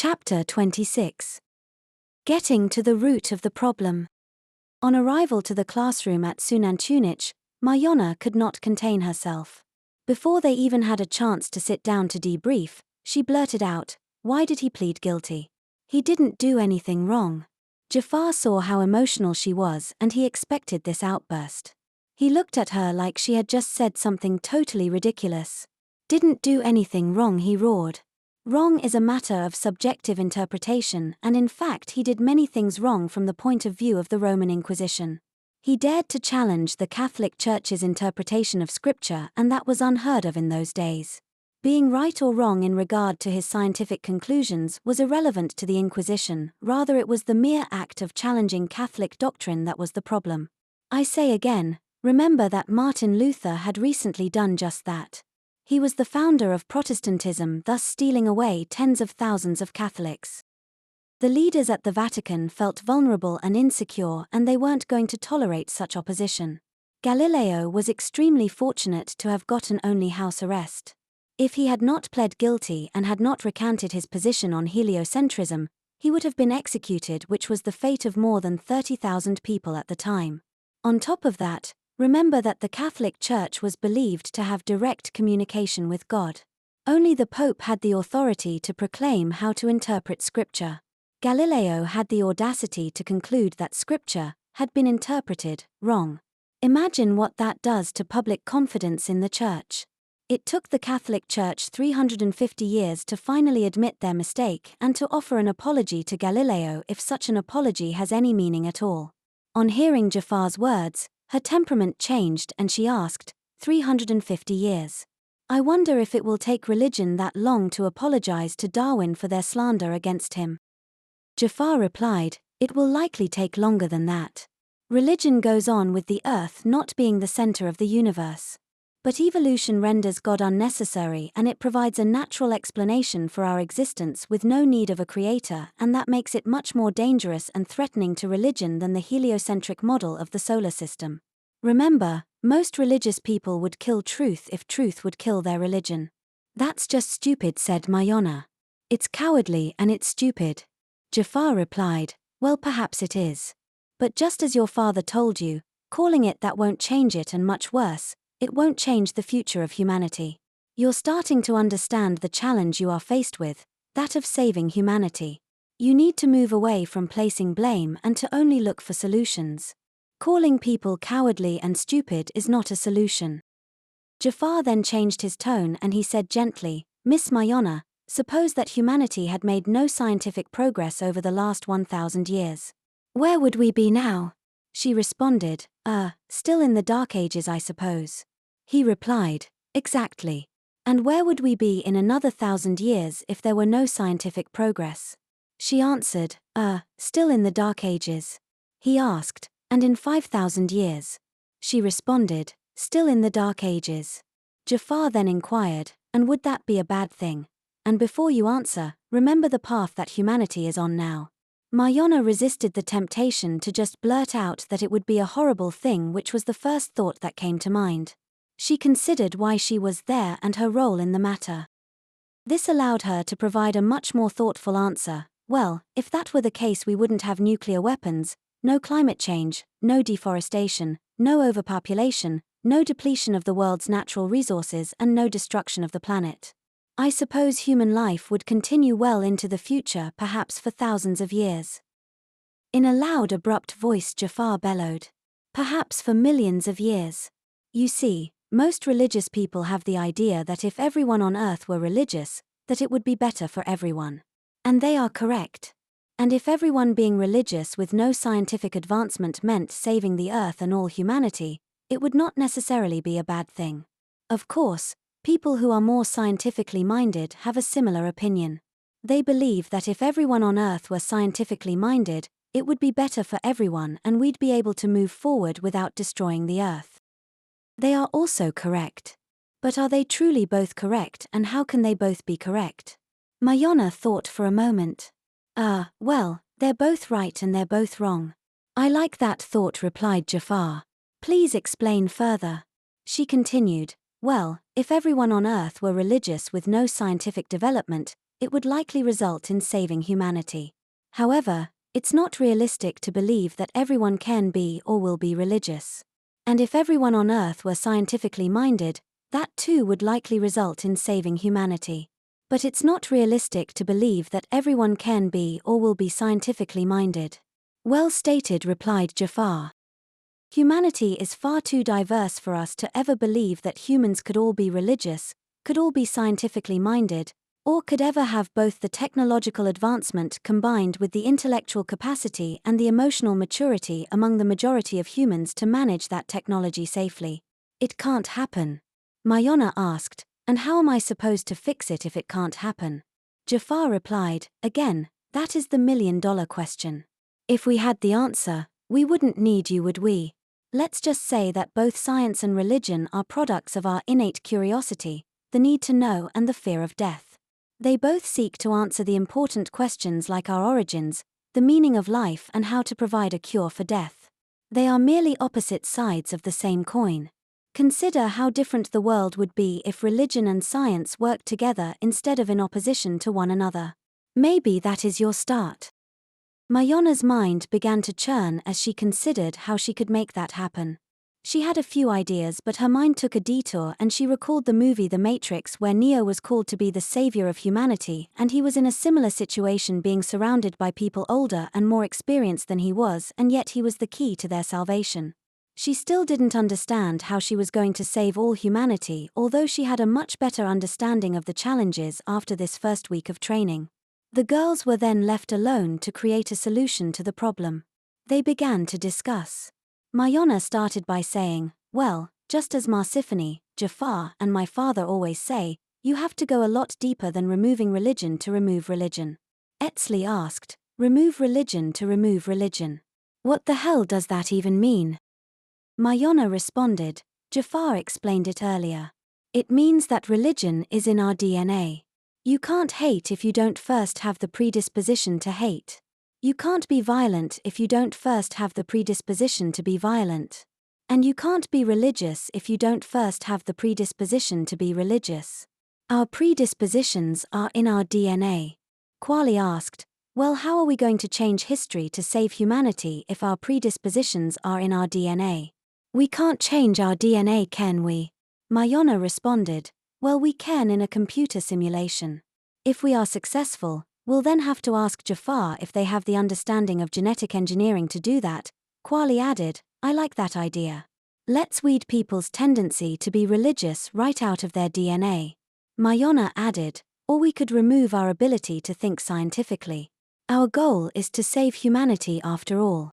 Chapter 26. Getting to the root of the problem. On arrival to the classroom at Xunantunich, Mayana could not contain herself. Before they even had a chance to sit down to debrief, she blurted out, "Why did he plead guilty? He didn't do anything wrong." Jafar saw how emotional she was and he expected this outburst. He looked at her like she had just said something totally ridiculous. "Didn't do anything wrong," he roared. Wrong is a matter of subjective interpretation, and in fact he did many things wrong from the point of view of the Roman Inquisition. He dared to challenge the Catholic Church's interpretation of Scripture, and that was unheard of in those days. Being right or wrong in regard to his scientific conclusions was irrelevant to the Inquisition, rather it was the mere act of challenging Catholic doctrine that was the problem. I say again, remember that Martin Luther had recently done just that. He was the founder of Protestantism, thus stealing away tens of thousands of Catholics. The leaders at the Vatican felt vulnerable and insecure, and they weren't going to tolerate such opposition. Galileo was extremely fortunate to have gotten only house arrest. If he had not pled guilty and had not recanted his position on heliocentrism, he would have been executed, which was the fate of more than 30,000 people at the time. On top of that, remember that the Catholic Church was believed to have direct communication with God. Only the Pope had the authority to proclaim how to interpret Scripture. Galileo had the audacity to conclude that Scripture had been interpreted wrong. Imagine what that does to public confidence in the Church. It took the Catholic Church 350 years to finally admit their mistake and to offer an apology to Galileo, if such an apology has any meaning at all. On hearing Jafar's words, her temperament changed and she asked, 350 years. I wonder if it will take religion that long to apologize to Darwin for their slander against him. Jafar replied, it will likely take longer than that. Religion goes on with the earth not being the center of the universe. But evolution renders God unnecessary and it provides a natural explanation for our existence with no need of a creator, and that makes it much more dangerous and threatening to religion than the heliocentric model of the solar system. Remember, most religious people would kill truth if truth would kill their religion. That's just stupid, said Mayana. It's cowardly and it's stupid. Jafar replied, well, perhaps it is. But just as your father told you, calling it that won't change it, and much worse, it won't change the future of humanity. You're starting to understand the challenge you are faced with, that of saving humanity. You need to move away from placing blame and to only look for solutions. Calling people cowardly and stupid is not a solution. Jafar then changed his tone and he said gently, Miss Mayana, suppose that humanity had made no scientific progress over the last 1,000 years. Where would we be now? She responded, still in the Dark Ages, I suppose. He replied, exactly. And where would we be in another 1,000 years if there were no scientific progress? She answered, still in the Dark Ages. He asked, and in 5,000 years? She responded, still in the Dark Ages. Jafar then inquired, and would that be a bad thing? And before you answer, remember the path that humanity is on now. Mayana resisted the temptation to just blurt out that it would be a horrible thing, which was the first thought that came to mind. She considered why she was there and her role in the matter. This allowed her to provide a much more thoughtful answer. Well, if that were the case, we wouldn't have nuclear weapons, no climate change, no deforestation, no overpopulation, no depletion of the world's natural resources, and no destruction of the planet. I suppose human life would continue well into the future, perhaps for thousands of years. In a loud, abrupt voice, Jafar bellowed. Perhaps for millions of years. You see, most religious people have the idea that if everyone on earth were religious, that it would be better for everyone. And they are correct. And if everyone being religious with no scientific advancement meant saving the earth and all humanity, it would not necessarily be a bad thing. Of course, people who are more scientifically minded have a similar opinion. They believe that if everyone on Earth were scientifically minded, it would be better for everyone and we'd be able to move forward without destroying the Earth. They are also correct. But are they truly both correct, and how can they both be correct? Mayana thought for a moment. Well, they're both right and they're both wrong. I like that thought, replied Jafar. Please explain further. She continued. Well, if everyone on Earth were religious with no scientific development, it would likely result in saving humanity. However, it's not realistic to believe that everyone can be or will be religious. And if everyone on Earth were scientifically minded, that too would likely result in saving humanity. But it's not realistic to believe that everyone can be or will be scientifically minded. Well stated, replied Jafar. Humanity is far too diverse for us to ever believe that humans could all be religious, could all be scientifically minded, or could ever have both the technological advancement combined with the intellectual capacity and the emotional maturity among the majority of humans to manage that technology safely. It can't happen. Mayana asked, and how am I supposed to fix it if it can't happen? Jafar replied, again, that is the million-dollar question. If we had the answer, we wouldn't need you, would we? Let's just say that both science and religion are products of our innate curiosity, the need to know and the fear of death. They both seek to answer the important questions like our origins, the meaning of life, and how to provide a cure for death. They are merely opposite sides of the same coin. Consider how different the world would be if religion and science worked together instead of in opposition to one another. Maybe that is your start. Mayana's mind began to churn as she considered how she could make that happen. She had a few ideas, but her mind took a detour and she recalled the movie The Matrix, where Neo was called to be the savior of humanity, and he was in a similar situation, being surrounded by people older and more experienced than he was, and yet he was the key to their salvation. She still didn't understand how she was going to save all humanity, although she had a much better understanding of the challenges after this first week of training. The girls were then left alone to create a solution to the problem. They began to discuss. Mayana started by saying, well, just as Marsiphony, Jafar, and my father always say, you have to go a lot deeper than removing religion to remove religion. Etsley asked, remove religion to remove religion. What the hell does that even mean? Mayana responded, Jafar explained it earlier. It means that religion is in our DNA. You can't hate if you don't first have the predisposition to hate. You can't be violent if you don't first have the predisposition to be violent. And you can't be religious if you don't first have the predisposition to be religious. Our predispositions are in our DNA. Kwali asked, well, how are we going to change history to save humanity if our predispositions are in our DNA? We can't change our DNA, can we? Mayana responded, well, we can in a computer simulation. If we are successful, we'll then have to ask Jafar if they have the understanding of genetic engineering to do that. Kwali added, I like that idea. Let's weed people's tendency to be religious right out of their DNA. Mayana added, or we could remove our ability to think scientifically. Our goal is to save humanity after all.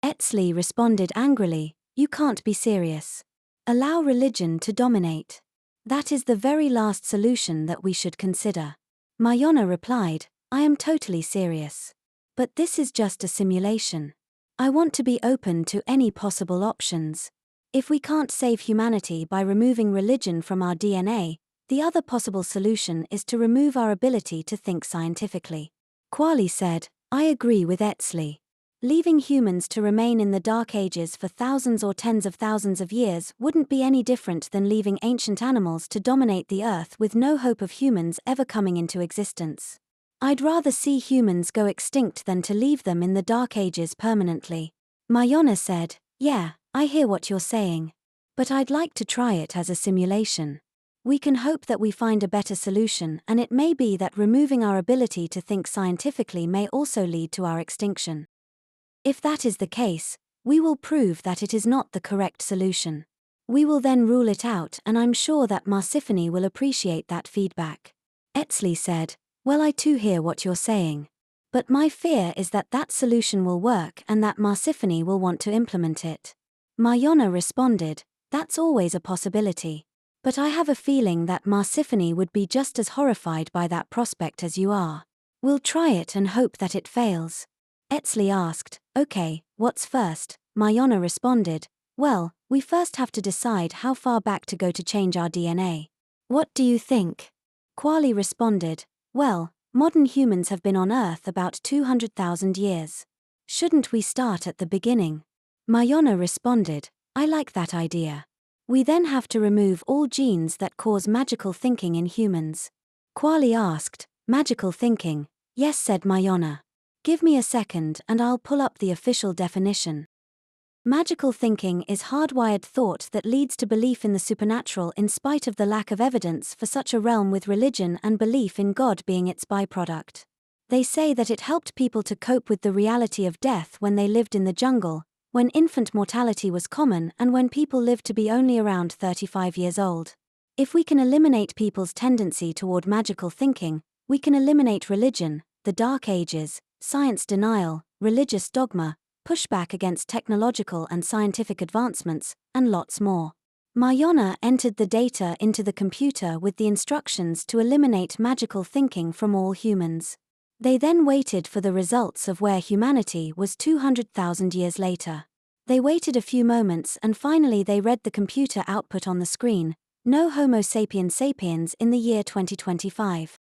Etsley responded angrily, you can't be serious. Allow religion to dominate. That is the very last solution that we should consider. Mayana replied, I am totally serious. But this is just a simulation. I want to be open to any possible options. If we can't save humanity by removing religion from our DNA, the other possible solution is to remove our ability to think scientifically. Kwali said, I agree with Etsley. Leaving humans to remain in the Dark Ages for thousands or tens of thousands of years wouldn't be any different than leaving ancient animals to dominate the earth with no hope of humans ever coming into existence. I'd rather see humans go extinct than to leave them in the Dark Ages permanently. Mayana said, yeah, I hear what you're saying. But I'd like to try it as a simulation. We can hope that we find a better solution, and it may be that removing our ability to think scientifically may also lead to our extinction. If that is the case, we will prove that it is not the correct solution. We will then rule it out, and I'm sure that Marsiphony will appreciate that feedback. Etsley said, well, I too hear what you're saying. But my fear is that that solution will work and that Marsiphony will want to implement it. Mayana responded, that's always a possibility. But I have a feeling that Marsiphony would be just as horrified by that prospect as you are. We'll try it and hope that it fails. Etsley asked, okay, what's first? Mayana responded, well, we first have to decide how far back to go to change our DNA. What do you think? Kwali responded, well, modern humans have been on Earth about 200,000 years. Shouldn't we start at the beginning? Mayana responded, I like that idea. We then have to remove all genes that cause magical thinking in humans. Kwali asked, Magical thinking. Yes, said Mayana. Give me a second and I'll pull up the official definition. Magical thinking is hardwired thought that leads to belief in the supernatural in spite of the lack of evidence for such a realm, with religion and belief in God being its byproduct. They say that it helped people to cope with the reality of death when they lived in the jungle, when infant mortality was common and when people lived to be only around 35 years old. If we can eliminate people's tendency toward magical thinking, we can eliminate religion, the Dark Ages, science denial, religious dogma, pushback against technological and scientific advancements, and lots more. Mayana entered the data into the computer with the instructions to eliminate magical thinking from all humans. They then waited for the results of where humanity was 200,000 years later. They waited a few moments and finally they read the computer output on the screen: no Homo sapiens sapiens in the year 2025.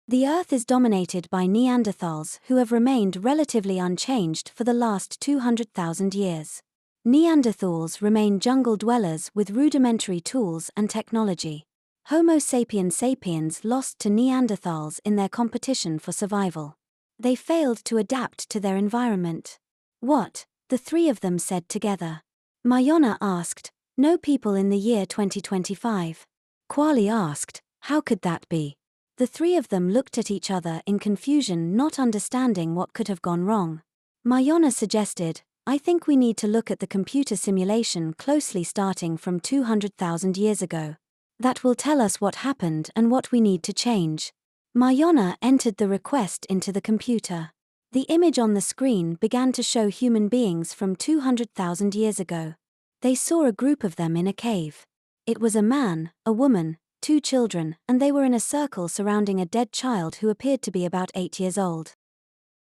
The Earth is dominated by Neanderthals who have remained relatively unchanged for the last 200,000 years. Neanderthals remain jungle dwellers with rudimentary tools and technology. Homo sapiens sapiens lost to Neanderthals in their competition for survival. They failed to adapt to their environment. What? The three of them said together. Mayana asked, no people in the year 2025. Kwali asked, how could that be? The three of them looked at each other in confusion, not understanding what could have gone wrong. Mayana suggested, I think we need to look at the computer simulation closely starting from 200,000 years ago. That will tell us what happened and what we need to change. Mayana entered the request into the computer. The image on the screen began to show human beings from 200,000 years ago. They saw a group of them in a cave. It was a man, a woman, 2 children, and they were in a circle surrounding a dead child who appeared to be about 8 years old.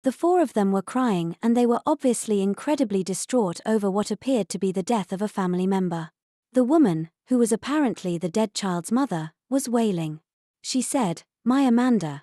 The 4 of them were crying and they were obviously incredibly distraught over what appeared to be the death of a family member. The woman, who was apparently the dead child's mother, was wailing. She said, my Amanda,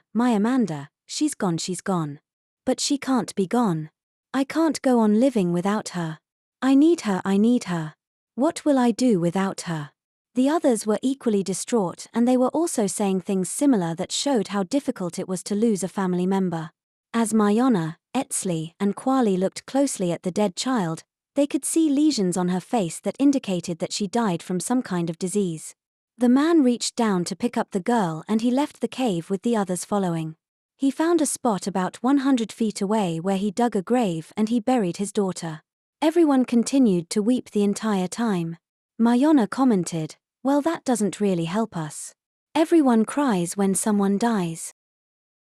she's gone. But she can't be gone. I can't go on living without her. I need her. What will I do without her? The others were equally distraught and they were also saying things similar that showed how difficult it was to lose a family member. As Mayana, Etzli, and Kwali looked closely at the dead child, they could see lesions on her face that indicated that she died from some kind of disease. The man reached down to pick up the girl and he left the cave with the others following. He found a spot about 100 feet away where he dug a grave and he buried his daughter. Everyone continued to weep the entire time. Mayana commented, well, that doesn't really help us. Everyone cries when someone dies.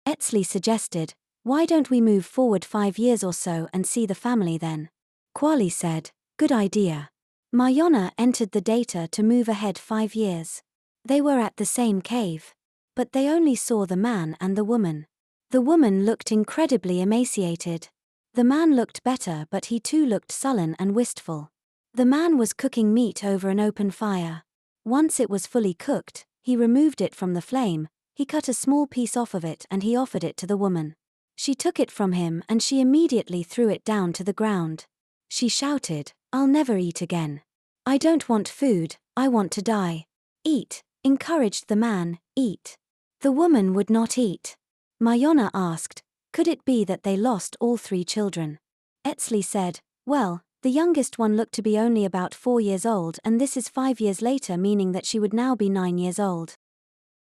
Etzli suggested, why don't we move forward 5 years or so and see the family then? Kwali said, good idea. Mayana entered the data to move ahead 5 years. They were at the same cave. But they only saw the man and the woman. The woman looked incredibly emaciated. The man looked better, but he too looked sullen and wistful. The man was cooking meat over an open fire. Once it was fully cooked, he removed it from the flame, he cut a small piece off of it and he offered it to the woman. She took it from him and she immediately threw it down to the ground. She shouted, I'll never eat again. I don't want food, I want to die. Eat, encouraged the man, eat. The woman would not eat. Mayana asked, could it be that they lost all 3 children? Etzli said, well, the youngest one looked to be only about 4 years old and this is 5 years later, meaning that she would now be 9 years old.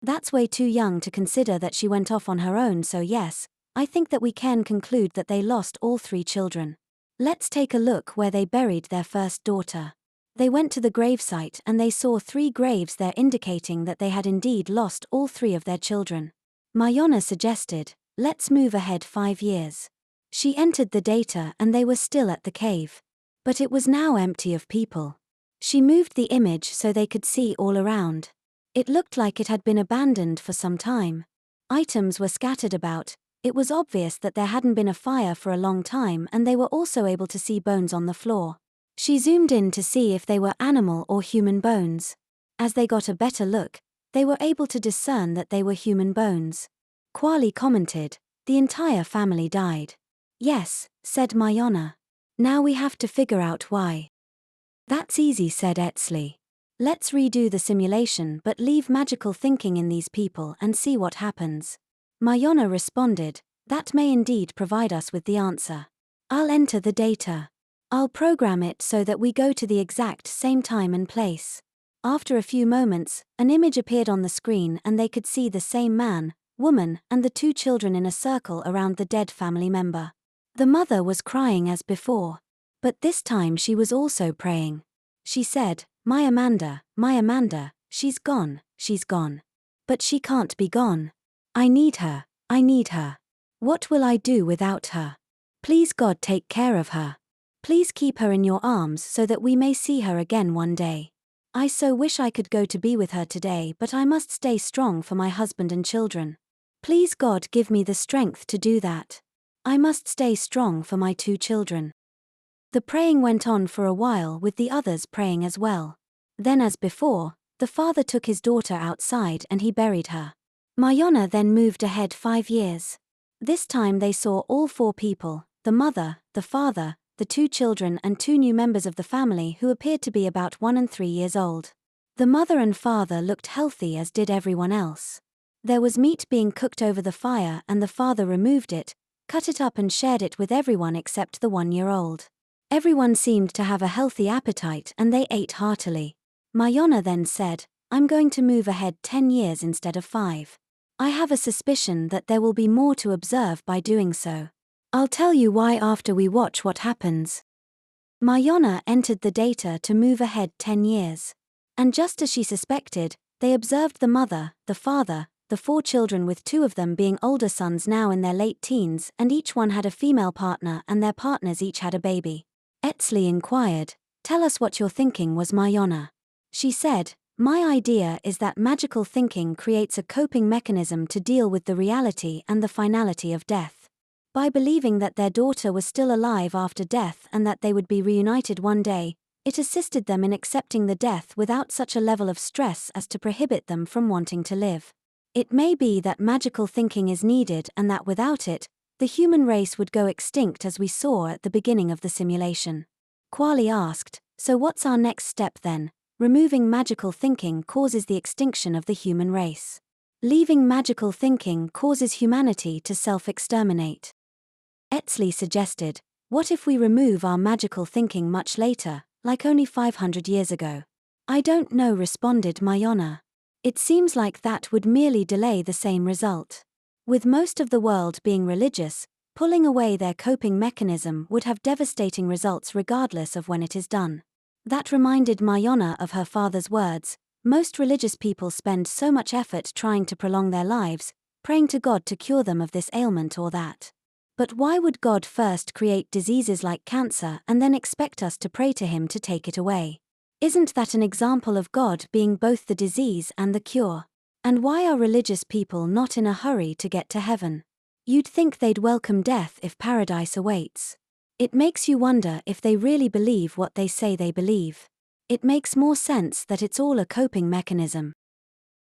That's way too young to consider that she went off on her own, so yes, I think that we can conclude that they lost all 3 children. Let's take a look where they buried their first daughter. They went to the gravesite and they saw 3 graves there indicating that they had indeed lost all 3 of their children. Mayana suggested, let's move ahead 5 years. She entered the data and they were still at the cave. But it was now empty of people. She moved the image so they could see all around. It looked like it had been abandoned for some time. Items were scattered about. It was obvious that there hadn't been a fire for a long time and they were also able to see bones on the floor. She zoomed in to see if they were animal or human bones. As they got a better look, they were able to discern that they were human bones. Kwali commented, the entire family died. Yes, said Mayana. Now we have to figure out why. That's easy, said Etzli. Let's redo the simulation but leave magical thinking in these people and see what happens. Mayana responded, that may indeed provide us with the answer. I'll enter the data. I'll program it so that we go to the exact same time and place. After a few moments, an image appeared on the screen and they could see the same man, woman, and the two children in a circle around the dead family member. The mother was crying as before. But this time she was also praying. She said, my Amanda, she's gone, she's gone. But she can't be gone. I need her, I need her. What will I do without her? Please God take care of her. Please keep her in your arms so that we may see her again one day. I so wish I could go to be with her today, but I must stay strong for my husband and children. Please God give me the strength to do that. I must stay strong for my two children. The praying went on for a while with the others praying as well. Then as before, the father took his daughter outside and he buried her. Mayana then moved ahead 5 years. This time they saw all 4 people, the mother, the father, the 2 children and 2 new members of the family who appeared to be about 1 and 3 years old. The mother and father looked healthy as did everyone else. There was meat being cooked over the fire and the father removed it, cut it up and shared it with everyone except the 1-year-old. Everyone seemed to have a healthy appetite and they ate heartily. Mayana then said, I'm going to move ahead 10 years instead of 5. I have a suspicion that there will be more to observe by doing so. I'll tell you why after we watch what happens. Mayana entered the data to move ahead 10 years. And just as she suspected, they observed the mother, the father, the 4 children with 2 of them being older sons now in their late teens and each one had a female partner and their partners each had a baby. Etsley inquired, tell us what you're thinking was Mayana. She said, my idea is that magical thinking creates a coping mechanism to deal with the reality and the finality of death. By believing that their daughter was still alive after death and that they would be reunited one day, it assisted them in accepting the death without such a level of stress as to prohibit them from wanting to live. It may be that magical thinking is needed and that without it, the human race would go extinct as we saw at the beginning of the simulation. Quali asked, so what's our next step then? Removing magical thinking causes the extinction of the human race. Leaving magical thinking causes humanity to self-exterminate. Etsley suggested, what if we remove our magical thinking much later, like only 500 years ago? I don't know, responded Mayana. It seems like that would merely delay the same result. With most of the world being religious, pulling away their coping mechanism would have devastating results regardless of when it is done. That reminded Mayana of her father's words, most religious people spend so much effort trying to prolong their lives, praying to God to cure them of this ailment or that. But why would God first create diseases like cancer and then expect us to pray to Him to take it away? Isn't that an example of God being both the disease and the cure? And why are religious people not in a hurry to get to heaven? You'd think they'd welcome death if paradise awaits. It makes you wonder if they really believe what they say they believe. It makes more sense that it's all a coping mechanism.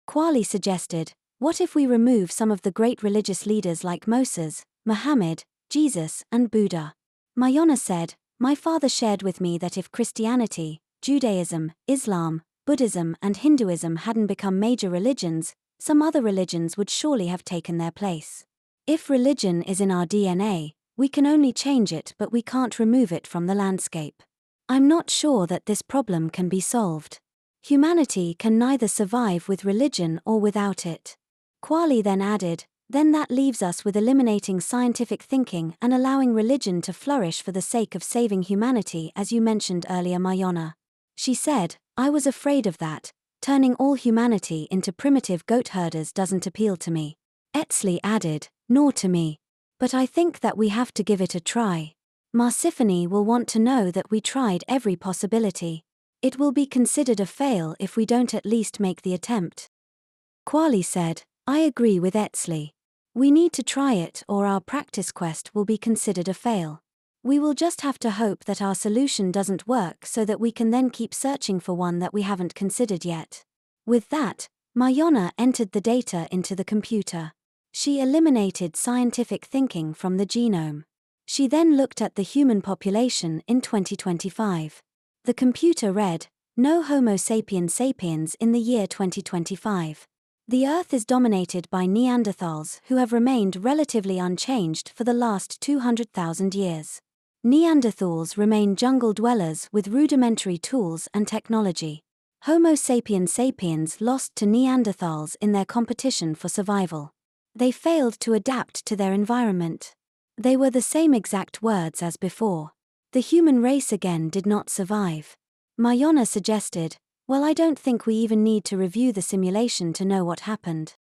Quali suggested, what if we remove some of the great religious leaders like Moses, Muhammad, Jesus, and Buddha? Mayana said, my father shared with me that if Christianity, Judaism, Islam, Buddhism and Hinduism hadn't become major religions, some other religions would surely have taken their place. If religion is in our DNA, we can only change it but we can't remove it from the landscape. I'm not sure that this problem can be solved. Humanity can neither survive with religion or without it. Quali then added, then that leaves us with eliminating scientific thinking and allowing religion to flourish for the sake of saving humanity as you mentioned earlier Mayana. She said, I was afraid of that, turning all humanity into primitive goat herders doesn't appeal to me. Etsley added, nor to me. But I think that we have to give it a try. Marsiphony will want to know that we tried every possibility. It will be considered a fail if we don't at least make the attempt. Quali said, I agree with Etsley. We need to try it or our practice quest will be considered a fail. We will just have to hope that our solution doesn't work so that we can then keep searching for one that we haven't considered yet. With that, Mayana entered the data into the computer. She eliminated scientific thinking from the genome. She then looked at the human population in 2025. The computer read, no Homo sapiens sapiens in the year 2025. The Earth is dominated by Neanderthals who have remained relatively unchanged for the last 200,000 years. Neanderthals remain jungle dwellers with rudimentary tools and technology. Homo sapiens sapiens lost to Neanderthals in their competition for survival. They failed to adapt to their environment. They were the same exact words as before. The human race again did not survive. Mayana suggested, well, I don't think we even need to review the simulation to know what happened.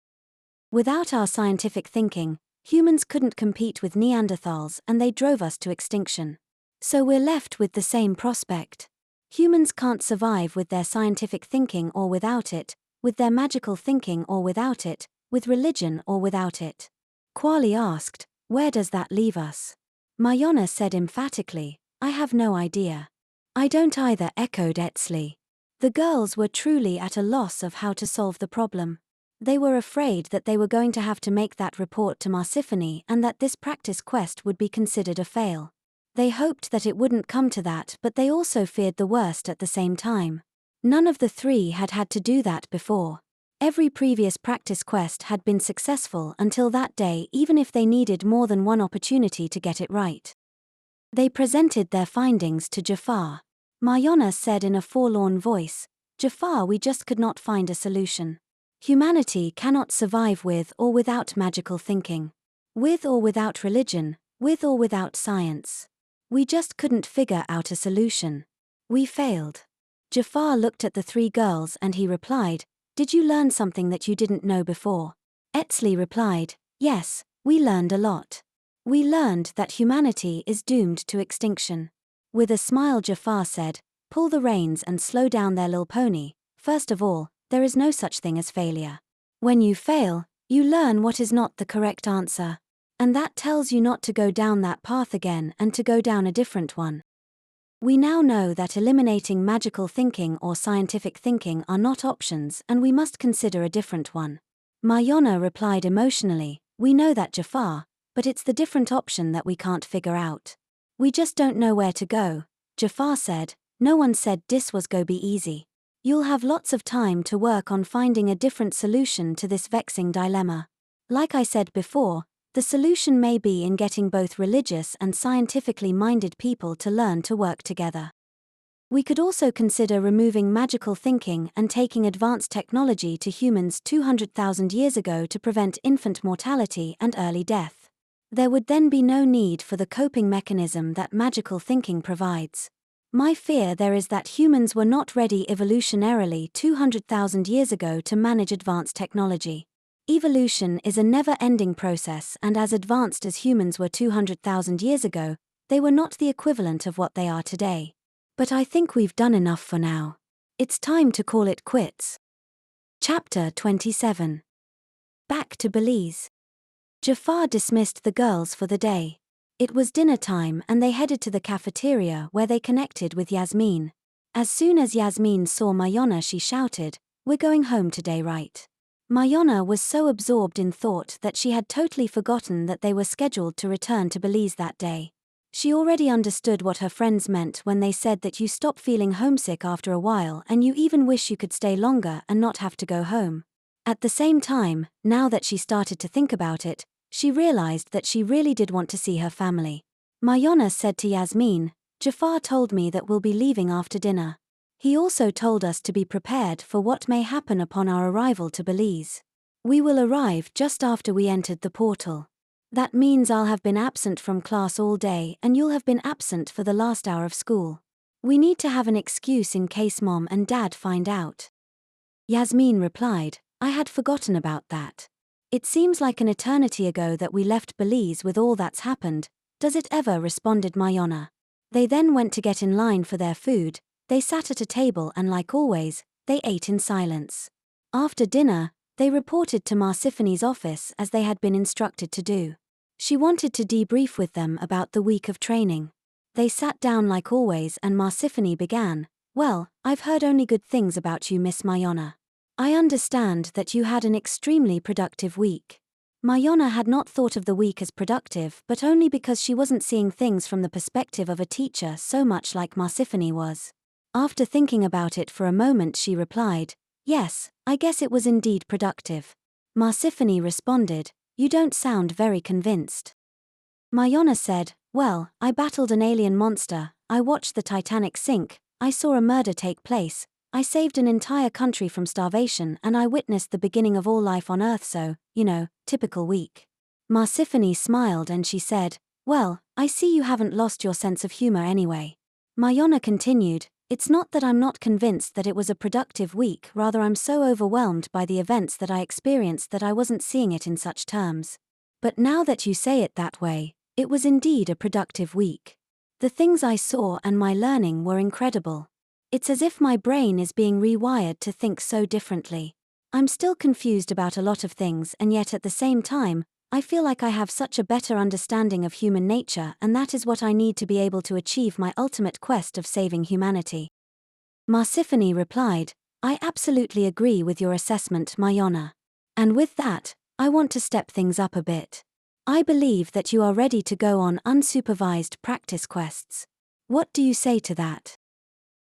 Without our scientific thinking, humans couldn't compete with Neanderthals and they drove us to extinction. So we're left with the same prospect. Humans can't survive with their scientific thinking or without it, with their magical thinking or without it, with religion or without it. Kwali asked, where does that leave us? Mayana said emphatically, I have no idea. I don't either, echoed Etsley. The girls were truly at a loss of how to solve the problem. They were afraid that they were going to have to make that report to Marsiphony and that this practice quest would be considered a fail. They hoped that it wouldn't come to that, but they also feared the worst at the same time. None of the three had had to do that before. Every previous practice quest had been successful until that day, even if they needed more than one opportunity to get it right. They presented their findings to Jafar. Mayana said in a forlorn voice, Jafar, we just could not find a solution. Humanity cannot survive with or without magical thinking. With or without religion, with or without science. We just couldn't figure out a solution. We failed. Jafar looked at the three girls and he replied, did you learn something that you didn't know before? Etsley replied, yes, we learned a lot. We learned that humanity is doomed to extinction. With a smile Jafar said, pull the reins and slow down their little pony. First of all, there is no such thing as failure. When you fail, you learn what is not the correct answer. And that tells you not to go down that path again and to go down a different one. We now know that eliminating magical thinking or scientific thinking are not options and we must consider a different one. Mayana replied emotionally, we know that, Jafar, but it's the different option that we can't figure out. We just don't know where to go. Jafar said, no one said this was go be easy. You'll have lots of time to work on finding a different solution to this vexing dilemma. Like I said before, the solution may be in getting both religious and scientifically minded people to learn to work together. We could also consider removing magical thinking and taking advanced technology to humans 200,000 years ago to prevent infant mortality and early death. There would then be no need for the coping mechanism that magical thinking provides. My fear there is that humans were not ready evolutionarily 200,000 years ago to manage advanced technology. Evolution is a never-ending process, and as advanced as humans were 200,000 years ago, they were not the equivalent of what they are today. But I think we've done enough for now. It's time to call it quits. Chapter 27. Back to Belize. Jafar dismissed the girls for the day. It was dinner time and they headed to the cafeteria where they connected with Yasmin. As soon as Yasmin saw Mayana, she shouted, "We're going home today, right?" Mayana was so absorbed in thought that she had totally forgotten that they were scheduled to return to Belize that day. She already understood what her friends meant when they said that you stop feeling homesick after a while and you even wish you could stay longer and not have to go home. At the same time, now that she started to think about it, she realized that she really did want to see her family. Mayana said to Yasmin, "Jafar told me that we'll be leaving after dinner. He also told us to be prepared for what may happen upon our arrival to Belize. We will arrive just after we entered the portal. That means I'll have been absent from class all day and you'll have been absent for the last hour of school. We need to have an excuse in case Mom and Dad find out." Yasmin replied, "I had forgotten about that. It seems like an eternity ago that we left Belize with all that's happened, does it ever?" responded Mayana. They then went to get in line for their food. They sat at a table and, like always, they ate in silence. After dinner, they reported to Marsiphony's office as they had been instructed to do. She wanted to debrief with them about the week of training. They sat down like always and Marsiphony began, "Well, I've heard only good things about you, Miss Mayana. I understand that you had an extremely productive week." Mayana had not thought of the week as productive, but only because she wasn't seeing things from the perspective of a teacher so much like Marsiphony was. After thinking about it for a moment, she replied, Yes, I guess it was indeed productive. Marsiphony responded, you don't sound very convinced. Mayana said, well, I battled an alien monster, I watched the Titanic sink, I saw a murder take place, I saved an entire country from starvation, and I witnessed the beginning of all life on Earth, so, typical week. Marsiphony smiled and she said, well, I see you haven't lost your sense of humor anyway. Mayana continued, it's not that I'm not convinced that it was a productive week, rather I'm so overwhelmed by the events that I experienced that I wasn't seeing it in such terms. But now that you say it that way, it was indeed a productive week. The things I saw and my learning were incredible. It's as if my brain is being rewired to think so differently. I'm still confused about a lot of things, and yet at the same time, I feel like I have such a better understanding of human nature, and that is what I need to be able to achieve my ultimate quest of saving humanity. Marsiphony replied, I absolutely agree with your assessment, Mayana. And with that, I want to step things up a bit. I believe that you are ready to go on unsupervised practice quests. What do you say to that?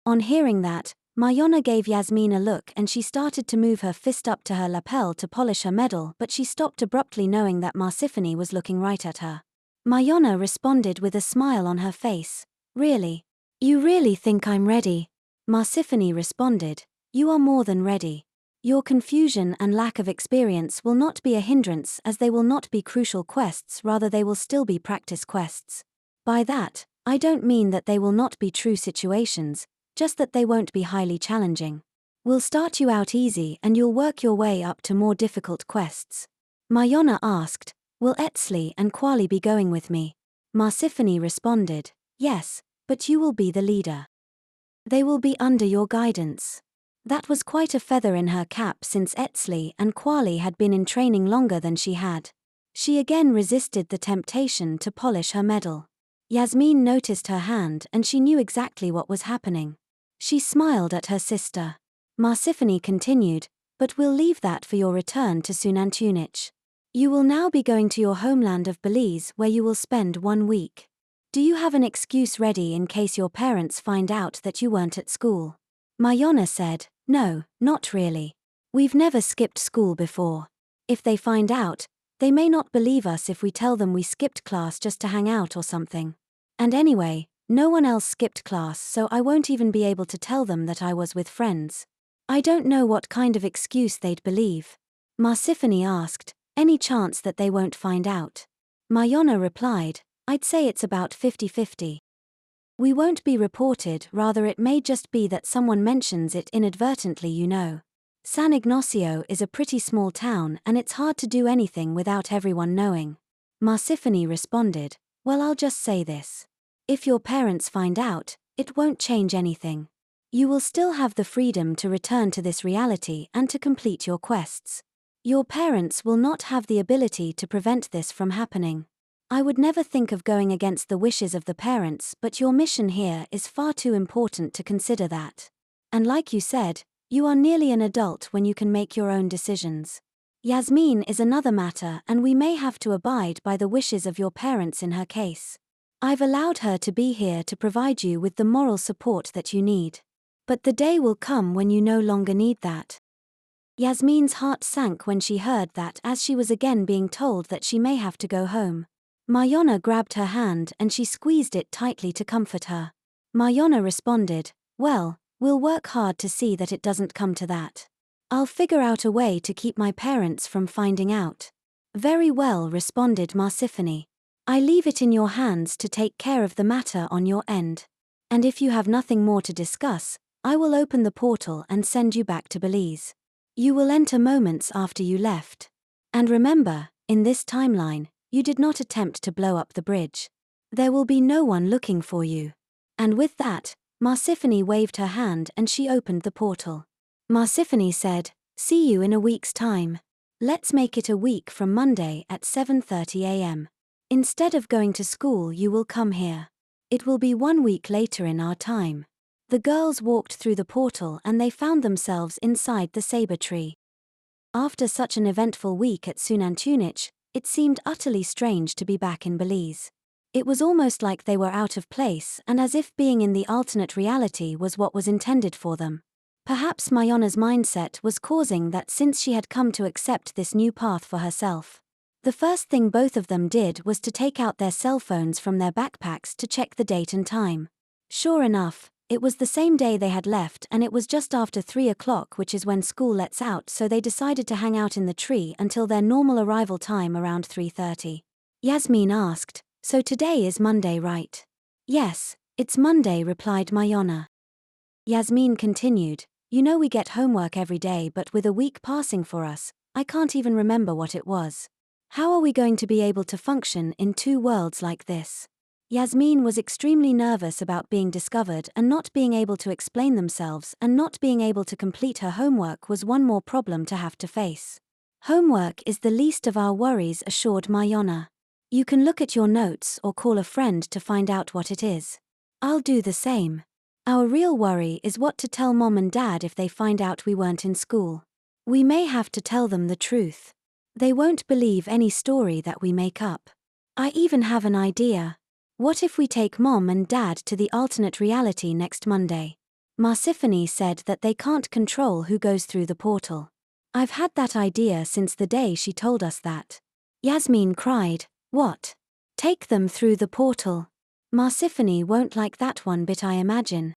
On hearing that, Mayana gave Yasmin a look and she started to move her fist up to her lapel to polish her medal, but she stopped abruptly knowing that Marsiphony was looking right at her. Mayana responded with a smile on her face. Really? You really think I'm ready? Marsiphony responded, you are more than ready. Your confusion and lack of experience will not be a hindrance, as they will not be crucial quests, rather they will still be practice quests. By that, I don't mean that they will not be true situations, just that they won't be highly challenging. We'll start you out easy and you'll work your way up to more difficult quests. Mayana asked, will Etsley and Quali be going with me? Marsiphony responded, yes, but you will be the leader. They will be under your guidance. That was quite a feather in her cap, since Etsley and Quali had been in training longer than she had. She again resisted the temptation to polish her medal. Yasmin noticed her hand and she knew exactly what was happening. She smiled at her sister. Marsiphony continued, but we'll leave that for your return to Xunantunich. You will now be going to your homeland of Belize, where you will spend 1 week. Do you have an excuse ready in case your parents find out that you weren't at school? Mayana said, no, not really. We've never skipped school before. If they find out, they may not believe us if we tell them we skipped class just to hang out or something. And anyway, no one else skipped class, so I won't even be able to tell them that I was with friends. I don't know what kind of excuse they'd believe. Marsiphony asked, any chance that they won't find out? Mayana replied, I'd say it's about 50-50. We won't be reported, rather it may just be that someone mentions it inadvertently, San Ignacio is a pretty small town and it's hard to do anything without everyone knowing. Marsiphony responded, well, I'll just say this. If your parents find out, it won't change anything. You will still have the freedom to return to this reality and to complete your quests. Your parents will not have the ability to prevent this from happening. I would never think of going against the wishes of the parents, but your mission here is far too important to consider that. And like you said, you are nearly an adult when you can make your own decisions. Yasmin is another matter, and we may have to abide by the wishes of your parents in her case. I've allowed her to be here to provide you with the moral support that you need. But the day will come when you no longer need that. Yasmin's heart sank when she heard that, as she was again being told that she may have to go home. Mayana grabbed her hand and she squeezed it tightly to comfort her. Mayana responded, well, we'll work hard to see that it doesn't come to that. I'll figure out a way to keep my parents from finding out. Very well, responded Marsiphony. I leave it in your hands to take care of the matter on your end. And if you have nothing more to discuss, I will open the portal and send you back to Belize. You will enter moments after you left. And remember, in this timeline, you did not attempt to blow up the bridge. There will be no one looking for you. And with that, Marsiphony waved her hand and she opened the portal. Marsiphony said, see you in a week's time. Let's make it a week from Monday at 7:30 a.m. Instead of going to school, you will come here. It will be 1 week later in our time. The girls walked through the portal and they found themselves inside the saber tree. After such an eventful week at Xunantunich, it seemed utterly strange to be back in Belize. It was almost like they were out of place and as if being in the alternate reality was what was intended for them. Perhaps Mayana's mindset was causing that since she had come to accept this new path for herself. The first thing both of them did was to take out their cell phones from their backpacks to check the date and time. Sure enough, it was the same day they had left and it was just after 3 o'clock, which is when school lets out, so they decided to hang out in the tree until their normal arrival time around 3:30. Yasmin asked, "So today is Monday, right?" "Yes, it's Monday," replied Mayana. Yasmin continued, "You know we get homework every day, but with a week passing for us, I can't even remember what it was. How are we going to be able to function in two worlds like this?" Yasmin was extremely nervous about being discovered and not being able to explain themselves, and not being able to complete her homework was one more problem to have to face. "Homework is the least of our worries," assured Mayana. "You can look at your notes or call a friend to find out what it is. I'll do the same. Our real worry is what to tell Mom and Dad if they find out we weren't in school. We may have to tell them the truth. They won't believe any story that we make up. I even have an idea. What if we take Mom and Dad to the alternate reality next Monday?" Marsiphony said that they can't control who goes through the portal. "I've had that idea since the day she told us that." Yasmin cried, "What? Take them through the portal? Marsiphony won't like that one bit, I imagine."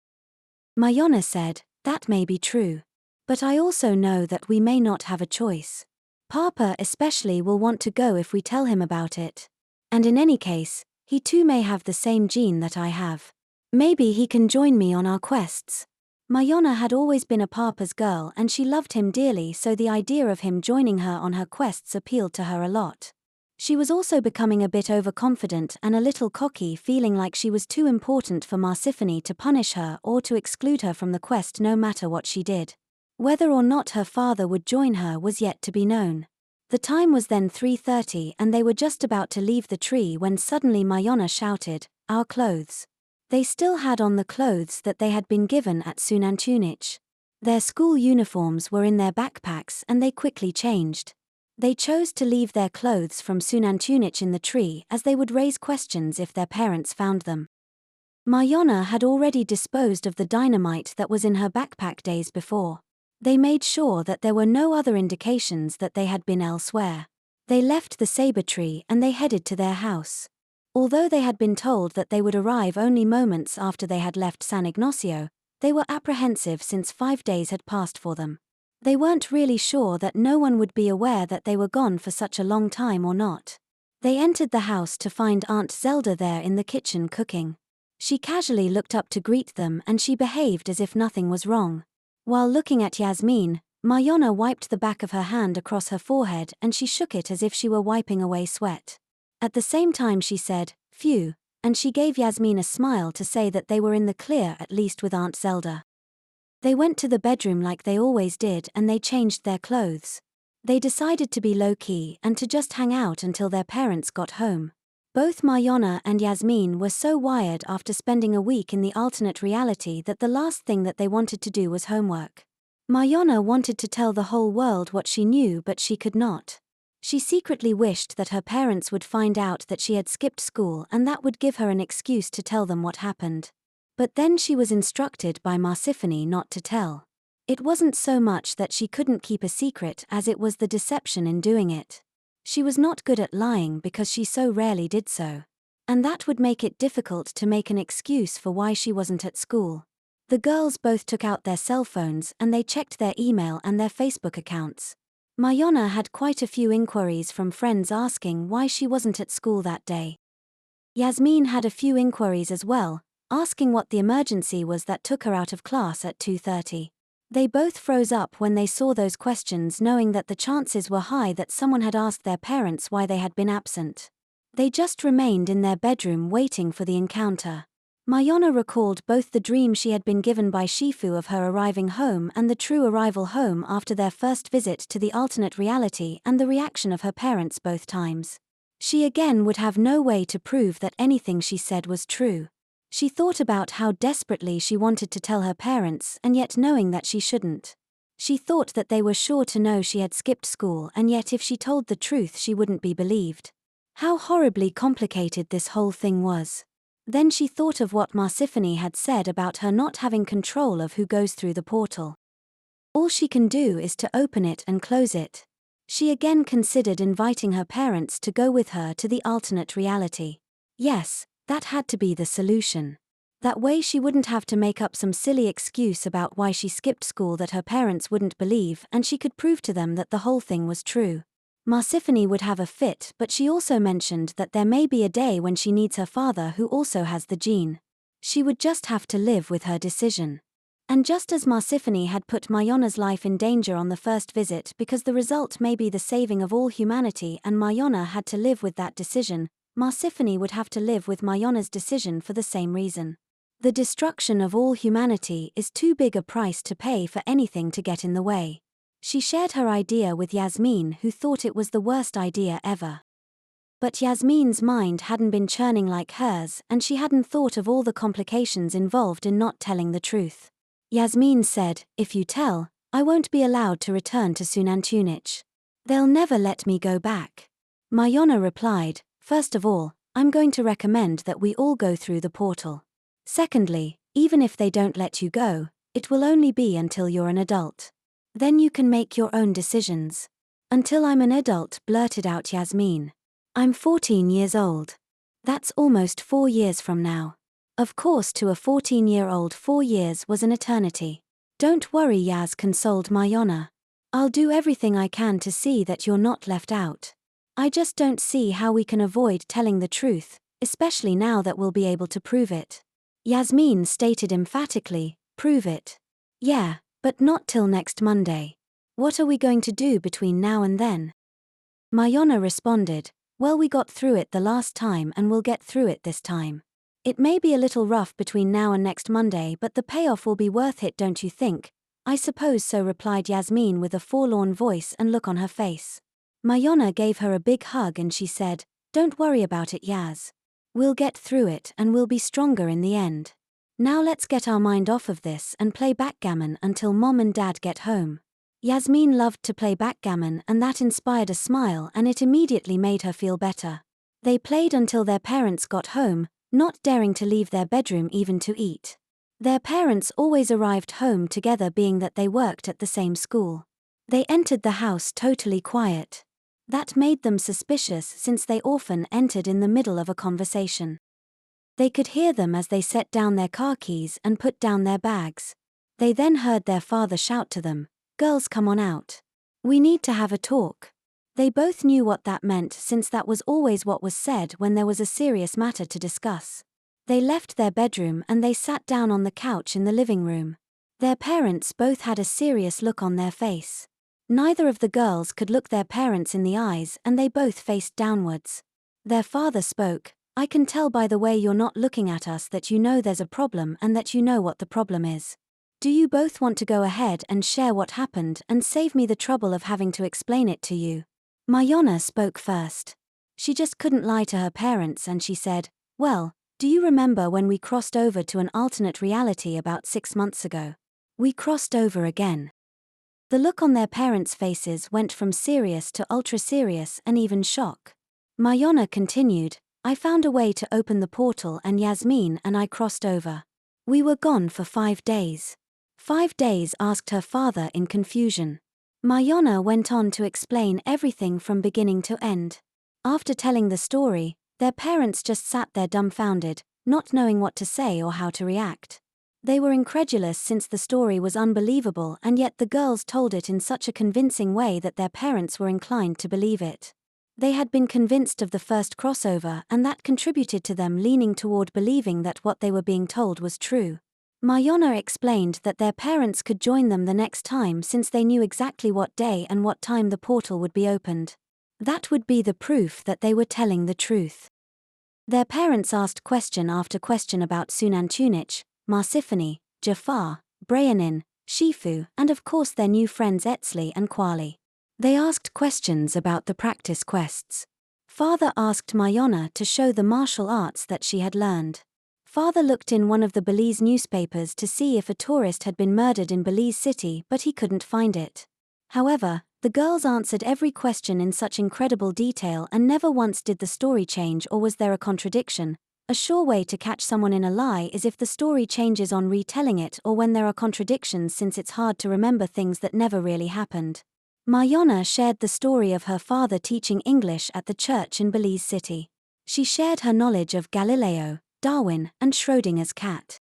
Mayana said, "That may be true. But I also know that we may not have a choice. Papa especially will want to go if we tell him about it. And in any case, he too may have the same gene that I have. Maybe he can join me on our quests." Mayana had always been a papa's girl and she loved him dearly, so the idea of him joining her on her quests appealed to her a lot. She was also becoming a bit overconfident and a little cocky, feeling like she was too important for Marsiphony to punish her or to exclude her from the quest no matter what she did. Whether or not her father would join her was yet to be known. The time was then 3:30 and they were just about to leave the tree when suddenly Mayana shouted, "Our clothes." They still had on the clothes that they had been given at Xunantunich. Their school uniforms were in their backpacks and they quickly changed. They chose to leave their clothes from Xunantunich in the tree as they would raise questions if their parents found them. Mayana had already disposed of the dynamite that was in her backpack days before. They made sure that there were no other indications that they had been elsewhere. They left the saber tree and they headed to their house. Although they had been told that they would arrive only moments after they had left San Ignacio, they were apprehensive since 5 days had passed for them. They weren't really sure that no one would be aware that they were gone for such a long time or not. They entered the house to find Aunt Zelda there in the kitchen cooking. She casually looked up to greet them and she behaved as if nothing was wrong. While looking at Yasmin, Mayana wiped the back of her hand across her forehead and she shook it as if she were wiping away sweat. At the same time she said, "Phew," and she gave Yasmin a smile to say that they were in the clear at least with Aunt Zelda. They went to the bedroom like they always did and they changed their clothes. They decided to be low-key and to just hang out until their parents got home. Both Mayana and Yasmin were so wired after spending a week in the alternate reality that the last thing that they wanted to do was homework. Mayana wanted to tell the whole world what she knew, but she could not. She secretly wished that her parents would find out that she had skipped school and that would give her an excuse to tell them what happened. But then she was instructed by Marsiphony not to tell. It wasn't so much that she couldn't keep a secret as it was the deception in doing it. She was not good at lying because she so rarely did so. And that would make it difficult to make an excuse for why she wasn't at school. The girls both took out their cell phones and they checked their email and their Facebook accounts. Mayana had quite a few inquiries from friends asking why she wasn't at school that day. Yasmin had a few inquiries as well, asking what the emergency was that took her out of class at 2:30. They both froze up when they saw those questions, knowing that the chances were high that someone had asked their parents why they had been absent. They just remained in their bedroom waiting for the encounter. Mayana recalled both the dream she had been given by Shifu of her arriving home and the true arrival home after their first visit to the alternate reality and the reaction of her parents both times. She again would have no way to prove that anything she said was true. She thought about how desperately she wanted to tell her parents and yet knowing that she shouldn't. She thought that they were sure to know she had skipped school and yet if she told the truth she wouldn't be believed. How horribly complicated this whole thing was. Then she thought of what Marsiphony had said about her not having control of who goes through the portal. All she can do is to open it and close it. She again considered inviting her parents to go with her to the alternate reality. Yes, that had to be the solution. That way she wouldn't have to make up some silly excuse about why she skipped school that her parents wouldn't believe, and she could prove to them that the whole thing was true. Marsiphony would have a fit, but she also mentioned that there may be a day when she needs her father, who also has the gene. She would just have to live with her decision. And just as Marsiphony had put Mayana's life in danger on the first visit because the result may be the saving of all humanity, and Mayana had to live with that decision, Marsiphony would have to live with Mayana's decision for the same reason. The destruction of all humanity is too big a price to pay for anything to get in the way. She shared her idea with Yasmin, who thought it was the worst idea ever. But Yasmin's mind hadn't been churning like hers, and she hadn't thought of all the complications involved in not telling the truth. Yasmin said, "If you tell, I won't be allowed to return to Xunantunich. They'll never let me go back." Mayana replied, "First of all, I'm going to recommend that we all go through the portal. Secondly, even if they don't let you go, it will only be until you're an adult. Then you can make your own decisions." "Until I'm an adult," blurted out Yasmin. "I'm 14 years old. That's almost 4 years from now." Of course, to a 14-year-old 4 years was an eternity. "Don't worry," Yaz consoled Mayana. "I'll do everything I can to see that you're not left out. I just don't see how we can avoid telling the truth, especially now that we'll be able to prove it." Yasmin stated emphatically, "Prove it? Yeah, but not till next Monday. What are we going to do between now and then?" Mayana responded, "Well, we got through it the last time and we'll get through it this time. It may be a little rough between now and next Monday, but the payoff will be worth it, don't you think?" "I suppose so," replied Yasmin with a forlorn voice and look on her face. Mayana gave her a big hug and she said, "Don't worry about it, Yaz. We'll get through it and we'll be stronger in the end. Now let's get our mind off of this and play backgammon until Mom and Dad get home." Yasmin loved to play backgammon, and that inspired a smile, and it immediately made her feel better. They played until their parents got home, not daring to leave their bedroom even to eat. Their parents always arrived home together, being that they worked at the same school. They entered the house totally quiet. That made them suspicious, since they often entered in the middle of a conversation. They could hear them as they set down their car keys and put down their bags. They then heard their father shout to them, "Girls, come on out. We need to have a talk." They both knew what that meant, since that was always what was said when there was a serious matter to discuss. They left their bedroom and they sat down on the couch in the living room. Their parents both had a serious look on their face. Neither of the girls could look their parents in the eyes, and they both faced downwards. Their father spoke, "I can tell by the way you're not looking at us that you know there's a problem and that you know what the problem is. Do you both want to go ahead and share what happened and save me the trouble of having to explain it to you?" Mayana spoke first. She just couldn't lie to her parents, and she said, "Well, do you remember when we crossed over to an alternate reality about 6 months ago? We crossed over again." The look on their parents' faces went from serious to ultra-serious and even shock. Mayana continued, "I found a way to open the portal and Yasmin and I crossed over. We were gone for 5 days. 5 days?" asked her father in confusion. Mayana went on to explain everything from beginning to end. After telling the story, their parents just sat there dumbfounded, not knowing what to say or how to react. They were incredulous, since the story was unbelievable, and yet the girls told it in such a convincing way that their parents were inclined to believe it. They had been convinced of the first crossover, and that contributed to them leaning toward believing that what they were being told was true. Mayana explained that their parents could join them the next time, since they knew exactly what day and what time the portal would be opened. That would be the proof that they were telling the truth. Their parents asked question after question about Xunantunich, Marsiphony, Jafar, Brianin, Shifu, and of course their new friends Etzli and Kwali. They asked questions about the practice quests. Father asked Mayana to show the martial arts that she had learned. Father looked in one of the Belize newspapers to see if a tourist had been murdered in Belize City, but he couldn't find it. However, the girls answered every question in such incredible detail, and never once did the story change or was there a contradiction. A sure way to catch someone in a lie is if the story changes on retelling it or when there are contradictions, since it's hard to remember things that never really happened. Mayana shared the story of her father teaching English at the church in Belize City. She shared her knowledge of Galileo, Darwin, and Schrödinger's cat.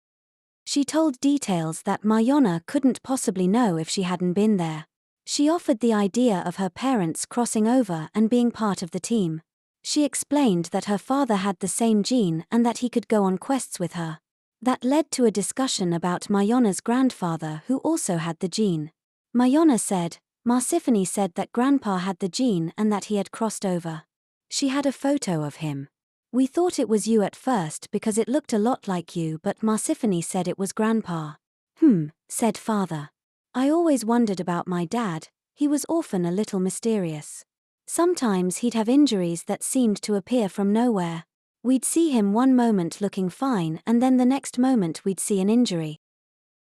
She told details that Mayana couldn't possibly know if she hadn't been there. She offered the idea of her parents crossing over and being part of the team. She explained that her father had the same gene and that he could go on quests with her. That led to a discussion about Mayana's grandfather, who also had the gene. Mayana said, Marsiphony said that Grandpa had the gene and that he had crossed over. She had a photo of him. We thought it was you at first because it looked a lot like you, but Marsiphony said it was Grandpa. Said father. I always wondered about my dad. He was often a little mysterious. Sometimes he'd have injuries that seemed to appear from nowhere. We'd see him one moment looking fine and then the next moment we'd see an injury.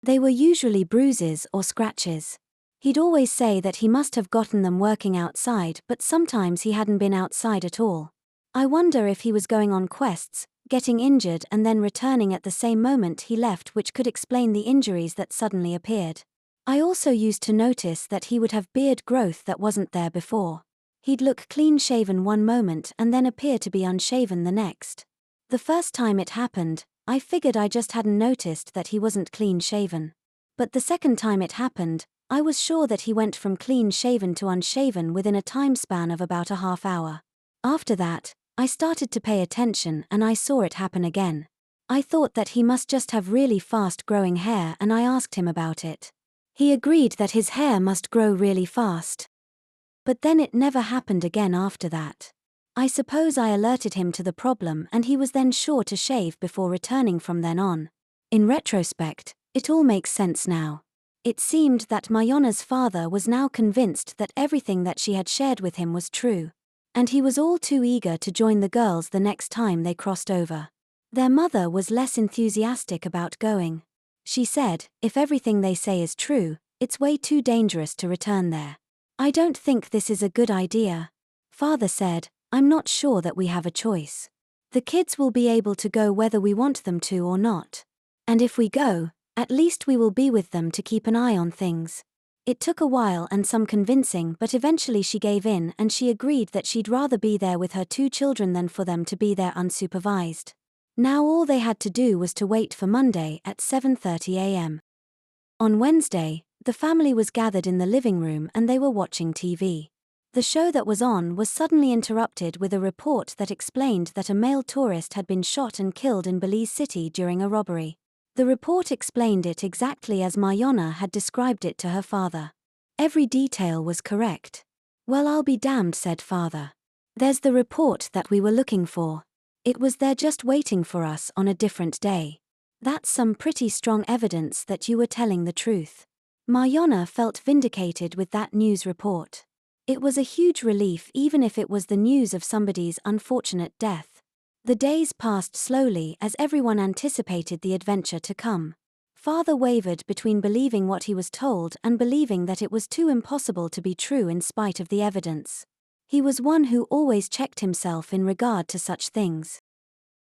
They were usually bruises or scratches. He'd always say that he must have gotten them working outside, but sometimes he hadn't been outside at all. I wonder if he was going on quests, getting injured and then returning at the same moment he left, which could explain the injuries that suddenly appeared. I also used to notice that he would have beard growth that wasn't there before. He'd look clean-shaven one moment and then appear to be unshaven the next. The first time it happened, I figured I just hadn't noticed that he wasn't clean-shaven. But the second time it happened, I was sure that he went from clean-shaven to unshaven within a time span of about a half hour. After that, I started to pay attention and I saw it happen again. I thought that he must just have really fast-growing hair and I asked him about it. He agreed that his hair must grow really fast. But then it never happened again after that. I suppose I alerted him to the problem and he was then sure to shave before returning from then on. In retrospect, it all makes sense now. It seemed that Mayana's father was now convinced that everything that she had shared with him was true. And he was all too eager to join the girls the next time they crossed over. Their mother was less enthusiastic about going. She said, if everything they say is true, it's way too dangerous to return there. I don't think this is a good idea. Father said, I'm not sure that we have a choice. The kids will be able to go whether we want them to or not. And if we go, at least we will be with them to keep an eye on things. It took a while and some convincing, but eventually she gave in and she agreed that she'd rather be there with her 2 children than for them to be there unsupervised. Now all they had to do was to wait for Monday at 7:30 a.m. On Wednesday, the family was gathered in the living room and they were watching TV. The show that was on was suddenly interrupted with a report that explained that a male tourist had been shot and killed in Belize City during a robbery. The report explained it exactly as Mayana had described it to her father. Every detail was correct. Well, I'll be damned, said father. There's the report that we were looking for. It was there just waiting for us on a different day. That's some pretty strong evidence that you were telling the truth. Mayana felt vindicated with that news report. It was a huge relief, even if it was the news of somebody's unfortunate death. The days passed slowly as everyone anticipated the adventure to come. Father wavered between believing what he was told and believing that it was too impossible to be true in spite of the evidence. He was one who always checked himself in regard to such things.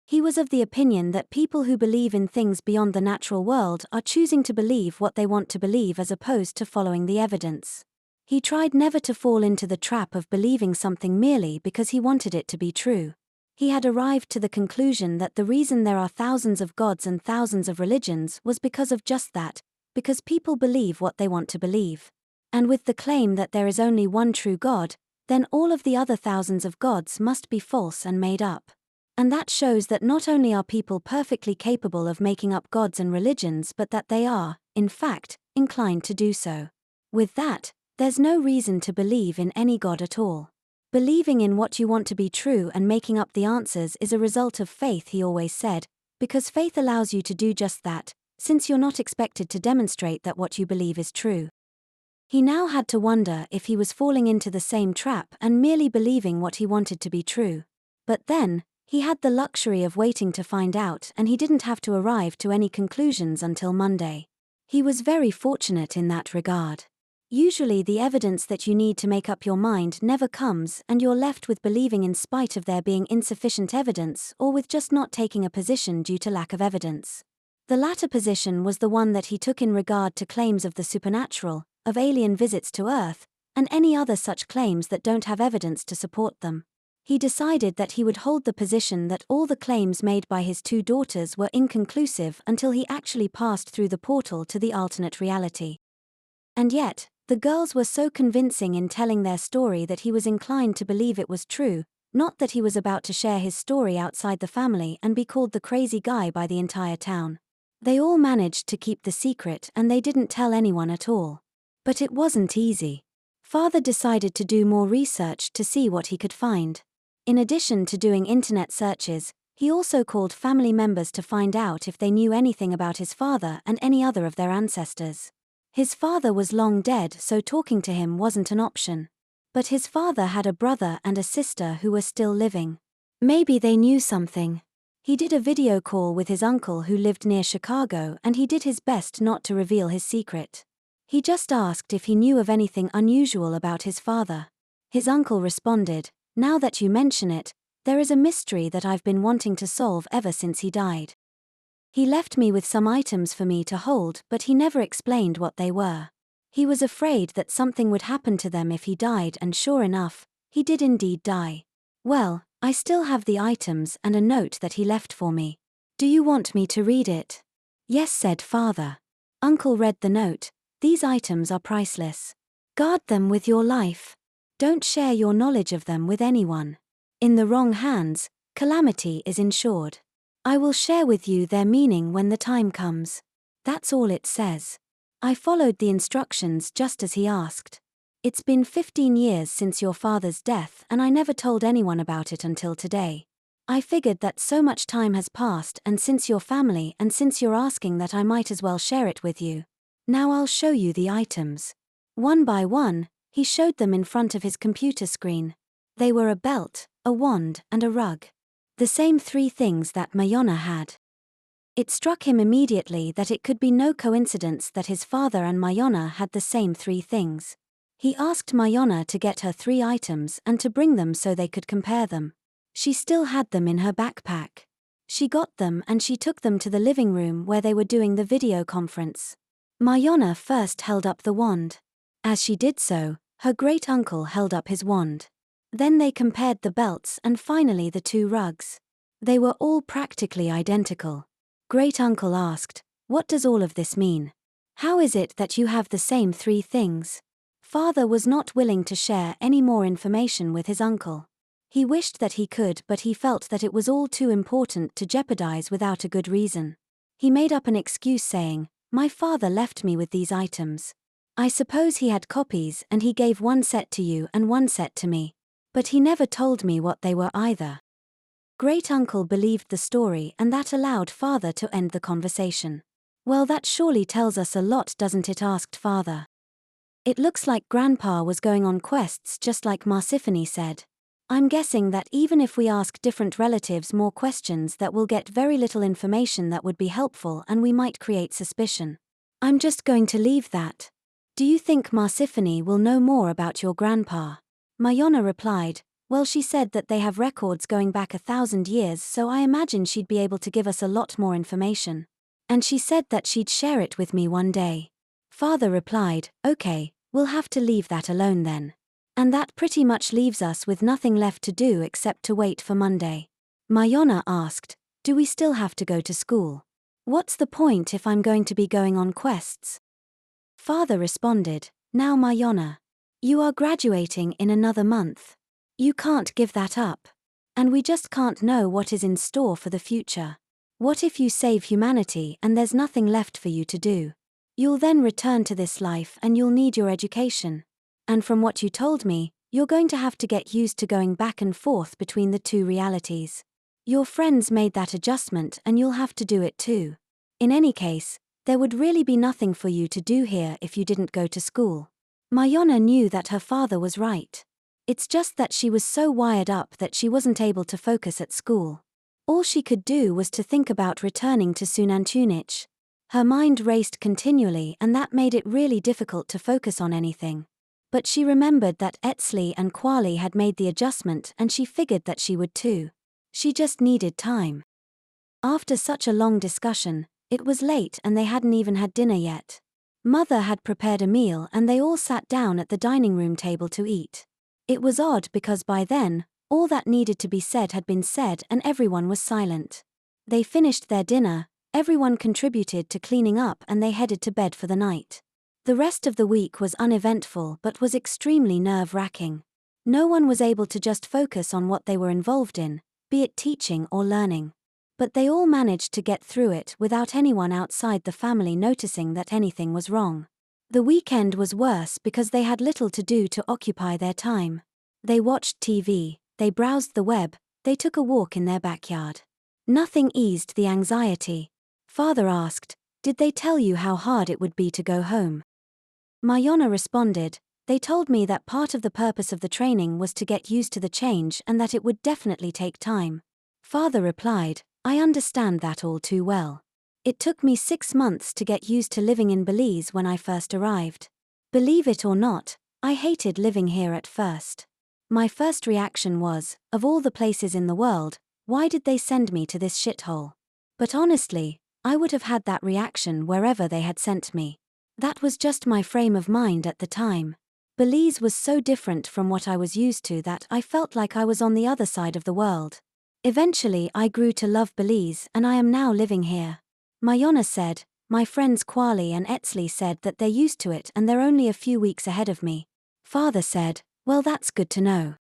He was of the opinion that people who believe in things beyond the natural world are choosing to believe what they want to believe as opposed to following the evidence. He tried never to fall into the trap of believing something merely because he wanted it to be true. He had arrived to the conclusion that the reason there are thousands of gods and thousands of religions was because of just that, because people believe what they want to believe. And with the claim that there is only one true God, then all of the other thousands of gods must be false and made up. And that shows that not only are people perfectly capable of making up gods and religions, but that they are, in fact, inclined to do so. With that, there's no reason to believe in any god at all. Believing in what you want to be true and making up the answers is a result of faith, he always said, because faith allows you to do just that, since you're not expected to demonstrate that what you believe is true. He now had to wonder if he was falling into the same trap and merely believing what he wanted to be true. But then, he had the luxury of waiting to find out, and he didn't have to arrive to any conclusions until Monday. He was very fortunate in that regard. Usually the evidence that you need to make up your mind never comes, and you're left with believing in spite of there being insufficient evidence or with just not taking a position due to lack of evidence. The latter position was the one that he took in regard to claims of the supernatural, of alien visits to Earth, and any other such claims that don't have evidence to support them. He decided that he would hold the position that all the claims made by his two daughters were inconclusive until he actually passed through the portal to the alternate reality. And yet, the girls were so convincing in telling their story that he was inclined to believe it was true, not that he was about to share his story outside the family and be called the crazy guy by the entire town. They all managed to keep the secret and they didn't tell anyone at all. But it wasn't easy. Father decided to do more research to see what he could find. In addition to doing internet searches, he also called family members to find out if they knew anything about his father and any other of their ancestors. His father was long dead, so talking to him wasn't an option. But his father had a brother and a sister who were still living. Maybe they knew something. He did a video call with his uncle who lived near Chicago, and he did his best not to reveal his secret. He just asked if he knew of anything unusual about his father. His uncle responded, "Now that you mention it, there is a mystery that I've been wanting to solve ever since he died. He left me with some items for me to hold, but he never explained what they were. He was afraid that something would happen to them if he died, and sure enough, he did indeed die. Well, I still have the items and a note that he left for me. Do you want me to read it?" "Yes," said father. Uncle read the note. "These items are priceless. Guard them with your life. Don't share your knowledge of them with anyone. In the wrong hands, calamity is ensured. I will share with you their meaning when the time comes." That's all it says. I followed the instructions just as he asked. It's been 15 years since your father's death and I never told anyone about it until today. I figured that so much time has passed, and since your family and since you're asking, that I might as well share it with you. Now I'll show you the items. One by one, he showed them in front of his computer screen. They were a belt, a wand, and a rug. The same three things that Mayana had. It struck him immediately that it could be no coincidence that his father and Mayana had the same three things. He asked Mayana to get her 3 items and to bring them so they could compare them. She still had them in her backpack. She got them and she took them to the living room where they were doing the video conference. Mayana first held up the wand. As she did so, her great-uncle held up his wand. Then they compared the belts and finally the 2 rugs. They were all practically identical. Great-uncle asked, "What does all of this mean? How is it that you have the same 3 things?" Father was not willing to share any more information with his uncle. He wished that he could, but he felt that it was all too important to jeopardize without a good reason. He made up an excuse saying, "My father left me with these items. I suppose he had copies and he gave one set to you and one set to me. But he never told me what they were either." Great-uncle believed the story, and that allowed father to end the conversation. "Well, that surely tells us a lot, doesn't it?" asked father. "It looks like grandpa was going on quests just like Marsiphony said. I'm guessing that even if we ask different relatives more questions, that we'll get very little information that would be helpful and we might create suspicion. I'm just going to leave that. Do you think Marsiphony will know more about your grandpa?" Mayana replied, "Well, she said that they have records going back 1,000 years, so I imagine she'd be able to give us a lot more information. And she said that she'd share it with me one day." Father replied, "Okay, we'll have to leave that alone then. And that pretty much leaves us with nothing left to do except to wait for Monday." Mayana asked, "Do we still have to go to school? What's the point if I'm going to be going on quests?" Father responded, "Now Mayana, you are graduating in another month. You can't give that up. And we just can't know what is in store for the future. What if you save humanity and there's nothing left for you to do? You'll then return to this life and you'll need your education. And from what you told me, you're going to have to get used to going back and forth between the 2 realities. Your friends made that adjustment and you'll have to do it too. In any case, there would really be nothing for you to do here if you didn't go to school." Mayana knew that her father was right. It's just that she was so wired up that she wasn't able to focus at school. All she could do was to think about returning to Xunantunich. Her mind raced continually, and that made it really difficult to focus on anything. But she remembered that Etsley and Kwali had made the adjustment, and she figured that she would too. She just needed time. After such a long discussion, it was late and they hadn't even had dinner yet. Mother had prepared a meal and they all sat down at the dining room table to eat. It was odd because by then, all that needed to be said had been said and everyone was silent. They finished their dinner, everyone contributed to cleaning up, and they headed to bed for the night. The rest of the week was uneventful but was extremely nerve-wracking. No one was able to just focus on what they were involved in, be it teaching or learning. But they all managed to get through it without anyone outside the family noticing that anything was wrong. The weekend was worse because they had little to do to occupy their time. They watched TV, they browsed the web, they took a walk in their backyard. Nothing eased the anxiety. Father asked, "Did they tell you how hard it would be to go home?" Mayana responded, "They told me that part of the purpose of the training was to get used to the change and that it would definitely take time." Father replied, "I understand that all too well. It took me 6 months to get used to living in Belize when I first arrived. Believe it or not, I hated living here at first. My first reaction was, of all the places in the world, why did they send me to this shithole? But honestly, I would have had that reaction wherever they had sent me. That was just my frame of mind at the time. Belize was so different from what I was used to that I felt like I was on the other side of the world. Eventually I grew to love Belize and I am now living here." Mayana said, "My friends Kwali and Etsley said that they're used to it and they're only a few weeks ahead of me." Father said, "Well, that's good to know."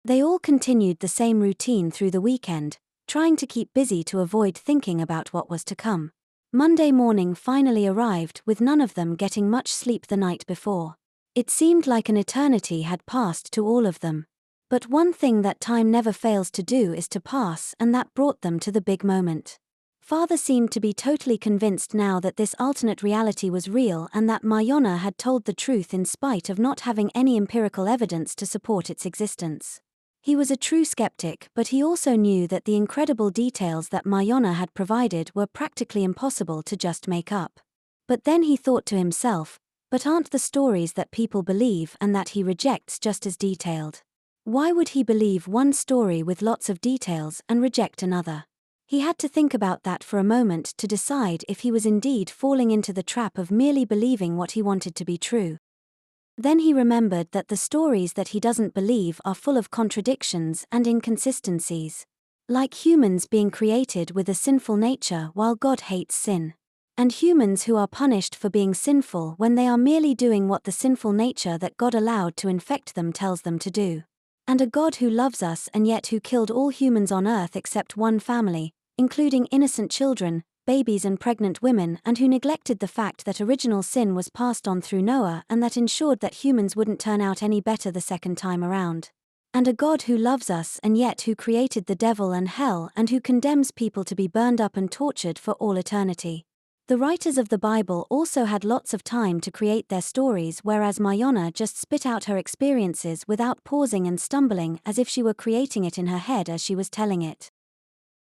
They all continued the same routine through the weekend, trying to keep busy to avoid thinking about what was to come. Monday morning finally arrived with none of them getting much sleep the night before. It seemed like an eternity had passed to all of them. But one thing that time never fails to do is to pass, and that brought them to the big moment. Father seemed to be totally convinced now that this alternate reality was real and that Mayana had told the truth in spite of not having any empirical evidence to support its existence. He was a true skeptic, but he also knew that the incredible details that Mayana had provided were practically impossible to just make up. But then he thought to himself, but aren't the stories that people believe and that he rejects just as detailed? Why would he believe one story with lots of details and reject another? He had to think about that for a moment to decide if he was indeed falling into the trap of merely believing what he wanted to be true. Then he remembered that the stories that he doesn't believe are full of contradictions and inconsistencies. Like humans being created with a sinful nature while God hates sin. And humans who are punished for being sinful when they are merely doing what the sinful nature that God allowed to infect them tells them to do. And a God who loves us and yet who killed all humans on earth except one family, including innocent children, babies and pregnant women, and who neglected the fact that original sin was passed on through Noah and that ensured that humans wouldn't turn out any better the second time around. And a God who loves us and yet who created the devil and hell and who condemns people to be burned up and tortured for all eternity. The writers of the Bible also had lots of time to create their stories, whereas Mayana just spit out her experiences without pausing and stumbling as if she were creating it in her head as she was telling it.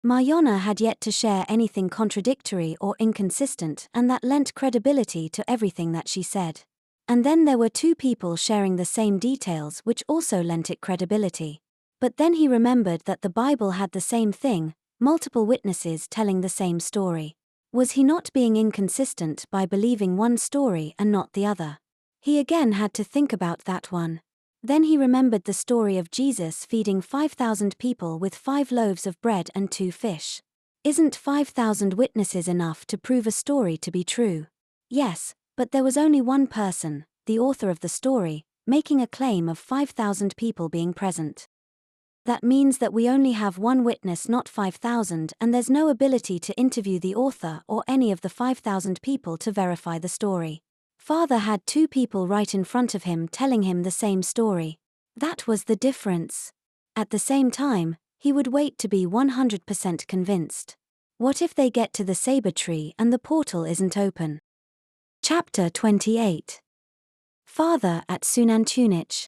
Mayana had yet to share anything contradictory or inconsistent, and that lent credibility to everything that she said. And then there were 2 people sharing the same details, which also lent it credibility. But then he remembered that the Bible had the same thing, multiple witnesses telling the same story. Was he not being inconsistent by believing one story and not the other? He again had to think about that one. Then he remembered the story of Jesus feeding 5,000 people with 5 loaves of bread and 2 fish. Isn't 5,000 witnesses enough to prove a story to be true? Yes, but there was only one person, the author of the story, making a claim of 5,000 people being present. That means that we only have one witness, not 5,000, and there's no ability to interview the author or any of the 5,000 people to verify the story. Father had 2 people right in front of him telling him the same story. That was the difference. At the same time, he would wait to be 100% convinced. What if they get to the saber tree and the portal isn't open? Chapter 28. Father at Xunantunich.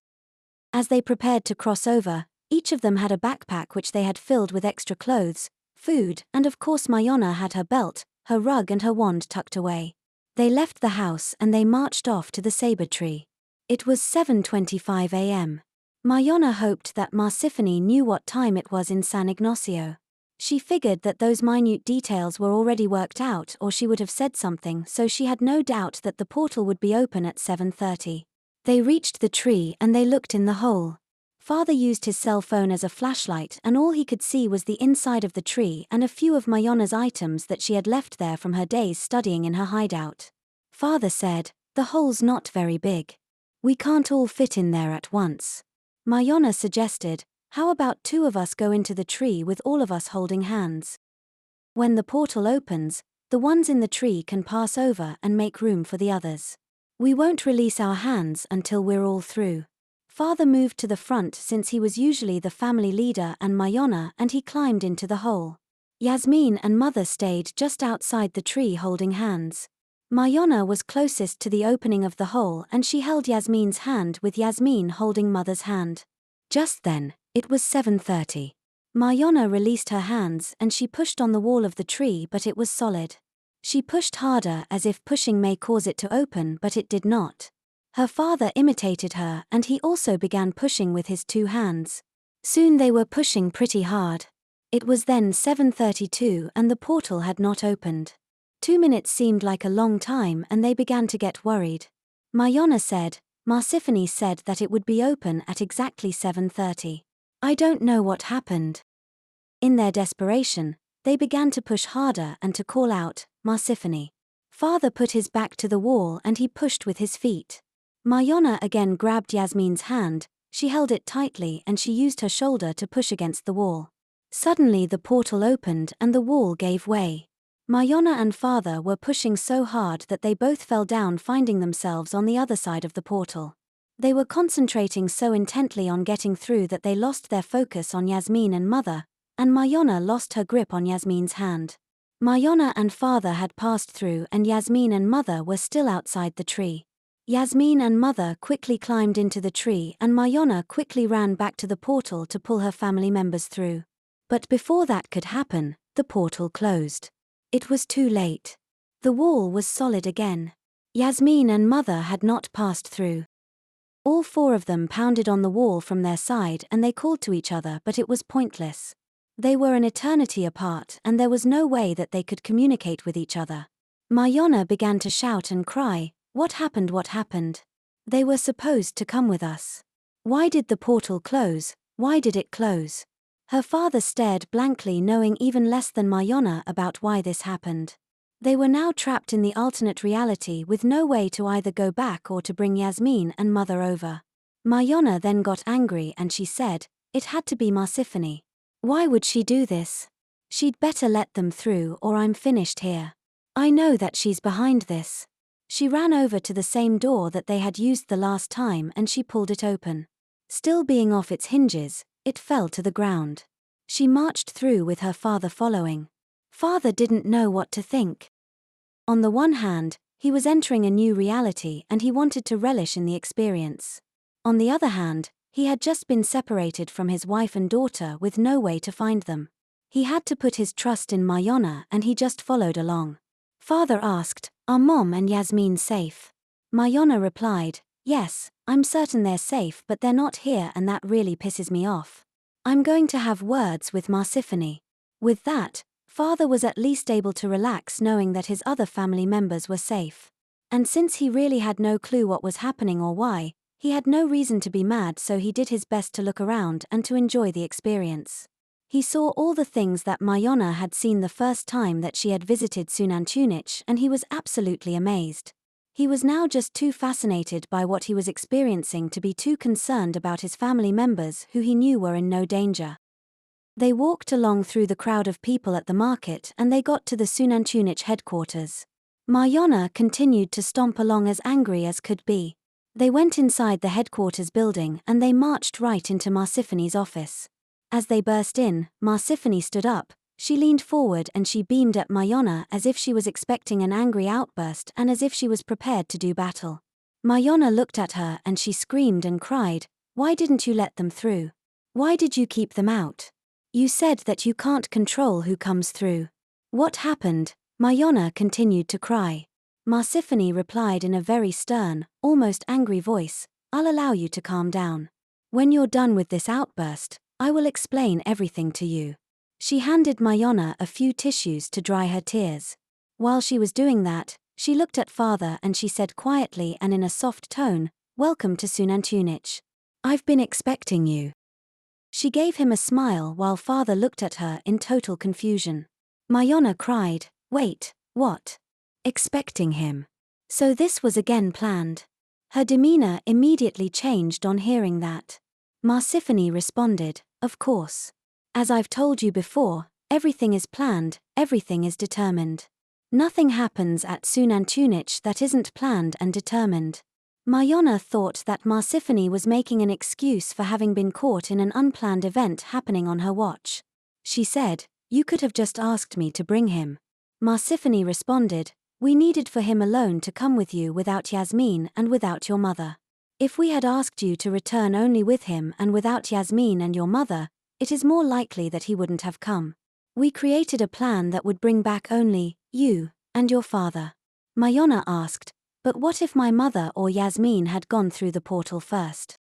As they prepared to cross over, each of them had a backpack which they had filled with extra clothes, food, and of course Mayana had her belt, her rug and her wand tucked away. They left the house and they marched off to the sabre tree. It was 7:25 a.m. Mayana hoped that Marsiphony knew what time it was in San Ignacio. She figured that those minute details were already worked out, or she would have said something, so she had no doubt that the portal would be open at 7:30. They reached the tree and they looked in the hole. Father used his cell phone as a flashlight and all he could see was the inside of the tree and a few of Mayana's items that she had left there from her days studying in her hideout. Father said, "The hole's not very big. We can't all fit in there at once." Mayana suggested, "How about two of us go into the tree with all of us holding hands? When the portal opens, the ones in the tree can pass over and make room for the others. We won't release our hands until we're all through." Father moved to the front since he was usually the family leader and Mayana, and he climbed into the hole. Yasmin and Mother stayed just outside the tree holding hands. Mayana was closest to the opening of the hole and she held Yasmin's hand with Yasmin holding Mother's hand. Just then, it was 7:30. Mayana released her hands and she pushed on the wall of the tree, but it was solid. She pushed harder as if pushing may cause it to open, but it did not. Her father imitated her and he also began pushing with his two hands. Soon they were pushing pretty hard. It was then 7:32 and the portal had not opened. 2 minutes seemed like a long time and they began to get worried. Mayana said, "Marsiphony said that it would be open at exactly 7:30. I don't know what happened." In their desperation, they began to push harder and to call out, "Marsiphony." Father put his back to the wall and he pushed with his feet. Mayana again grabbed Yasmin's hand, she held it tightly and she used her shoulder to push against the wall. Suddenly the portal opened and the wall gave way. Mayana and Father were pushing so hard that they both fell down, finding themselves on the other side of the portal. They were concentrating so intently on getting through that they lost their focus on Yasmin and Mother, and Mayana lost her grip on Yasmin's hand. Mayana and Father had passed through and Yasmin and Mother were still outside the tree. Yasmin and Mother quickly climbed into the tree and Mayana quickly ran back to the portal to pull her family members through. But before that could happen, the portal closed. It was too late. The wall was solid again. Yasmin and Mother had not passed through. All four of them pounded on the wall from their side and they called to each other, but it was pointless. They were an eternity apart and there was no way that they could communicate with each other. Mayana began to shout and cry, "What happened? What happened? They were supposed to come with us. Why did the portal close? Why did it close?" Her father stared blankly, knowing even less than Mayana about why this happened. They were now trapped in the alternate reality with no way to either go back or to bring Yasmin and Mother over. Mayana then got angry and she said, "It had to be Marsiphony. Why would she do this? She'd better let them through or I'm finished here. I know that she's behind this." She ran over to the same door that they had used the last time and she pulled it open. Still being off its hinges, it fell to the ground. She marched through with her father following. Father didn't know what to think. On the one hand, he was entering a new reality and he wanted to relish in the experience. On the other hand, he had just been separated from his wife and daughter with no way to find them. He had to put his trust in Mayana and he just followed along. Father asked, "Are Mom and Yasmin safe?" Mayana replied, "Yes, I'm certain they're safe, but they're not here and that really pisses me off. I'm going to have words with Marsiphony." With that, Father was at least able to relax knowing that his other family members were safe. And since he really had no clue what was happening or why, he had no reason to be mad, so he did his best to look around and to enjoy the experience. He saw all the things that Mayana had seen the first time that she had visited Xunantunich and he was absolutely amazed. He was now just too fascinated by what he was experiencing to be too concerned about his family members who he knew were in no danger. They walked along through the crowd of people at the market and they got to the Xunantunich headquarters. Mayana continued to stomp along as angry as could be. They went inside the headquarters building and they marched right into Marsiphony's office. As they burst in, Marsiphony stood up, she leaned forward and she beamed at Mayana as if she was expecting an angry outburst and as if she was prepared to do battle. Mayana looked at her and she screamed and cried, "Why didn't you let them through? Why did you keep them out? You said that you can't control who comes through. What happened? Mayana continued to cry. Marsiphony replied in a very stern, almost angry voice, "I'll allow you to calm down. When you're done with this outburst, I will explain everything to you." She handed Mayana a few tissues to dry her tears. While she was doing that, she looked at father and she said quietly and in a soft tone, "Welcome to Xunantunich. I've been expecting you." She gave him a smile while father looked at her in total confusion. Mayana cried, "Wait, what? Expecting him? So this was again planned?" Her demeanor immediately changed on hearing that. Marsiphony responded, "Of course. As I've told you before, everything is planned, everything is determined. Nothing happens at Xunantunich that isn't planned and determined." Mayana thought that Marsiphony was making an excuse for having been caught in an unplanned event happening on her watch. She said, "You could have just asked me to bring him." Marsiphony responded, "We needed for him alone to come with you without Yasmin and without your mother. If we had asked you to return only with him and without Yasmin and your mother, it is more likely that he wouldn't have come. We created a plan that would bring back only you and your father." Mayana asked, "But what if my mother or Yasmin had gone through the portal first?"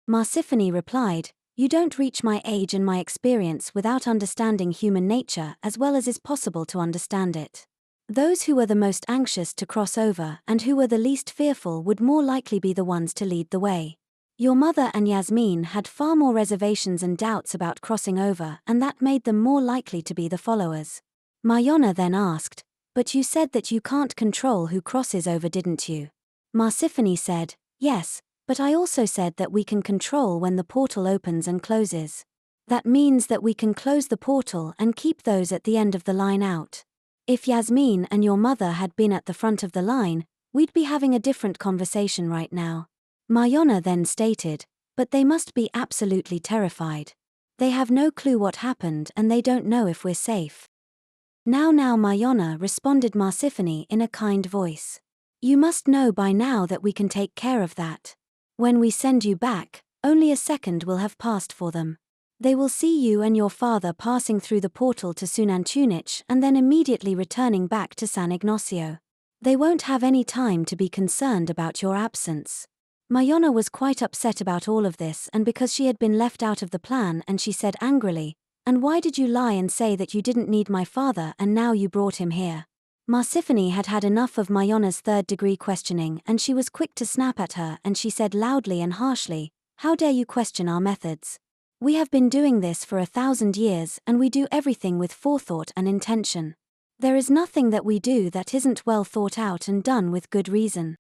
Marsiphony replied, "You don't reach my age and my experience without understanding human nature as well as is possible to understand it. Those who were the most anxious to cross over and who were the least fearful would more likely be the ones to lead the way. Your mother and Yasmin had far more reservations and doubts about crossing over, and that made them more likely to be the followers." Mayana then asked, "But you said that you can't control who crosses over, didn't you?" Marsiphony said, "Yes, but I also said that we can control when the portal opens and closes. That means that we can close the portal and keep those at the end of the line out. If Yasmin and your mother had been at the front of the line, we'd be having a different conversation right now." Mayana then stated, "But they must be absolutely terrified. They have no clue what happened and they don't know if we're safe." Now Mayana responded Marsiphony in a kind voice. "You must know by now that we can take care of that. When we send you back, only a second will have passed for them. They will see you and your father passing through the portal to Xunantunich and then immediately returning back to San Ignacio. They won't have any time to be concerned about your absence." Mayana was quite upset about all of this and because she had been left out of the plan, and she said angrily, "And why did you lie and say that you didn't need my father and now you brought him here?" Marsiphony had had enough of Mayana's third-degree questioning and she was quick to snap at her, and she said loudly and harshly, "How dare you question our methods? We have been doing this for 1,000 years and we do everything with forethought and intention. There is nothing that we do that isn't well thought out and done with good reason.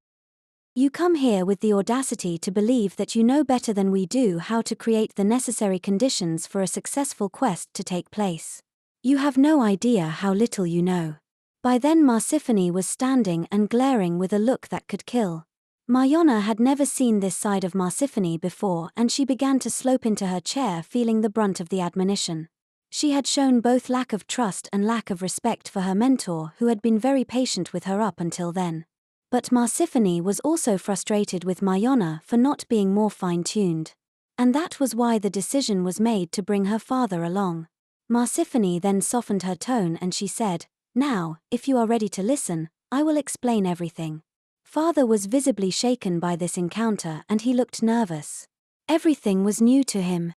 You come here with the audacity to believe that you know better than we do how to create the necessary conditions for a successful quest to take place. You have no idea how little you know." By then Marsiphony was standing and glaring with a look that could kill. Mayana had never seen this side of Marsiphony before and she began to slope into her chair, feeling the brunt of the admonition. She had shown both lack of trust and lack of respect for her mentor, who had been very patient with her up until then. But Marsiphony was also frustrated with Mayana for not being more fine-tuned. And that was why the decision was made to bring her father along. Marsiphony then softened her tone and she said, "Now, if you are ready to listen, I will explain everything." Father was visibly shaken by this encounter and he looked nervous. Everything was new to him.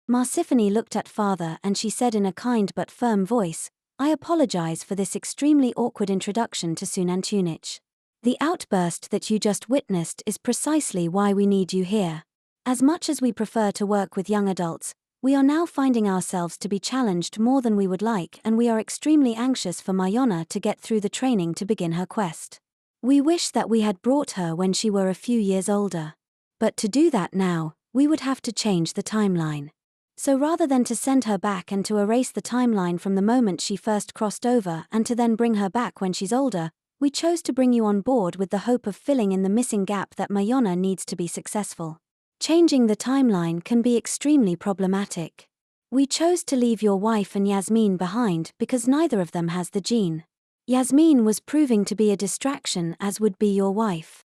Marsiphony looked at father and she said in a kind but firm voice, "I apologize for this extremely awkward introduction to Xunantunich. The outburst that you just witnessed is precisely why we need you here. As much as we prefer to work with young adults, we are now finding ourselves to be challenged more than we would like, and we are extremely anxious for Mayana to get through the training to begin her quest. We wish that we had brought her when she were a few years older. But to do that now, we would have to change the timeline. So rather than to send her back and to erase the timeline from the moment she first crossed over and to then bring her back when she's older, we chose to bring you on board with the hope of filling in the missing gap that Mayana needs to be successful. Changing the timeline can be extremely problematic. We chose to leave your wife and Yasmin behind because neither of them has the gene. Yasmin was proving to be a distraction, as would be your wife.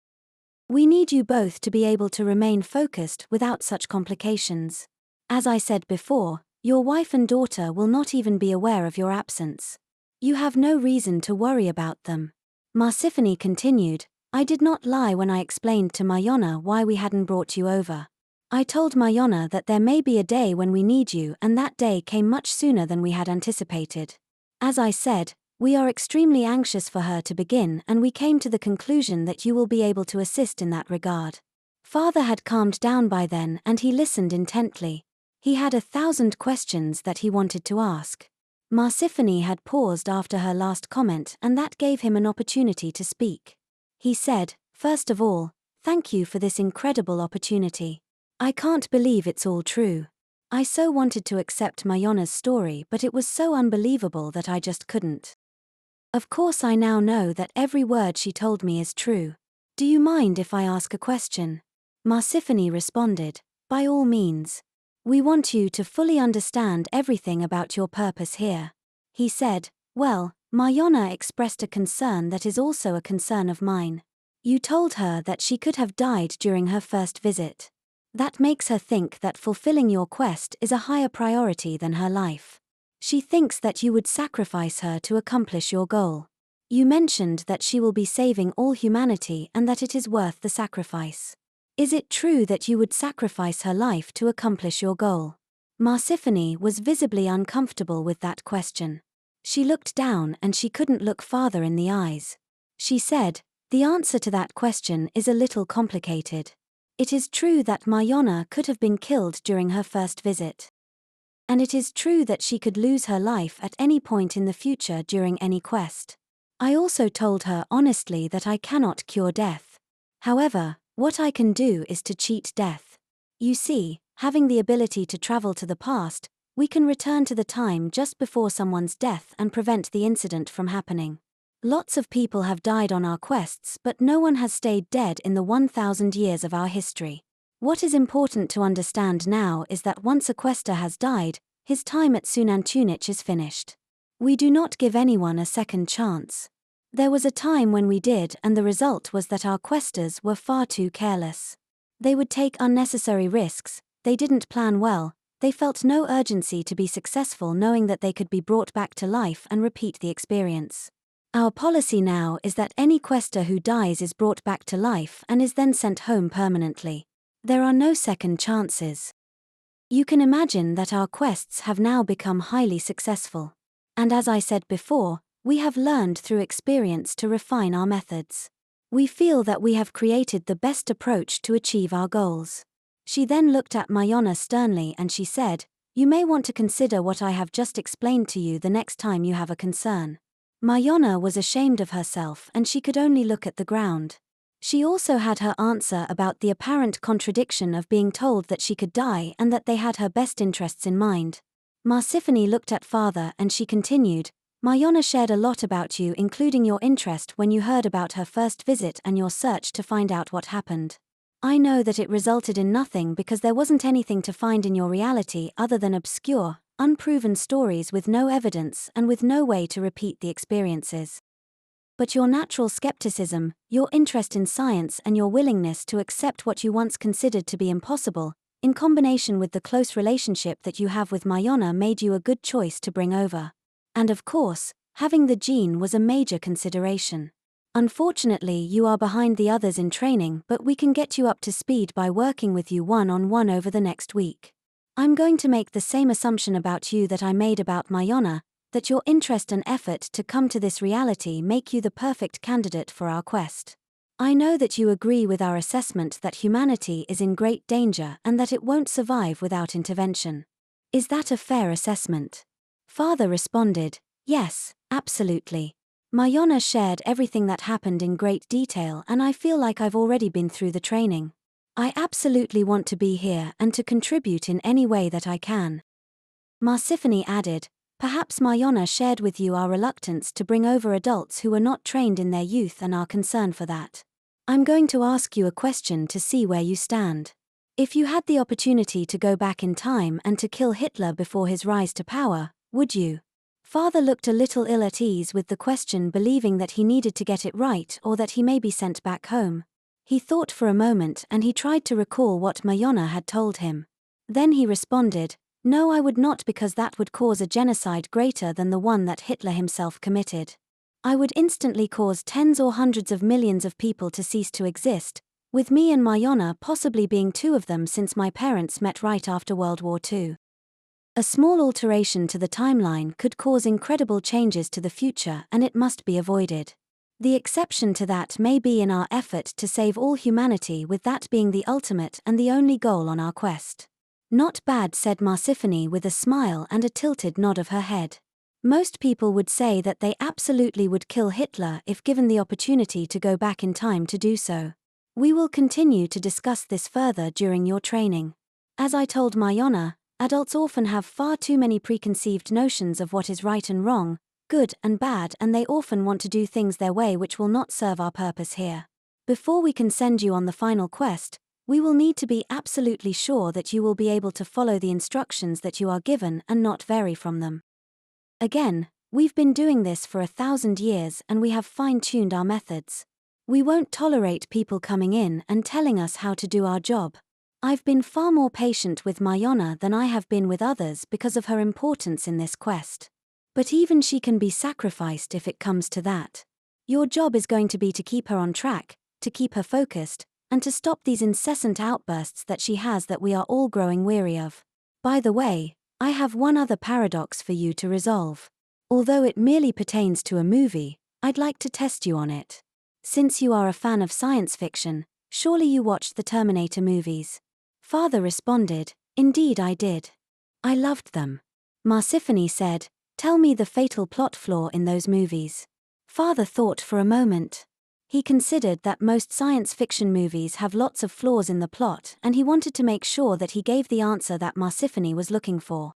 We need you both to be able to remain focused without such complications. As I said before, your wife and daughter will not even be aware of your absence. You have no reason to worry about them. Marsiphony continued, I did not lie when I explained to Mayana why we hadn't brought you over. I told Mayana that there may be a day when we need you, and that day came much sooner than we had anticipated. As I said, we are extremely anxious for her to begin, and we came to the conclusion that you will be able to assist in that regard. Father had calmed down by then, and he listened intently. He had 1,000 questions that he wanted to ask. Marsiphony had paused after her last comment, and that gave him an opportunity to speak. He said, first of all, thank you for this incredible opportunity. I can't believe it's all true. I so wanted to accept Mayana's story, but it was so unbelievable that I just couldn't. Of course, I now know that every word she told me is true. Do you mind if I ask a question? Marsiphony responded, by all means. We want you to fully understand everything about your purpose here. He said, well, Mayana expressed a concern that is also a concern of mine. You told her that she could have died during her first visit. That makes her think that fulfilling your quest is a higher priority than her life. She thinks that you would sacrifice her to accomplish your goal. You mentioned that she will be saving all humanity and that it is worth the sacrifice. Is it true that you would sacrifice her life to accomplish your goal? Marsiphony was visibly uncomfortable with that question. She looked down and she couldn't look father in the eyes. She said, the answer to that question is a little complicated. It is true that Mayana could have been killed during her first visit. And it is true that she could lose her life at any point in the future during any quest. I also told her honestly that I cannot cure death. However, what I can do is to cheat death. You see, having the ability to travel to the past, we can return to the time just before someone's death and prevent the incident from happening. Lots of people have died on our quests, but no one has stayed dead in the 1,000 years of our history. What is important to understand now is that once a quester has died, his time at Xunantunich is finished. We do not give anyone a second chance. There was a time when we did, and the result was that our questers were far too careless. They would take unnecessary risks, they didn't plan well, they felt no urgency to be successful knowing that they could be brought back to life and repeat the experience. Our policy now is that any quester who dies is brought back to life and is then sent home permanently. There are no second chances. You can imagine that our quests have now become highly successful. And as I said before, we have learned through experience to refine our methods. We feel that we have created the best approach to achieve our goals. She then looked at Mayana sternly and she said, you may want to consider what I have just explained to you the next time you have a concern. Mayana was ashamed of herself and she could only look at the ground. She also had her answer about the apparent contradiction of being told that she could die and that they had her best interests in mind. Marsiphony looked at father and she continued, Mayana shared a lot about you, including your interest when you heard about her first visit and your search to find out what happened. I know that it resulted in nothing because there wasn't anything to find in your reality other than obscure, unproven stories with no evidence and with no way to repeat the experiences. But your natural skepticism, your interest in science and your willingness to accept what you once considered to be impossible, in combination with the close relationship that you have with Mayana, made you a good choice to bring over. And of course, having the gene was a major consideration. Unfortunately, you are behind the others in training, but we can get you up to speed by working with you one-on-one over the next week. I'm going to make the same assumption about you that I made about Mayana, that your interest and effort to come to this reality make you the perfect candidate for our quest. I know that you agree with our assessment that humanity is in great danger and that it won't survive without intervention. Is that a fair assessment? Father responded, yes, absolutely. Mayana shared everything that happened in great detail and I feel like I've already been through the training. I absolutely want to be here and to contribute in any way that I can. Marsiphony added, perhaps Mayana shared with you our reluctance to bring over adults who were not trained in their youth and our concern for that. I'm going to ask you a question to see where you stand. If you had the opportunity to go back in time and to kill Hitler before his rise to power, would you? Father looked a little ill at ease with the question, believing that he needed to get it right or that he may be sent back home. He thought for a moment and he tried to recall what Mayana had told him. Then he responded, No, I would not, because that would cause a genocide greater than the one that Hitler himself committed. I would instantly cause tens or hundreds of millions of people to cease to exist, with me and Mayana possibly being two of them, since my parents met right after World War II. A small alteration to the timeline could cause incredible changes to the future, and it must be avoided. The exception to that may be in our effort to save all humanity, with that being the ultimate and the only goal on our quest. Not bad, said Marsiphony with a smile and a tilted nod of her head. Most people would say that they absolutely would kill Hitler if given the opportunity to go back in time to do so. We will continue to discuss this further during your training. As I told Mayana, adults often have far too many preconceived notions of what is right and wrong, good and bad, and they often want to do things their way, which will not serve our purpose here. Before we can send you on the final quest, we will need to be absolutely sure that you will be able to follow the instructions that you are given and not vary from them. Again, we've been doing this for 1,000 years and we have fine-tuned our methods. We won't tolerate people coming in and telling us how to do our job. I've been far more patient with Mayana than I have been with others because of her importance in this quest. But even she can be sacrificed if it comes to that. Your job is going to be to keep her on track, to keep her focused, and to stop these incessant outbursts that she has that we are all growing weary of. By the way, I have one other paradox for you to resolve. Although it merely pertains to a movie, I'd like to test you on it. Since you are a fan of science fiction, surely you watched the Terminator movies. Father responded, indeed I did. I loved them. Marsiphony said, tell me the fatal plot flaw in those movies. Father thought for a moment. He considered that most science fiction movies have lots of flaws in the plot, and he wanted to make sure that he gave the answer that Marsiphony was looking for.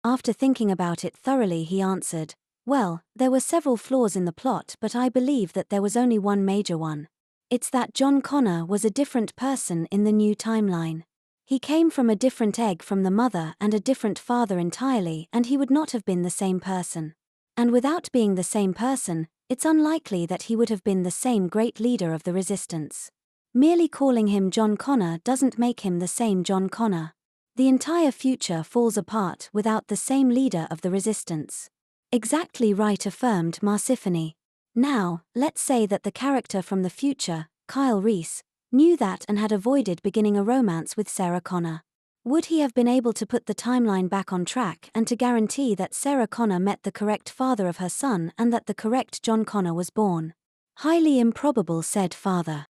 After thinking about it thoroughly, he answered, well, there were several flaws in the plot, but I believe that there was only one major one. It's that John Connor was a different person in the new timeline. He came from a different egg from the mother and a different father entirely, and he would not have been the same person. And without being the same person, it's unlikely that he would have been the same great leader of the resistance. Merely calling him John Connor doesn't make him the same John Connor. The entire future falls apart without the same leader of the resistance. Exactly right, affirmed Marsiphony. Now, let's say that the character from the future, Kyle Reese, knew that and had avoided beginning a romance with Sarah Connor. Would he have been able to put the timeline back on track and to guarantee that Sarah Connor met the correct father of her son and that the correct John Connor was born? Highly improbable, said Father.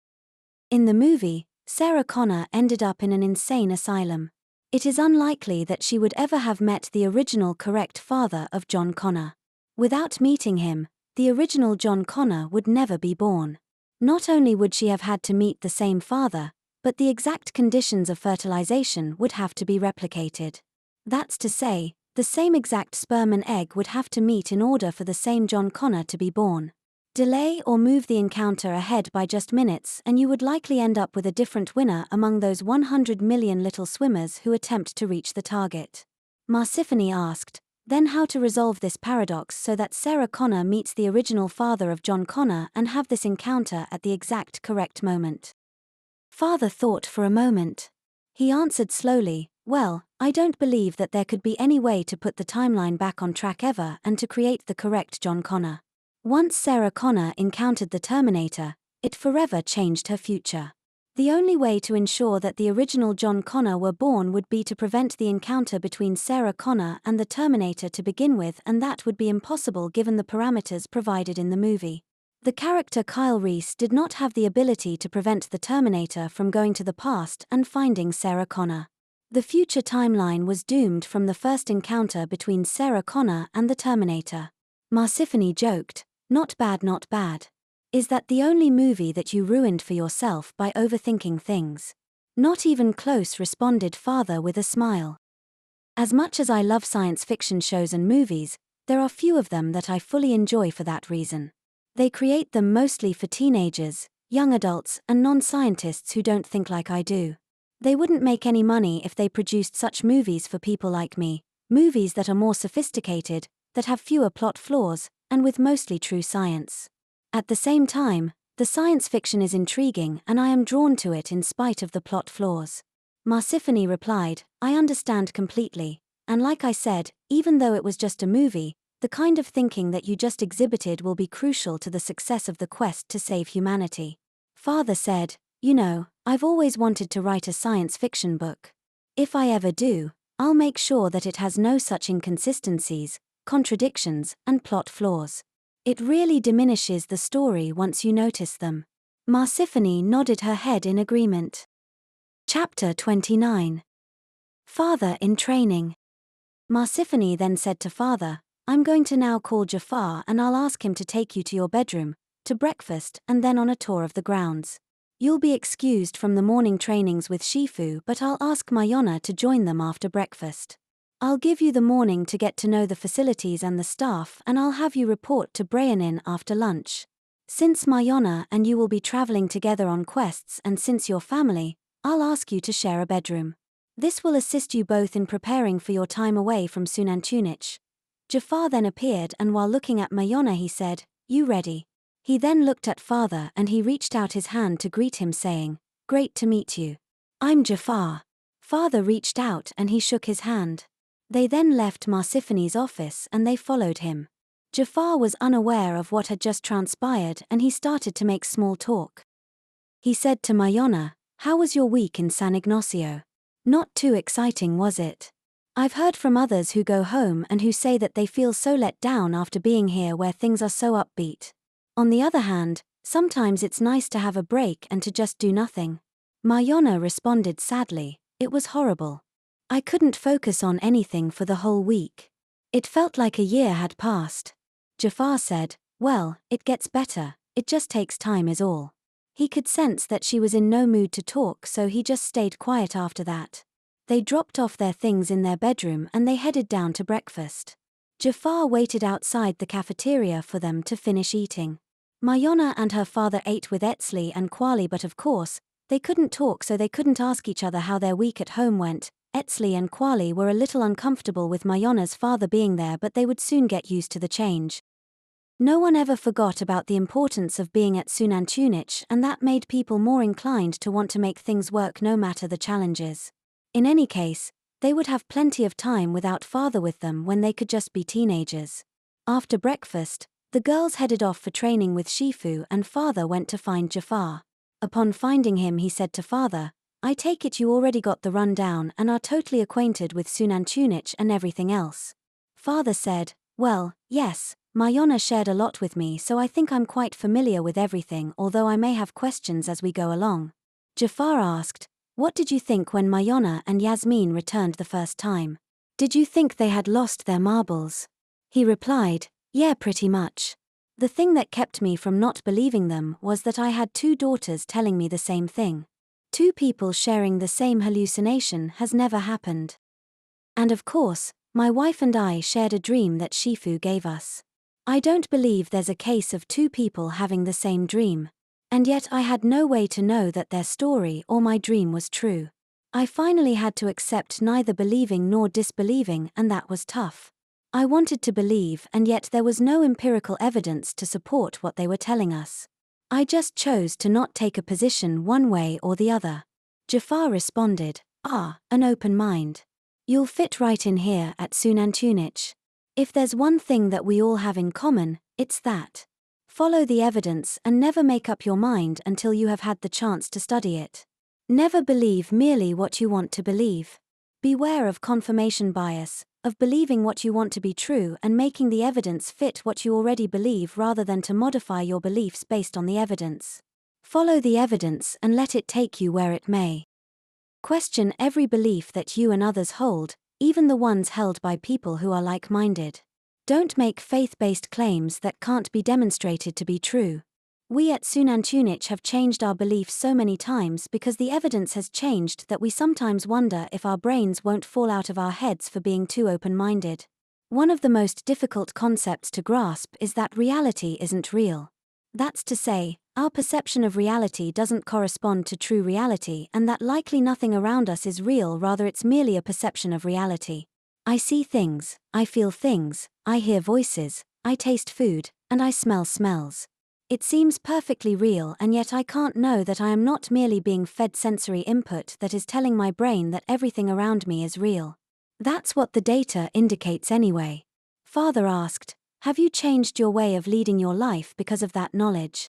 In the movie, Sarah Connor ended up in an insane asylum. It is unlikely that she would ever have met the original correct father of John Connor. Without meeting him, the original John Connor would never be born. Not only would she have had to meet the same father, but the exact conditions of fertilization would have to be replicated. That's to say, the same exact sperm and egg would have to meet in order for the same John Connor to be born. Delay or move the encounter ahead by just minutes and you would likely end up with a different winner among those 100 million little swimmers who attempt to reach the target. Marsiphony asked, then how to resolve this paradox so that Sarah Connor meets the original father of John Connor and have this encounter at the exact correct moment. Father thought for a moment. He answered slowly, well, I don't believe that there could be any way to put the timeline back on track ever and to create the correct John Connor. Once Sarah Connor encountered the Terminator, it forever changed her future. The only way to ensure that the original John Connor were born would be to prevent the encounter between Sarah Connor and the Terminator to begin with, and that would be impossible given the parameters provided in the movie. The character Kyle Reese did not have the ability to prevent the Terminator from going to the past and finding Sarah Connor. The future timeline was doomed from the first encounter between Sarah Connor and the Terminator. Marsiphony joked, not bad, not bad. Is that the only movie that you ruined for yourself by overthinking things? Not even close, responded Father with a smile. As much as I love science fiction shows and movies, there are few of them that I fully enjoy for that reason. They create them mostly for teenagers, young adults, and non-scientists who don't think like I do. They wouldn't make any money if they produced such movies for people like me, movies that are more sophisticated, that have fewer plot flaws, and with mostly true science. At the same time, the science fiction is intriguing and I am drawn to it in spite of the plot flaws. Marsiphony replied, I understand completely. And like I said, even though it was just a movie, the kind of thinking that you just exhibited will be crucial to the success of the quest to save humanity. Father said, "You know, I've always wanted to write a science fiction book. If I ever do, I'll make sure that it has no such inconsistencies, contradictions, and plot flaws. It really diminishes the story once you notice them." Marsiphony nodded her head in agreement. Chapter 29. Father in Training. Marsiphony then said to Father, "I'm going to now call Jafar and I'll ask him to take you to your bedroom, to breakfast and then on a tour of the grounds. You'll be excused from the morning trainings with Shifu, but I'll ask Mayana to join them after breakfast. I'll give you the morning to get to know the facilities and the staff, and I'll have you report to Brayanin after lunch. Since Mayana and you will be traveling together on quests and since you're family, I'll ask you to share a bedroom. This will assist you both in preparing for your time away from Xunantunich." Jafar then appeared and while looking at Mayana he said, "You ready?" He then looked at Father and he reached out his hand to greet him saying, "Great to meet you. I'm Jafar." Father reached out and he shook his hand. They then left Marsiphony's office and they followed him. Jafar was unaware of what had just transpired and he started to make small talk. He said to Mayana, "How was your week in San Ignacio? Not too exciting, was it? I've heard from others who go home and who say that they feel so let down after being here where things are so upbeat. On the other hand, sometimes it's nice to have a break and to just do nothing." Mayana responded sadly, "It was horrible. I couldn't focus on anything for the whole week. It felt like a year had passed." Jafar said, "Well, it gets better, it just takes time is all." He could sense that she was in no mood to talk, so he just stayed quiet after that. They dropped off their things in their bedroom and they headed down to breakfast. Jafar waited outside the cafeteria for them to finish eating. Mayana and her father ate with Etzli and Kwali, but of course, they couldn't talk so they couldn't ask each other how their week at home went. Etzli and Kwali were a little uncomfortable with Mayana's father being there, but they would soon get used to the change. No one ever forgot about the importance of being at Xunantunich, and that made people more inclined to want to make things work no matter the challenges. In any case, they would have plenty of time without father with them when they could just be teenagers. After breakfast, the girls headed off for training with Shifu and father went to find Jafar. Upon finding him he said to father, "I take it you already got the rundown and are totally acquainted with Xunantunich and everything else." Father said, "Well, yes, Mayana shared a lot with me, so I think I'm quite familiar with everything, although I may have questions as we go along." Jafar asked, "What did you think when Mayana and Yasmin returned the first time? Did you think they had lost their marbles?" He replied, "Yeah, pretty much. The thing that kept me from not believing them was that I had two daughters telling me the same thing. Two people sharing the same hallucination has never happened. And of course, my wife and I shared a dream that Shifu gave us. I don't believe there's a case of two people having the same dream. And yet I had no way to know that their story or my dream was true. I finally had to accept neither believing nor disbelieving, and that was tough. I wanted to believe, and yet there was no empirical evidence to support what they were telling us. I just chose to not take a position one way or the other." Jafar responded, "An open mind. You'll fit right in here at Xunantunich. If there's one thing that we all have in common, it's that. Follow the evidence and never make up your mind until you have had the chance to study it. Never believe merely what you want to believe. Beware of confirmation bias, of believing what you want to be true and making the evidence fit what you already believe rather than to modify your beliefs based on the evidence. Follow the evidence and let it take you where it may. Question every belief that you and others hold, even the ones held by people who are like-minded. Don't make faith-based claims that can't be demonstrated to be true. We at Xunantunich have changed our beliefs so many times because the evidence has changed that we sometimes wonder if our brains won't fall out of our heads for being too open-minded. One of the most difficult concepts to grasp is that reality isn't real. That's to say, our perception of reality doesn't correspond to true reality, and that likely nothing around us is real, rather it's merely a perception of reality. I see things, I feel things, I hear voices, I taste food, and I smell smells. It seems perfectly real, and yet I can't know that I am not merely being fed sensory input that is telling my brain that everything around me is real. That's what the data indicates anyway. Father asked, have you changed your way of leading your life because of that knowledge?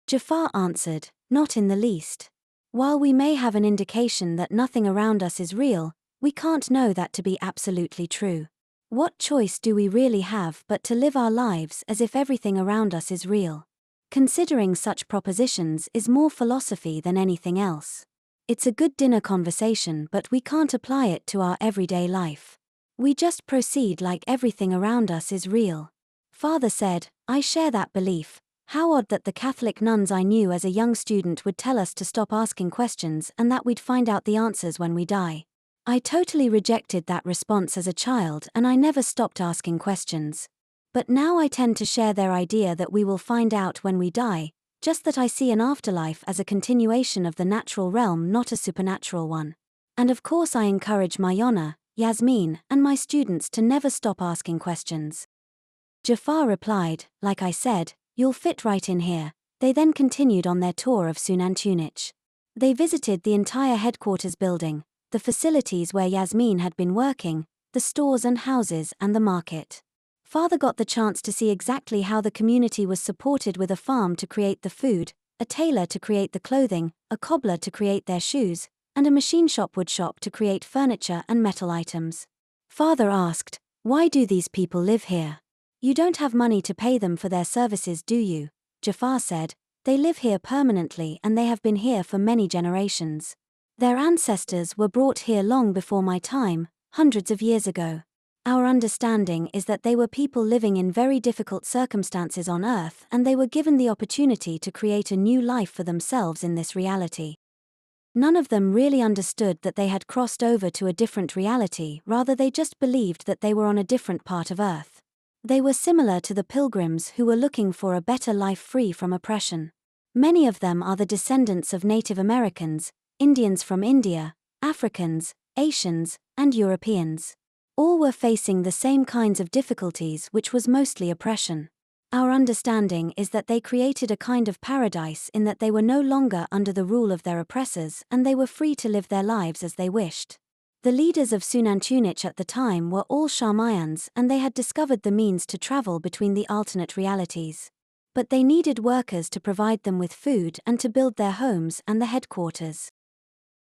Jafar answered, not in the least. While we may have an indication that nothing around us is real, we can't know that to be absolutely true. What choice do we really have but to live our lives as if everything around us is real? Considering such propositions is more philosophy than anything else. It's a good dinner conversation, but we can't apply it to our everyday life. We just proceed like everything around us is real. Father said, I share that belief. How odd that the Catholic nuns I knew as a young student would tell us to stop asking questions and that we'd find out the answers when we die. I totally rejected that response as a child and I never stopped asking questions. But now I tend to share their idea that we will find out when we die, just that I see an afterlife as a continuation of the natural realm, not a supernatural one. And of course I encourage Mayana, Yasmin, and my students to never stop asking questions. Jafar replied, like I said, you'll fit right in here. They then continued on their tour of Xunantunich. They visited the entire headquarters building, the facilities where Yasmin had been working, the stores and houses and the market. Father got the chance to see exactly how the community was supported with a farm to create the food, a tailor to create the clothing, a cobbler to create their shoes, and a machine shop wood shop to create furniture and metal items. Father asked, why do these people live here? You don't have money to pay them for their services, do you? Jafar said, they live here permanently and they have been here for many generations. Their ancestors were brought here long before my time, hundreds of years ago. Our understanding is that they were people living in very difficult circumstances on Earth and they were given the opportunity to create a new life for themselves in this reality. None of them really understood that they had crossed over to a different reality, rather they just believed that they were on a different part of Earth. They were similar to the pilgrims who were looking for a better life free from oppression. Many of them are the descendants of Native Americans, Indians from India, Africans, Asians, and Europeans. All were facing the same kinds of difficulties, which was mostly oppression. Our understanding is that they created a kind of paradise in that they were no longer under the rule of their oppressors and they were free to live their lives as they wished. The leaders of Xunantunich at the time were all shamans and they had discovered the means to travel between the alternate realities. But they needed workers to provide them with food and to build their homes and the headquarters.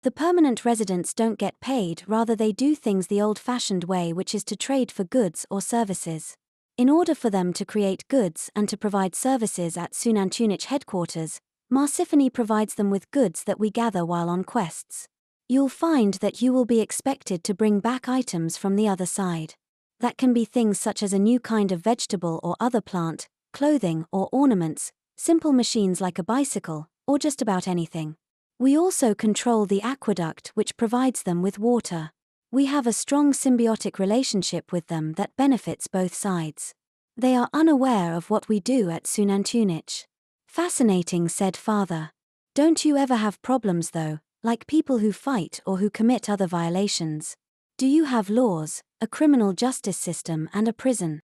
The permanent residents don't get paid, rather they do things the old-fashioned way, which is to trade for goods or services. In order for them to create goods and to provide services at Xunantunich headquarters, Marsiphony provides them with goods that we gather while on quests. You'll find that you will be expected to bring back items from the other side. That can be things such as a new kind of vegetable or other plant, clothing or ornaments, simple machines like a bicycle, or just about anything. We also control the aqueduct which provides them with water. We have a strong symbiotic relationship with them that benefits both sides. They are unaware of what we do at Xunantunich. Fascinating, said Father. Don't you ever have problems though, like people who fight or who commit other violations? Do you have laws, a criminal justice system and a prison?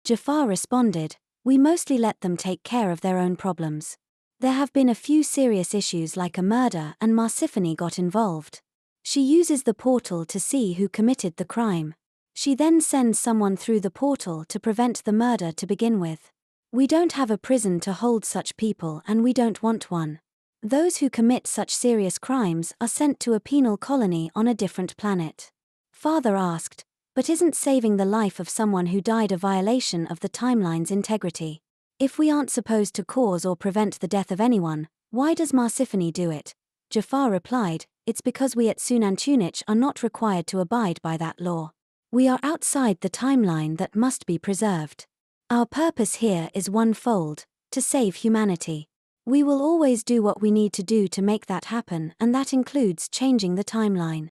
Jafar responded, we mostly let them take care of their own problems. There have been a few serious issues like a murder and Marsiphony got involved. She uses the portal to see who committed the crime. She then sends someone through the portal to prevent the murder to begin with. We don't have a prison to hold such people and we don't want one. Those who commit such serious crimes are sent to a penal colony on a different planet. Father asked, but isn't saving the life of someone who died a violation of the timeline's integrity? If we aren't supposed to cause or prevent the death of anyone, why does Marsiphony do it? Jafar replied, it's because we at Xunantunich are not required to abide by that law. We are outside the timeline that must be preserved. Our purpose here is one-fold, to save humanity. We will always do what we need to do to make that happen, and that includes changing the timeline.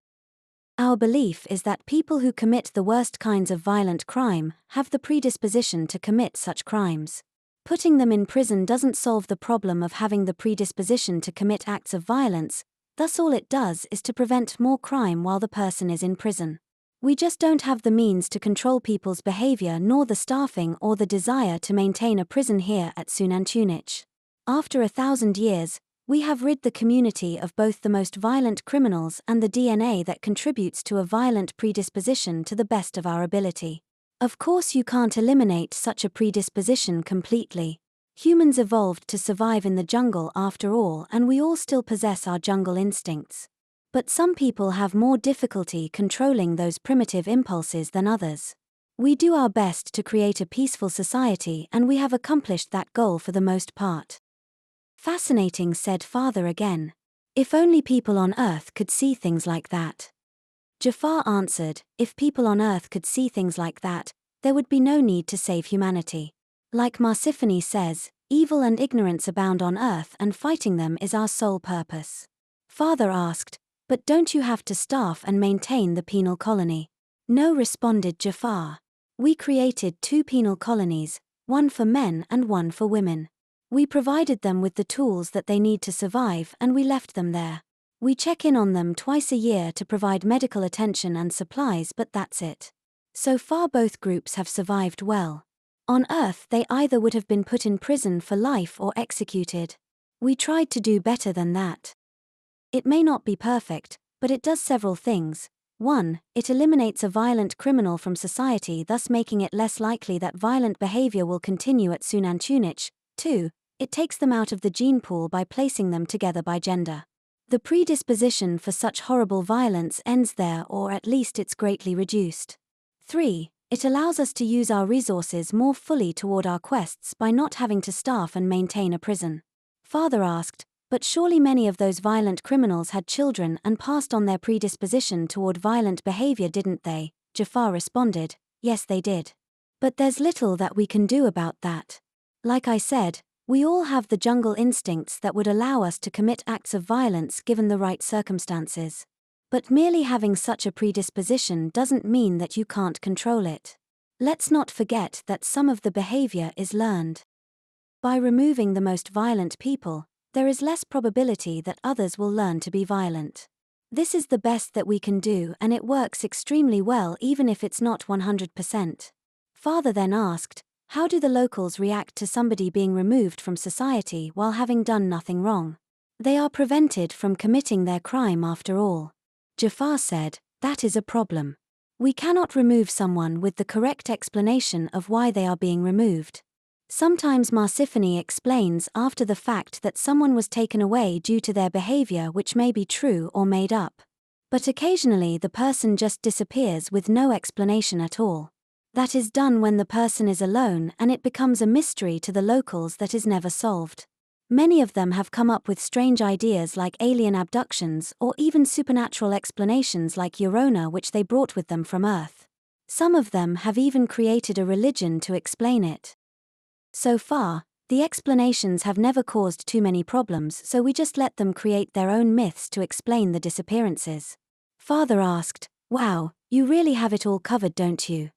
Our belief is that people who commit the worst kinds of violent crime have the predisposition to commit such crimes. Putting them in prison doesn't solve the problem of having the predisposition to commit acts of violence, thus all it does is to prevent more crime while the person is in prison. We just don't have the means to control people's behavior nor the staffing or the desire to maintain a prison here at Xunantunich. After 1,000 years, We have rid the community of both the most violent criminals and the DNA that contributes to a violent predisposition to the best of our ability. Of course, you can't eliminate such a predisposition completely. Humans evolved to survive in the jungle after all, and we all still possess our jungle instincts. But some people have more difficulty controlling those primitive impulses than others. We do our best to create a peaceful society, and we have accomplished that goal for the most part. Fascinating, said Father again. If only people on Earth could see things like that. Jafar answered, if people on Earth could see things like that, there would be no need to save humanity. Like Marsiphony says, evil and ignorance abound on Earth, and fighting them is our sole purpose. Father asked, but don't you have to staff and maintain the penal colony? No, responded Jafar. We created 2 penal colonies, one for men and one for women. We provided them with the tools that they need to survive, and we left them there. We check in on them twice a year to provide medical attention and supplies, but that's it. So far both groups have survived well. On Earth they either would have been put in prison for life or executed. We tried to do better than that. It may not be perfect, but it does several things. 1. It eliminates a violent criminal from society, thus making it less likely that violent behavior will continue at Xunantunich. 2. It takes them out of the gene pool by placing them together by gender. The predisposition for such horrible violence ends there, or at least it's greatly reduced. 3. It allows us to use our resources more fully toward our quests by not having to staff and maintain a prison. Father asked, but surely many of those violent criminals had children and passed on their predisposition toward violent behavior, didn't they? Jafar responded, yes they did. But there's little that we can do about that. Like I said, we all have the jungle instincts that would allow us to commit acts of violence given the right circumstances. But merely having such a predisposition doesn't mean that you can't control it. Let's not forget that some of the behavior is learned. By removing the most violent people, there is less probability that others will learn to be violent. This is the best that we can do, and it works extremely well even if it's not 100%. Father then asked, how do the locals react to somebody being removed from society while having done nothing wrong? They are prevented from committing their crime after all. Jafar said, that is a problem. We cannot remove someone with the correct explanation of why they are being removed. Sometimes Marsiphony explains after the fact that someone was taken away due to their behavior, which may be true or made up. But occasionally the person just disappears with no explanation at all. That is done when the person is alone, and it becomes a mystery to the locals that is never solved. Many of them have come up with strange ideas like alien abductions or even supernatural explanations like Yorona, which they brought with them from Earth. Some of them have even created a religion to explain it. So far, the explanations have never caused too many problems, so we just let them create their own myths to explain the disappearances. Father asked, wow, you really have it all covered, don't you?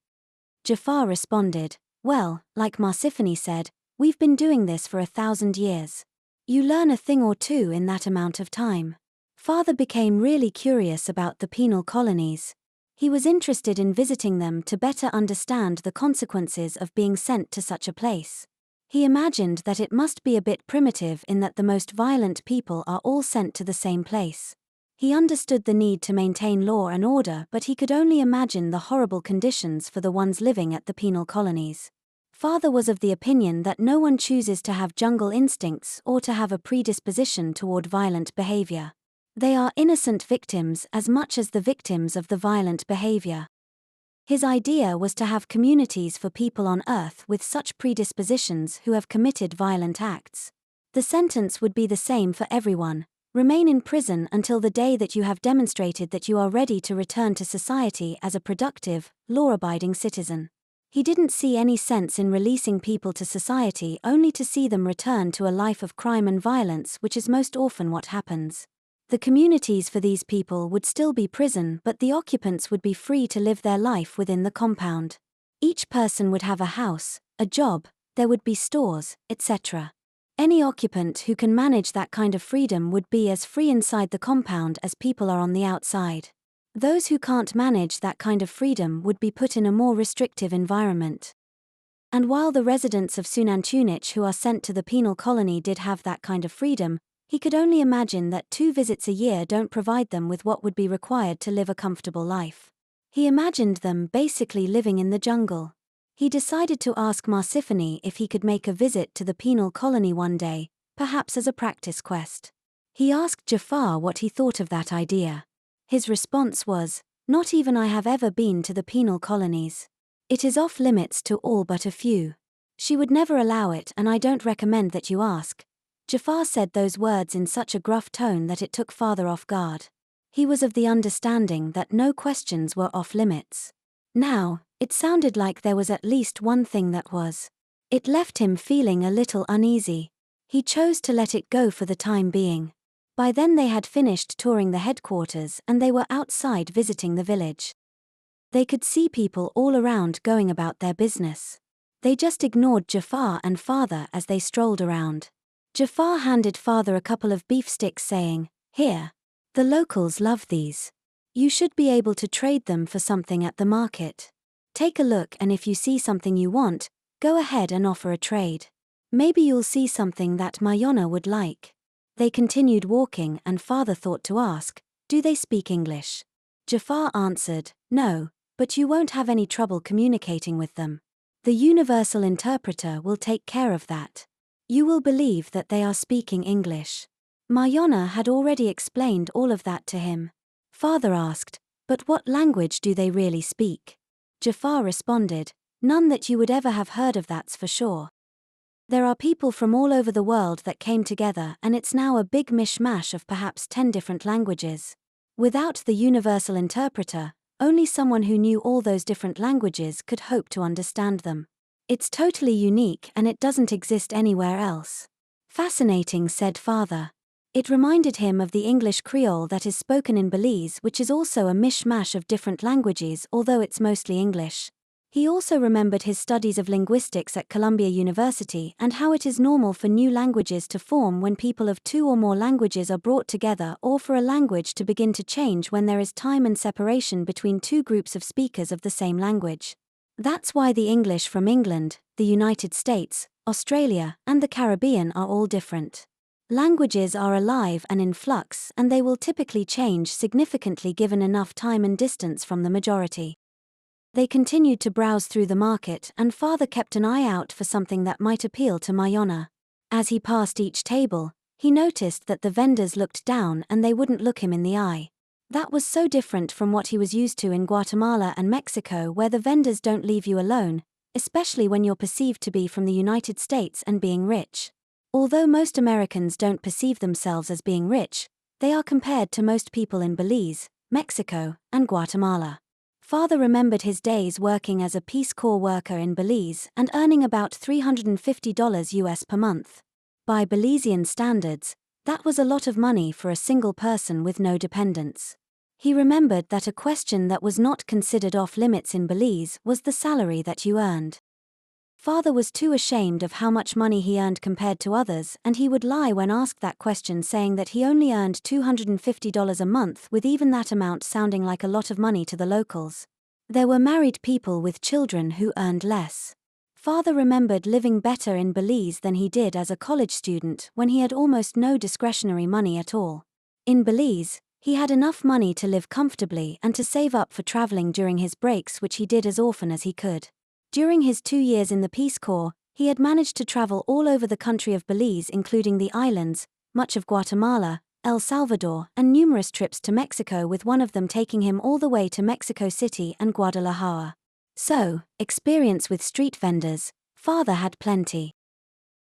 Jafar responded, well, like Marsiphony said, we've been doing this for 1,000 years. You learn a thing or two in that amount of time. Father became really curious about the penal colonies. He was interested in visiting them to better understand the consequences of being sent to such a place. He imagined that it must be a bit primitive in that the most violent people are all sent to the same place. He understood the need to maintain law and order, but he could only imagine the horrible conditions for the ones living at the penal colonies. Father was of the opinion that no one chooses to have jungle instincts or to have a predisposition toward violent behavior. They are innocent victims as much as the victims of the violent behavior. His idea was to have communities for people on Earth with such predispositions who have committed violent acts. The sentence would be the same for everyone. Remain in prison until the day that you have demonstrated that you are ready to return to society as a productive, law-abiding citizen. He didn't see any sense in releasing people to society only to see them return to a life of crime and violence, which is most often what happens. The communities for these people would still be prison, but the occupants would be free to live their life within the compound. Each person would have a house, a job, there would be stores, etc. Any occupant who can manage that kind of freedom would be as free inside the compound as people are on the outside. Those who can't manage that kind of freedom would be put in a more restrictive environment. And while the residents of Xunantunich who are sent to the penal colony did have that kind of freedom, He could only imagine that 2 visits a year don't provide them with what would be required to live a comfortable life. He imagined them basically living in the jungle. He decided to ask Marsiphony if he could make a visit to the penal colony one day, perhaps as a practice quest. He asked Jafar what he thought of that idea. His response was, "Not even I have ever been to the penal colonies. It is off limits to all but a few. She would never allow it, and I don't recommend that you ask." Jafar said those words in such a gruff tone that it took Father off guard. He was of the understanding that no questions were off limits. Now, it sounded like there was at least one thing that was. It left him feeling a little uneasy. He chose to let it go for the time being. By then they had finished touring the headquarters and they were outside visiting the village. They could see people all around going about their business. They just ignored Jafar and Father as they strolled around. Jafar handed Father a couple of beef sticks saying, "Here. The locals love these. You should be able to trade them for something at the market. Take a look, and if you see something you want, go ahead and offer a trade. Maybe you'll see something that Mayana would like." They continued walking and Father thought to ask, "Do they speak English?" Jafar answered, "No, but you won't have any trouble communicating with them. The universal interpreter will take care of that. You will believe that they are speaking English." Mayana had already explained all of that to him. Father asked, "But what language do they really speak?" Jafar responded, "None that you would ever have heard of, that's for sure. There are people from all over the world that came together and it's now a big mishmash of perhaps 10 different languages. Without the universal interpreter, only someone who knew all those different languages could hope to understand them. It's totally unique and it doesn't exist anywhere else." "Fascinating," said Father. It reminded him of the English Creole that is spoken in Belize, which is also a mishmash of different languages, although it's mostly English. He also remembered his studies of linguistics at Columbia University and how it is normal for new languages to form when people of 2 or more languages are brought together, or for a language to begin to change when there is time and separation between 2 groups of speakers of the same language. That's why the English from England, the United States, Australia, and the Caribbean are all different. Languages are alive and in flux, and they will typically change significantly given enough time and distance from the majority. They continued to browse through the market and Father kept an eye out for something that might appeal to Mayana. As he passed each table, he noticed that the vendors looked down and they wouldn't look him in the eye. That was so different from what he was used to in Guatemala and Mexico, where the vendors don't leave you alone, especially when you're perceived to be from the United States and being rich. Although most Americans don't perceive themselves as being rich, they are compared to most people in Belize, Mexico, and Guatemala. Father remembered his days working as a Peace Corps worker in Belize and earning about $350 US per month. By Belizean standards, that was a lot of money for a single person with no dependents. He remembered that a question that was not considered off limits in Belize was the salary that you earned. Father was too ashamed of how much money he earned compared to others, and he would lie when asked that question, saying that he only earned $250 a month, with even that amount sounding like a lot of money to the locals. There were married people with children who earned less. Father remembered living better in Belize than he did as a college student when he had almost no discretionary money at all. In Belize, he had enough money to live comfortably and to save up for traveling during his breaks, which he did as often as he could. During his 2 years in the Peace Corps, he had managed to travel all over the country of Belize, including the islands, much of Guatemala, El Salvador, and numerous trips to Mexico, with one of them taking him all the way to Mexico City and Guadalajara. So, experience with street vendors, Father had plenty.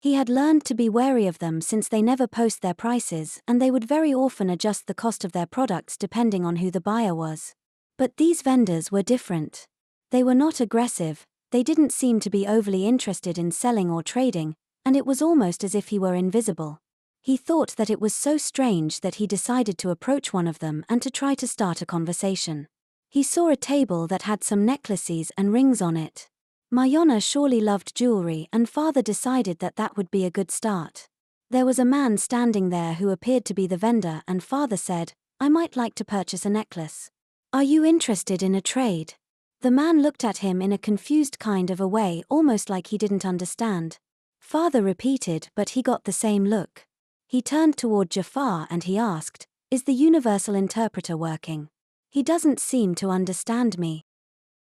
He had learned to be wary of them since they never post their prices and they would very often adjust the cost of their products depending on who the buyer was. But these vendors were different. They were not aggressive. They didn't seem to be overly interested in selling or trading, and it was almost as if he were invisible. He thought that it was so strange that he decided to approach one of them and to try to start a conversation. He saw a table that had some necklaces and rings on it. Mayana surely loved jewelry, and Father decided that that would be a good start. There was a man standing there who appeared to be the vendor, and Father said, "I might like to purchase a necklace. Are you interested in a trade?" The man looked at him in a confused kind of a way, almost like he didn't understand. Father repeated, but he got the same look. He turned toward Jafar and he asked, "Is the universal interpreter working? He doesn't seem to understand me."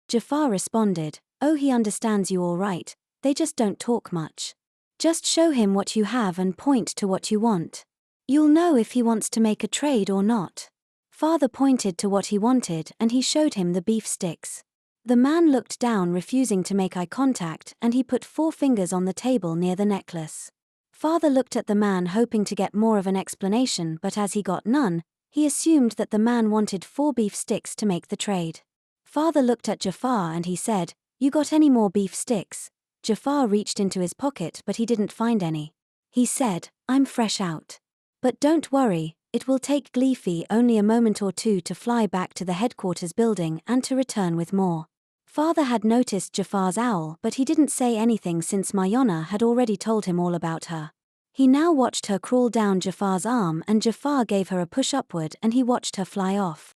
Jafar responded, "Oh, he understands you all right, they just don't talk much. Just show him what you have and point to what you want. You'll know if he wants to make a trade or not." Father pointed to what he wanted and he showed him the beef sticks. The man looked down, refusing to make eye contact, and he put 4 fingers on the table near the necklace. Father looked at the man hoping to get more of an explanation, but as he got none, he assumed that the man wanted 4 beef sticks to make the trade. Father looked at Jafar and he said, "You got any more beef sticks?" Jafar reached into his pocket but he didn't find any. He said, "I'm fresh out. But don't worry, it will take Gleefy only a moment or two to fly back to the headquarters building and to return with more." Father had noticed Jafar's owl, but he didn't say anything since Mayana had already told him all about her. He now watched her crawl down Jafar's arm and Jafar gave her a push upward and he watched her fly off.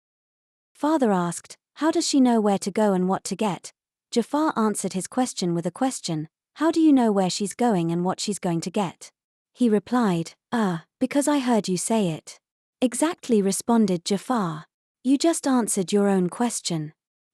Father asked, "How does she know where to go and what to get?" Jafar answered his question with a question, "How do you know where she's going and what she's going to get?" He replied, Because I heard you say it." "Exactly," responded Jafar. "You just answered your own question."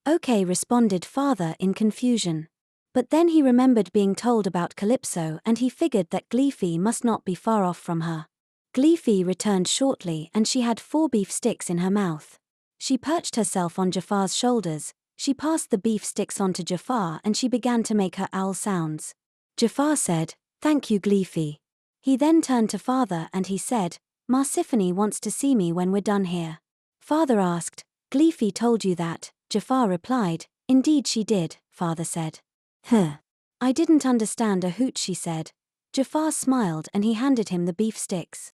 "Okay," responded Father in confusion. But then he remembered being told about Calypso and he figured that Gleefy must not be far off from her. Gleefy returned shortly and she had 4 beef sticks in her mouth. She perched herself on Jafar's shoulders, she passed the beef sticks on to Jafar and she began to make her owl sounds. Jafar said, "Thank you, Gleefy." He then turned to Father and he said, "Marsiphony wants to see me when we're done here." Father asked, "Gleefy told you that?" Jafar replied, "Indeed she did," Father said. "I didn't understand a hoot she said." Jafar smiled and he handed him the beef sticks.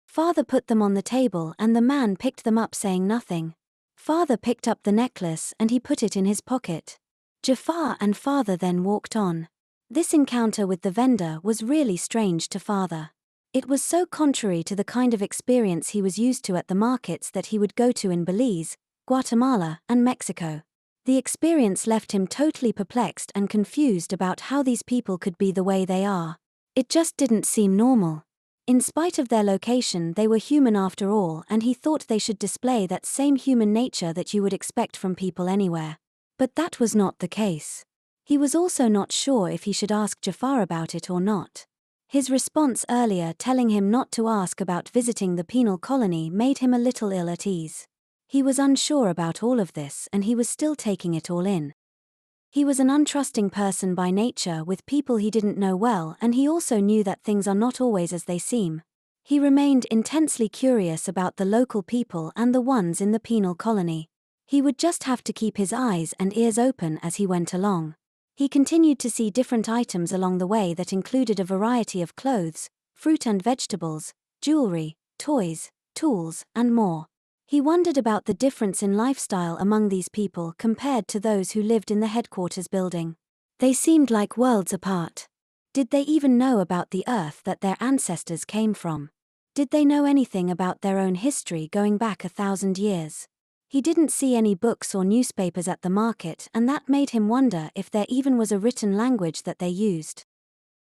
Father put them on the table and the man picked them up saying nothing. Father picked up the necklace and he put it in his pocket. Jafar and Father then walked on. This encounter with the vendor was really strange to Father. It was so contrary to the kind of experience he was used to at the markets that he would go to in Belize, Guatemala, and Mexico. The experience left him totally perplexed and confused about how these people could be the way they are. It just didn't seem normal. In spite of their location, they were human after all, and he thought they should display that same human nature that you would expect from people anywhere. But that was not the case. He was also not sure if he should ask Jafar about it or not. His response earlier telling him not to ask about visiting the penal colony made him a little ill at ease. He was unsure about all of this and he was still taking it all in. He was an untrusting person by nature with people he didn't know well, and he also knew that things are not always as they seem. He remained intensely curious about the local people and the ones in the penal colony. He would just have to keep his eyes and ears open as he went along. He continued to see different items along the way that included a variety of clothes, fruit and vegetables, jewelry, toys, tools, and more. He wondered about the difference in lifestyle among these people compared to those who lived in the headquarters building. They seemed like worlds apart. Did they even know about the earth that their ancestors came from? Did they know anything about their own history going back 1,000 years? He didn't see any books or newspapers at the market, and that made him wonder if there even was a written language that they used.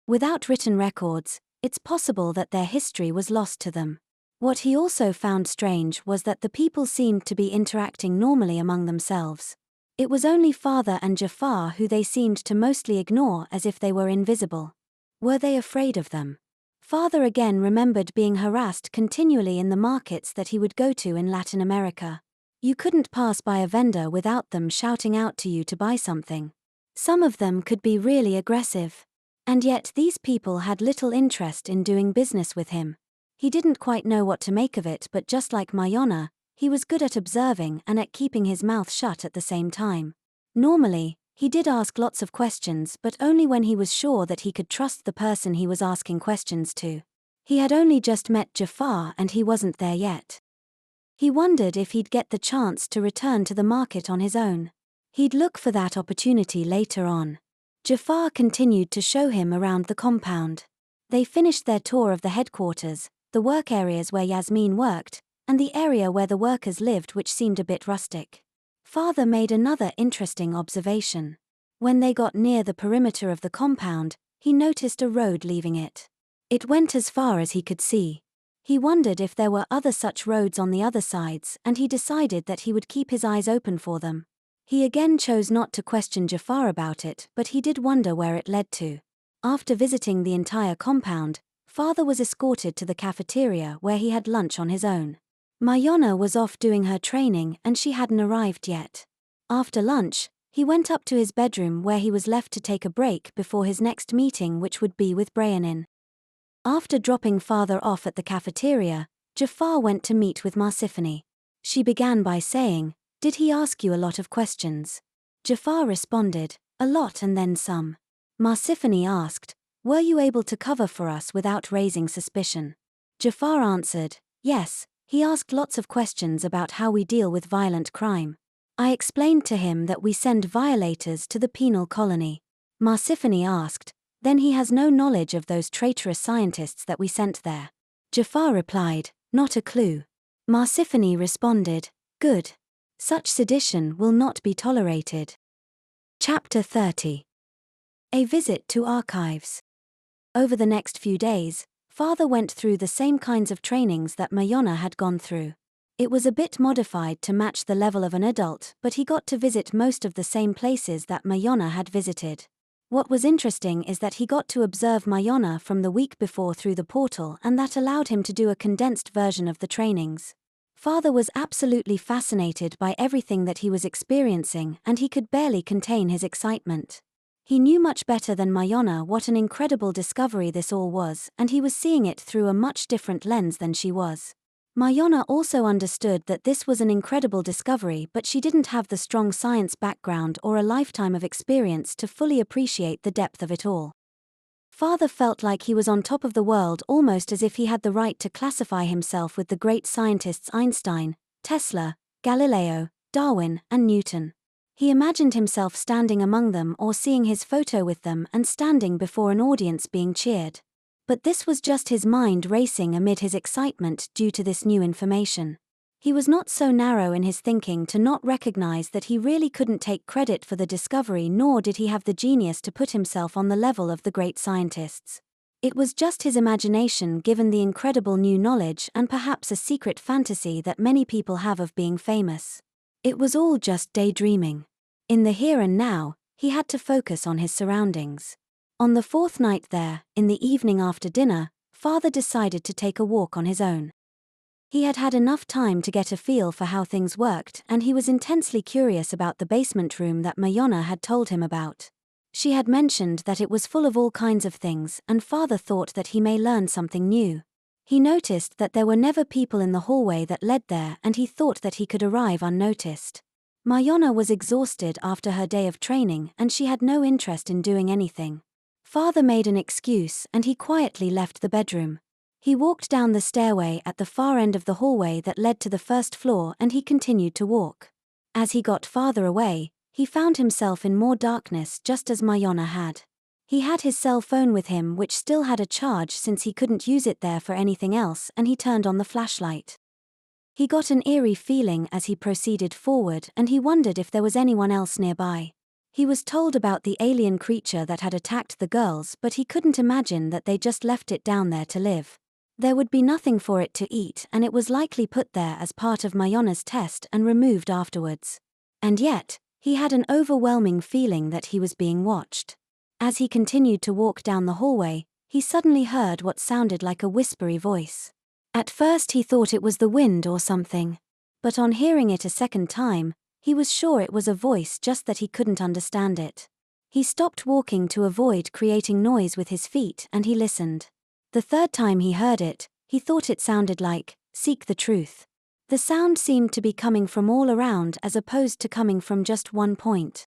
Without written records, it's possible that their history was lost to them. What he also found strange was that the people seemed to be interacting normally among themselves. It was only Father and Jafar who they seemed to mostly ignore as if they were invisible. Were they afraid of them? Father again remembered being harassed continually in the markets that he would go to in Latin America. You couldn't pass by a vendor without them shouting out to you to buy something. Some of them could be really aggressive. And yet these people had little interest in doing business with him. He didn't quite know what to make of it, but just like Mayana, he was good at observing and at keeping his mouth shut at the same time. Normally, he did ask lots of questions, but only when he was sure that he could trust the person he was asking questions to. He had only just met Jafar and he wasn't there yet. He wondered if he'd get the chance to return to the market on his own. He'd look for that opportunity later on. Jafar continued to show him around the compound. They finished their tour of the headquarters, the work areas where Yasmin worked, and the area where the workers lived, which seemed a bit rustic. Father made another interesting observation. When they got near the perimeter of the compound, he noticed a road leaving it. It went as far as he could see. He wondered if there were other such roads on the other sides, and he decided that he would keep his eyes open for them. He again chose not to question Jafar about it, but he did wonder where it led to. After visiting the entire compound, Father was escorted to the cafeteria where he had lunch on his own. Mayana was off doing her training and she hadn't arrived yet. After lunch, he went up to his bedroom where he was left to take a break before his next meeting, which would be with Brianin. After dropping Father off at the cafeteria, Jafar went to meet with Marsiphony. She began by saying, "Did he ask you a lot of questions?" Jafar responded, "A lot and then some." Marsiphony asked, "Were you able to cover for us without raising suspicion?" Jafar answered, "Yes, he asked lots of questions about how we deal with violent crime. I explained to him that we send violators to the penal colony." Marsiphony asked, "Then he has no knowledge of those traitorous scientists that we sent there?" Jafar replied, "Not a clue." Marsiphony responded, "Good. Such sedition will not be tolerated." Chapter 30. A visit to archives. Over the next few days, Father went through the same kinds of trainings that Mayana had gone through. It was a bit modified to match the level of an adult, but he got to visit most of the same places that Mayana had visited. What was interesting is that he got to observe Mayana from the week before through the portal, and that allowed him to do a condensed version of the trainings. Father was absolutely fascinated by everything that he was experiencing, and he could barely contain his excitement. He knew much better than Mayana what an incredible discovery this all was, and he was seeing it through a much different lens than she was. Mayana also understood that this was an incredible discovery, but she didn't have the strong science background or a lifetime of experience to fully appreciate the depth of it all. Father felt like he was on top of the world, almost as if he had the right to classify himself with the great scientists Einstein, Tesla, Galileo, Darwin, and Newton. He imagined himself standing among them or seeing his photo with them and standing before an audience being cheered. But this was just his mind racing amid his excitement due to this new information. He was not so narrow in his thinking to not recognize that he really couldn't take credit for the discovery, nor did he have the genius to put himself on the level of the great scientists. It was just his imagination given the incredible new knowledge and perhaps a secret fantasy that many people have of being famous. It was all just daydreaming. In the here and now, he had to focus on his surroundings. On the fourth night there, in the evening after dinner, Father decided to take a walk on his own. He had had enough time to get a feel for how things worked, and he was intensely curious about the basement room that Mayana had told him about. She had mentioned that it was full of all kinds of things, and Father thought that he may learn something new. He noticed that there were never people in the hallway that led there, and he thought that he could arrive unnoticed. Mayana was exhausted after her day of training, and she had no interest in doing anything. Father made an excuse and he quietly left the bedroom. He walked down the stairway at the far end of the hallway that led to the first floor, and he continued to walk. As he got farther away, he found himself in more darkness, just as Mayana had. He had his cell phone with him, which still had a charge since he couldn't use it there for anything else, and he turned on the flashlight. He got an eerie feeling as he proceeded forward, and he wondered if there was anyone else nearby. He was told about the alien creature that had attacked the girls, but he couldn't imagine that they just left it down there to live. There would be nothing for it to eat, and it was likely put there as part of Mayana's test and removed afterwards. And yet, he had an overwhelming feeling that he was being watched. As he continued to walk down the hallway, he suddenly heard what sounded like a whispery voice. At first he thought it was the wind or something. But on hearing it a second time, he was sure it was a voice, just that he couldn't understand it. He stopped walking to avoid creating noise with his feet, and he listened. The third time he heard it, he thought it sounded like, "Seek the truth." The sound seemed to be coming from all around as opposed to coming from just one point.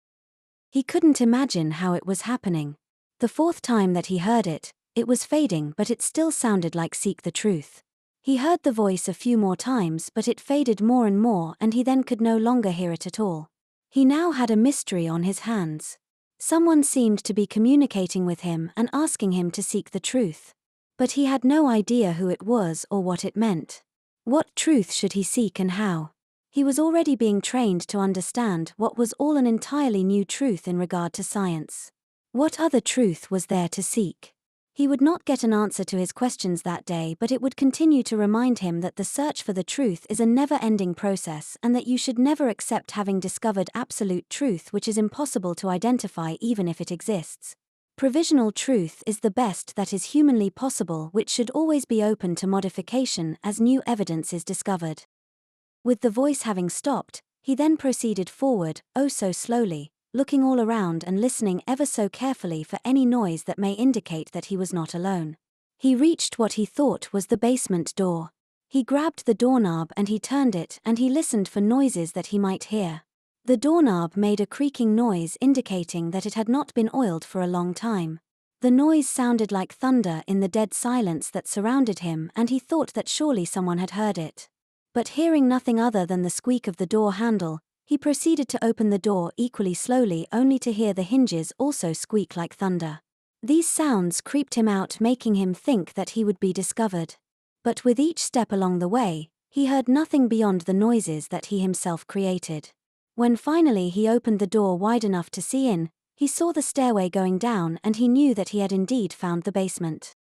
He couldn't imagine how it was happening. The fourth time that he heard it, it was fading, but it still sounded like "Seek the truth." He heard the voice a few more times, but it faded more and more, and he then could no longer hear it at all. He now had a mystery on his hands. Someone seemed to be communicating with him and asking him to seek the truth. But he had no idea who it was or what it meant. What truth should he seek and how? He was already being trained to understand what was all an entirely new truth in regard to science. What other truth was there to seek? He would not get an answer to his questions that day, but it would continue to remind him that the search for the truth is a never-ending process and that you should never accept having discovered absolute truth which is impossible to identify even if it exists. Provisional truth is the best that is humanly possible, which should always be open to modification as new evidence is discovered. With the voice having stopped, he then proceeded forward, oh so slowly, looking all around and listening ever so carefully for any noise that may indicate that he was not alone. He reached what he thought was the basement door. He grabbed the doorknob and he turned it, and he listened for noises that he might hear. The doorknob made a creaking noise indicating that it had not been oiled for a long time. The noise sounded like thunder in the dead silence that surrounded him, and he thought that surely someone had heard it. But hearing nothing other than the squeak of the door handle, he proceeded to open the door equally slowly, only to hear the hinges also squeak like thunder. These sounds creeped him out, making him think that he would be discovered. But with each step along the way, he heard nothing beyond the noises that he himself created. When finally he opened the door wide enough to see in, he saw the stairway going down, and he knew that he had indeed found the basement.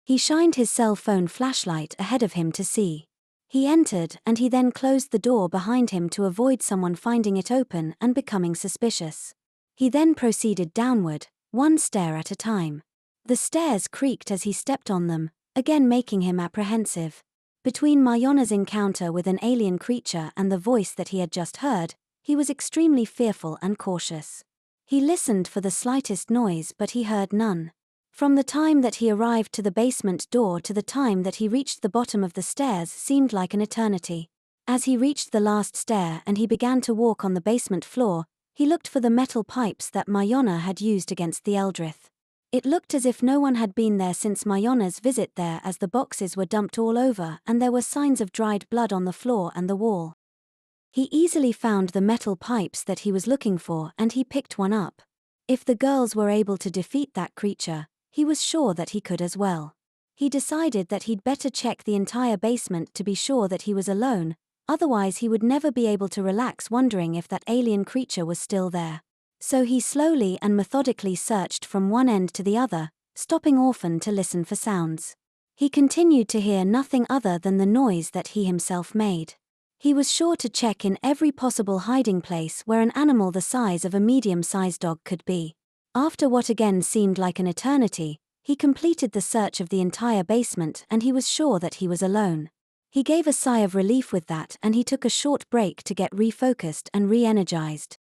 He shined his cell phone flashlight ahead of him to see. He entered, and he then closed the door behind him to avoid someone finding it open and becoming suspicious. He then proceeded downward, one stair at a time. The stairs creaked as he stepped on them, again making him apprehensive. Between Mayana's encounter with an alien creature and the voice that he had just heard, he was extremely fearful and cautious. He listened for the slightest noise, but he heard none. From the time that he arrived to the basement door to the time that he reached the bottom of the stairs seemed like an eternity. As he reached the last stair and he began to walk on the basement floor, he looked for the metal pipes that Mayana had used against the Eldrith. It looked as if no one had been there since Mayana's visit there, as the boxes were dumped all over and there were signs of dried blood on the floor and the wall. He easily found the metal pipes that he was looking for, and he picked one up. If the girls were able to defeat that creature, he was sure that he could as well. He decided that he'd better check the entire basement to be sure that he was alone, otherwise he would never be able to relax wondering if that alien creature was still there. So he slowly and methodically searched from one end to the other, stopping often to listen for sounds. He continued to hear nothing other than the noise that he himself made. He was sure to check in every possible hiding place where an animal the size of a medium-sized dog could be. After what again seemed like an eternity, he completed the search of the entire basement, and he was sure that he was alone. He gave a sigh of relief with that, and he took a short break to get refocused and re-energized.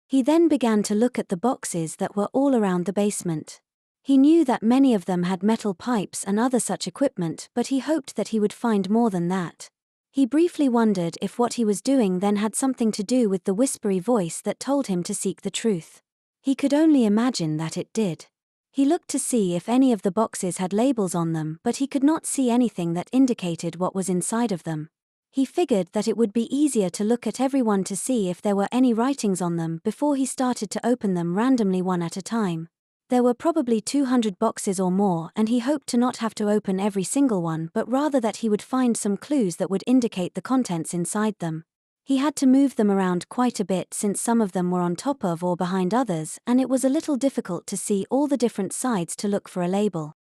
He then began to look at the boxes that were all around the basement. He knew that many of them had metal pipes and other such equipment, but he hoped that he would find more than that. He briefly wondered if what he was doing then had something to do with the whispery voice that told him to seek the truth. He could only imagine that it did. He looked to see if any of the boxes had labels on them, but he could not see anything that indicated what was inside of them. He figured that it would be easier to look at everyone to see if there were any writings on them before he started to open them randomly one at a time. There were probably 200 boxes or more, and he hoped to not have to open every single one, but rather that he would find some clues that would indicate the contents inside them. He had to move them around quite a bit since some of them were on top of or behind others, and it was a little difficult to see all the different sides to look for a label.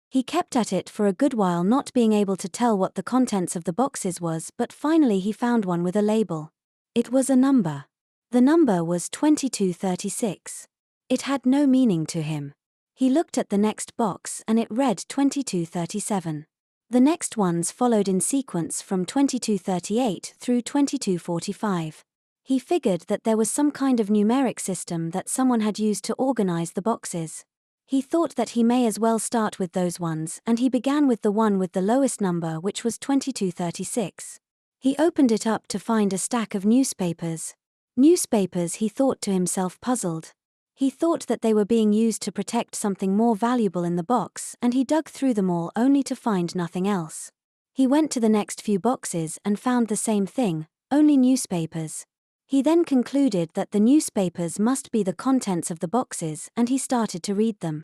He kept at it for a good while, not being able to tell what the contents of the boxes was, but finally he found one with a label. It was a number. The number was 2236. It had no meaning to him. He looked at the next box and it read 2237. The next ones followed in sequence from 2238 through 2245. He figured that there was some kind of numeric system that someone had used to organize the boxes. He thought that he may as well start with those ones, and he began with the one with the lowest number, which was 2236. He opened it up to find a stack of newspapers. Newspapers, he thought to himself, puzzled. He thought that they were being used to protect something more valuable in the box, and he dug through them all only to find nothing else. He went to the next few boxes and found the same thing, only newspapers. He then concluded that the newspapers must be the contents of the boxes, and he started to read them.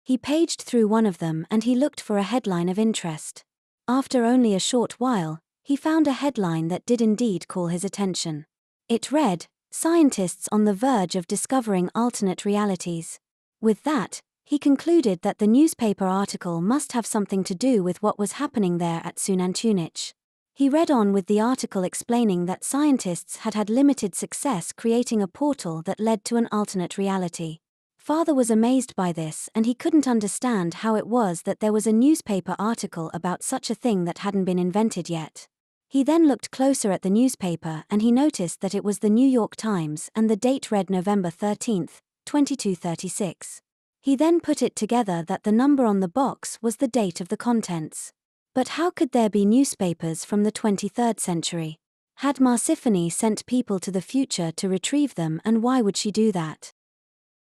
He paged through one of them and he looked for a headline of interest. After only a short while, he found a headline that did indeed call his attention. It read, "Scientists on the verge of discovering alternate realities." With that, He concluded that the newspaper article must have something to do with what was happening there at Xunantunich. He read on with the article explaining that scientists had had limited success creating a portal that led to an alternate reality. Father was amazed by this, and he couldn't understand how it was that there was a newspaper article about such a thing that hadn't been invented yet. He then looked closer at the newspaper and he noticed that it was the New York Times and the date read November 13, 2236. He then put it together that the number on the box was the date of the contents. But how could there be newspapers from the 23rd century? Had Marsiphony sent people to the future to retrieve them, and why would she do that?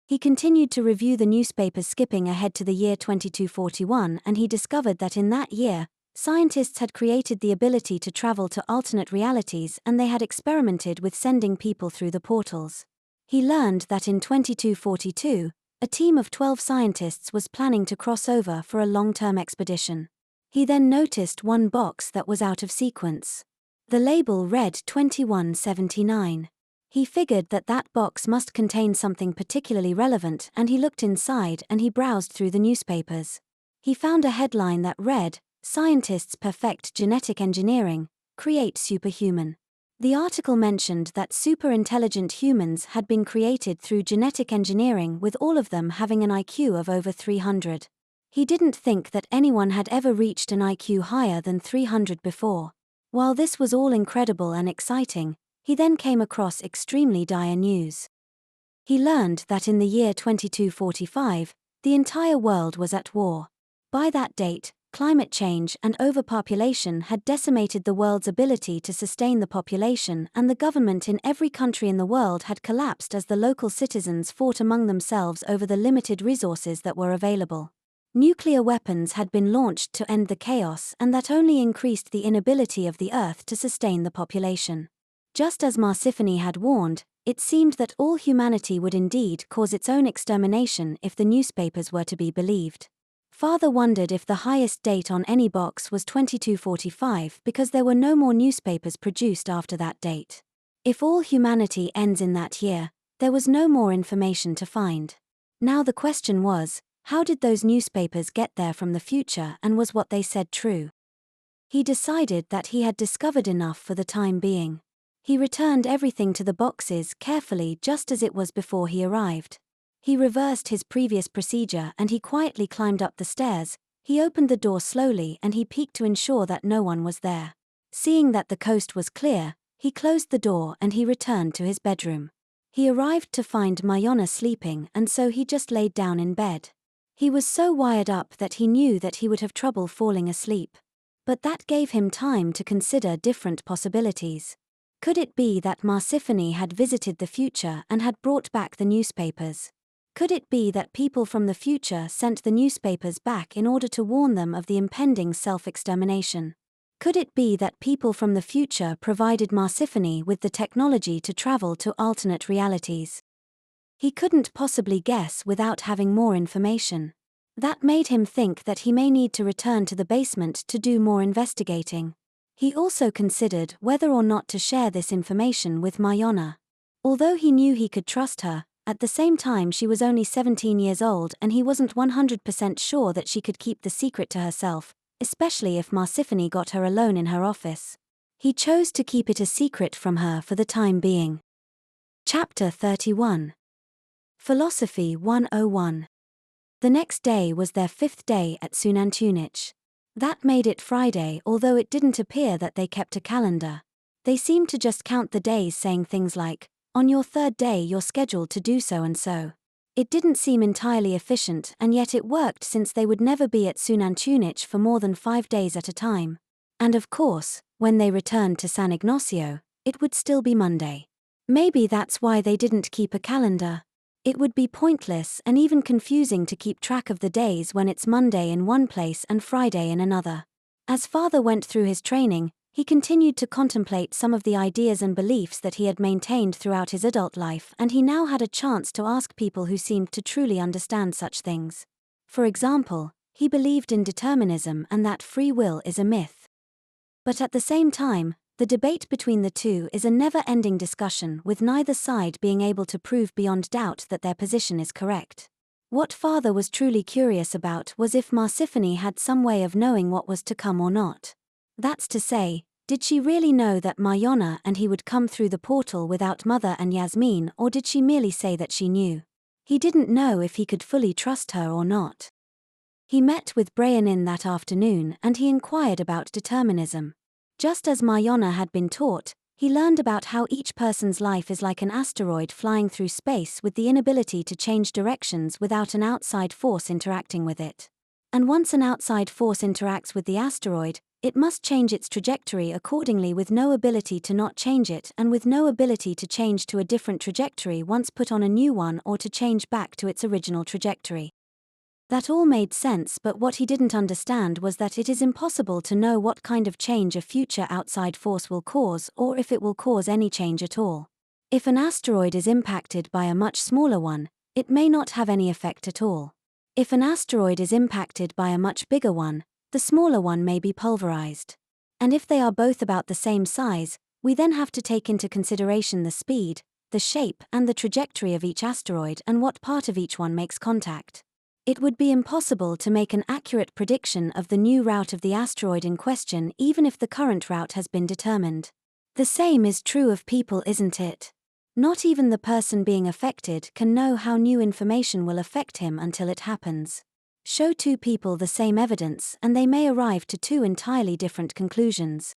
He continued to review the newspapers, skipping ahead to the year 2241, and he discovered that in that year, scientists had created the ability to travel to alternate realities and they had experimented with sending people through the portals. He learned that in 2242, a team of 12 scientists was planning to cross over for a long-term expedition. He then noticed one box that was out of sequence. The label read 2179. He figured that that box must contain something particularly relevant, and he looked inside and he browsed through the newspapers. He found a headline that read, "Scientists perfect genetic engineering, create superhuman." The article mentioned that super-intelligent humans had been created through genetic engineering, with all of them having an IQ of over 300. He didn't think that anyone had ever reached an IQ higher than 300 before. While this was all incredible and exciting, he then came across extremely dire news. He learned that in the year 2245, the entire world was at war. By that date, climate change and overpopulation had decimated the world's ability to sustain the population, and the government in every country in the world had collapsed as the local citizens fought among themselves over the limited resources that were available. Nuclear weapons had been launched to end the chaos, and that only increased the inability of the Earth to sustain the population. Just as Marsiphony had warned, it seemed that all humanity would indeed cause its own extermination if the newspapers were to be believed. Father wondered if the highest date on any box was 2245 because there were no more newspapers produced after that date. If all humanity ends in that year, there was no more information to find. Now the question was, how did those newspapers get there from the future, and was what they said true? He decided that he had discovered enough for the time being. He returned everything to the boxes carefully, just as it was before he arrived. He reversed his previous procedure and he quietly climbed up the stairs. He opened the door slowly and he peeked to ensure that no one was there. Seeing that the coast was clear, he closed the door and he returned to his bedroom. He arrived to find Mayana sleeping, and so he just laid down in bed. He was so wired up that he knew that he would have trouble falling asleep. But that gave him time to consider different possibilities. Could it be that Marsiphony had visited the future and had brought back the newspapers? Could it be that people from the future sent the newspapers back in order to warn them of the impending self-extermination? Could it be that people from the future provided Marsiphony with the technology to travel to alternate realities? He couldn't possibly guess without having more information. That made him think that he may need to return to the basement to do more investigating. He also considered whether or not to share this information with Mayana. Although he knew he could trust her, at the same time she was only 17 years old and he wasn't 100% sure that she could keep the secret to herself, especially if Marsiphony got her alone in her office. He chose to keep it a secret from her for the time being. Chapter 31. Philosophy 101. The next day was their 5th day at Xunantunich. That made it Friday, although it didn't appear that they kept a calendar. They seemed to just count the days, saying things like, "On your 3rd day you're scheduled to do so and so." It didn't seem entirely efficient, and yet it worked since they would never be at Xunantunich for more than 5 days at a time. And of course, when they returned to San Ignacio, it would still be Monday. Maybe that's why they didn't keep a calendar. It would be pointless and even confusing to keep track of the days when it's Monday in one place and Friday in another. As Father went through his training, he continued to contemplate some of the ideas and beliefs that he had maintained throughout his adult life, and he now had a chance to ask people who seemed to truly understand such things. For example, he believed in determinism and that free will is a myth. But at the same time, the debate between the two is a never-ending discussion, with neither side being able to prove beyond doubt that their position is correct. What father was truly curious about was if Marsiphony had some way of knowing what was to come or not. That's to say, did she really know that Mayana and he would come through the portal without Mother and Yasmin, or did she merely say that she knew? He didn't know if he could fully trust her or not. He met with Brianin that afternoon and he inquired about determinism. Just as Mayana had been taught, he learned about how each person's life is like an asteroid flying through space with the inability to change directions without an outside force interacting with it. And once an outside force interacts with the asteroid, it must change its trajectory accordingly with no ability to not change it and with no ability to change to a different trajectory once put on a new one or to change back to its original trajectory. That all made sense, but what he didn't understand was that it is impossible to know what kind of change a future outside force will cause or if it will cause any change at all. If an asteroid is impacted by a much smaller one, it may not have any effect at all. If an asteroid is impacted by a much bigger one, the smaller one may be pulverized. And if they are both about the same size, we then have to take into consideration the speed, the shape, and the trajectory of each asteroid and what part of each one makes contact. It would be impossible to make an accurate prediction of the new route of the asteroid in question even if the current route has been determined. The same is true of people, isn't it? Not even the person being affected can know how new information will affect him until it happens. Show two people the same evidence and they may arrive to two entirely different conclusions.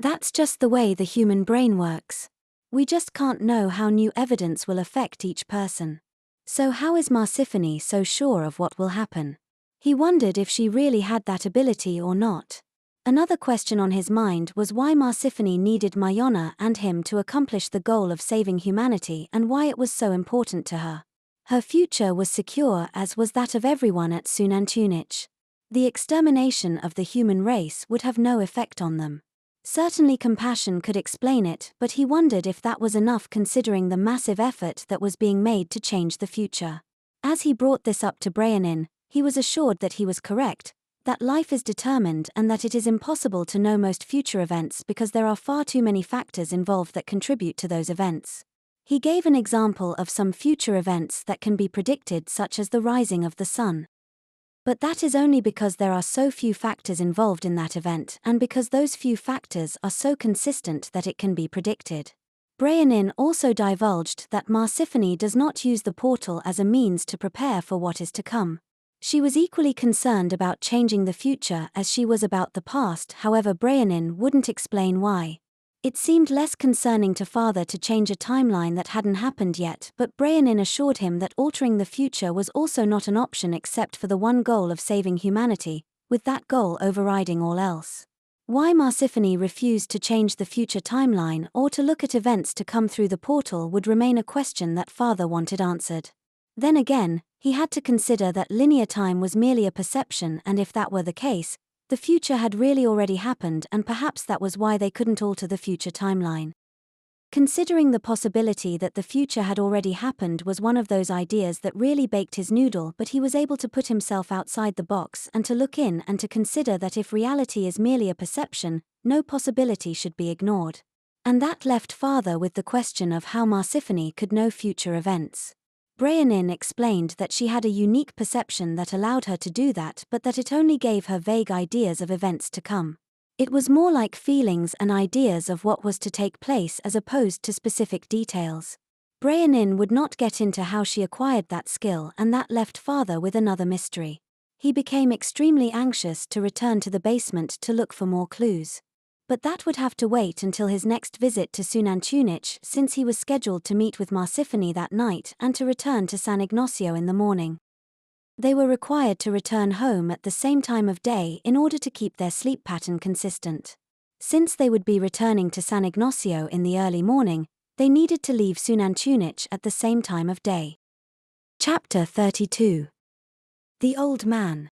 That's just the way the human brain works. We just can't know how new evidence will affect each person. So how is Marsiphony so sure of what will happen? He wondered if she really had that ability or not. Another question on his mind was why Marsiphony needed Mayana and him to accomplish the goal of saving humanity and why it was so important to her. Her future was secure as was that of everyone at Xunantunich. The extermination of the human race would have no effect on them. Certainly compassion could explain it, but he wondered if that was enough considering the massive effort that was being made to change the future. As he brought this up to Brianin, he was assured that he was correct, that life is determined and that it is impossible to know most future events because there are far too many factors involved that contribute to those events. He gave an example of some future events that can be predicted, such as the rising of the sun. But that is only because there are so few factors involved in that event and because those few factors are so consistent that it can be predicted. Brianin also divulged that Marsiphony does not use the portal as a means to prepare for what is to come. She was equally concerned about changing the future as she was about the past, however Brianin wouldn't explain why. It seemed less concerning to father to change a timeline that hadn't happened yet, but Brianin assured him that altering the future was also not an option except for the one goal of saving humanity, with that goal overriding all else. Why Marsiphony refused to change the future timeline or to look at events to come through the portal would remain a question that father wanted answered. Then again, he had to consider that linear time was merely a perception, and if that were the case, the future had really already happened and perhaps that was why they couldn't alter the future timeline. Considering the possibility that the future had already happened was one of those ideas that really baked his noodle, but he was able to put himself outside the box and to look in and to consider that if reality is merely a perception, no possibility should be ignored. And that left father with the question of how Marsiphony could know future events. Brianin explained that she had a unique perception that allowed her to do that, but that it only gave her vague ideas of events to come. It was more like feelings and ideas of what was to take place as opposed to specific details. Brianin would not get into how she acquired that skill, and that left father with another mystery. He became extremely anxious to return to the basement to look for more clues. But that would have to wait until his next visit to Xunantunich, since he was scheduled to meet with Marsiphony that night and to return to San Ignacio in the morning. They were required to return home at the same time of day in order to keep their sleep pattern consistent. Since they would be returning to San Ignacio in the early morning, they needed to leave Xunantunich at the same time of day. Chapter 32. The Old Man.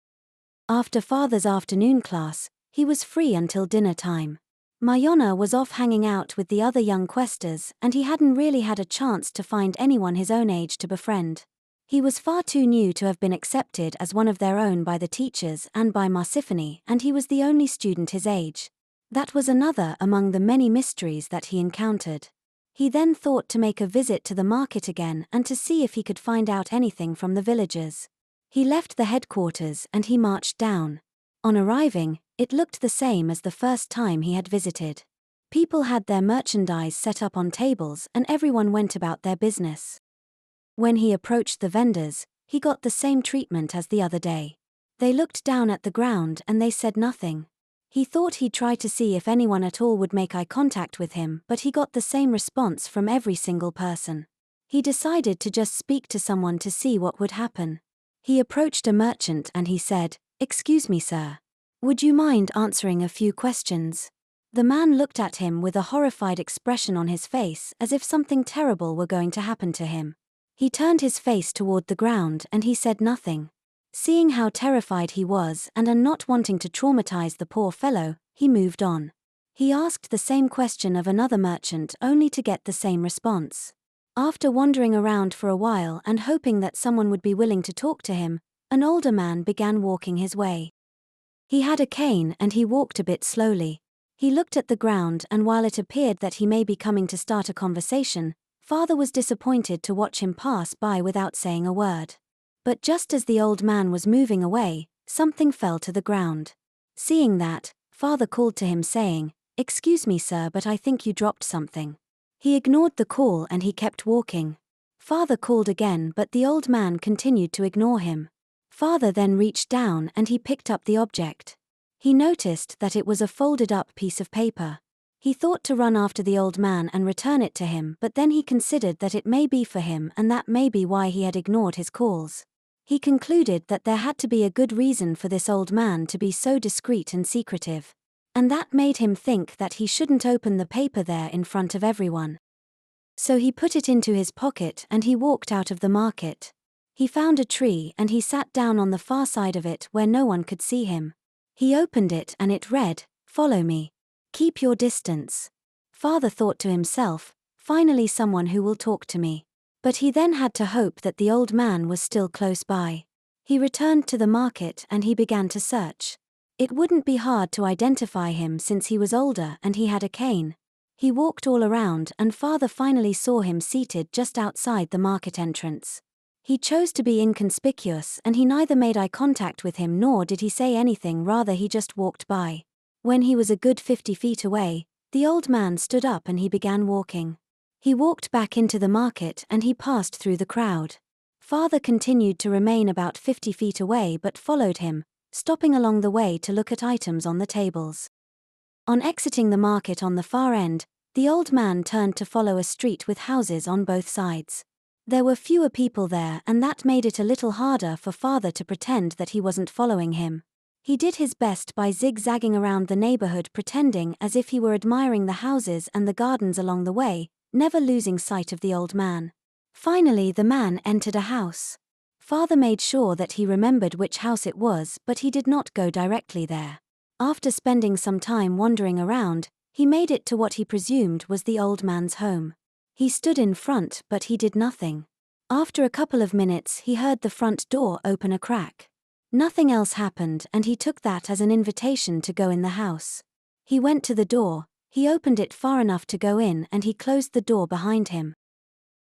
After father's afternoon class, he was free until dinner time. Mayana was off hanging out with the other young questers, and he hadn't really had a chance to find anyone his own age to befriend. He was far too new to have been accepted as one of their own by the teachers and by Marsiphony, and he was the only student his age. That was another among the many mysteries that he encountered. He then thought to make a visit to the market again and to see if he could find out anything from the villagers. He left the headquarters and he marched down. On arriving, it looked the same as the first time he had visited. People had their merchandise set up on tables and everyone went about their business. When he approached the vendors, he got the same treatment as the other day. They looked down at the ground and they said nothing. He thought he'd try to see if anyone at all would make eye contact with him, but he got the same response from every single person. He decided to just speak to someone to see what would happen. He approached a merchant and he said, "Excuse me, sir. Would you mind answering a few questions?" The man looked at him with a horrified expression on his face as if something terrible were going to happen to him. He turned his face toward the ground and he said nothing. Seeing how terrified he was and not wanting to traumatize the poor fellow, he moved on. He asked the same question of another merchant only to get the same response. After wandering around for a while and hoping that someone would be willing to talk to him, an older man began walking his way. He had a cane and he walked a bit slowly. He looked at the ground and while it appeared that he may be coming to start a conversation, Father was disappointed to watch him pass by without saying a word. But just as the old man was moving away, something fell to the ground. Seeing that, Father called to him saying, "Excuse me, sir, but I think you dropped something." He ignored the call and he kept walking. Father called again but the old man continued to ignore him. Father then reached down and he picked up the object. He noticed that it was a folded-up piece of paper. He thought to run after the old man and return it to him, but then he considered that it may be for him and that may be why he had ignored his calls. He concluded that there had to be a good reason for this old man to be so discreet and secretive. And that made him think that he shouldn't open the paper there in front of everyone. So he put it into his pocket and he walked out of the market. He found a tree and he sat down on the far side of it where no one could see him. He opened it and it read, "Follow me. Keep your distance." Father thought to himself, "Finally someone who will talk to me." But he then had to hope that the old man was still close by. He returned to the market and he began to search. It wouldn't be hard to identify him since he was older and he had a cane. He walked all around and Father finally saw him seated just outside the market entrance. He chose to be inconspicuous and he neither made eye contact with him nor did he say anything, rather he just walked by. When he was a good 50 feet away, the old man stood up and he began walking. He walked back into the market and he passed through the crowd. Father continued to remain about 50 feet away but followed him, stopping along the way to look at items on the tables. On exiting the market on the far end, the old man turned to follow a street with houses on both sides. There were fewer people there and that made it a little harder for Father to pretend that he wasn't following him. He did his best by zigzagging around the neighborhood pretending as if he were admiring the houses and the gardens along the way, never losing sight of the old man. Finally the man entered a house. Father made sure that he remembered which house it was, but he did not go directly there. After spending some time wandering around, he made it to what he presumed was the old man's home. He stood in front but he did nothing. After a couple of minutes he heard the front door open a crack. Nothing else happened and he took that as an invitation to go in the house. He went to the door, he opened it far enough to go in and he closed the door behind him.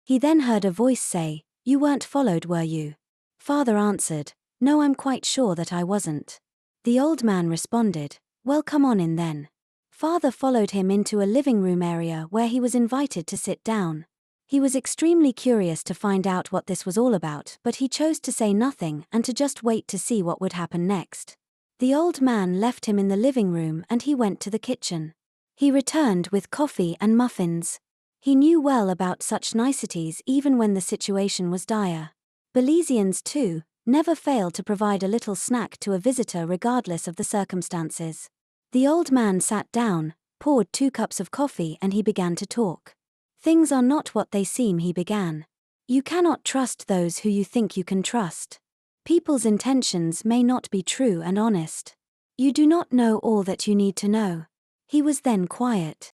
He then heard a voice say, "You weren't followed, were you?" Father answered, "No, I'm quite sure that I wasn't." The old man responded, "Well, come on in then." Father followed him into a living room area where he was invited to sit down. He was extremely curious to find out what this was all about, but he chose to say nothing and to just wait to see what would happen next. The old man left him in the living room and he went to the kitchen. He returned with coffee and muffins. He knew well about such niceties even when the situation was dire. Belizeans, too, never fail to provide a little snack to a visitor regardless of the circumstances. The old man sat down, poured 2 cups of coffee and he began to talk. "Things are not what they seem," he began. "You cannot trust those who you think you can trust. People's intentions may not be true and honest. You do not know all that you need to know." He was then quiet.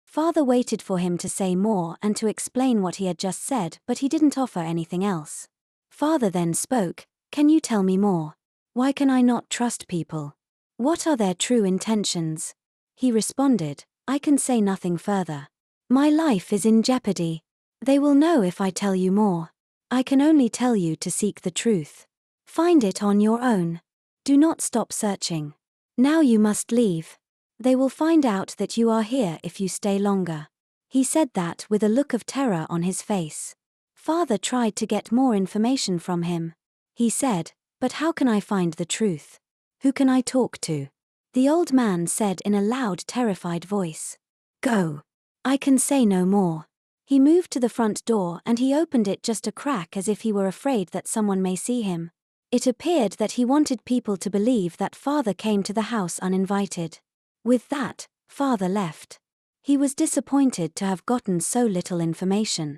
Father waited for him to say more and to explain what he had just said, but he didn't offer anything else. Father then spoke, "Can you tell me more? Why can I not trust people? What are their true intentions?" He responded, "I can say nothing further. My life is in jeopardy. They will know if I tell you more. I can only tell you to seek the truth. Find it on your own. Do not stop searching. Now you must leave. They will find out that you are here if you stay longer. He said that with a look of terror on his face. Father tried to get more information from him. He said, "But how can I find the truth? Who can I talk to?" The old man said in a loud, terrified voice, "Go. I can say no more." He moved to the front door and he opened it just a crack as if he were afraid that someone may see him. It appeared that he wanted people to believe that Father came to the house uninvited. With that, Father left. He was disappointed to have gotten so little information.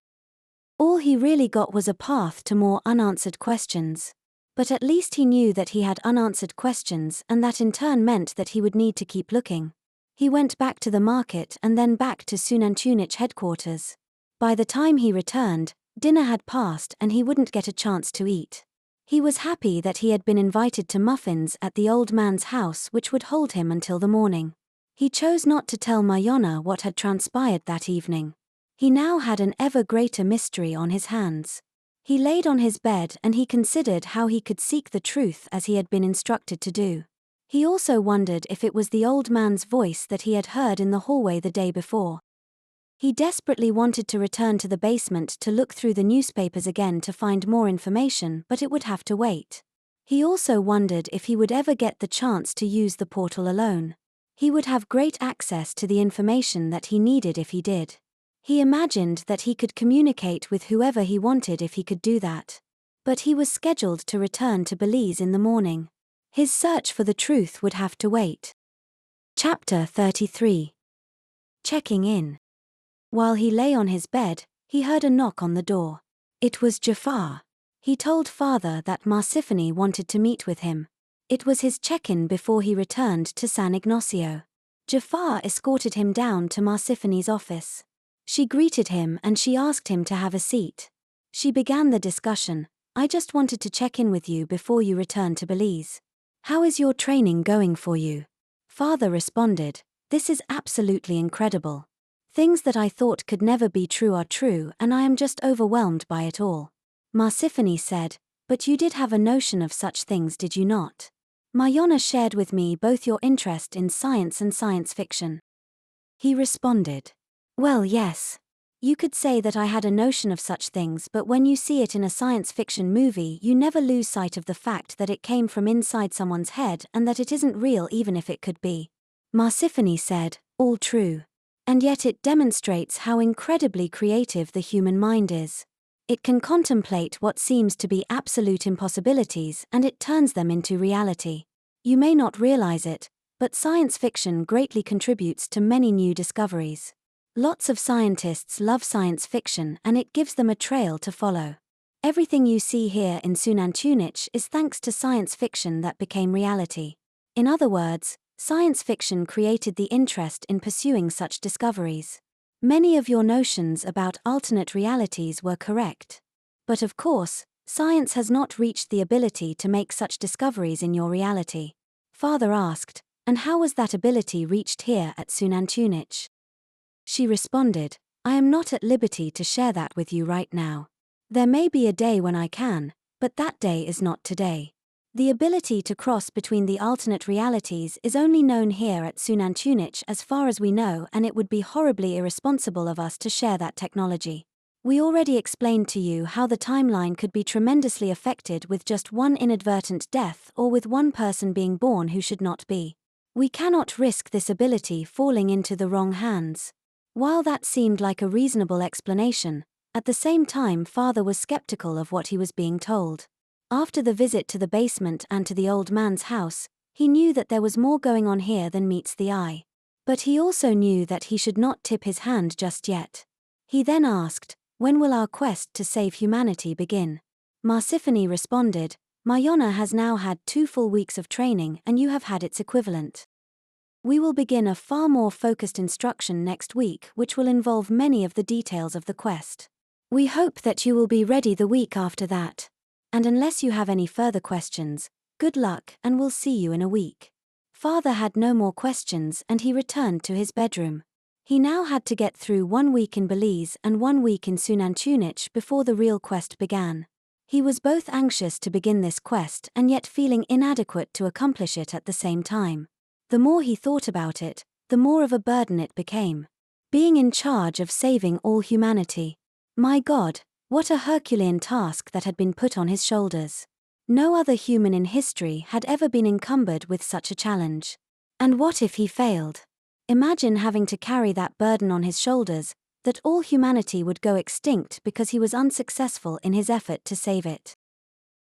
All he really got was a path to more unanswered questions. But at least he knew that he had unanswered questions, and that in turn meant that he would need to keep looking. He went back to the market and then back to Xunantunich headquarters. By the time he returned, dinner had passed and he wouldn't get a chance to eat. He was happy that he had been invited to muffins at the old man's house, which would hold him until the morning. He chose not to tell Mayana what had transpired that evening. He now had an ever greater mystery on his hands. He laid on his bed and he considered how he could seek the truth as he had been instructed to do. He also wondered if it was the old man's voice that he had heard in the hallway the day before. He desperately wanted to return to the basement to look through the newspapers again to find more information, but it would have to wait. He also wondered if he would ever get the chance to use the portal alone. He would have great access to the information that he needed if he did. He imagined that he could communicate with whoever he wanted if he could do that. But he was scheduled to return to Belize in the morning. His search for the truth would have to wait. Chapter 33. Checking in. While he lay on his bed, he heard a knock on the door. It was Jafar. He told Father that Marsiphony wanted to meet with him. It was his check-in before he returned to San Ignacio. Jafar escorted him down to Marsiphony's office. She greeted him and she asked him to have a seat. She began the discussion. "I just wanted to check in with you before you return to Belize. How is your training going for you?" Father responded, "This is absolutely incredible. Things that I thought could never be true are true, and I am just overwhelmed by it all." Marsiphony said, "But you did have a notion of such things, did you not? Mayana shared with me both your interest in science and science fiction." He responded, "Well, yes. You could say that I had a notion of such things, but when you see it in a science fiction movie, you never lose sight of the fact that it came from inside someone's head and that it isn't real even if it could be." Marsiphony said, "All true. And yet it demonstrates how incredibly creative the human mind is. It can contemplate what seems to be absolute impossibilities and it turns them into reality. You may not realize it, but science fiction greatly contributes to many new discoveries. Lots of scientists love science fiction and it gives them a trail to follow. Everything you see here in Xunantunich is thanks to science fiction that became reality. In other words, science fiction created the interest in pursuing such discoveries. Many of your notions about alternate realities were correct. But of course, science has not reached the ability to make such discoveries in your reality." Father asked, "And how was that ability reached here at Xunantunich?" She responded, "I am not at liberty to share that with you right now. There may be a day when I can, but that day is not today. The ability to cross between the alternate realities is only known here at Xunantunich as far as we know, and it would be horribly irresponsible of us to share that technology. We already explained to you how the timeline could be tremendously affected with just one inadvertent death or with one person being born who should not be. We cannot risk this ability falling into the wrong hands." While that seemed like a reasonable explanation, at the same time Father was skeptical of what he was being told. After the visit to the basement and to the old man's house, he knew that there was more going on here than meets the eye. But he also knew that he should not tip his hand just yet. He then asked, "When will our quest to save humanity begin?" Marsiphony responded, "Mayana has now had 2 full weeks of training and you have had its equivalent. We will begin a far more focused instruction next week which will involve many of the details of the quest. We hope that you will be ready the week after that. And unless you have any further questions, good luck and we'll see you in a week." Father had no more questions and he returned to his bedroom. He now had to get through 1 week in Belize and 1 week in Xunantunich before the real quest began. He was both anxious to begin this quest and yet feeling inadequate to accomplish it at the same time. The more he thought about it, the more of a burden it became. Being in charge of saving all humanity. My God, what a Herculean task that had been put on his shoulders. No other human in history had ever been encumbered with such a challenge. And what if he failed? Imagine having to carry that burden on his shoulders, that all humanity would go extinct because he was unsuccessful in his effort to save it.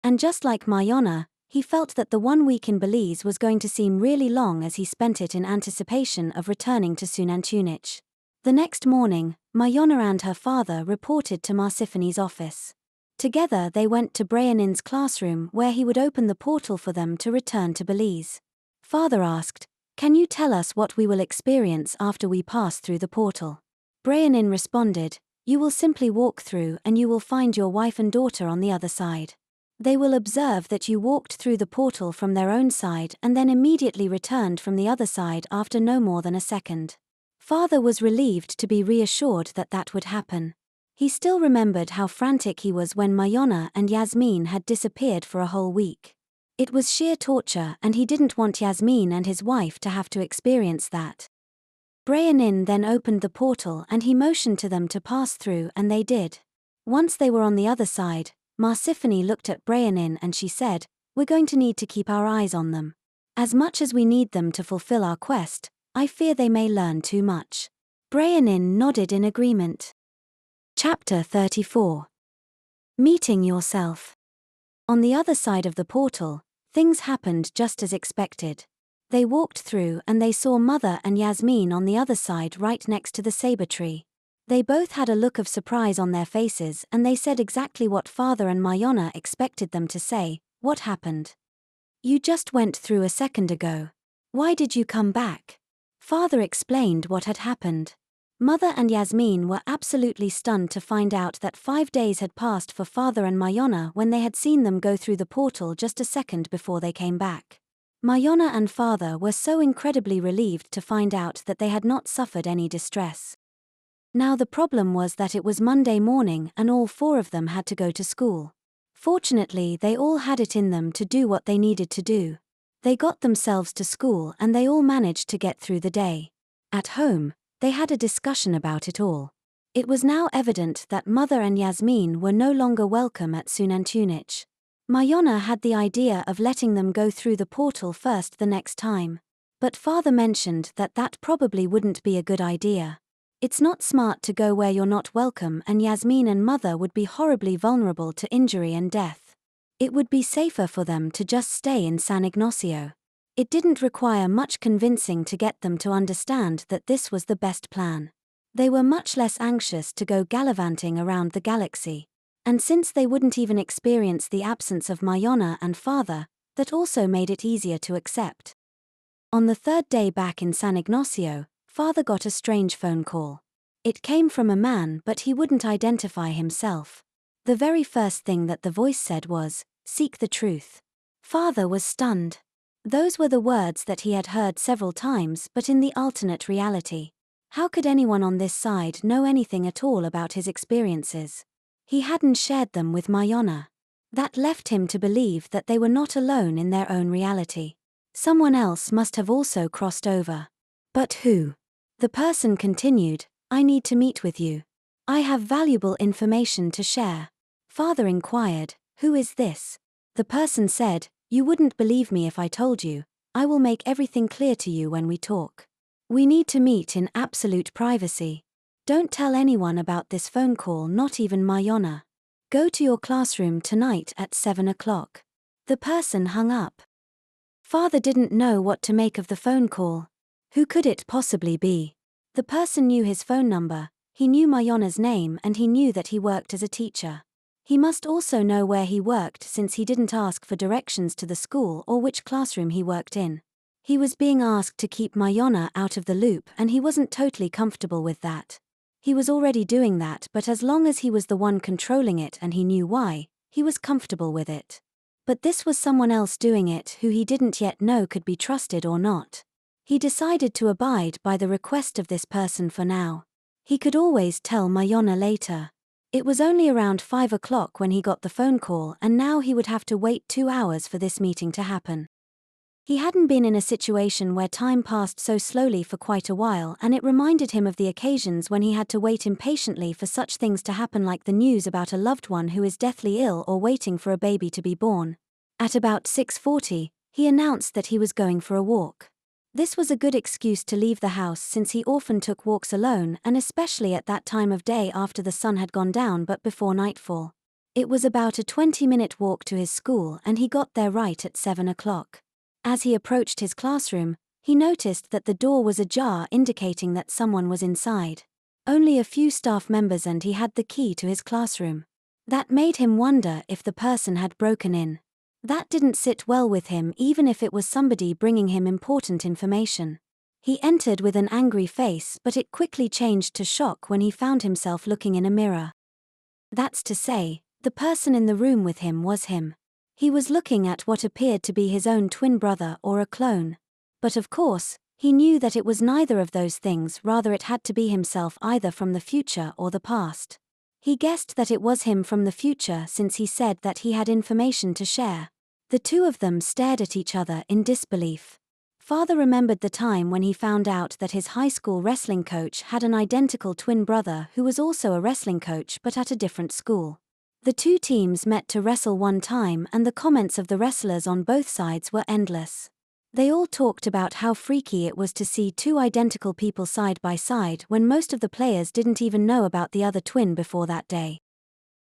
And just like Mayana, he felt that the 1 week in Belize was going to seem really long as he spent it in anticipation of returning to Xunantunich. The next morning, Mayana and her father reported to Marsiphony's office. Together they went to Brianin's classroom where he would open the portal for them to return to Belize. Father asked, "Can you tell us what we will experience after we pass through the portal?" Brianin responded, "You will simply walk through and you will find your wife and daughter on the other side. They will observe that you walked through the portal from their own side and then immediately returned from the other side after no more than a second." Father was relieved to be reassured that that would happen. He still remembered how frantic he was when Mayana and Yasmin had disappeared for a whole week. It was sheer torture and he didn't want Yasmin and his wife to have to experience that. Brianin then opened the portal and he motioned to them to pass through and they did. Once they were on the other side, Marsiphony looked at Brianin and she said, "We're going to need to keep our eyes on them. As much as we need them to fulfill our quest, I fear they may learn too much." Brianin nodded in agreement. Chapter 34. Meeting yourself. On the other side of the portal, things happened just as expected. They walked through and they saw Mother and Yasmin on the other side right next to the saber tree. They both had a look of surprise on their faces and they said exactly what Father and Mayana expected them to say. "What happened? You just went through a second ago. Why did you come back?" Father explained what had happened. Mother and Yasmin were absolutely stunned to find out that 5 days had passed for Father and Mayana when they had seen them go through the portal just a second before they came back. Mayana and Father were so incredibly relieved to find out that they had not suffered any distress. Now the problem was that it was Monday morning and all 4 of them had to go to school. Fortunately, they all had it in them to do what they needed to do. They got themselves to school and they all managed to get through the day. At home, they had a discussion about it all. It was now evident that Mother and Yasmin were no longer welcome at Xunantunich. Mayana had the idea of letting them go through the portal first the next time. But Father mentioned that that probably wouldn't be a good idea. It's not smart to go where you're not welcome and Yasmin and Mother would be horribly vulnerable to injury and death. It would be safer for them to just stay in San Ignacio. It didn't require much convincing to get them to understand that this was the best plan. They were much less anxious to go gallivanting around the galaxy. And since they wouldn't even experience the absence of Mayana and Father, that also made it easier to accept. On the 3rd day back in San Ignacio, Father got a strange phone call. It came from a man but he wouldn't identify himself. The very first thing that the voice said was, "Seek the truth." Father was stunned. Those were the words that he had heard several times but in the alternate reality. How could anyone on this side know anything at all about his experiences? He hadn't shared them with Mayana. That left him to believe that they were not alone in their own reality. Someone else must have also crossed over. But who? The person continued, "I need to meet with you. I have valuable information to share." Father inquired, "Who is this?" The person said, "You wouldn't believe me if I told you. I will make everything clear to you when we talk. We need to meet in absolute privacy. Don't tell anyone about this phone call, not even Mayana. Go to your classroom tonight at 7 o'clock. The person hung up. Father didn't know what to make of the phone call. Who could it possibly be? The person knew his phone number, he knew Mayana's name and he knew that he worked as a teacher. He must also know where he worked since he didn't ask for directions to the school or which classroom he worked in. He was being asked to keep Mayana out of the loop and he wasn't totally comfortable with that. He was already doing that, but as long as he was the one controlling it and he knew why, he was comfortable with it. But this was someone else doing it who he didn't yet know could be trusted or not. He decided to abide by the request of this person for now. He could always tell Mayana later. It was only around 5 o'clock when he got the phone call, and now he would have to wait 2 hours for this meeting to happen. He hadn't been in a situation where time passed so slowly for quite a while, and it reminded him of the occasions when he had to wait impatiently for such things to happen, like the news about a loved one who is deathly ill or waiting for a baby to be born. At about 6:40, he announced that he was going for a walk. This was a good excuse to leave the house, since he often took walks alone, and especially at that time of day after the sun had gone down but before nightfall. It was about a 20-minute walk to his school, and he got there right at 7 o'clock. As he approached his classroom, he noticed that the door was ajar, indicating that someone was inside. Only a few staff members, and he had the key to his classroom. That made him wonder if the person had broken in. That didn't sit well with him, even if it was somebody bringing him important information. He entered with an angry face, but it quickly changed to shock when he found himself looking in a mirror. That's to say, the person in the room with him was him. He was looking at what appeared to be his own twin brother or a clone. But of course, he knew that it was neither of those things, rather it had to be himself, either from the future or the past. He guessed that it was him from the future, since he said that he had information to share. The two of them stared at each other in disbelief. Father remembered the time when he found out that his high school wrestling coach had an identical twin brother who was also a wrestling coach but at a different school. The two teams met to wrestle one time, and the comments of the wrestlers on both sides were endless. They all talked about how freaky it was to see two identical people side by side when most of the players didn't even know about the other twin before that day.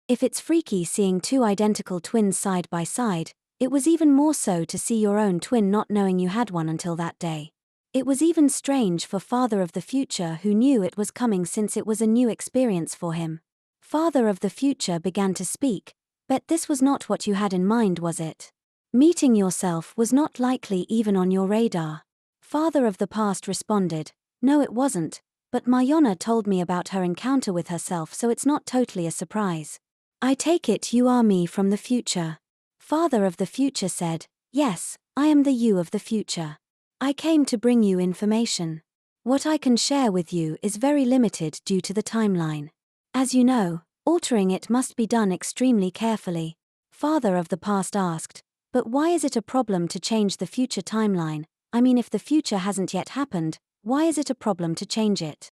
If it's freaky seeing two identical twins side by side, it was even more so to see your own twin not knowing you had one until that day. It was even strange for Father of the Future, who knew it was coming since it was a new experience for him. Father of the Future began to speak. "Bet this was not what you had in mind, was it? Meeting yourself was not likely even on your radar." Father of the Past responded, "No, it wasn't, but Mayana told me about her encounter with herself, so it's not totally a surprise. I take it you are me from the future." Father of the Future said, "Yes, I am the you of the future. I came to bring you information. What I can share with you is very limited due to the timeline. As you know, altering it must be done extremely carefully." Father of the Past asked, "But why is it a problem to change the future timeline? I mean, if the future hasn't yet happened, why is it a problem to change it?"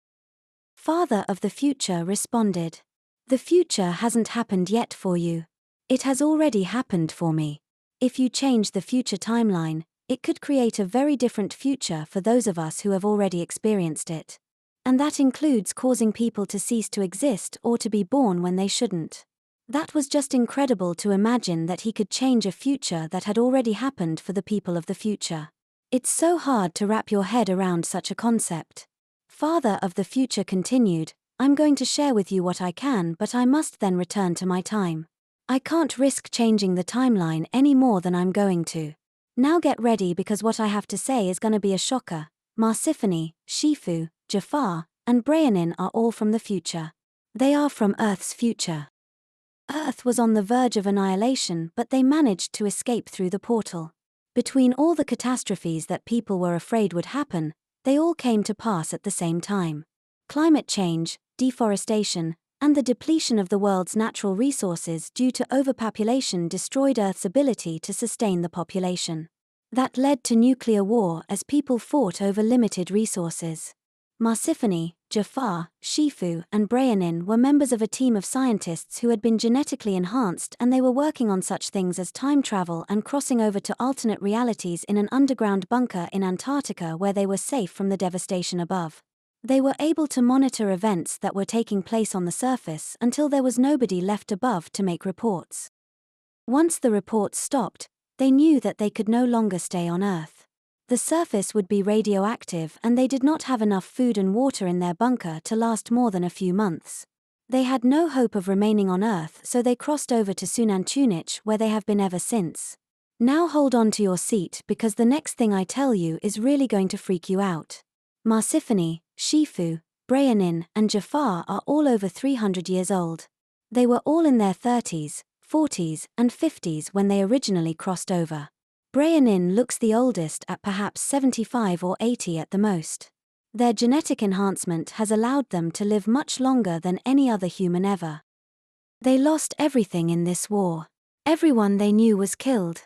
Father of the Future responded, "The future hasn't happened yet for you. It has already happened for me. If you change the future timeline, it could create a very different future for those of us who have already experienced it. And that includes causing people to cease to exist or to be born when they shouldn't." That was just incredible to imagine that he could change a future that had already happened for the people of the future. It's so hard to wrap your head around such a concept. Father of the Future continued, "I'm going to share with you what I can, but I must then return to my time. I can't risk changing the timeline any more than I'm going to. Now get ready, because what I have to say is gonna be a shocker. Marsiphony, Shifu, Jafar, and Brianin are all from the future. They are from Earth's future. Earth was on the verge of annihilation, but they managed to escape through the portal. Between all the catastrophes that people were afraid would happen, they all came to pass at the same time. Climate change, deforestation, and the depletion of the world's natural resources due to overpopulation destroyed Earth's ability to sustain the population. That led to nuclear war as people fought over limited resources. Marsiphony, Jafar, Shifu, and Brianin were members of a team of scientists who had been genetically enhanced, and they were working on such things as time travel and crossing over to alternate realities in an underground bunker in Antarctica where they were safe from the devastation above. They were able to monitor events that were taking place on the surface until there was nobody left above to make reports. Once the reports stopped, they knew that they could no longer stay on Earth. The surface would be radioactive, and they did not have enough food and water in their bunker to last more than a few months. They had no hope of remaining on Earth, so they crossed over to Xunantunich, where they have been ever since. Now hold on to your seat, because the next thing I tell you is really going to freak you out. Marsiphony, Shifu, Brianin, and Jafar are all over 300 years old. They were all in their 30s, 40s, and 50s when they originally crossed over. Brianin looks the oldest at perhaps 75 or 80 at the most. Their genetic enhancement has allowed them to live much longer than any other human ever. They lost everything in this war. Everyone they knew was killed.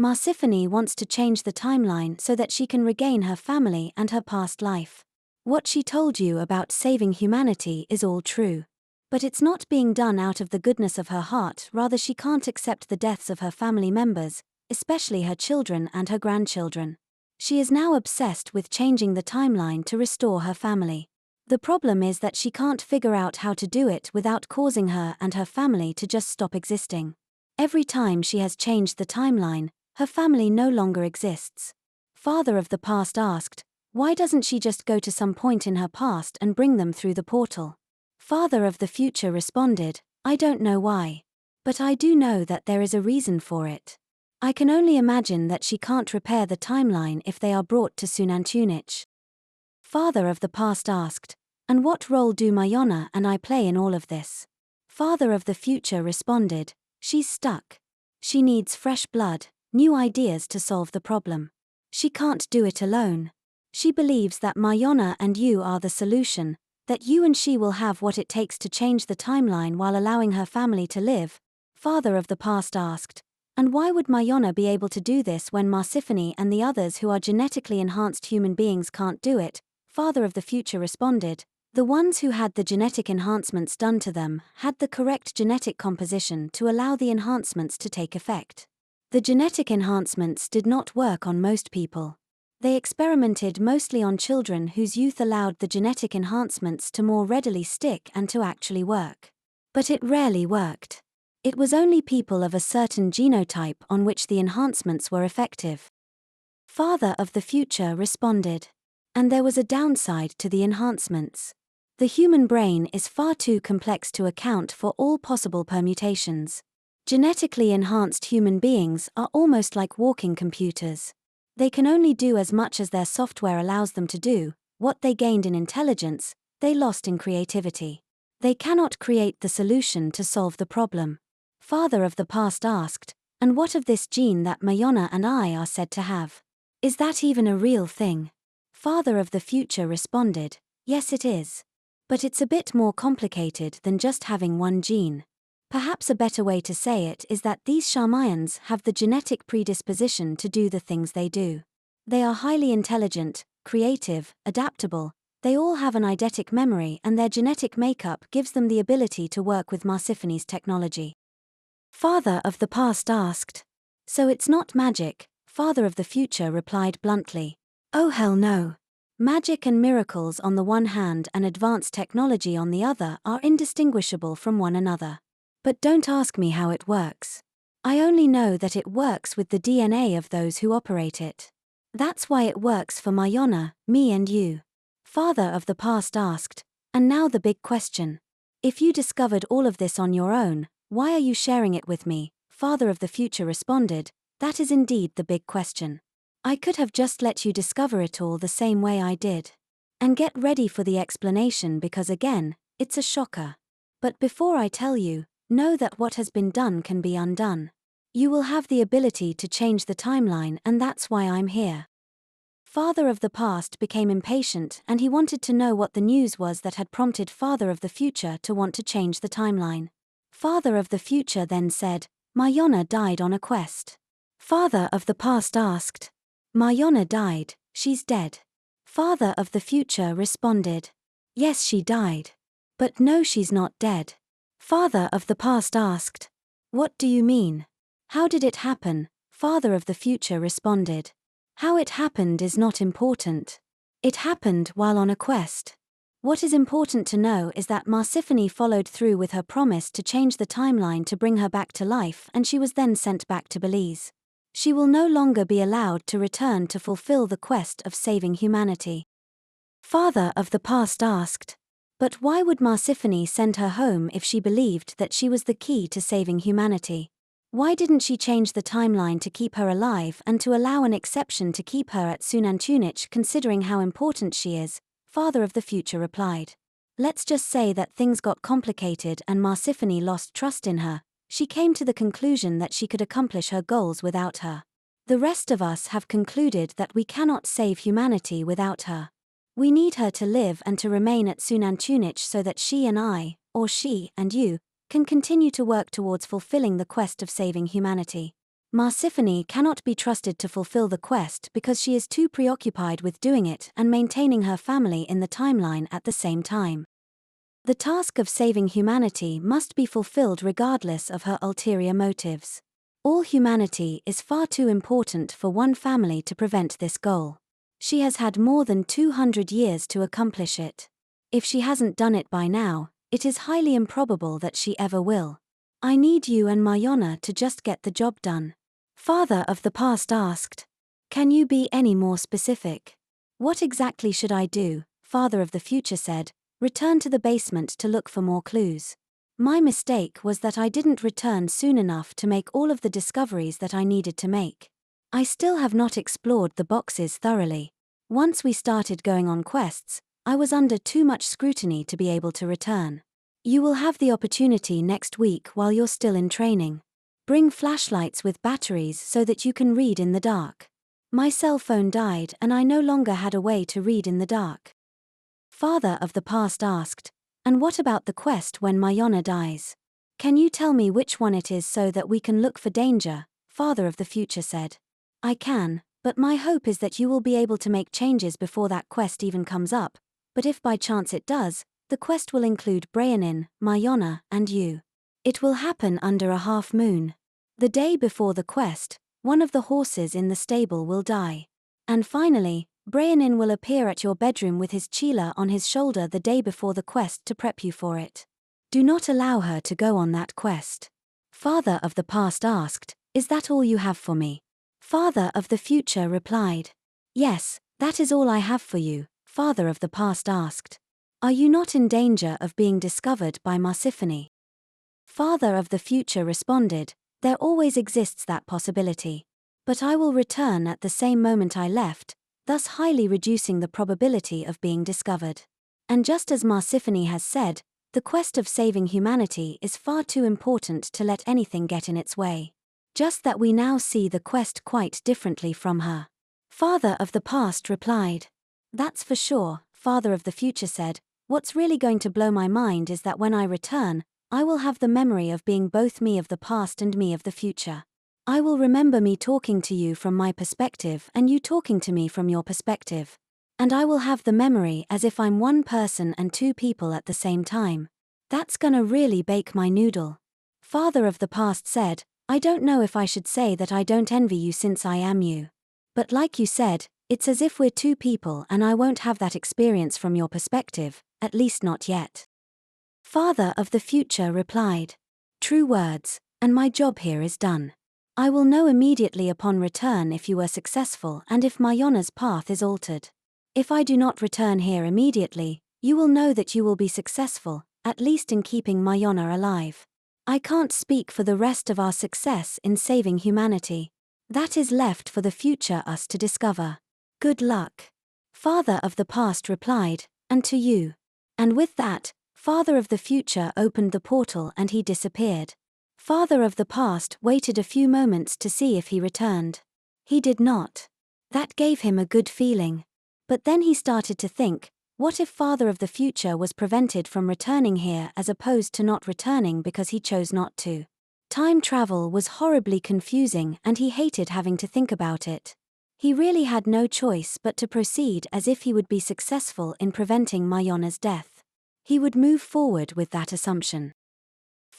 Marsiphony wants to change the timeline so that she can regain her family and her past life. What she told you about saving humanity is all true. But it's not being done out of the goodness of her heart, rather she can't accept the deaths of her family members, especially her children and her grandchildren. She is now obsessed with changing the timeline to restore her family. The problem is that she can't figure out how to do it without causing her and her family to just stop existing. Every time she has changed the timeline, her family no longer exists. Father of the past asked, why doesn't she just go to some point in her past and bring them through the portal? Father of the future responded, I don't know why. But I do know that there is a reason for it. I can only imagine that she can't repair the timeline if they are brought to Xunantunich. Father of the past asked, and what role do Mayana and I play in all of this? Father of the future responded, she's stuck. She needs fresh blood, new ideas to solve the problem. She can't do it alone. She believes that Mayana and you are the solution, that you and she will have what it takes to change the timeline while allowing her family to live. Father of the past asked, and why would Mayana be able to do this when Marsiphony and the others who are genetically enhanced human beings can't do it? Father of the future responded, the ones who had the genetic enhancements done to them had the correct genetic composition to allow the enhancements to take effect. The genetic enhancements did not work on most people. They experimented mostly on children whose youth allowed the genetic enhancements to more readily stick and to actually work. But it rarely worked. It was only people of a certain genotype on which the enhancements were effective. Father of the future responded. And there was a downside to the enhancements. The human brain is far too complex to account for all possible permutations. Genetically enhanced human beings are almost like walking computers. They can only do as much as their software allows them to do. What they gained in intelligence, they lost in creativity. They cannot create the solution to solve the problem. Father of the past asked, and what of this gene that Mayana and I are said to have? Is that even a real thing? Father of the future responded, yes it is. But it's a bit more complicated than just having one gene. Perhaps a better way to say it is that these Shamayans have the genetic predisposition to do the things they do. They are highly intelligent, creative, adaptable, they all have an eidetic memory and their genetic makeup gives them the ability to work with Marsiphony's technology. Father of the past asked, so it's not magic? Father of the future replied bluntly, oh hell no. Magic and miracles on the one hand and advanced technology on the other are indistinguishable from one another. But don't ask me how it works. I only know that it works with the DNA of those who operate it. That's why it works for Mayana, me and you. Father of the past asked, and now the big question. If you discovered all of this on your own, why are you sharing it with me? Father of the future responded, that is indeed the big question. I could have just let you discover it all the same way I did. And get ready for the explanation because again, it's a shocker. But before I tell you, know that what has been done can be undone. You will have the ability to change the timeline and that's why I'm here. Father of the past became impatient and he wanted to know what the news was that had prompted Father of the future to want to change the timeline. Father of the future then said, Mayana died on a quest. Father of the past asked, Mayana died, she's dead. Father of the future responded, yes she died. But no she's not dead. Father of the past asked, what do you mean? How did it happen? Father of the future responded, how it happened is not important. It happened while on a quest. What is important to know is that Marsiphony followed through with her promise to change the timeline to bring her back to life and she was then sent back to Belize. She will no longer be allowed to return to fulfill the quest of saving humanity. Father of the past asked, but why would Marsiphony send her home if she believed that she was the key to saving humanity? Why didn't she change the timeline to keep her alive and to allow an exception to keep her at Xunantunich considering how important she is? Father of the future replied. Let's just say that things got complicated and Marsiphony lost trust in her. She came to the conclusion that she could accomplish her goals without her. The rest of us have concluded that we cannot save humanity without her. We need her to live and to remain at Xunantunich so that she and I, or she and you, can continue to work towards fulfilling the quest of saving humanity. Marsiphony cannot be trusted to fulfill the quest because she is too preoccupied with doing it and maintaining her family in the timeline at the same time. The task of saving humanity must be fulfilled regardless of her ulterior motives. All humanity is far too important for one family to prevent this goal. She has had more than 200 years to accomplish it. If she hasn't done it by now, it is highly improbable that she ever will. I need you and Mayana to just get the job done. Father of the past asked. Can you be any more specific? What exactly should I do? Father of the future said. Return to the basement to look for more clues. My mistake was that I didn't return soon enough to make all of the discoveries that I needed to make. I still have not explored the boxes thoroughly. Once we started going on quests, I was under too much scrutiny to be able to return. You will have the opportunity next week while you're still in training. Bring flashlights with batteries so that you can read in the dark. My cell phone died and I no longer had a way to read in the dark. Father of the past asked, and what about the quest when Mayana dies? Can you tell me which one it is so that we can look for danger? Father of the future said. I can, but my hope is that you will be able to make changes before that quest even comes up, but if by chance it does, the quest will include Brianin, Mayana, and you. It will happen under a half moon. The day before the quest, one of the horses in the stable will die. And finally, Brianin will appear at your bedroom with his chela on his shoulder the day before the quest to prep you for it. Do not allow her to go on that quest. Father of the past asked, is that all you have for me? Father of the future replied. Yes, that is all I have for you. Father of the past asked. Are you not in danger of being discovered by Marsiphony? Father of the future responded, there always exists that possibility. But I will return at the same moment I left, thus highly reducing the probability of being discovered. And just as Marsiphony has said, the quest of saving humanity is far too important to let anything get in its way. Just that we now see the quest quite differently from her. Father of the past replied. That's for sure, Father of the future said. What's really going to blow my mind is that when I return, I will have the memory of being both me of the past and me of the future. I will remember me talking to you from my perspective and you talking to me from your perspective. And I will have the memory as if I'm one person and two people at the same time. That's gonna really bake my noodle. Father of the past said, I don't know if I should say that I don't envy you since I am you. But like you said, it's as if we're two people and I won't have that experience from your perspective, at least not yet. Father of the future replied. True words, and my job here is done. I will know immediately upon return if you were successful and if Mayana's path is altered. If I do not return here immediately, you will know that you will be successful, at least in keeping Mayana alive. I can't speak for the rest of our success in saving humanity. That is left for the future us to discover. Good luck. Father of the past replied, and to you. And with that, Father of the future opened the portal and he disappeared. Father of the past waited a few moments to see if he returned. He did not. That gave him a good feeling. But then he started to think, what if Father of the future was prevented from returning here as opposed to not returning because he chose not to? Time travel was horribly confusing and he hated having to think about it. He really had no choice but to proceed as if he would be successful in preventing Mayana's death. He would move forward with that assumption.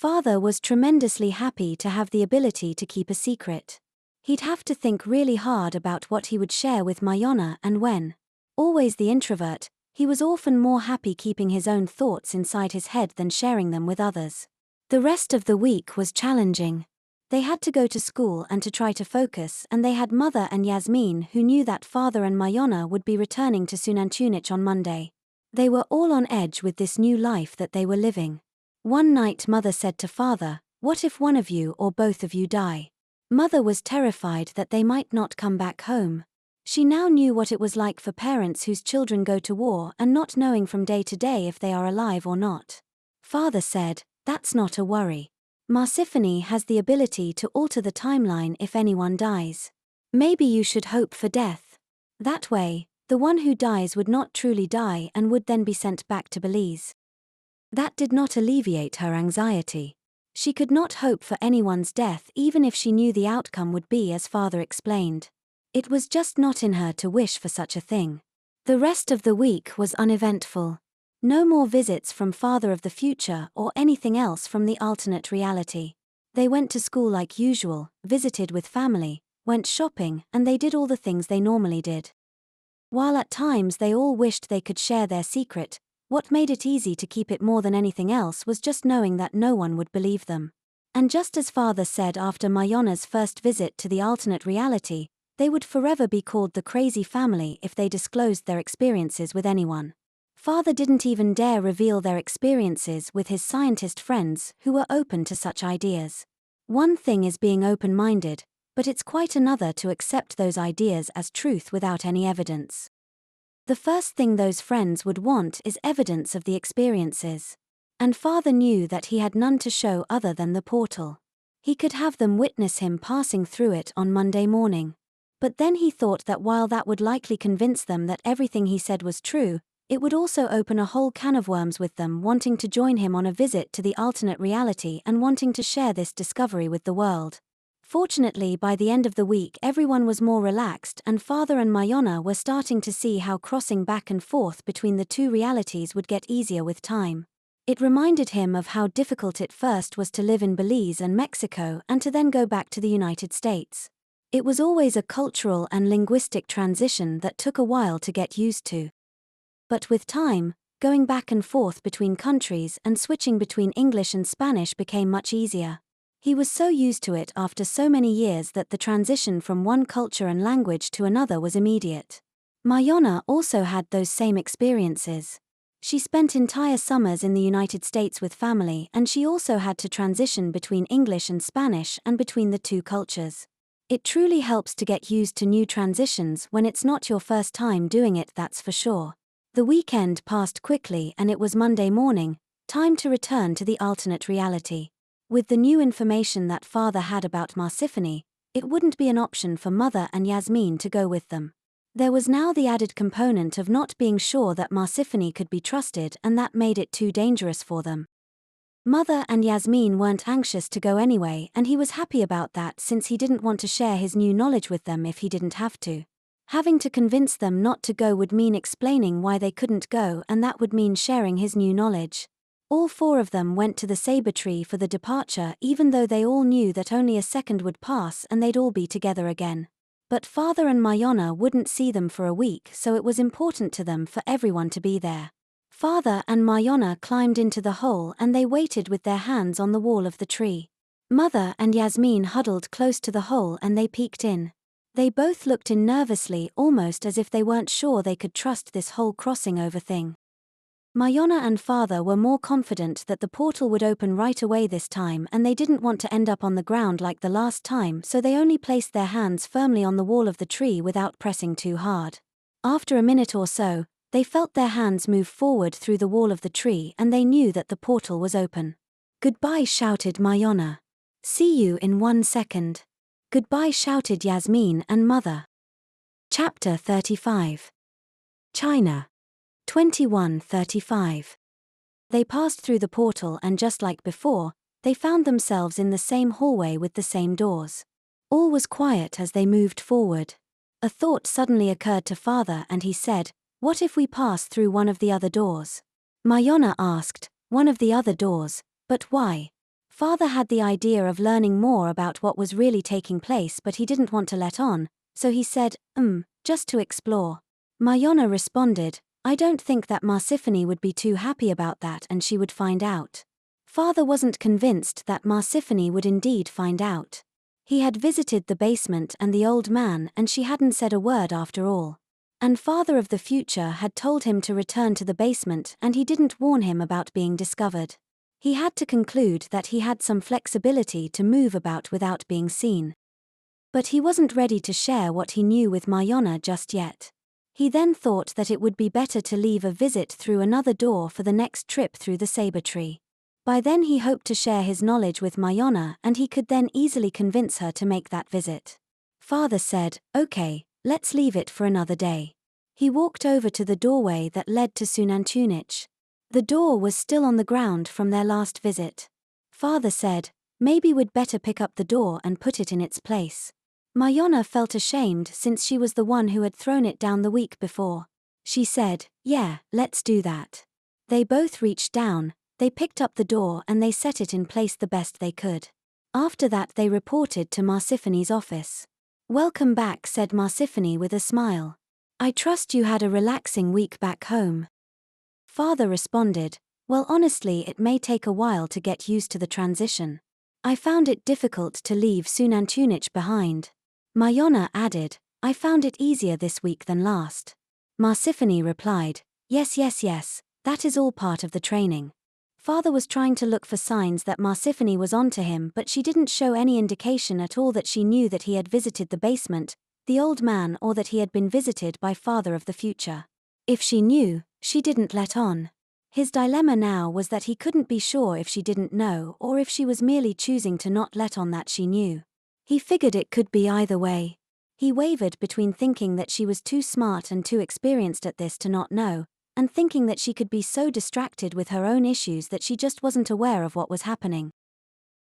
Father was tremendously happy to have the ability to keep a secret. He'd have to think really hard about what he would share with Mayana and when. Always the introvert, he was often more happy keeping his own thoughts inside his head than sharing them with others. The rest of the week was challenging. They had to go to school and to try to focus, and they had Mother and Yasmin who knew that Father and Mayana would be returning to Xunantunich on Monday. They were all on edge with this new life that they were living. One night Mother said to Father, what if one of you or both of you die? Mother was terrified that they might not come back home. She now knew what it was like for parents whose children go to war and not knowing from day to day if they are alive or not. Father said, that's not a worry. Marsiphony has the ability to alter the timeline if anyone dies. Maybe you should hope for death. That way, the one who dies would not truly die and would then be sent back to Belize. That did not alleviate her anxiety. She could not hope for anyone's death even if she knew the outcome would be as father explained. It was just not in her to wish for such a thing. The rest of the week was uneventful. No more visits from father of the future or anything else from the alternate reality. They went to school like usual, visited with family, went shopping, and they did all the things they normally did. While at times they all wished they could share their secret, what made it easy to keep it more than anything else was just knowing that no one would believe them. And just as father said after Mayana's first visit to the alternate reality, they would forever be called the crazy family if they disclosed their experiences with anyone. Father didn't even dare reveal their experiences with his scientist friends who were open to such ideas. One thing is being open-minded, but it's quite another to accept those ideas as truth without any evidence. The first thing those friends would want is evidence of the experiences. And father knew that he had none to show other than the portal. He could have them witness him passing through it on Monday morning. But then he thought that while that would likely convince them that everything he said was true, it would also open a whole can of worms with them wanting to join him on a visit to the alternate reality and wanting to share this discovery with the world. Fortunately, by the end of the week everyone was more relaxed and father and Mayana were starting to see how crossing back and forth between the two realities would get easier with time. It reminded him of how difficult it first was to live in Belize and Mexico and to then go back to the United States. It was always a cultural and linguistic transition that took a while to get used to. But with time, going back and forth between countries and switching between English and Spanish became much easier. He was so used to it after so many years that the transition from one culture and language to another was immediate. Mayana also had those same experiences. She spent entire summers in the United States with family, and she also had to transition between English and Spanish and between the two cultures. It truly helps to get used to new transitions when it's not your first time doing it, that's for sure. The weekend passed quickly and it was Monday morning, time to return to the alternate reality. With the new information that father had about Marsiphony, it wouldn't be an option for mother and Yasmin to go with them. There was now the added component of not being sure that Marsiphony could be trusted, and that made it too dangerous for them. Mother and Yasmin weren't anxious to go anyway, and he was happy about that since he didn't want to share his new knowledge with them if he didn't have to. Having to convince them not to go would mean explaining why they couldn't go, and that would mean sharing his new knowledge. All four of them went to the saber tree for the departure, even though they all knew that only a second would pass and they'd all be together again. But father and Mayana wouldn't see them for a week, so it was important to them for everyone to be there. Father and Mayana climbed into the hole and they waited with their hands on the wall of the tree. Mother and Yasmin huddled close to the hole and they peeked in. They both looked in nervously, almost as if they weren't sure they could trust this whole crossing over thing. Mayana and father were more confident that the portal would open right away this time, and they didn't want to end up on the ground like the last time, so they only placed their hands firmly on the wall of the tree without pressing too hard. After a minute or so, they felt their hands move forward through the wall of the tree and they knew that the portal was open. "Goodbye," shouted Mayana. "See you in 1 second. "Goodbye," shouted Yasmin and mother. Chapter 35. China. 2135. They passed through the portal and just like before, they found themselves in the same hallway with the same doors. All was quiet as they moved forward. A thought suddenly occurred to father and he said, "What if we pass through one of the other doors?" Mayana asked, "One of the other doors, but why?" Father had the idea of learning more about what was really taking place, but he didn't want to let on, so he said, just to explore." Mayana responded, "I don't think that Marsiphony would be too happy about that and she would find out." Father wasn't convinced that Marsiphony would indeed find out. He had visited the basement and the old man and she hadn't said a word after all. And father of the future had told him to return to the basement and he didn't warn him about being discovered. He had to conclude that he had some flexibility to move about without being seen. But he wasn't ready to share what he knew with Mayana just yet. He then thought that it would be better to leave a visit through another door for the next trip through the saber tree. By then he hoped to share his knowledge with Mayana and he could then easily convince her to make that visit. Father said, "Okay, let's leave it for another day." He walked over to the doorway that led to Xunantunich. The door was still on the ground from their last visit. Father said, "Maybe we'd better pick up the door and put it in its place." Mayana felt ashamed since she was the one who had thrown it down the week before. She said, "Yeah, let's do that." They both reached down, they picked up the door and they set it in place the best they could. After that they reported to Marsiphony's office. "Welcome back," said Marsiphony with a smile. "I trust you had a relaxing week back home." Father responded, "Well, honestly, it may take a while to get used to the transition. I found it difficult to leave Xunantunich behind." Mayana added, "I found it easier this week than last." Marsiphony replied, Yes, that is all part of the training." Father was trying to look for signs that Marsiphony was onto him, but she didn't show any indication at all that she knew that he had visited the basement, the old man, or that he had been visited by Father of the future. If she knew, she didn't let on. His dilemma now was that he couldn't be sure if she didn't know or if she was merely choosing to not let on that she knew. He figured it could be either way. He wavered between thinking that she was too smart and too experienced at this to not know, and thinking that she could be so distracted with her own issues that she just wasn't aware of what was happening.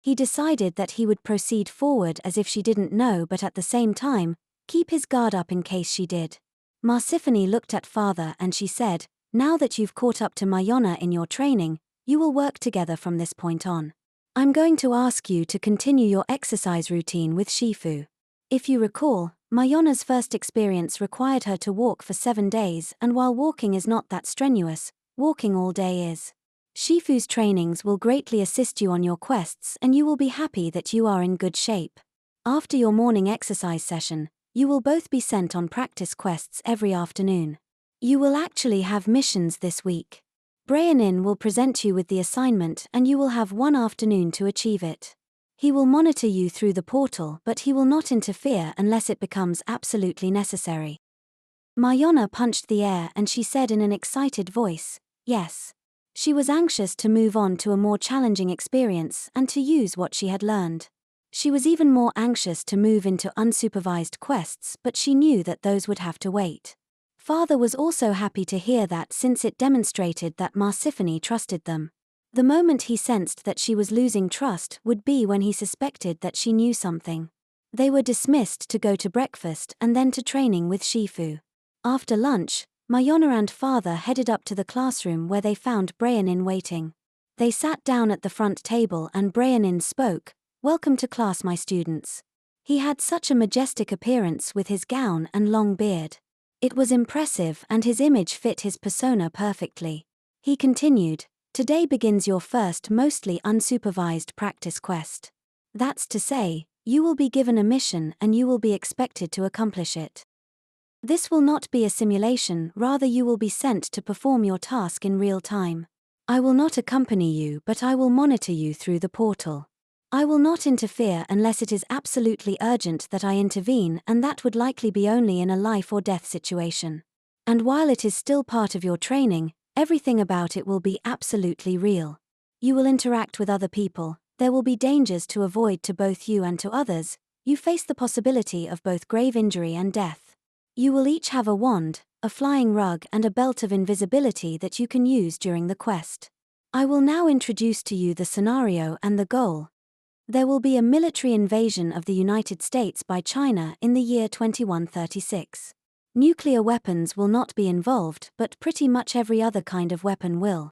He decided that he would proceed forward as if she didn't know, but at the same time, keep his guard up in case she did. Marsiphony looked at Father and she said, "Now that you've caught up to Mayana in your training, you will work together from this point on. I'm going to ask you to continue your exercise routine with Shifu. If you recall, Mayana's first experience required her to walk for 7 days, and while walking is not that strenuous, walking all day is. Shifu's trainings will greatly assist you on your quests and you will be happy that you are in good shape. After your morning exercise session, you will both be sent on practice quests every afternoon. You will actually have missions this week. Brianin will present you with the assignment and you will have 1 afternoon to achieve it. He will monitor you through the portal, but he will not interfere unless it becomes absolutely necessary." Mayana punched the air and she said in an excited voice, "Yes." She was anxious to move on to a more challenging experience and to use what she had learned. She was even more anxious to move into unsupervised quests, but she knew that those would have to wait. Father was also happy to hear that since it demonstrated that Marsiphony trusted them. The moment he sensed that she was losing trust would be when he suspected that she knew something. They were dismissed to go to breakfast and then to training with Shifu. After lunch, Mayana and Father headed up to the classroom where they found Brianin waiting. They sat down at the front table and Brianin spoke, "Welcome to class, my students." He had such a majestic appearance with his gown and long beard. It was impressive and his image fit his persona perfectly. He continued, "Today begins your first mostly unsupervised practice quest. That's to say, you will be given a mission and you will be expected to accomplish it. This will not be a simulation, rather you will be sent to perform your task in real time. I will not accompany you, but I will monitor you through the portal. I will not interfere unless it is absolutely urgent that I intervene, and that would likely be only in a life or death situation. And while it is still part of your training, everything about it will be absolutely real. You will interact with other people, there will be dangers to avoid to both you and to others, you face the possibility of both grave injury and death. You will each have a wand, a flying rug and a belt of invisibility that you can use during the quest. I will now introduce to you the scenario and the goal. There will be a military invasion of the United States by China in the year 2136. Nuclear weapons will not be involved, but pretty much every other kind of weapon will.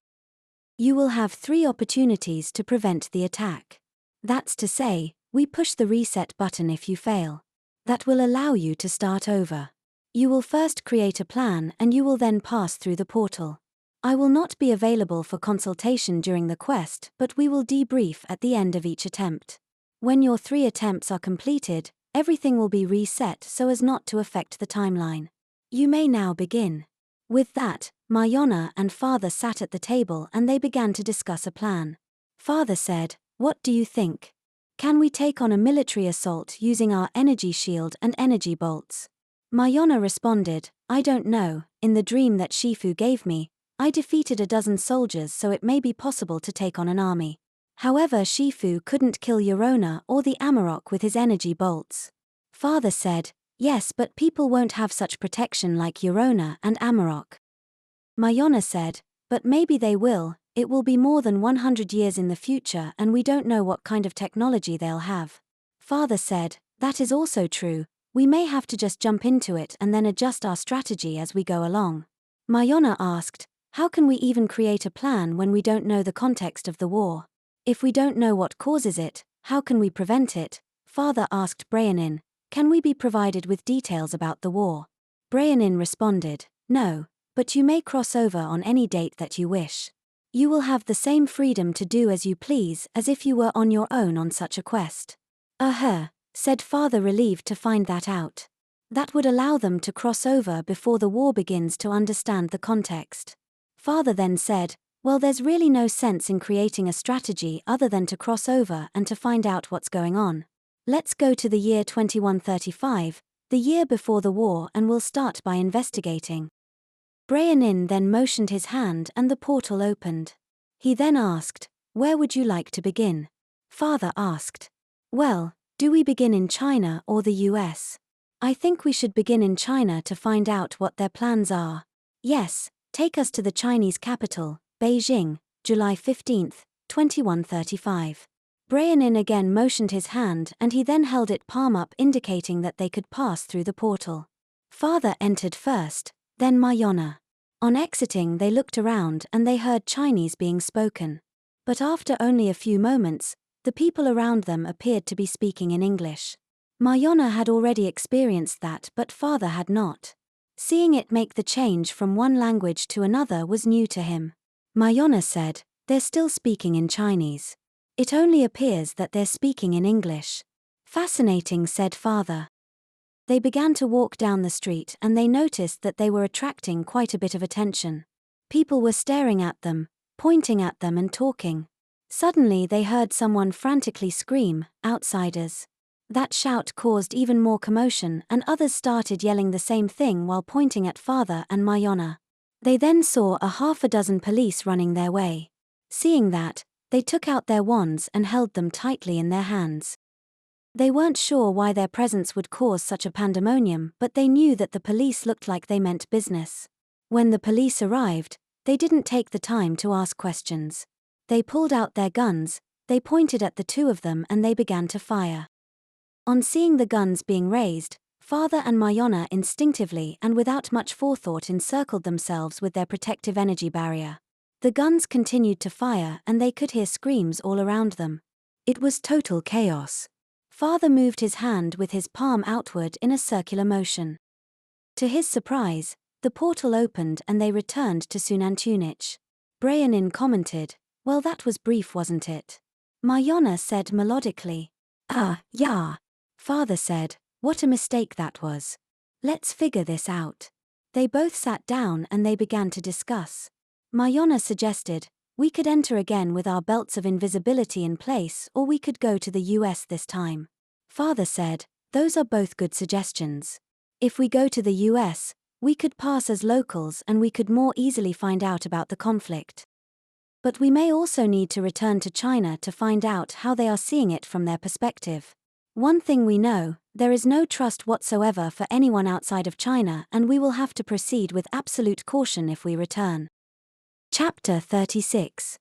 You will have 3 opportunities to prevent the attack. That's to say, we push the reset button if you fail. That will allow you to start over. You will first create a plan and you will then pass through the portal. I will not be available for consultation during the quest, but we will debrief at the end of each attempt. When your 3 attempts are completed, everything will be reset so as not to affect the timeline. You may now begin." With that, Mayana and Father sat at the table and they began to discuss a plan. Father said, "What do you think? Can we take on a military assault using our energy shield and energy bolts?" Mayana responded, "I don't know, in the dream that Shifu gave me, I defeated a dozen soldiers, so it may be possible to take on an army. However, Shifu couldn't kill Yorona or the Amarok with his energy bolts." Father said, yes, but people won't have such protection like Eurona and Amarok. Mayana said, but maybe they will. It will be more than 100 years in the future and we don't know what kind of technology they'll have. Father said, that is also true, we may have to just jump into it and then adjust our strategy as we go along. Mayana asked, how can we even create a plan when we don't know the context of the war? If we don't know what causes it, how can we prevent it? Father asked Brianin, can we be provided with details about the war? Brianin responded, no, but you may cross over on any date that you wish. You will have the same freedom to do as you please as if you were on your own on such a quest. Said Father, relieved to find that out. That would allow them to cross over before the war begins to understand the context. Father then said, well, there's really no sense in creating a strategy other than to cross over and to find out what's going on. Let's go to the year 2135, the year before the war, and we'll start by investigating. Brianin then motioned his hand and the portal opened. He then asked, where would you like to begin? Father asked, well, do we begin in China or the US? I think we should begin in China to find out what their plans are. Yes, take us to the Chinese capital, Beijing, July 15, 2135. Brianin again motioned his hand and he then held it palm up, indicating that they could pass through the portal. Father entered first, then Mayana. On exiting, they looked around and they heard Chinese being spoken. But after only a few moments, the people around them appeared to be speaking in English. Mayana had already experienced that, but Father had not. Seeing it make the change from one language to another was new to him. Mayana said, they're still speaking in Chinese. It only appears that they're speaking in English. Fascinating, said Father. They began to walk down the street and they noticed that they were attracting quite a bit of attention. People were staring at them, pointing at them and talking. Suddenly they heard someone frantically scream, outsiders. That shout caused even more commotion and others started yelling the same thing while pointing at Father and Mayana. They then saw a half a dozen police running their way. Seeing that, they took out their wands and held them tightly in their hands. They weren't sure why their presence would cause such a pandemonium, but they knew that the police looked like they meant business. When the police arrived, they didn't take the time to ask questions. They pulled out their guns, they pointed at the two of them and they began to fire. On seeing the guns being raised, Father and Mayana instinctively and without much forethought encircled themselves with their protective energy barrier. The guns continued to fire and they could hear screams all around them. It was total chaos. Father moved his hand with his palm outward in a circular motion. To his surprise, the portal opened and they returned to Xunantunich. Brianin commented, well, that was brief, wasn't it? Mayana said melodically, yeah. Father said, what a mistake that was. Let's figure this out. They both sat down and they began to discuss. Mayana suggested, we could enter again with our belts of invisibility in place, or we could go to the US this time. Father said, those are both good suggestions. If we go to the US, we could pass as locals and we could more easily find out about the conflict. But we may also need to return to China to find out how they are seeing it from their perspective. One thing we know, there is no trust whatsoever for anyone outside of China, and we will have to proceed with absolute caution if we return. Chapter 36.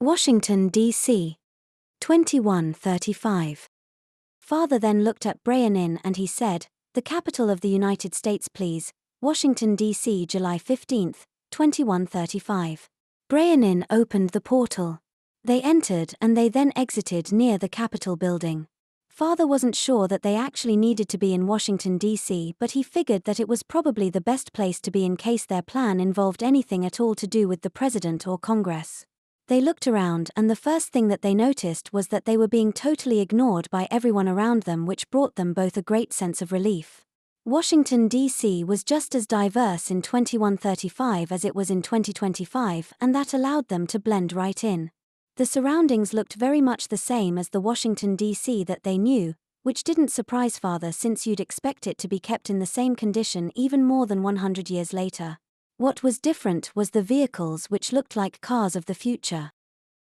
Washington, D.C. 2135. Father then looked at Brianin and he said, the capital of the United States please, Washington, D.C. July 15, 2135. Brianin opened the portal. They entered and they then exited near the Capitol building. Father wasn't sure that they actually needed to be in Washington, D.C., but he figured that it was probably the best place to be in case their plan involved anything at all to do with the president or Congress. They looked around and the first thing that they noticed was that they were being totally ignored by everyone around them, which brought them both a great sense of relief. Washington, D.C. was just as diverse in 2135 as it was in 2025, and that allowed them to blend right in. The surroundings looked very much the same as the Washington, D.C. that they knew, which didn't surprise Father since you'd expect it to be kept in the same condition even more than 100 years later. What was different was the vehicles, which looked like cars of the future.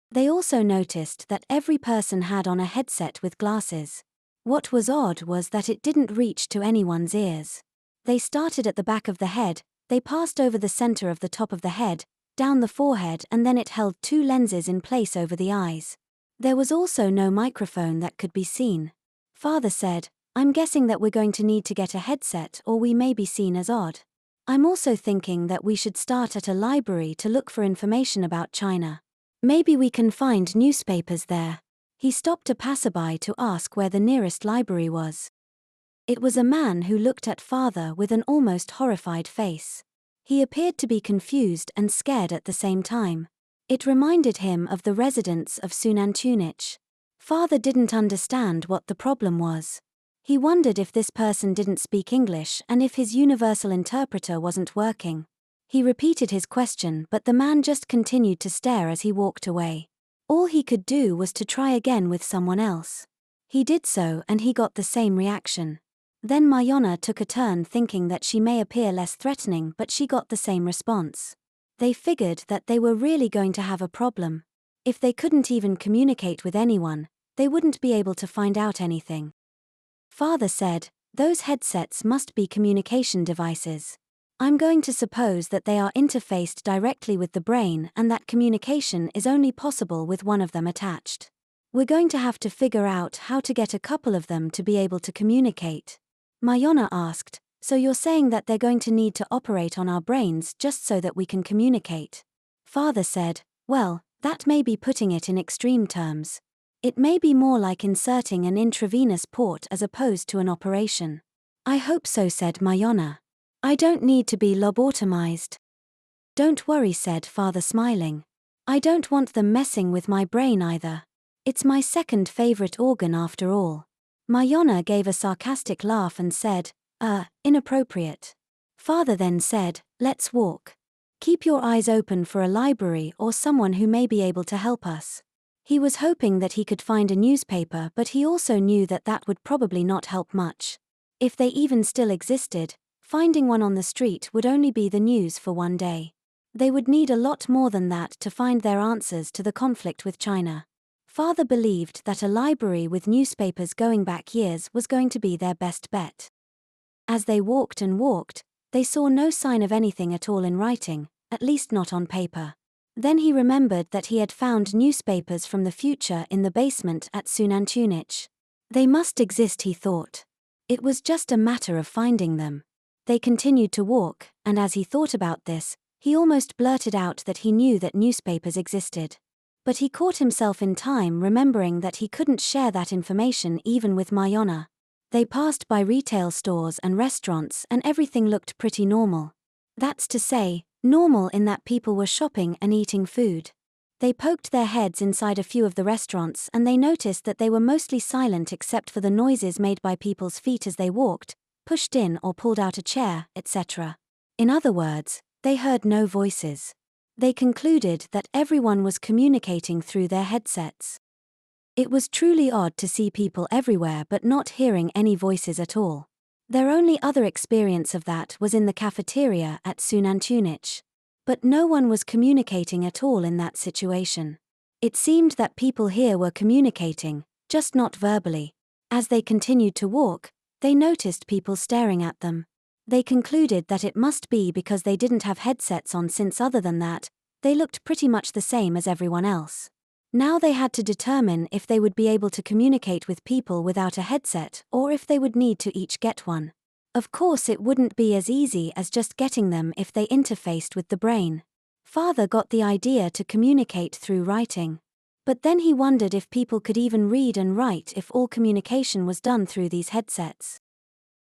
They also noticed that every person had on a headset with glasses. What was odd was that it didn't reach to anyone's ears. They started at the back of the head, they passed over the center of the top of the head, down the forehead, and then it held 2 lenses in place over the eyes. There was also no microphone that could be seen. Father said, "I'm guessing that we're going to need to get a headset or we may be seen as odd. I'm also thinking that we should start at a library to look for information about China. Maybe we can find newspapers there." He stopped a passerby to ask where the nearest library was. It was a man who looked at Father with an almost horrified face. He appeared to be confused and scared at the same time. It reminded him of the residents of Xunantunich. Father didn't understand what the problem was. He wondered if this person didn't speak English and if his universal interpreter wasn't working. He repeated his question, but the man just continued to stare as he walked away. All he could do was to try again with someone else. He did so and he got the same reaction. Then Mayana took a turn thinking that she may appear less threatening, but she got the same response. They figured that they were really going to have a problem. If they couldn't even communicate with anyone, they wouldn't be able to find out anything. Father said, "Those headsets must be communication devices. I'm going to suppose that they are interfaced directly with the brain and that communication is only possible with one of them attached. We're going to have to figure out how to get a couple of them to be able to communicate." Mayana asked, "So you're saying that they're going to need to operate on our brains just so that we can communicate?" Father said, "Well, that may be putting it in extreme terms. It may be more like inserting an intravenous port as opposed to an operation." "I hope so," said Mayana. "I don't need to be lobotomized." "Don't worry," said Father, smiling. "I don't want them messing with my brain either. It's my second favorite organ after all." Mayana gave a sarcastic laugh and said, inappropriate." Father then said, "Let's walk. Keep your eyes open for a library or someone who may be able to help us." He was hoping that he could find a newspaper, but he also knew that that would probably not help much. If they even still existed, finding one on the street would only be the news for one day. They would need a lot more than that to find their answers to the conflict with China. Father believed that a library with newspapers going back years was going to be their best bet. As they walked and walked, they saw no sign of anything at all in writing, at least not on paper. Then he remembered that he had found newspapers from the future in the basement at Xunantunich. They must exist, he thought. It was just a matter of finding them. They continued to walk, and as he thought about this, he almost blurted out that he knew that newspapers existed. But he caught himself in time remembering that he couldn't share that information even with Mayana. They passed by retail stores and restaurants and everything looked pretty normal. That's to say, normal in that people were shopping and eating food. They poked their heads inside a few of the restaurants and they noticed that they were mostly silent except for the noises made by people's feet as they walked, pushed in or pulled out a chair, etc. In other words, they heard no voices. They concluded that everyone was communicating through their headsets. It was truly odd to see people everywhere but not hearing any voices at all. Their only other experience of that was in the cafeteria at Xunantunich. But no one was communicating at all in that situation. It seemed that people here were communicating, just not verbally. As they continued to walk, they noticed people staring at them. They concluded that it must be because they didn't have headsets on, since other than that, they looked pretty much the same as everyone else. Now they had to determine if they would be able to communicate with people without a headset or if they would need to each get one. Of course it wouldn't be as easy as just getting them if they interfaced with the brain. Father got the idea to communicate through writing. But then he wondered if people could even read and write if all communication was done through these headsets.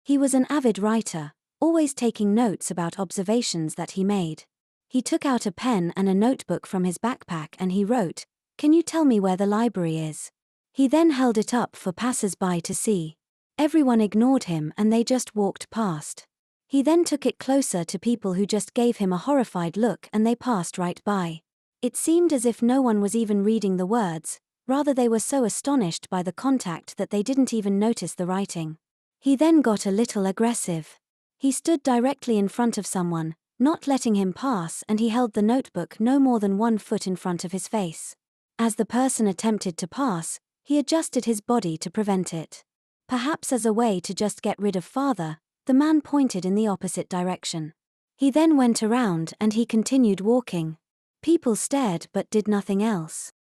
He was an avid writer, always taking notes about observations that he made. He took out a pen and a notebook from his backpack and he wrote, "Can you tell me where the library is?" He then held it up for passers-by to see. Everyone ignored him and they just walked past. He then took it closer to people who just gave him a horrified look and they passed right by. It seemed as if no one was even reading the words, rather they were so astonished by the contact that they didn't even notice the writing. He then got a little aggressive. He stood directly in front of someone, not letting him pass, and he held the notebook no more than 1 foot in front of his face. As the person attempted to pass, he adjusted his body to prevent it. Perhaps as a way to just get rid of father, the man pointed in the opposite direction. He then went around and he continued walking. People stared but did nothing else.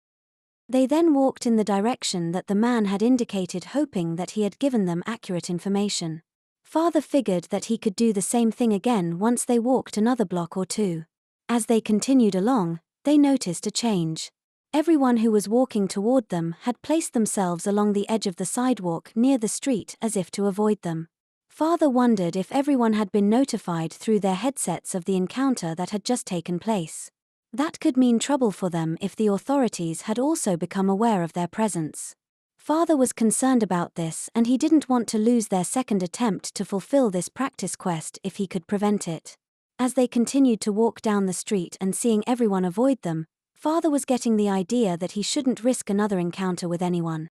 They then walked in the direction that the man had indicated, hoping that he had given them accurate information. Father figured that he could do the same thing again once they walked another block or two. As they continued along, they noticed a change. Everyone who was walking toward them had placed themselves along the edge of the sidewalk near the street as if to avoid them. Father wondered if everyone had been notified through their headsets of the encounter that had just taken place. That could mean trouble for them if the authorities had also become aware of their presence. Father was concerned about this, and he didn't want to lose their second attempt to fulfill this practice quest if he could prevent it. As they continued to walk down the street and seeing everyone avoid them, Father was getting the idea that he shouldn't risk another encounter with anyone.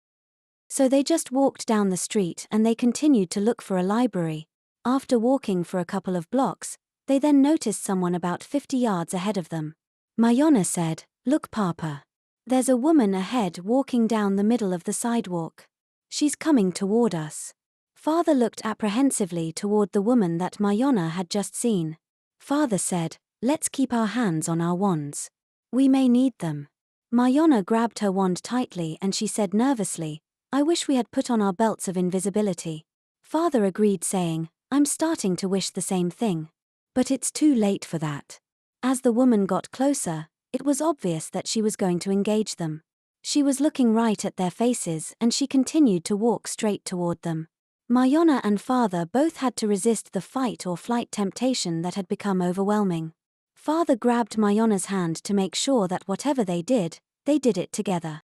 So they just walked down the street and they continued to look for a library. After walking for a couple of blocks, they then noticed someone about 50 yards ahead of them. Mayana said, "Look, Papa. There's a woman ahead walking down the middle of the sidewalk. She's coming toward us." Father looked apprehensively toward the woman that Mayana had just seen. Father said, "Let's keep our hands on our wands. We may need them." Mayana grabbed her wand tightly and she said nervously, "I wish we had put on our belts of invisibility." Father agreed, saying, "I'm starting to wish the same thing. But it's too late for that." As the woman got closer, it was obvious that she was going to engage them. She was looking right at their faces and she continued to walk straight toward them. Mayana and Father both had to resist the fight or flight temptation that had become overwhelming. Father grabbed Mayana's hand to make sure that whatever they did it together.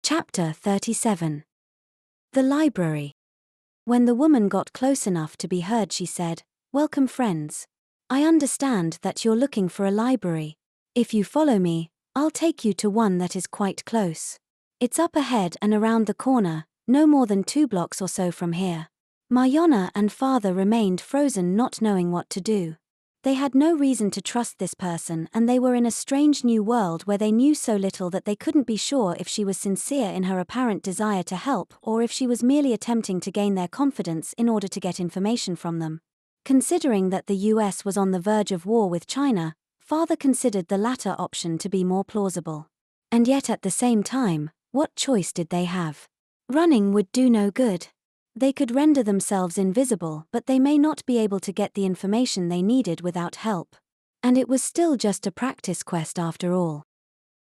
Chapter 37. The Library. When the woman got close enough to be heard, she said, "Welcome, friends. I understand that you're looking for a library. If you follow me, I'll take you to one that is quite close. It's up ahead and around the corner, no more than 2 blocks or so from here." Mayana and Father remained frozen, not knowing what to do. They had no reason to trust this person, and they were in a strange new world where they knew so little that they couldn't be sure if she was sincere in her apparent desire to help or if she was merely attempting to gain their confidence in order to get information from them. Considering that the US was on the verge of war with China, Father considered the latter option to be more plausible. And yet at the same time, what choice did they have? Running would do no good. They could render themselves invisible, but they may not be able to get the information they needed without help. And it was still just a practice quest after all.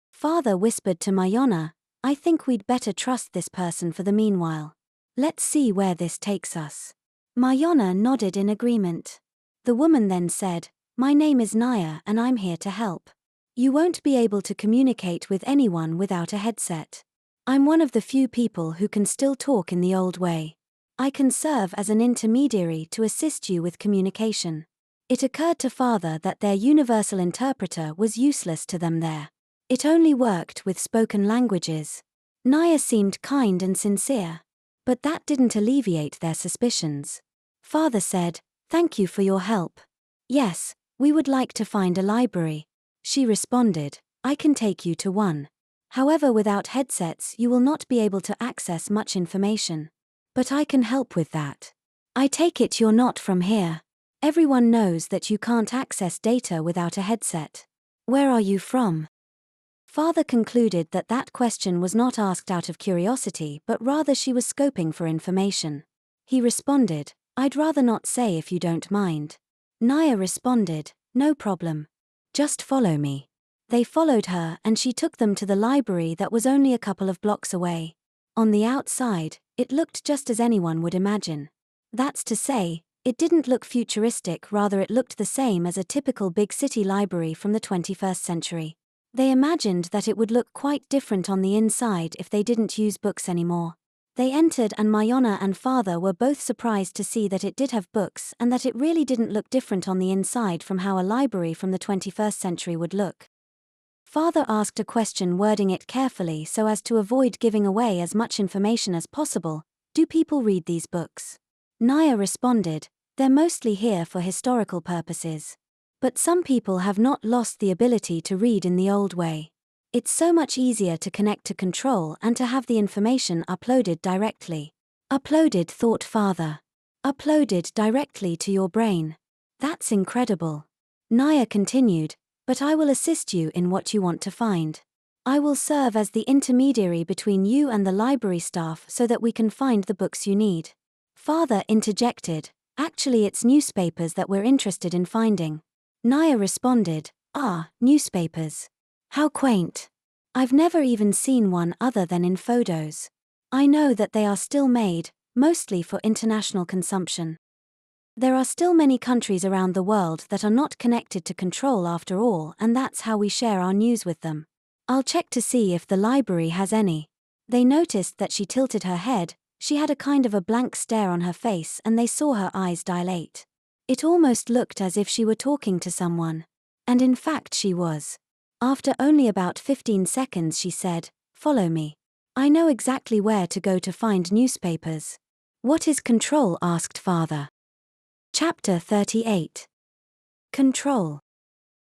Father whispered to Mayana, "I think we'd better trust this person for the meanwhile. Let's see where this takes us." Mayana nodded in agreement. The woman then said, "My name is Naya and I'm here to help. You won't be able to communicate with anyone without a headset. I'm one of the few people who can still talk in the old way. I can serve as an intermediary to assist you with communication." It occurred to Father that their universal interpreter was useless to them there. It only worked with spoken languages. Naya seemed kind and sincere. But that didn't alleviate their suspicions. Father said, "Thank you for your help. Yes, we would like to find a library." She responded, "I can take you to one. However, without headsets you will not be able to access much information. But I can help with that. I take it you're not from here. Everyone knows that you can't access data without a headset. Where are you from?" Father concluded that that question was not asked out of curiosity, but rather she was scoping for information. He responded, "I'd rather not say if you don't mind." Naya responded, "No problem. Just follow me." They followed her and she took them to the library that was only a couple of blocks away. On the outside, it looked just as anyone would imagine. That's to say, it didn't look futuristic, rather it looked the same as a typical big city library from the 21st century. They imagined that it would look quite different on the inside if they didn't use books anymore. They entered and Mayana and Father were both surprised to see that it did have books and that it really didn't look different on the inside from how a library from the 21st century would look. Father asked a question, wording it carefully so as to avoid giving away as much information as possible. "Do people read these books?" Naya responded, "They're mostly here for historical purposes. But some people have not lost the ability to read in the old way. It's so much easier to connect to control and to have the information uploaded directly. Uploaded, thought father. Uploaded directly to your brain. That's incredible. Naya continued, but I will assist you in what you want to find. I will serve as the intermediary between you and the library staff so that we can find the books you need. Father interjected, actually it's newspapers that we're interested in finding. Naya responded, newspapers. How quaint. I've never even seen one other than in photos. I know that they are still made, mostly for international consumption. There are still many countries around the world that are not connected to control after all, and that's how we share our news with them. I'll check to see if the library has any. They noticed that she tilted her head, she had a kind of a blank stare on her face, and they saw her eyes dilate. It almost looked as if she were talking to someone. And in fact she was. After only about 15 seconds she said, "Follow me. I know exactly where to go to find newspapers." What is control? Asked father. Chapter 38. Control.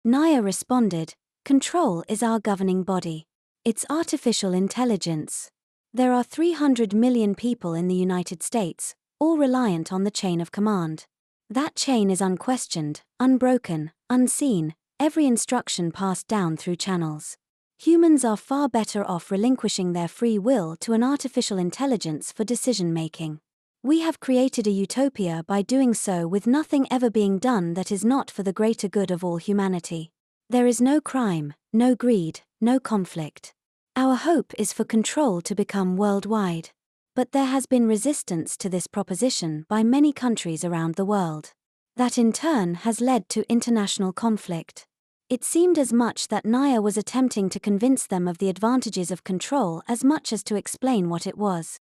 Naya responded, control is our governing body. It's artificial intelligence. There are 300 million people in the United States, all reliant on the chain of command. That chain is unquestioned, unbroken, unseen, every instruction passed down through channels. Humans are far better off relinquishing their free will to an artificial intelligence for decision-making. We have created a utopia by doing so, with nothing ever being done that is not for the greater good of all humanity. There is no crime, no greed, no conflict. Our hope is for control to become worldwide. But there has been resistance to this proposition by many countries around the world. That in turn has led to international conflict. It seemed as much that Naya was attempting to convince them of the advantages of control as much as to explain what it was.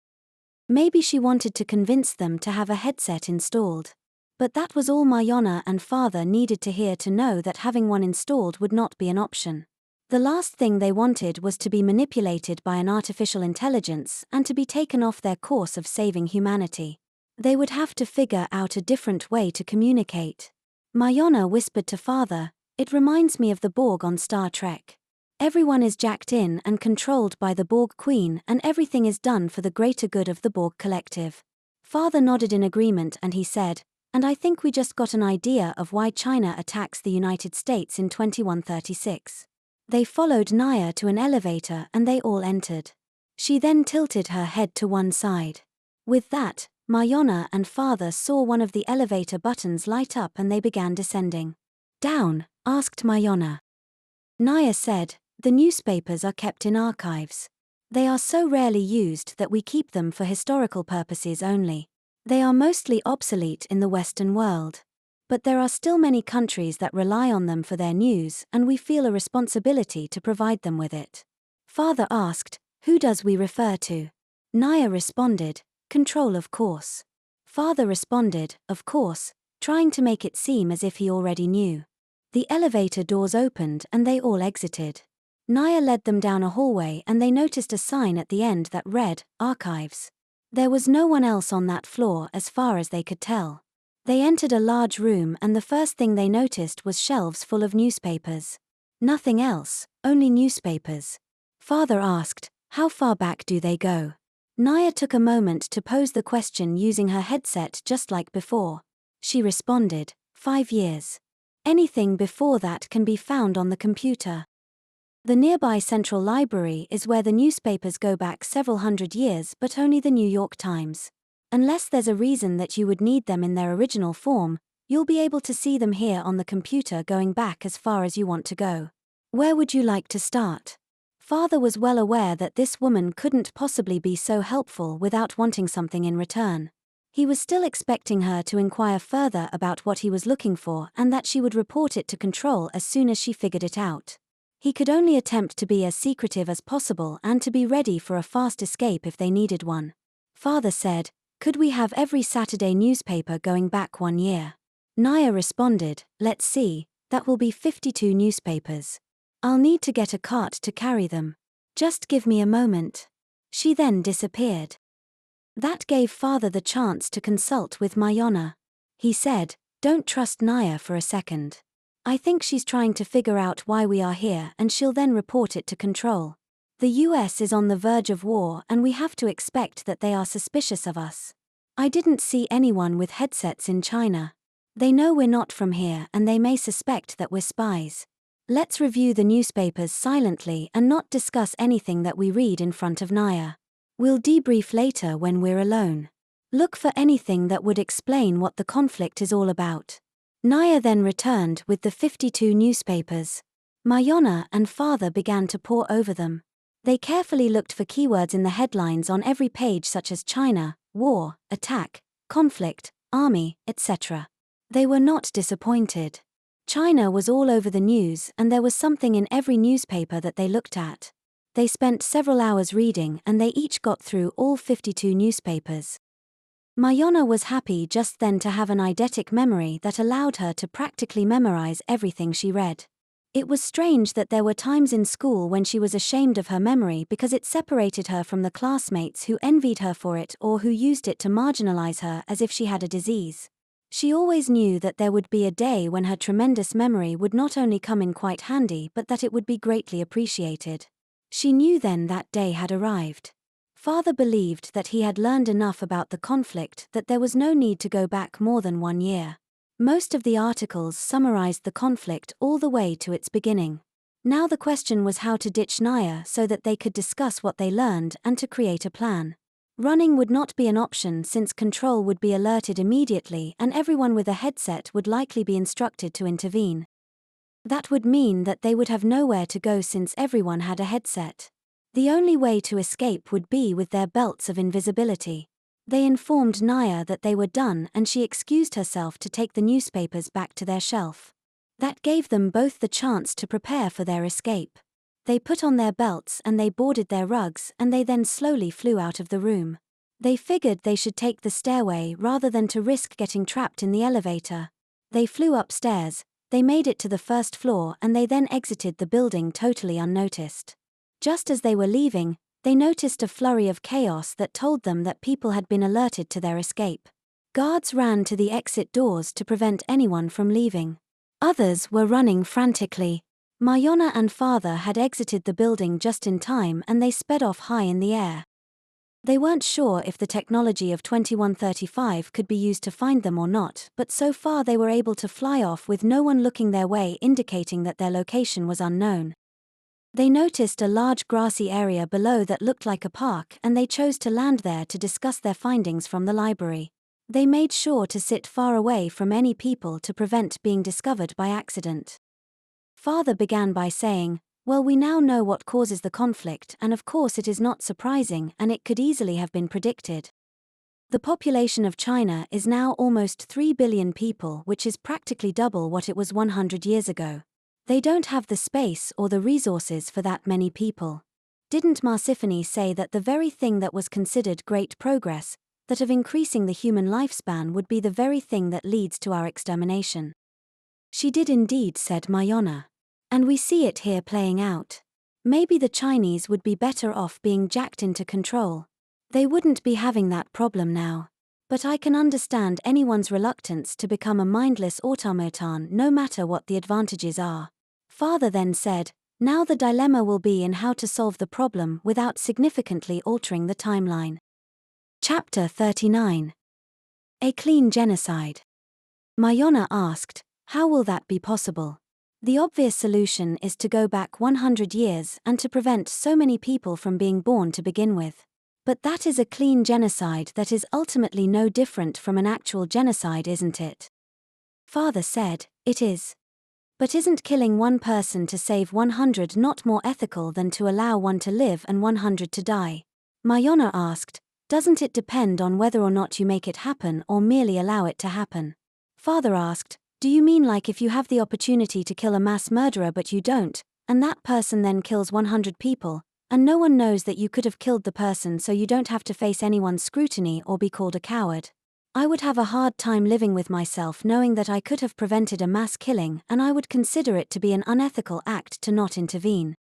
Maybe she wanted to convince them to have a headset installed. But that was all Mayana and father needed to hear to know that having one installed would not be an option. The last thing they wanted was to be manipulated by an artificial intelligence and to be taken off their course of saving humanity. They would have to figure out a different way to communicate. Mayana whispered to father, "It reminds me of the Borg on Star Trek. Everyone is jacked in and controlled by the Borg Queen, and everything is done for the greater good of the Borg collective." Father nodded in agreement and he said, "And I think we just got an idea of why China attacks the United States in 2136. They followed Naya to an elevator and they all entered. She then tilted her head to one side. With that, Mayana and father saw one of the elevator buttons light up and they began descending. "Down?" asked Mayana. Naya said, "The newspapers are kept in archives. They are so rarely used that we keep them for historical purposes only. They are mostly obsolete in the Western world. But there are still many countries that rely on them for their news, and we feel a responsibility to provide them with it." Father asked, "Who does we refer to?" Naya responded, "Control, of course." Father responded, "Of course," trying to make it seem as if he already knew. The elevator doors opened and they all exited. Naya led them down a hallway and they noticed a sign at the end that read, "Archives." There was no one else on that floor as far as they could tell. They entered a large room and the first thing they noticed was shelves full of newspapers. Nothing else, only newspapers. Father asked, "How far back do they go?" Naya took a moment to pose the question using her headset just like before. She responded, 5 years. Anything before that can be found on the computer. The nearby Central Library is where the newspapers go back several hundred years, but only the New York Times. Unless there's a reason that you would need them in their original form, you'll be able to see them here on the computer going back as far as you want to go. Where would you like to start? Father was well aware that this woman couldn't possibly be so helpful without wanting something in return. He was still expecting her to inquire further about what he was looking for and that she would report it to control as soon as she figured it out. He could only attempt to be as secretive as possible and to be ready for a fast escape if they needed one. Father said, "Could we have every Saturday newspaper going back 1 year?" Naya responded, "Let's see, that will be 52 newspapers. I'll need to get a cart to carry them. Just give me a moment." She then disappeared. That gave Father the chance to consult with Mayana. He said, "Don't trust Naya for a second. I think she's trying to figure out why we are here and she'll then report it to control. The US is on the verge of war and we have to expect that they are suspicious of us. I didn't see anyone with headsets in China. They know we're not from here and they may suspect that we're spies. Let's review the newspapers silently and not discuss anything that we read in front of Naya. We'll debrief later when we're alone. Look for anything that would explain what the conflict is all about. Naya then returned with the 52 newspapers. Mayana and father began to pore over them. They carefully looked for keywords in the headlines on every page such as China, war, attack, conflict, army, etc. They were not disappointed. China was all over the news and there was something in every newspaper that they looked at. They spent several hours reading and they each got through all 52 newspapers. Mayana was happy just then to have an eidetic memory that allowed her to practically memorize everything she read. It was strange that there were times in school when she was ashamed of her memory because it separated her from the classmates who envied her for it or who used it to marginalize her as if she had a disease. She always knew that there would be a day when her tremendous memory would not only come in quite handy but that it would be greatly appreciated. She knew then that day had arrived. Father believed that he had learned enough about the conflict that there was no need to go back more than 1 year. Most of the articles summarized the conflict all the way to its beginning. Now the question was how to ditch Naya so that they could discuss what they learned and to create a plan. Running would not be an option since control would be alerted immediately and everyone with a headset would likely be instructed to intervene. That would mean that they would have nowhere to go since everyone had a headset. The only way to escape would be with their belts of invisibility. They informed Naya that they were done and she excused herself to take the newspapers back to their shelf. That gave them both the chance to prepare for their escape. They put on their belts and they boarded their rugs and they then slowly flew out of the room. They figured they should take the stairway rather than to risk getting trapped in the elevator. They flew upstairs, they made it to the first floor and they then exited the building totally unnoticed. Just as they were leaving, they noticed a flurry of chaos that told them that people had been alerted to their escape. Guards ran to the exit doors to prevent anyone from leaving. Others were running frantically. Mayana and father had exited the building just in time and they sped off high in the air. They weren't sure if the technology of 2135 could be used to find them or not, but so far they were able to fly off with no one looking their way, indicating that their location was unknown. They noticed a large grassy area below that looked like a park and they chose to land there to discuss their findings from the library. They made sure to sit far away from any people to prevent being discovered by accident. Father began by saying, "Well, we now know what causes the conflict and of course it is not surprising and it could easily have been predicted. The population of China is now almost 3 billion people, which is practically double what it was 100 years ago. They don't have the space or the resources for that many people. Didn't Marsiphony say that the very thing that was considered great progress, that of increasing the human lifespan, would be the very thing that leads to our extermination?" "She did indeed," said Mayana. "And we see it here playing out. Maybe the Chinese would be better off being jacked into control. They wouldn't be having that problem now. But I can understand anyone's reluctance to become a mindless automaton no matter what the advantages are." Father then said, "Now the dilemma will be in how to solve the problem without significantly altering the timeline." Chapter 39. A clean genocide. Mayana asked, "How will that be possible?" "The obvious solution is to go back 100 years and to prevent so many people from being born to begin with. But that is a clean genocide that is ultimately no different from an actual genocide, isn't it?" Father said, "It is. But isn't killing one person to save 100 not more ethical than to allow one to live and 100 to die?" Mayana asked, "Doesn't it depend on whether or not you make it happen or merely allow it to happen?" Father asked, "Do you mean like if you have the opportunity to kill a mass murderer but you don't, and that person then kills 100 people, and no one knows that you could have killed the person so you don't have to face anyone's scrutiny or be called a coward? I would have a hard time living with myself knowing that I could have prevented a mass killing and I would consider it to be an unethical act to not intervene."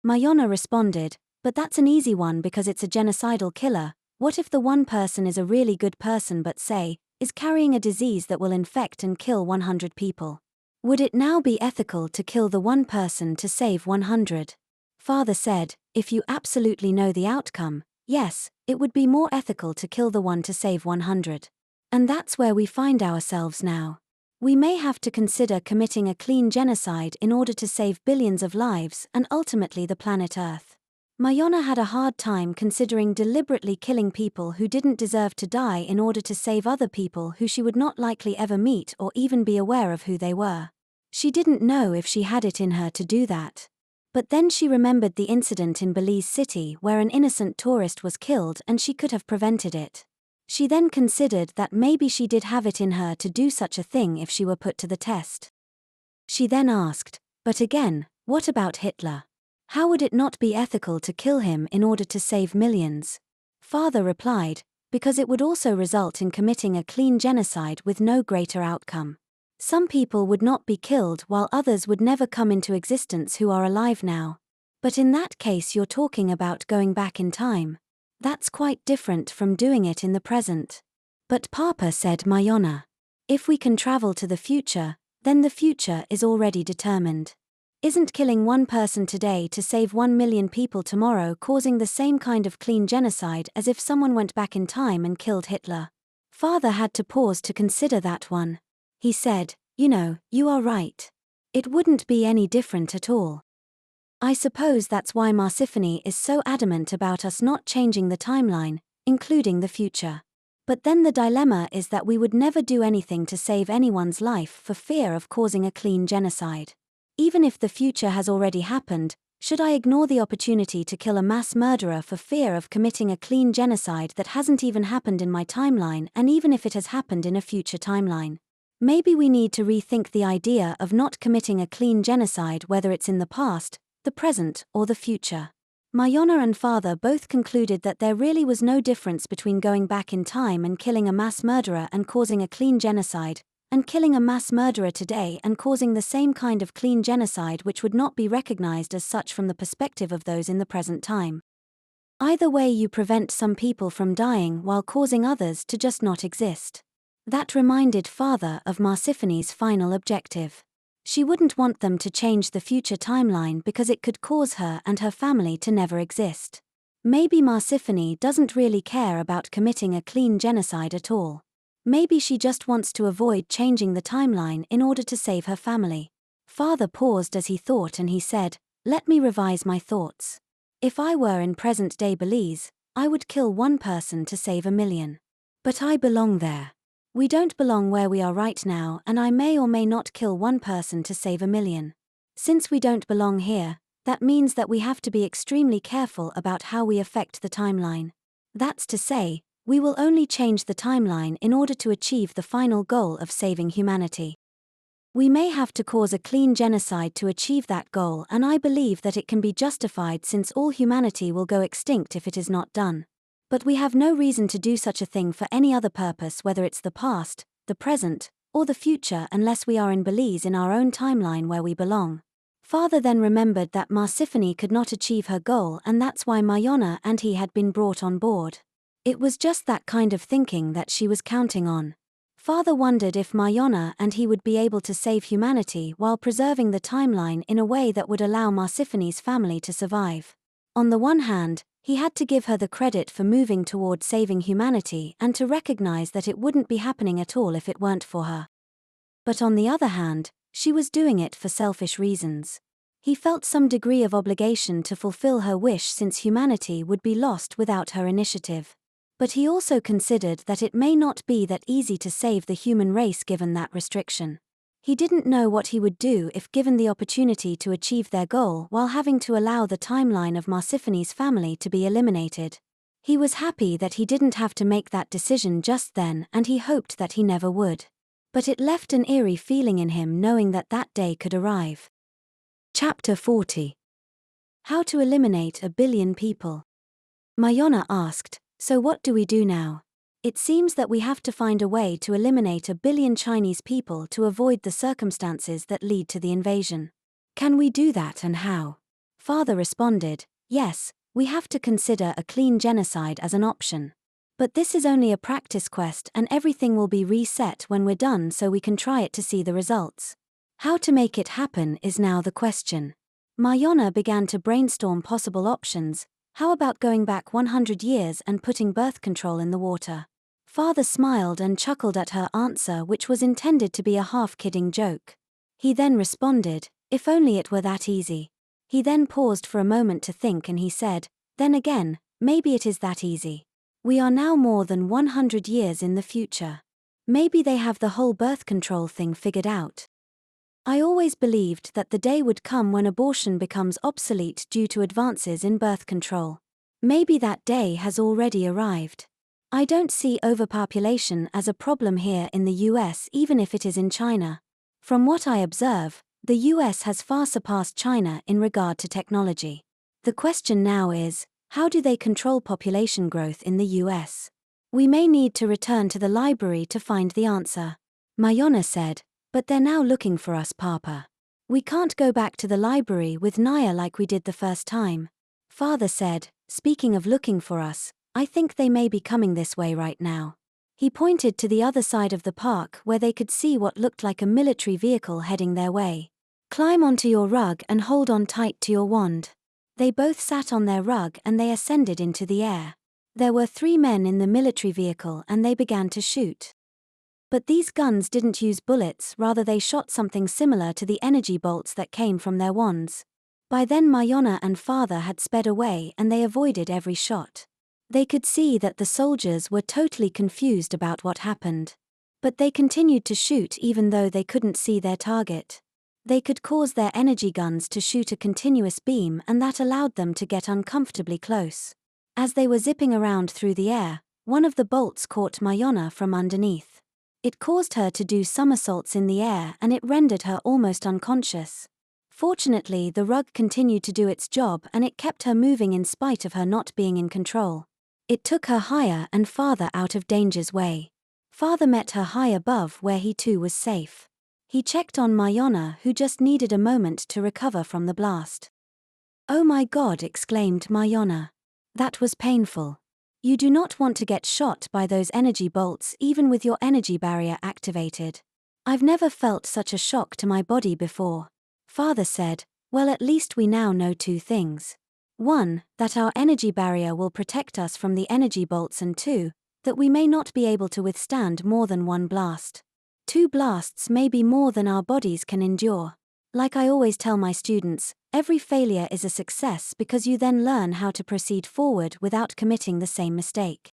Mayana responded, "But that's an easy one because it's a genocidal killer. What if the one person is a really good person but say, is carrying a disease that will infect and kill 100 people? Would it now be ethical to kill the one person to save 100? Father said, if you absolutely know the outcome, yes, it would be more ethical to kill the one to save 100. And that's where we find ourselves now. We may have to consider committing a clean genocide in order to save billions of lives and ultimately the planet Earth. Mayana had a hard time considering deliberately killing people who didn't deserve to die in order to save other people who she would not likely ever meet or even be aware of who they were. She didn't know if she had it in her to do that. But then she remembered the incident in Belize City where an innocent tourist was killed and she could have prevented it. She then considered that maybe she did have it in her to do such a thing if she were put to the test. She then asked, but again, what about Hitler? How would it not be ethical to kill him in order to save millions? Father replied, because it would also result in committing a clean genocide with no greater outcome. Some people would not be killed while others would never come into existence who are alive now. But in that case you're talking about going back in time. That's quite different from doing it in the present. But Papa said, Mayana, if we can travel to the future, then the future is already determined. Isn't killing one person today to save 1 million people tomorrow causing the same kind of clean genocide as if someone went back in time and killed Hitler? Father had to pause to consider that one. He said, you are right. It wouldn't be any different at all. I suppose that's why Marsiphony is so adamant about us not changing the timeline, including the future. But then the dilemma is that we would never do anything to save anyone's life for fear of causing a clean genocide. Even if the future has already happened, should I ignore the opportunity to kill a mass murderer for fear of committing a clean genocide that hasn't even happened in my timeline, and even if it has happened in a future timeline? Maybe we need to rethink the idea of not committing a clean genocide, whether it's in the past, the present, or the future. Mayana and Father both concluded that there really was no difference between going back in time and killing a mass murderer and causing a clean genocide, and killing a mass murderer today and causing the same kind of clean genocide which would not be recognized as such from the perspective of those in the present time. Either way you prevent some people from dying while causing others to just not exist. That reminded Father of Marsiphony's final objective. She wouldn't want them to change the future timeline because it could cause her and her family to never exist. Maybe Marsiphony doesn't really care about committing a clean genocide at all. Maybe she just wants to avoid changing the timeline in order to save her family. Father paused as he thought and he said, let me revise my thoughts. If I were in present-day Belize, I would kill one person to save 1 million. But I belong there. We don't belong where we are right now, and I may or may not kill one person to save 1 million. Since we don't belong here, that means that we have to be extremely careful about how we affect the timeline. That's to say, we will only change the timeline in order to achieve the final goal of saving humanity. We may have to cause a clean genocide to achieve that goal, and I believe that it can be justified since all humanity will go extinct if it is not done. But we have no reason to do such a thing for any other purpose, whether it's the past, the present, or the future, unless we are in Belize in our own timeline where we belong. Father then remembered that Marsiphony could not achieve her goal, and that's why Mayana and he had been brought on board. It was just that kind of thinking that she was counting on. Father wondered if Mayana and he would be able to save humanity while preserving the timeline in a way that would allow Marsiphony's family to survive. On the one hand, he had to give her the credit for moving toward saving humanity and to recognize that it wouldn't be happening at all if it weren't for her. But on the other hand, she was doing it for selfish reasons. He felt some degree of obligation to fulfill her wish since humanity would be lost without her initiative. But he also considered that it may not be that easy to save the human race given that restriction. He didn't know what he would do if given the opportunity to achieve their goal while having to allow the timeline of Marsiphony's family to be eliminated. He was happy that he didn't have to make that decision just then, and he hoped that he never would. But it left an eerie feeling in him knowing that that day could arrive. Chapter 40. How to eliminate 1 billion people. Mayana asked, so what do we do now? It seems that we have to find a way to eliminate 1 billion Chinese people to avoid the circumstances that lead to the invasion. Can we do that and how? Father responded, yes, we have to consider a clean genocide as an option. But this is only a practice quest and everything will be reset when we're done so we can try it to see the results. How to make it happen is now the question. Mayana began to brainstorm possible options. How about going back 100 years and putting birth control in the water? Father smiled and chuckled at her answer, which was intended to be a half-kidding joke. He then responded, "If only it were that easy." He then paused for a moment to think and he said, "Then again, maybe it is that easy. We are now more than 100 years in the future. Maybe they have the whole birth control thing figured out. I always believed that the day would come when abortion becomes obsolete due to advances in birth control. Maybe that day has already arrived. I don't see overpopulation as a problem here in the US, even if it is in China. From what I observe, the US has far surpassed China in regard to technology. The question now is, how do they control population growth in the US? We may need to return to the library to find the answer." Mayana said, "But they're now looking for us, Papa. We can't go back to the library with Naya like we did the first time." Father said, "Speaking of looking for us, I think they may be coming this way right now." He pointed to the other side of the park where they could see what looked like a military vehicle heading their way. "Climb onto your rug and hold on tight to your wand." They both sat on their rug and they ascended into the air. There were 3 men in the military vehicle and they began to shoot. But these guns didn't use bullets, rather they shot something similar to the energy bolts that came from their wands. By then Mayana and Father had sped away and they avoided every shot. They could see that the soldiers were totally confused about what happened. But they continued to shoot even though they couldn't see their target. They could cause their energy guns to shoot a continuous beam and that allowed them to get uncomfortably close. As they were zipping around through the air, one of the bolts caught Mayana from underneath. It caused her to do somersaults in the air and it rendered her almost unconscious. Fortunately, the rug continued to do its job and it kept her moving in spite of her not being in control. It took her higher and farther out of danger's way. Father met her high above where he too was safe. He checked on Mayana, who just needed a moment to recover from the blast. "Oh my God," exclaimed Mayana. "That was painful. You do not want to get shot by those energy bolts even with your energy barrier activated. I've never felt such a shock to my body before." Father said, "Well, at least we now know 2 things. 1, that our energy barrier will protect us from the energy bolts, and 2, that we may not be able to withstand more than 1 blast. 2 blasts may be more than our bodies can endure. Like I always tell my students, every failure is a success because you then learn how to proceed forward without committing the same mistake."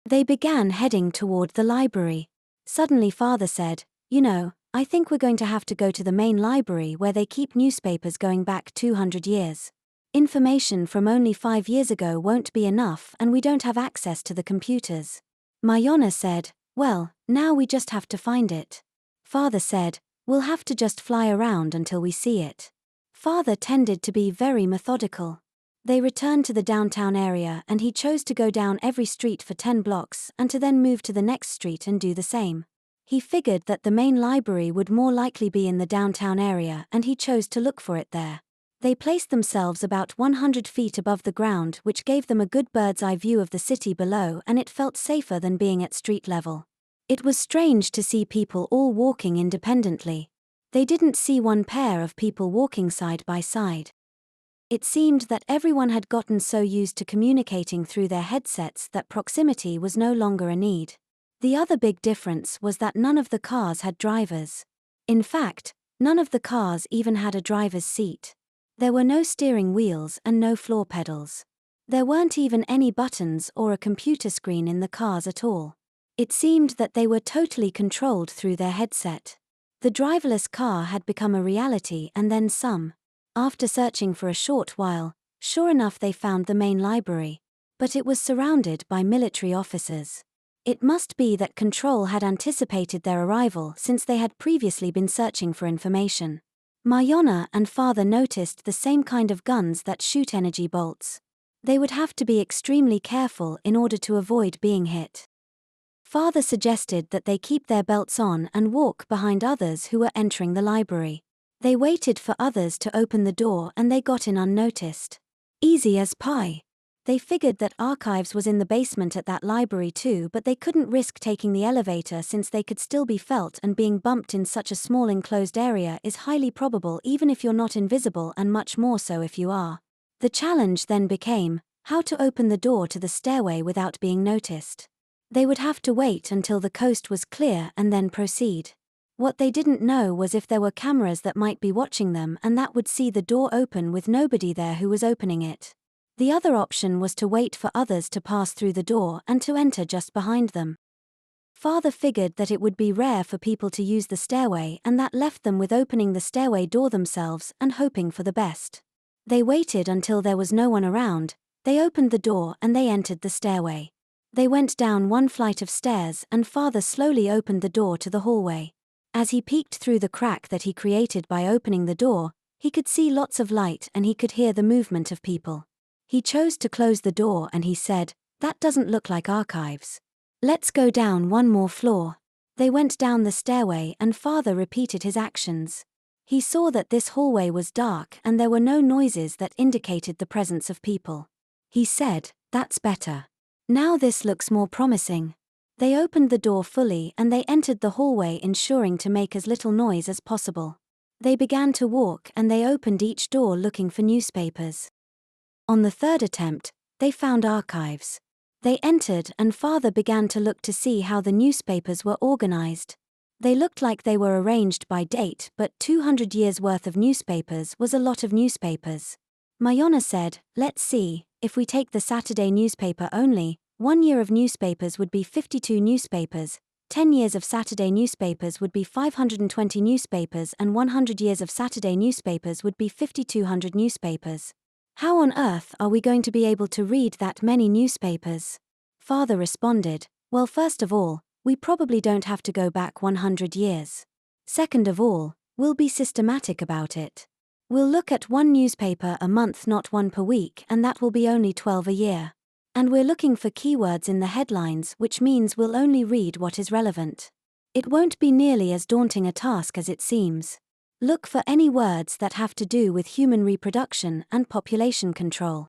They began heading toward the library. Suddenly Father said, "You know, I think we're going to have to go to the main library where they keep newspapers going back 200 years. Information from only 5 years ago won't be enough and we don't have access to the computers." Mayana said, "Well, now we just have to find it." Father said, "We'll have to just fly around until we see it." Father tended to be very methodical. They returned to the downtown area and he chose to go down every street for 10 blocks and to then move to the next street and do the same. He figured that the main library would more likely be in the downtown area and he chose to look for it there. They placed themselves about 100 feet above the ground, which gave them a good bird's-eye view of the city below, and it felt safer than being at street level. It was strange to see people all walking independently. They didn't see one pair of people walking side by side. It seemed that everyone had gotten so used to communicating through their headsets that proximity was no longer a need. The other big difference was that none of the cars had drivers. In fact, none of the cars even had a driver's seat. There were no steering wheels and no floor pedals. There weren't even any buttons or a computer screen in the cars at all. It seemed that they were totally controlled through their headset. The driverless car had become a reality and then some. After searching for a short while, sure enough they found the main library. But it was surrounded by military officers. It must be that Control had anticipated their arrival since they had previously been searching for information. Mayana and Father noticed the same kind of guns that shoot energy bolts. They would have to be extremely careful in order to avoid being hit. Father suggested that they keep their belts on and walk behind others who were entering the library. They waited for others to open the door and they got in unnoticed. Easy as pie. They figured that archives was in the basement at that library too, but they couldn't risk taking the elevator since they could still be felt, and being bumped in such a small enclosed area is highly probable even if you're not invisible, and much more so if you are. The challenge then became how to open the door to the stairway without being noticed. They would have to wait until the coast was clear and then proceed. What they didn't know was if there were cameras that might be watching them and that would see the door open with nobody there who was opening it. The other option was to wait for others to pass through the door and to enter just behind them. Father figured that it would be rare for people to use the stairway, and that left them with opening the stairway door themselves and hoping for the best. They waited until there was no one around, they opened the door and they entered the stairway. They went down one flight of stairs and Father slowly opened the door to the hallway. As he peeked through the crack that he created by opening the door, he could see lots of light and he could hear the movement of people. He chose to close the door and he said, "That doesn't look like archives. Let's go down one more floor." They went down the stairway and Father repeated his actions. He saw that this hallway was dark and there were no noises that indicated the presence of people. He said, "That's better. Now this looks more promising." They opened the door fully and they entered the hallway, ensuring to make as little noise as possible. They began to walk and they opened each door looking for newspapers. On the third attempt, they found archives. They entered and Father began to look to see how the newspapers were organized. They looked like they were arranged by date, but 200 years worth of newspapers was a lot of newspapers. Mayana said, "Let's see, if we take the Saturday newspaper only, 1 year of newspapers would be 52 newspapers, 10 years of Saturday newspapers would be 520 newspapers, and 100 years of Saturday newspapers would be 5,200 newspapers. How on earth are we going to be able to read that many newspapers?" Father responded, "Well, first of all, we probably don't have to go back 100 years. Second of all, we'll be systematic about it. We'll look at one newspaper a month, not one per week, and that will be only 12 a year. And we're looking for keywords in the headlines, which means we'll only read what is relevant. It won't be nearly as daunting a task as it seems. Look for any words that have to do with human reproduction and population control."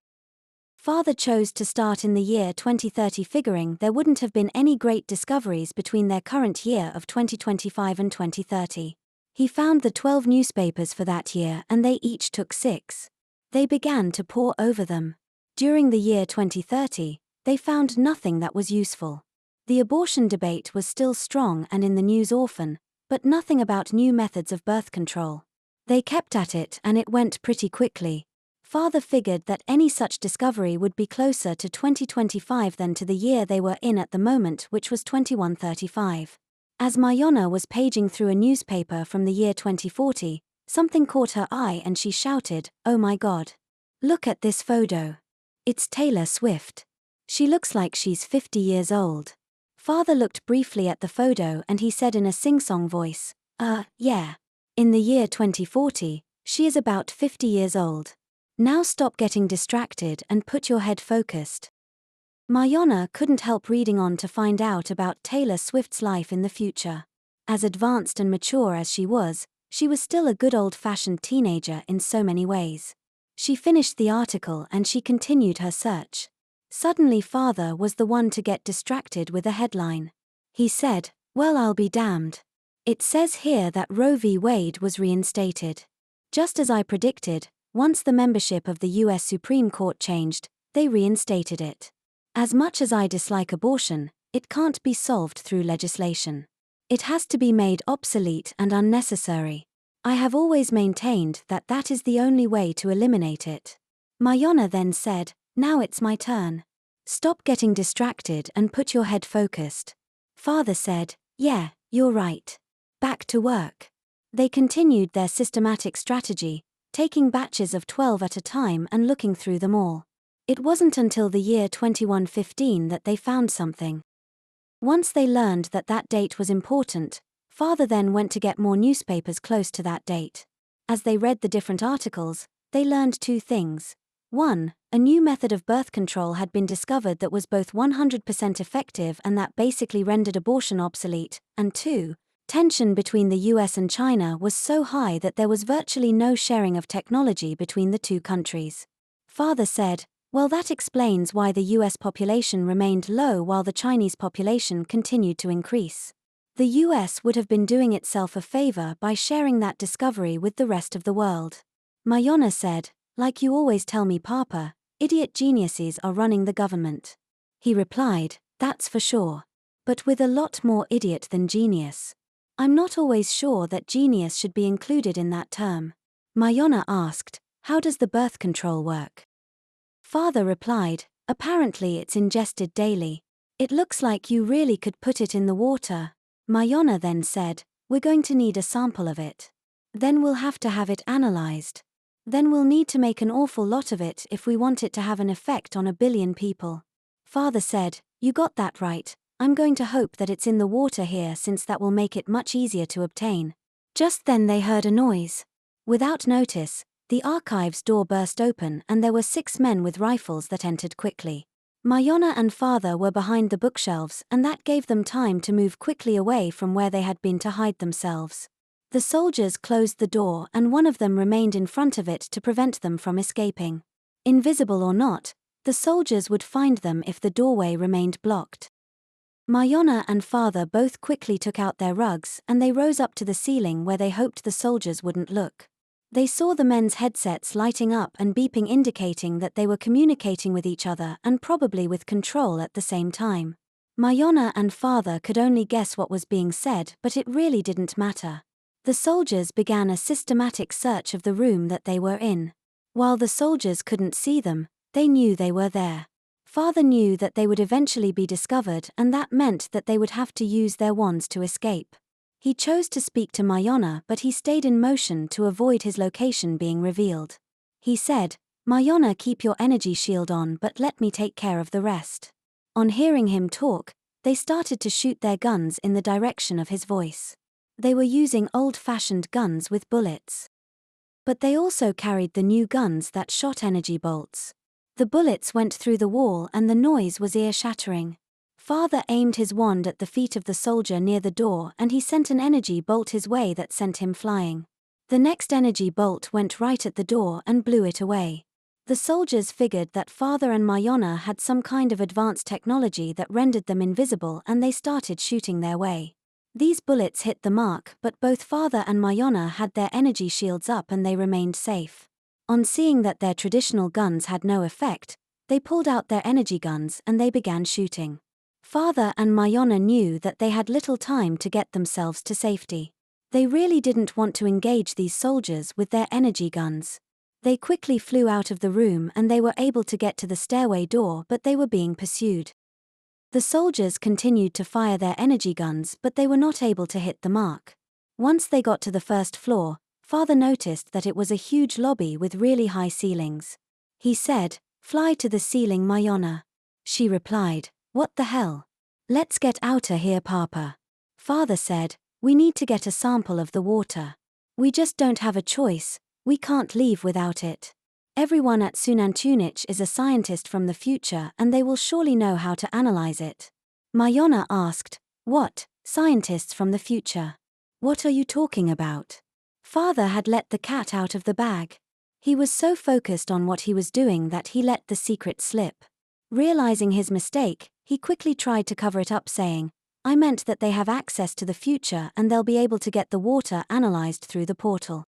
Father chose to start in the year 2030, figuring there wouldn't have been any great discoveries between their current year of 2025 and 2030. He found the 12 newspapers for that year and they each took 6. They began to pore over them. During the year 2030, they found nothing that was useful. The abortion debate was still strong and in the news often, but nothing about new methods of birth control. They kept at it and it went pretty quickly. Father figured that any such discovery would be closer to 2025 than to the year they were in at the moment, which was 2135. As Mayana was paging through a newspaper from the year 2040, something caught her eye and she shouted, "Oh my God! Look at this photo. It's Taylor Swift. She looks like she's 50 years old." Father looked briefly at the photo and he said in a sing-song voice, Yeah. In the year 2040, she is about 50 years old. Now stop getting distracted and put your head focused." Mayana couldn't help reading on to find out about Taylor Swift's life in the future. As advanced and mature as she was still a good old-fashioned teenager in so many ways. She finished the article and she continued her search. Suddenly Father was the one to get distracted with a headline. He said, "Well, I'll be damned. It says here that Roe v. Wade was reinstated. Just as I predicted, once the membership of the US Supreme Court changed, they reinstated it. As much as I dislike abortion, it can't be solved through legislation. It has to be made obsolete and unnecessary. I have always maintained that that is the only way to eliminate it." Mayana then said, "Now it's my turn. Stop getting distracted and put your head focused." Father said, "Yeah, you're right. Back to work." They continued their systematic strategy, taking batches of 12 at a time and looking through them all. It wasn't until the year 2115 that they found something. Once they learned that that date was important, Father then went to get more newspapers close to that date. As they read the different articles, they learned 2 things. 1, a new method of birth control had been discovered that was both 100% effective and that basically rendered abortion obsolete, and 2, tension between the US and China was so high that there was virtually no sharing of technology between the two countries. Father said, Well, that explains why the US population remained low while the Chinese population continued to increase. The US would have been doing itself a favor by sharing that discovery with the rest of the world. Mayana said, "Like you always tell me, Papa, idiot geniuses are running the government." He replied, "That's for sure. But with a lot more idiot than genius. I'm not always sure that genius should be included in that term." Mayana asked, "How does the birth control work?" Father replied, "Apparently it's ingested daily. It looks like you really could put it in the water." Mayana then said, "We're going to need a sample of it. Then we'll have to have it analyzed. Then we'll need to make an awful lot of it if we want it to have an effect on 1 billion people." Father said, "You got that right. I'm going to hope that it's in the water here since that will make it much easier to obtain." Just then they heard a noise. Without notice, the archives door burst open and there were 6 men with rifles that entered quickly. Mayana and Father were behind the bookshelves and that gave them time to move quickly away from where they had been to hide themselves. The soldiers closed the door and one of them remained in front of it to prevent them from escaping. Invisible or not, the soldiers would find them if the doorway remained blocked. Mayana and Father both quickly took out their rugs and they rose up to the ceiling where they hoped the soldiers wouldn't look. They saw the men's headsets lighting up and beeping, indicating that they were communicating with each other and probably with control at the same time. Mayana and Father could only guess what was being said, but it really didn't matter. The soldiers began a systematic search of the room that they were in. While the soldiers couldn't see them, they knew they were there. Father knew that they would eventually be discovered and that meant that they would have to use their wands to escape. He chose to speak to Mayana, but he stayed in motion to avoid his location being revealed. He said, "Mayana, keep your energy shield on, but let me take care of the rest." On hearing him talk, they started to shoot their guns in the direction of his voice. They were using old-fashioned guns with bullets. But they also carried the new guns that shot energy bolts. The bullets went through the wall and the noise was ear-shattering. Father aimed his wand at the feet of the soldier near the door and he sent an energy bolt his way that sent him flying. The next energy bolt went right at the door and blew it away. The soldiers figured that Father and Mayana had some kind of advanced technology that rendered them invisible and they started shooting their way. These bullets hit the mark, but both Father and Mayana had their energy shields up and they remained safe. On seeing that their traditional guns had no effect, they pulled out their energy guns and they began shooting. Father and Mayana knew that they had little time to get themselves to safety. They really didn't want to engage these soldiers with their energy guns. They quickly flew out of the room and they were able to get to the stairway door, but they were being pursued. The soldiers continued to fire their energy guns, but they were not able to hit the mark. Once they got to the first floor, Father noticed that it was a huge lobby with really high ceilings. He said, "Fly to the ceiling, Mayana." She replied, "What the hell? Let's get outta here, Papa." Father said, "We need to get a sample of the water. We just don't have a choice, we can't leave without it. Everyone at Xunantunich is a scientist from the future and they will surely know how to analyze it." Mayana asked, "What, scientists from the future? What are you talking about?" Father had let the cat out of the bag. He was so focused on what he was doing that he let the secret slip. Realizing his mistake, he quickly tried to cover it up, saying, "I meant that they have access to the future and they'll be able to get the water analyzed through the portal."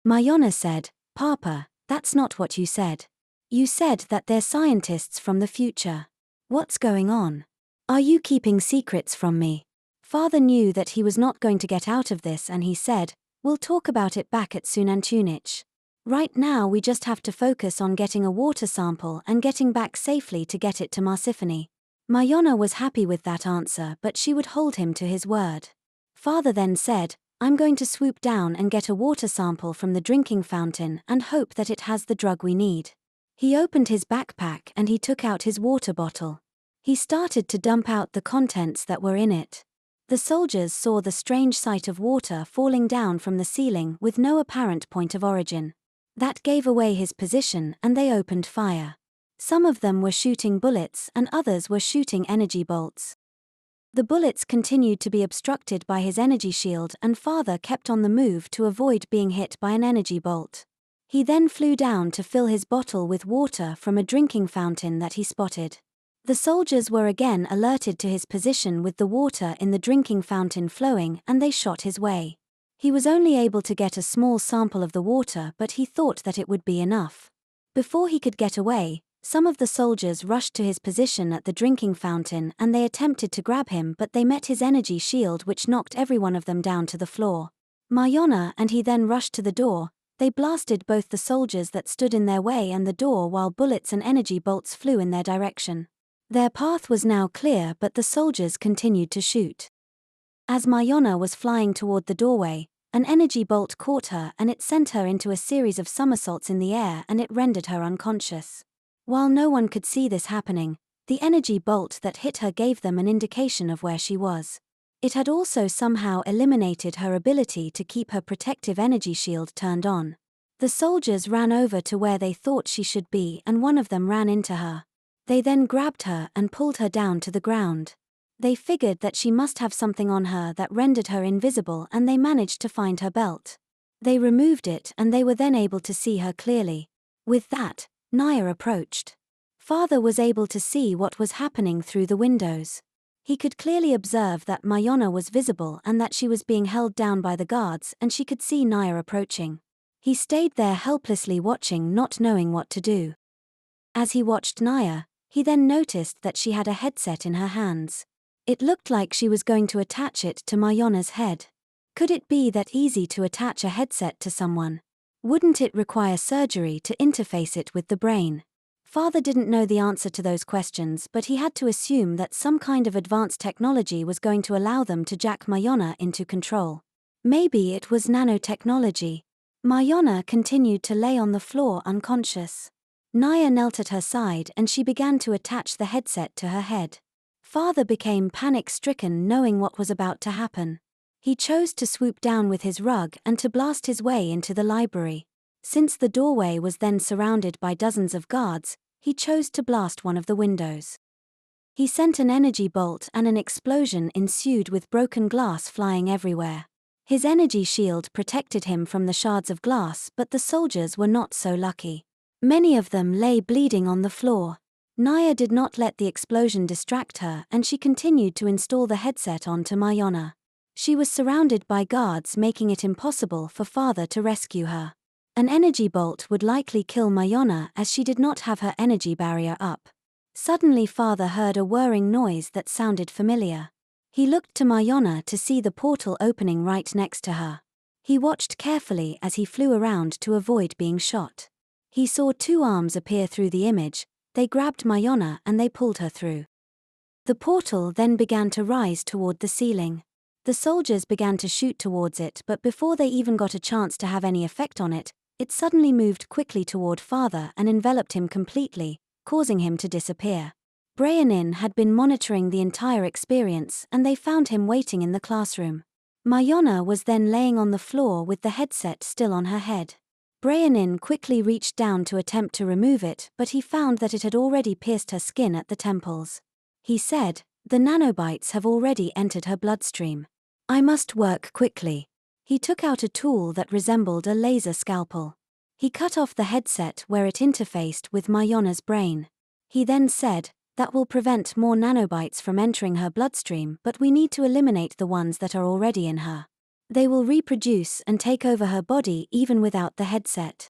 Mayana said, "Papa, that's not what you said. You said that they're scientists from the future. What's going on? Are you keeping secrets from me?" Father knew that he was not going to get out of this and he said, "We'll talk about it back at Xunantunich. Right now we just have to focus on getting a water sample and getting back safely to get it to Marsiphony." Mayana was happy with that answer, but she would hold him to his word. Father then said, "I'm going to swoop down and get a water sample from the drinking fountain and hope that it has the drug we need." He opened his backpack and he took out his water bottle. He started to dump out the contents that were in it. The soldiers saw the strange sight of water falling down from the ceiling with no apparent point of origin. That gave away his position and they opened fire. Some of them were shooting bullets and others were shooting energy bolts. The bullets continued to be obstructed by his energy shield and Father kept on the move to avoid being hit by an energy bolt. He then flew down to fill his bottle with water from a drinking fountain that he spotted. The soldiers were again alerted to his position with the water in the drinking fountain flowing, and they shot his way. He was only able to get a small sample of the water, but he thought that it would be enough. Before he could get away, some of the soldiers rushed to his position at the drinking fountain and they attempted to grab him, but they met his energy shield, which knocked every one of them down to the floor. Mayana and he then rushed to the door. They blasted both the soldiers that stood in their way and the door, while bullets and energy bolts flew in their direction. Their path was now clear, but the soldiers continued to shoot. As Mayana was flying toward the doorway, an energy bolt caught her and it sent her into a series of somersaults in the air, and it rendered her unconscious. While no one could see this happening, the energy bolt that hit her gave them an indication of where she was. It had also somehow eliminated her ability to keep her protective energy shield turned on. The soldiers ran over to where they thought she should be, and one of them ran into her. They then grabbed her and pulled her down to the ground. They figured that she must have something on her that rendered her invisible, and they managed to find her belt. They removed it and they were then able to see her clearly. With that, Naya approached. Father was able to see what was happening through the windows. He could clearly observe that Mayana was visible and that she was being held down by the guards, and she could see Naya approaching. He stayed there helplessly watching, not knowing what to do. As he watched Naya, he then noticed that she had a headset in her hands. It looked like she was going to attach it to Mayana's head. Could it be that easy to attach a headset to someone? Wouldn't it require surgery to interface it with the brain? Father didn't know the answer to those questions, but he had to assume that some kind of advanced technology was going to allow them to jack Mayana into control. Maybe it was nanotechnology. Mayana continued to lay on the floor unconscious. Naya knelt at her side and she began to attach the headset to her head. Father became panic-stricken knowing what was about to happen. He chose to swoop down with his rug and to blast his way into the library. Since the doorway was then surrounded by dozens of guards, he chose to blast one of the windows. He sent an energy bolt and an explosion ensued with broken glass flying everywhere. His energy shield protected him from the shards of glass, but the soldiers were not so lucky. Many of them lay bleeding on the floor. Naya did not let the explosion distract her and she continued to install the headset onto Mayana. She was surrounded by guards, making it impossible for Father to rescue her. An energy bolt would likely kill Mayana as she did not have her energy barrier up. Suddenly Father heard a whirring noise that sounded familiar. He looked to Mayana to see the portal opening right next to her. He watched carefully as he flew around to avoid being shot. He saw two arms appear through the image. They grabbed Mayana and they pulled her through. The portal then began to rise toward the ceiling. The soldiers began to shoot towards it, but before they even got a chance to have any effect on it, it suddenly moved quickly toward Father and enveloped him completely, causing him to disappear. Brianin had been monitoring the entire experience and they found him waiting in the classroom. Mayana was then laying on the floor with the headset still on her head. Brianin quickly reached down to attempt to remove it, but he found that it had already pierced her skin at the temples. He said, "The nanobites have already entered her bloodstream. I must work quickly." He took out a tool that resembled a laser scalpel. He cut off the headset where it interfaced with Mayana's brain. He then said, "That will prevent more nanobites from entering her bloodstream, but we need to eliminate the ones that are already in her. They will reproduce and take over her body even without the headset."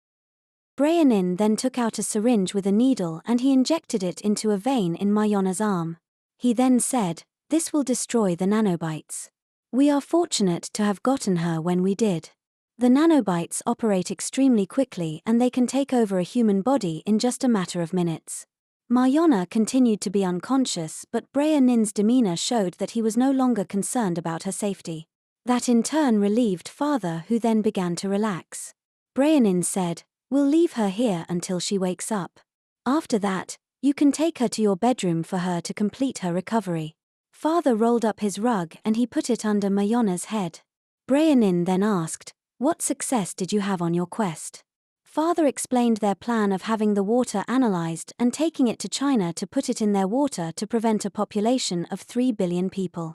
Brianin then took out a syringe with a needle and he injected it into a vein in Mayana's arm. He then said, "This will destroy the nanobites. We are fortunate to have gotten her when we did. The nanobites operate extremely quickly and they can take over a human body in just a matter of minutes." Mayana continued to be unconscious, but Brianin's demeanor showed that he was no longer concerned about her safety. That in turn relieved Father, who then began to relax. Brianin said, "We'll leave her here until she wakes up. After that, you can take her to your bedroom for her to complete her recovery." Father rolled up his rug and he put it under Mayana's head. Brianin then asked, "What success did you have on your quest?" Father explained their plan of having the water analyzed and taking it to China to put it in their water to prevent a population of 3 billion people.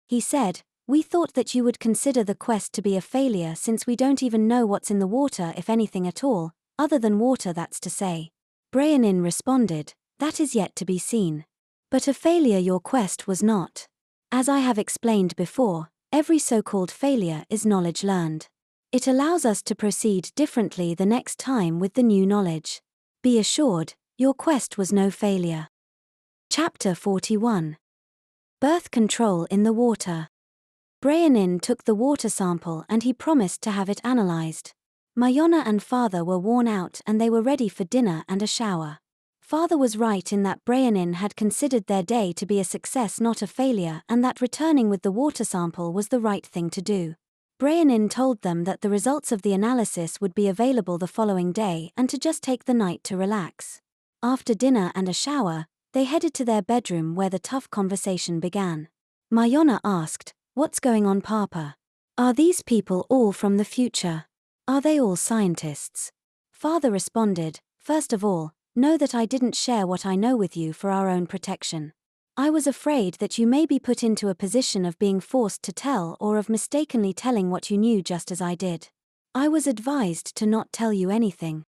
He said, We thought that you would consider the quest to be a failure since we don't even know what's in the water, if anything at all, other than water, that's to say. Bryanin responded, that is yet to be seen. But a failure your quest was not. As I have explained before, every so-called failure is knowledge learned. It allows us to proceed differently the next time with the new knowledge. Be assured, your quest was no failure. Chapter 41. Birth Control in the Water. Bryanin took the water sample and he promised to have it analyzed. Mayana and father were worn out and they were ready for dinner and a shower. Father was right in that Bryanin had considered their day to be a success, not a failure, and that returning with the water sample was the right thing to do. Bryanin told them that the results of the analysis would be available the following day and to just take the night to relax. After dinner and a shower, they headed to their bedroom where the tough conversation began. Mayana asked, "What's going on, Papa? Are these people all from the future? Are they all scientists?" Father responded, "First of all, know that I didn't share what I know with you for our own protection. I was afraid that you may be put into a position of being forced to tell or of mistakenly telling what you knew, just as I did. I was advised to not tell you anything."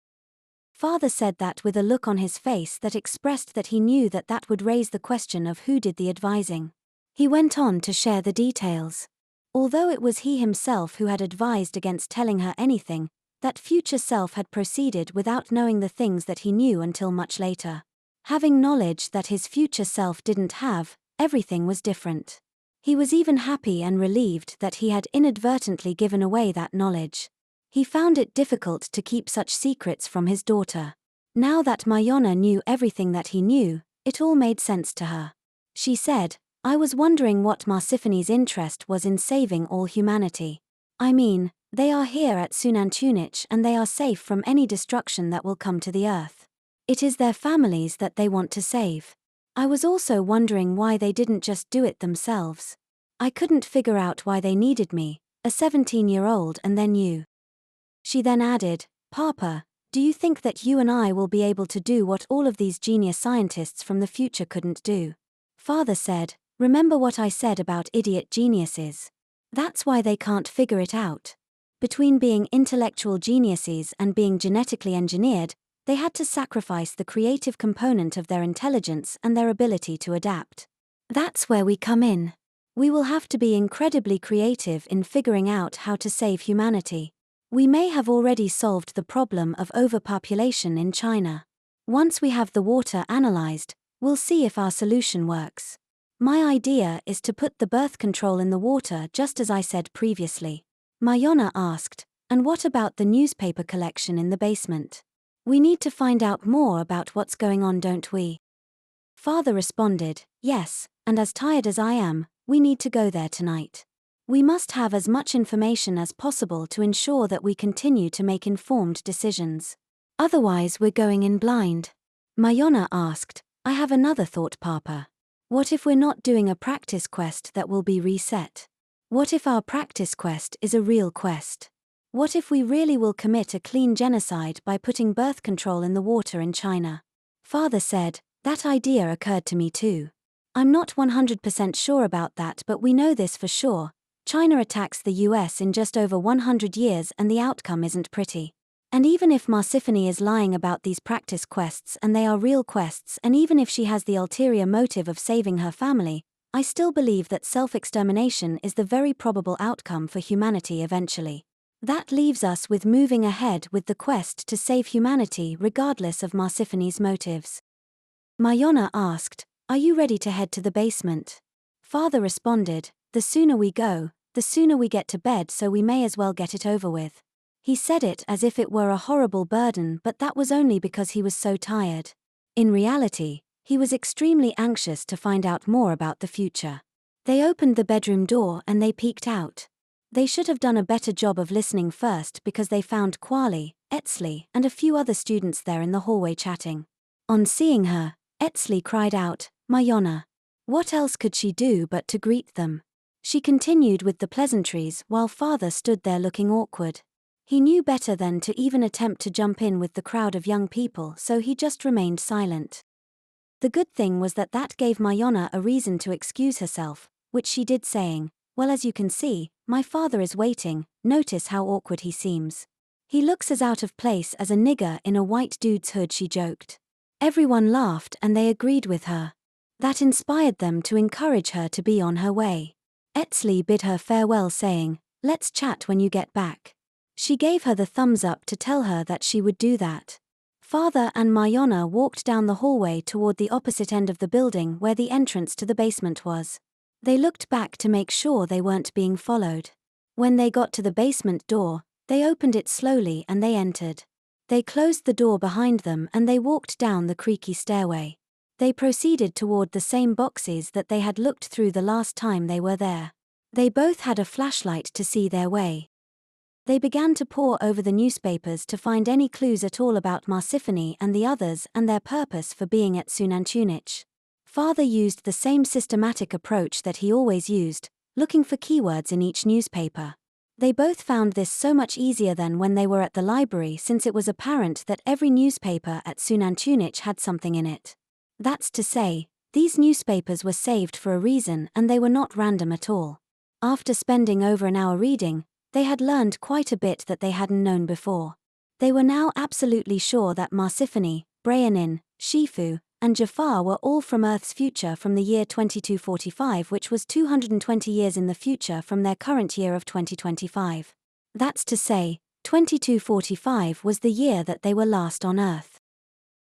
Father said that with a look on his face that expressed that he knew that that would raise the question of who did the advising. He went on to share the details. Although it was he himself who had advised against telling her anything, that future self had proceeded without knowing the things that he knew until much later. Having knowledge that his future self didn't have, everything was different. He was even happy and relieved that he had inadvertently given away that knowledge. He found it difficult to keep such secrets from his daughter. Now that Mayana knew everything that he knew, it all made sense to her. She said, "I was wondering what Marsiphony's interest was in saving all humanity. I mean, they are here at Xunantunich and they are safe from any destruction that will come to the earth. It is their families that they want to save. I was also wondering why they didn't just do it themselves. I couldn't figure out why they needed me, a 17-year-old, and then you." She then added, "Papa, do you think that you and I will be able to do what all of these genius scientists from the future couldn't do?" Father said, "Remember what I said about idiot geniuses. That's why they can't figure it out. Between being intellectual geniuses and being genetically engineered, they had to sacrifice the creative component of their intelligence and their ability to adapt. That's where we come in. We will have to be incredibly creative in figuring out how to save humanity. We may have already solved the problem of overpopulation in China. Once we have the water analyzed, we'll see if our solution works. My idea is to put the birth control in the water just as I said previously." Mayana asked, "And what about the newspaper collection in the basement? We need to find out more about what's going on, don't we?" Father responded, "Yes, and as tired as I am, we need to go there tonight. We must have as much information as possible to ensure that we continue to make informed decisions. Otherwise we're going in blind." Mayana asked, "I have another thought, Papa. What if we're not doing a practice quest that will be reset? What if our practice quest is a real quest? What if we really will commit a clean genocide by putting birth control in the water in China?" Father said, "That idea occurred to me too. I'm not 100% sure about that, but we know this for sure. China attacks the US in just over 100 years and the outcome isn't pretty. And even if Marsiphony is lying about these practice quests and they are real quests, and even if she has the ulterior motive of saving her family, I still believe that self-extermination is the very probable outcome for humanity eventually. That leaves us with moving ahead with the quest to save humanity regardless of Marsiphony's motives." Mayana asked, "Are you ready to head to the basement?" Father responded, "The sooner we go, the sooner we get to bed, so we may as well get it over with." He said it as if it were a horrible burden, but that was only because he was so tired. In reality, he was extremely anxious to find out more about the future. They opened the bedroom door and they peeked out. They should have done a better job of listening first because they found Kwali, Etzli, and a few other students there in the hallway chatting. On seeing her, Etzli cried out, "Mayana." What else could she do but to greet them? She continued with the pleasantries while Father stood there looking awkward. He knew better than to even attempt to jump in with the crowd of young people, so he just remained silent. The good thing was that gave Mayana a reason to excuse herself, which she did, saying, Well, as you can see, my father is waiting. Notice how awkward he seems. He looks as out of place as a nigger in a white dude's hood, she joked. Everyone laughed and they agreed with her. That inspired them to encourage her to be on her way. Etzli bid her farewell, saying, "Let's chat when you get back." She gave her the thumbs up to tell her that she would do that. Father and Mayana walked down the hallway toward the opposite end of the building where the entrance to the basement was. They looked back to make sure they weren't being followed. When they got to the basement door, they opened it slowly and they entered. They closed the door behind them and they walked down the creaky stairway. They proceeded toward the same boxes that they had looked through the last time they were there. They both had a flashlight to see their way. They began to pore over the newspapers to find any clues at all about Marsiphony and the others and their purpose for being at Xunantunich. Father used the same systematic approach that he always used, looking for keywords in each newspaper. They both found this so much easier than when they were at the library, since it was apparent that every newspaper at Xunantunich had something in it. That's to say, these newspapers were saved for a reason and they were not random at all. After spending over an hour reading, they had learned quite a bit that they hadn't known before. They were now absolutely sure that Marsiphony, Brayanin, Shifu, and Jafar were all from Earth's future from the year 2245, which was 220 years in the future from their current year of 2025. That's to say, 2245 was the year that they were last on Earth.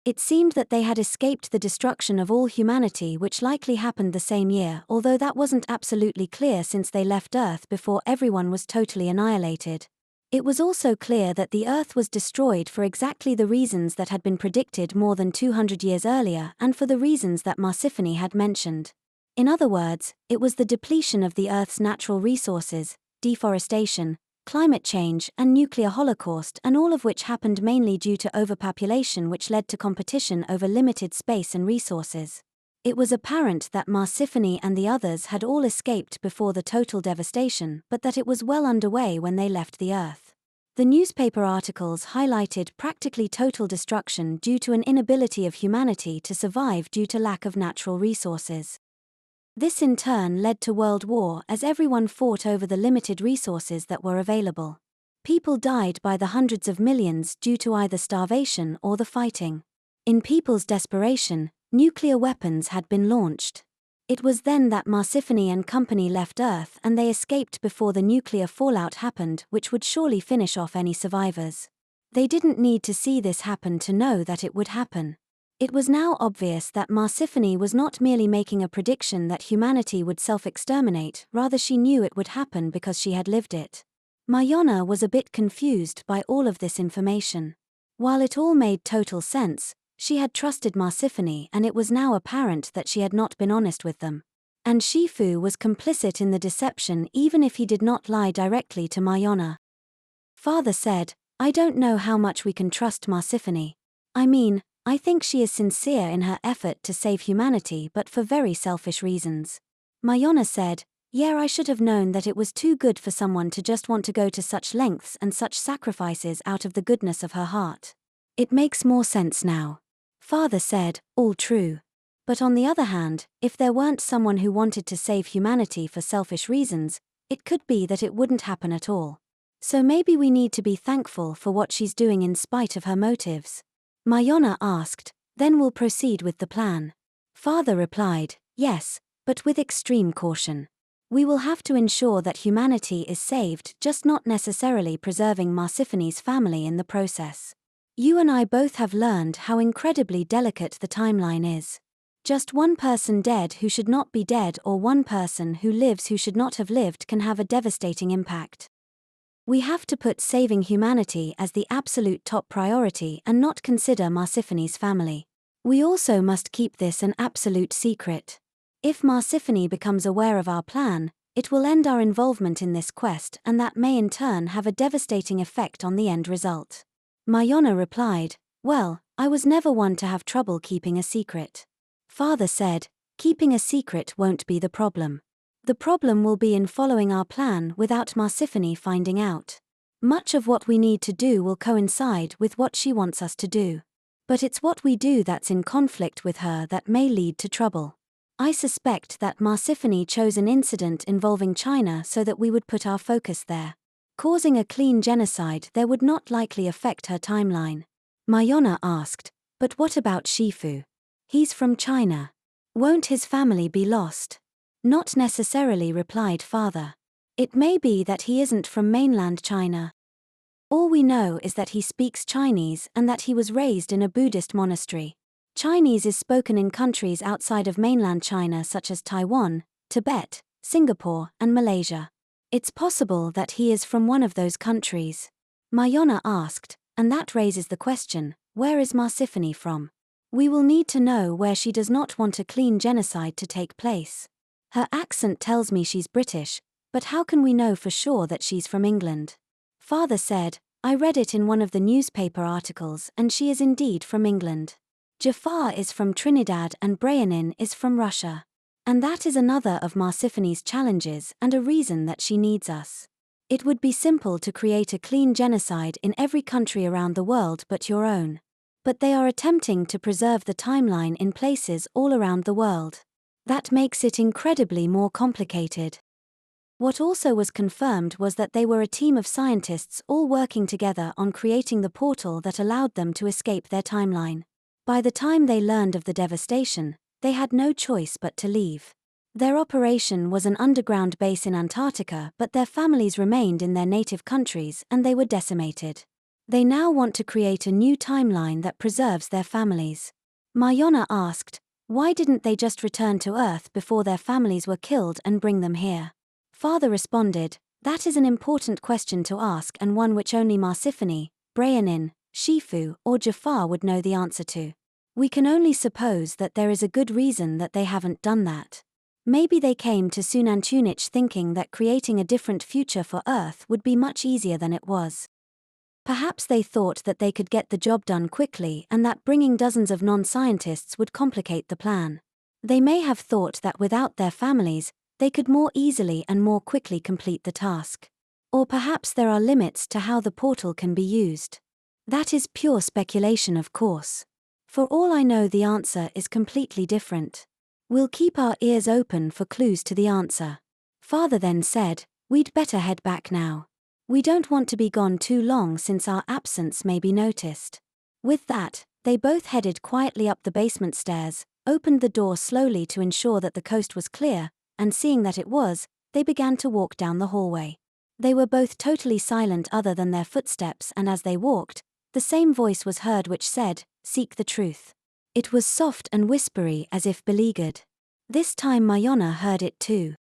It seemed that they had escaped the destruction of all humanity, which likely happened the same year, although that wasn't absolutely clear since they left Earth before everyone was totally annihilated. It was also clear that the Earth was destroyed for exactly the reasons that had been predicted more than 200 years earlier and for the reasons that Marsiphony had mentioned. In other words, it was the depletion of the Earth's natural resources, deforestation, climate change and nuclear holocaust, and all of which happened mainly due to overpopulation, which led to competition over limited space and resources. It was apparent that Marsiphony and the others had all escaped before the total devastation, but that it was well underway when they left the Earth. The newspaper articles highlighted practically total destruction due to an inability of humanity to survive due to lack of natural resources. This in turn led to world war as everyone fought over the limited resources that were available. People died by the hundreds of millions due to either starvation or the fighting. In people's desperation, nuclear weapons had been launched. It was then that Marsiphony and company left Earth and they escaped before the nuclear fallout happened, which would surely finish off any survivors. They didn't need to see this happen to know that it would happen. It was now obvious that Marsiphony was not merely making a prediction that humanity would self-exterminate, rather she knew it would happen because she had lived it. Mayana was a bit confused by all of this information. While it all made total sense, she had trusted Marsiphony and it was now apparent that she had not been honest with them. And Shifu was complicit in the deception even if he did not lie directly to Mayana. Father said, "I don't know how much we can trust Marsiphony. I think she is sincere in her effort to save humanity, but for very selfish reasons." Mayana said, "Yeah, I should have known that it was too good for someone to just want to go to such lengths and such sacrifices out of the goodness of her heart. It makes more sense now." Father said, "All true. But on the other hand, if there weren't someone who wanted to save humanity for selfish reasons, it could be that it wouldn't happen at all. So maybe we need to be thankful for what she's doing in spite of her motives." Mayana asked, "Then we'll proceed with the plan." Father replied, "Yes, but with extreme caution. We will have to ensure that humanity is saved, just not necessarily preserving Marsiphony's family in the process. You and I both have learned how incredibly delicate the timeline is. Just one person dead who should not be dead or one person who lives who should not have lived can have a devastating impact. We have to put saving humanity as the absolute top priority and not consider Marsiphony's family. We also must keep this an absolute secret. If Marsiphony becomes aware of our plan, it will end our involvement in this quest and that may in turn have a devastating effect on the end result." Mayana replied, "Well, I was never one to have trouble keeping a secret." Father said, "Keeping a secret won't be the problem. The problem will be in following our plan without Marsiphony finding out. Much of what we need to do will coincide with what she wants us to do. But it's what we do that's in conflict with her that may lead to trouble. I suspect that Marsiphony chose an incident involving China so that we would put our focus there. Causing a clean genocide there would not likely affect her timeline. Mayana asked, but what about Shifu? He's from China. Won't his family be lost? Not necessarily, replied father. It may be that he isn't from mainland China. All we know is that he speaks Chinese and that he was raised in a Buddhist monastery. Chinese is spoken in countries outside of mainland China such as Taiwan, Tibet, Singapore, and Malaysia. It's possible that he is from one of those countries. Mayana asked, and that raises the question, where is Marsiphony from? We will need to know where she does not want a clean genocide to take place. Her accent tells me she's British, but how can we know for sure that she's from England? Father said, I read it in one of the newspaper articles and she is indeed from England. Jafar is from Trinidad and Brianin is from Russia. And that is another of Marsiphony's challenges and a reason that she needs us. It would be simple to create a clean genocide in every country around the world but your own. But they are attempting to preserve the timeline in places all around the world. That makes it incredibly more complicated. What also was confirmed was that they were a team of scientists all working together on creating the portal that allowed them to escape their timeline. By the time they learned of the devastation, they had no choice but to leave. Their operation was an underground base in Antarctica, but their families remained in their native countries and they were decimated. They now want to create a new timeline that preserves their families. Mayana asked, why didn't they just return to Earth before their families were killed and bring them here? Father responded, that is an important question to ask and one which only Marsiphony, Brianin, Shifu, or Jafar would know the answer to. We can only suppose that there is a good reason that they haven't done that. Maybe they came to Xunantunich thinking that creating a different future for Earth would be much easier than it was. Perhaps they thought that they could get the job done quickly and that bringing dozens of non-scientists would complicate the plan. They may have thought that without their families, they could more easily and more quickly complete the task. Or perhaps there are limits to how the portal can be used. That is pure speculation, of course. For all I know, the answer is completely different. We'll keep our ears open for clues to the answer. Father then said, we'd better head back now. We don't want to be gone too long since our absence may be noticed. With that, they both headed quietly up the basement stairs, opened the door slowly to ensure that the coast was clear, and seeing that it was, they began to walk down the hallway. They were both totally silent other than their footsteps, and as they walked, the same voice was heard which said, seek the truth. It was soft and whispery as if beleaguered. This time Mayana heard it too.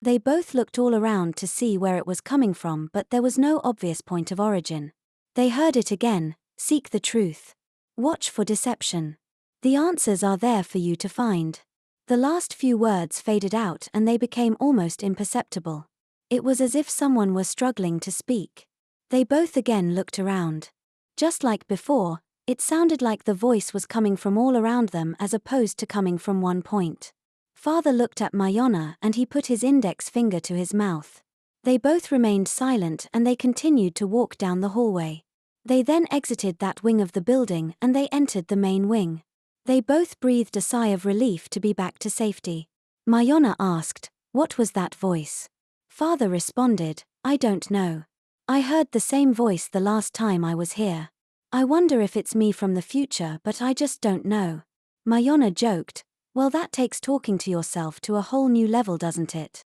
They both looked all around to see where it was coming from, but there was no obvious point of origin. They heard it again, seek the truth. Watch for deception. The answers are there for you to find. The last few words faded out and they became almost imperceptible. It was as if someone were struggling to speak. They both again looked around. Just like before, it sounded like the voice was coming from all around them as opposed to coming from one point. Father looked at Mayana and he put his index finger to his mouth. They both remained silent and they continued to walk down the hallway. They then exited that wing of the building and they entered the main wing. They both breathed a sigh of relief to be back to safety. Mayana asked, what was that voice? Father responded, I don't know. I heard the same voice the last time I was here. I wonder if it's me from the future, but I just don't know. Mayana joked, well, that takes talking to yourself to a whole new level, doesn't it?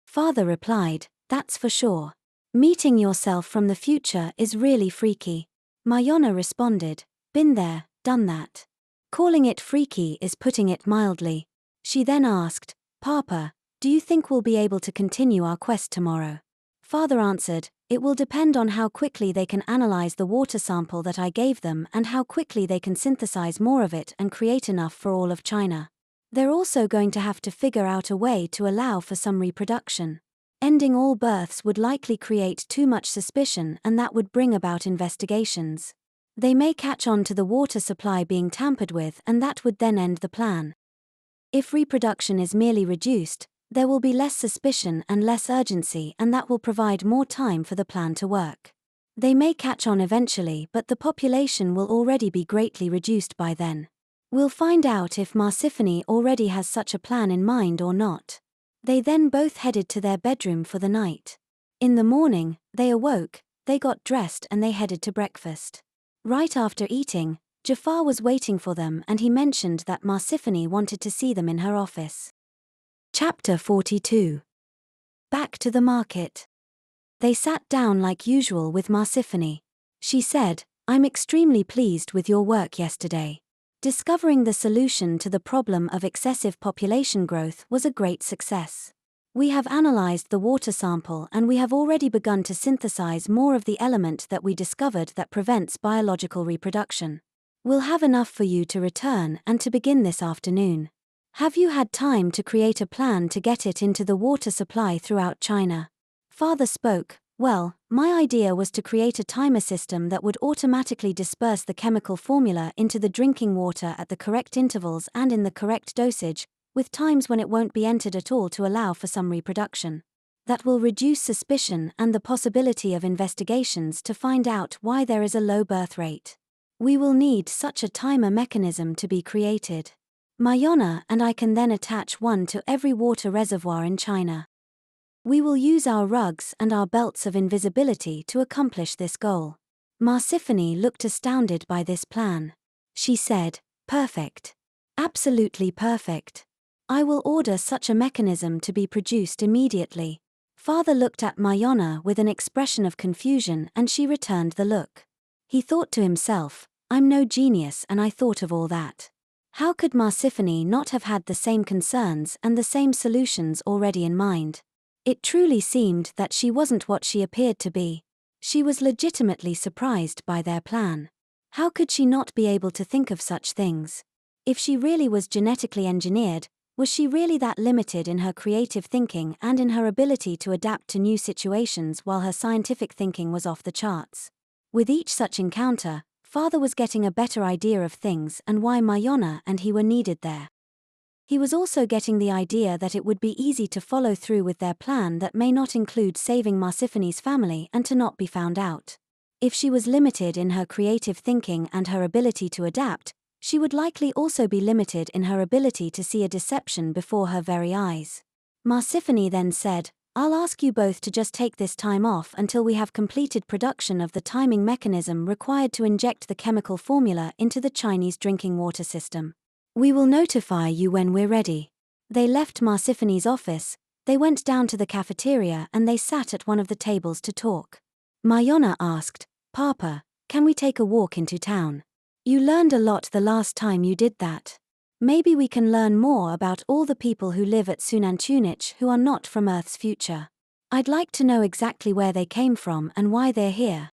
Father replied, that's for sure. Meeting yourself from the future is really freaky. Mayana responded, been there, done that. Calling it freaky is putting it mildly. She then asked, Papa, do you think we'll be able to continue our quest tomorrow? Father answered, it will depend on how quickly they can analyze the water sample that I gave them and how quickly they can synthesize more of it and create enough for all of China. They're also going to have to figure out a way to allow for some reproduction. Ending all births would likely create too much suspicion and that would bring about investigations. They may catch on to the water supply being tampered with and that would then end the plan. If reproduction is merely reduced, there will be less suspicion and less urgency and that will provide more time for the plan to work. They may catch on eventually, but the population will already be greatly reduced by then. We'll find out if Marsiphony already has such a plan in mind or not. They then both headed to their bedroom for the night. In the morning, they awoke, they got dressed and they headed to breakfast. Right after eating, Jafar was waiting for them and he mentioned that Marsiphony wanted to see them in her office. Chapter 42. Back to the market. They sat down like usual with Marsiphony. She said, "I'm extremely pleased with your work yesterday. Discovering the solution to the problem of excessive population growth was a great success. We have analyzed the water sample and we have already begun to synthesize more of the element that we discovered that prevents biological reproduction. We'll have enough for you to return and to begin this afternoon. Have you had time to create a plan to get it into the water supply throughout China?" Father spoke. "Well, my idea was to create a timer system that would automatically disperse the chemical formula into the drinking water at the correct intervals and in the correct dosage, with times when it won't be entered at all to allow for some reproduction. That will reduce suspicion and the possibility of investigations to find out why there is a low birth rate. We will need such a timer mechanism to be created. Mayana and I can then attach one to every water reservoir in China. We will use our rugs and our belts of invisibility to accomplish this goal." Marsiphony looked astounded by this plan. She said, "Perfect. Absolutely perfect. I will order such a mechanism to be produced immediately." Father looked at Mayana with an expression of confusion and she returned the look. He thought to himself, "I'm no genius and I thought of all that. How could Marsiphony not have had the same concerns and the same solutions already in mind?" It truly seemed that she wasn't what she appeared to be. She was legitimately surprised by their plan. How could she not be able to think of such things? If she really was genetically engineered, was she really that limited in her creative thinking and in her ability to adapt to new situations while her scientific thinking was off the charts? With each such encounter, Father was getting a better idea of things and why Mayana and he were needed there. He was also getting the idea that it would be easy to follow through with their plan that may not include saving Marsiphony's family and to not be found out. If she was limited in her creative thinking and her ability to adapt, she would likely also be limited in her ability to see a deception before her very eyes. Marsiphony then said, "I'll ask you both to just take this time off until we have completed production of the timing mechanism required to inject the chemical formula into the Chinese drinking water system. We will notify you when we're ready." They left Marsiphony's office, they went down to the cafeteria and they sat at one of the tables to talk. Mayana asked, "Papa, can we take a walk into town? You learned a lot the last time you did that. Maybe we can learn more about all the people who live at Xunantunich who are not from Earth's future. I'd like to know exactly where they came from and why they're here."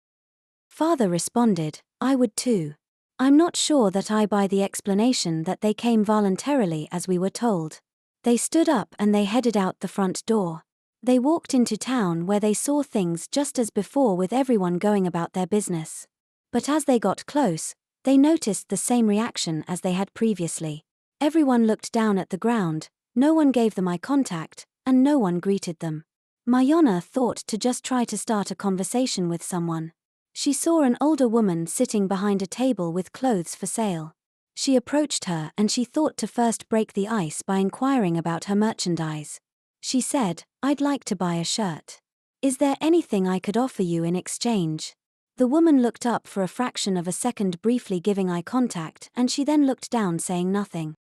Father responded, "I would too. I'm not sure that I buy the explanation that they came voluntarily as we were told." They stood up and they headed out the front door. They walked into town where they saw things just as before with everyone going about their business. But as they got close, they noticed the same reaction as they had previously. Everyone looked down at the ground, no one gave them eye contact, and no one greeted them. Mayana thought to just try to start a conversation with someone. She saw an older woman sitting behind a table with clothes for sale. She approached her and she thought to first break the ice by inquiring about her merchandise. She said, "I'd like to buy a shirt. Is there anything I could offer you in exchange?" The woman looked up for a fraction of a second, briefly giving eye contact, and she then looked down saying nothing.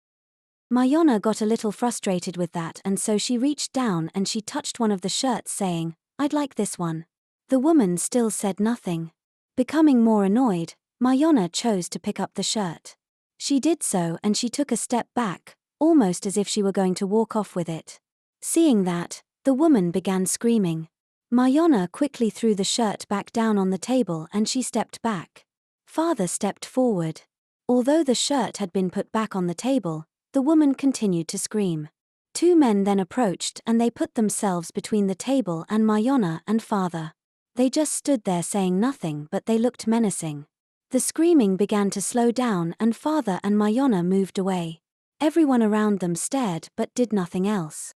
Mayana got a little frustrated with that and so she reached down and she touched one of the shirts saying, "I'd like this one." The woman still said nothing. Becoming more annoyed, Mayana chose to pick up the shirt. She did so and she took a step back, almost as if she were going to walk off with it. Seeing that, the woman began screaming. Mayana quickly threw the shirt back down on the table and she stepped back. Father stepped forward. Although the shirt had been put back on the table, the woman continued to scream. Two men then approached and they put themselves between the table and Mayana and Father. They just stood there saying nothing, but they looked menacing. The screaming began to slow down and Father and Mayana moved away. Everyone around them stared but did nothing else.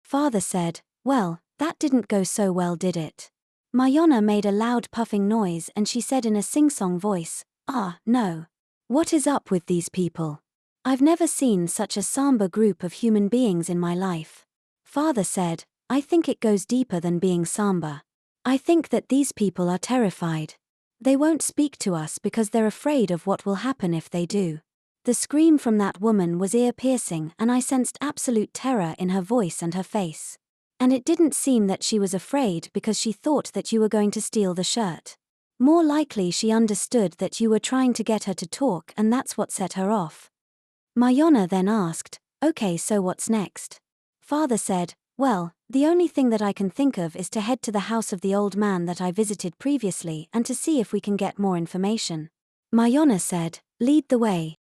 Father said, "Well, that didn't go so well, did it?" Mayana made a loud puffing noise and she said in a sing-song voice, "Ah, no. What is up with these people? I've never seen such a somber group of human beings in my life. Father said, I think it goes deeper than being somber. I think that these people are terrified. They won't speak to us because they're afraid of what will happen if they do. The scream from that woman was ear-piercing, and I sensed absolute terror in her voice and her face. And it didn't seem that she was afraid because she thought that you were going to steal the shirt. More likely she understood that you were trying to get her to talk, and that's what set her off. Mayana then asked, okay, so what's next? Father said, well, the only thing that I can think of is to head to the house of the old man that I visited previously and to see if we can get more information. Mayana said, lead the way.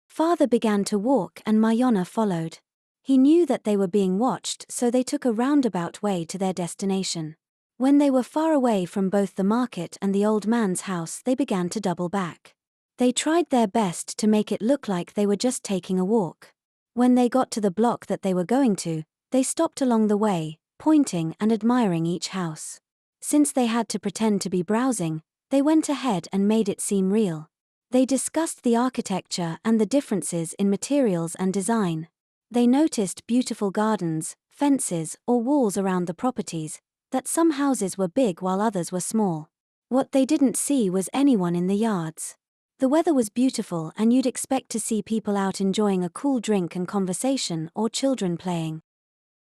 Father began to walk and Mayana followed. He knew that they were being watched, so they took a roundabout way to their destination. When they were far away from both the market and the old man's house, they began to double back. They tried their best to make it look like they were just taking a walk. When they got to the block that they were going to, they stopped along the way, pointing and admiring each house. Since they had to pretend to be browsing, they went ahead and made it seem real. They discussed the architecture and the differences in materials and design. They noticed beautiful gardens, fences, or walls around the properties, that some houses were big while others were small. What they didn't see was anyone in the yards. The weather was beautiful and you'd expect to see people out enjoying a cool drink and conversation or children playing.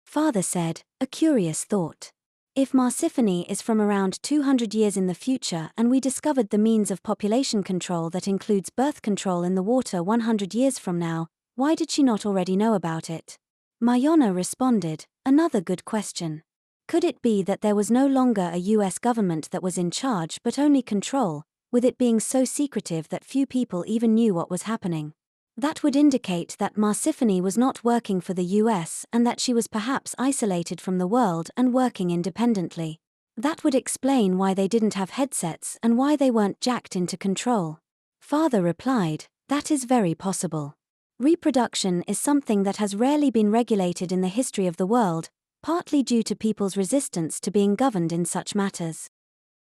Father said, a curious thought. If Marsiphony is from around 200 years in the future and we discovered the means of population control that includes birth control in the water 100 years from now, why did she not already know about it? Mayana responded, another good question. Could it be that there was no longer a US government that was in charge but only control, with it being so secretive that few people even knew what was happening? That would indicate that Marsiphony was not working for the US and that she was perhaps isolated from the world and working independently. That would explain why they didn't have headsets and why they weren't jacked into control. Father replied, that is very possible. Reproduction is something that has rarely been regulated in the history of the world, partly due to people's resistance to being governed in such matters.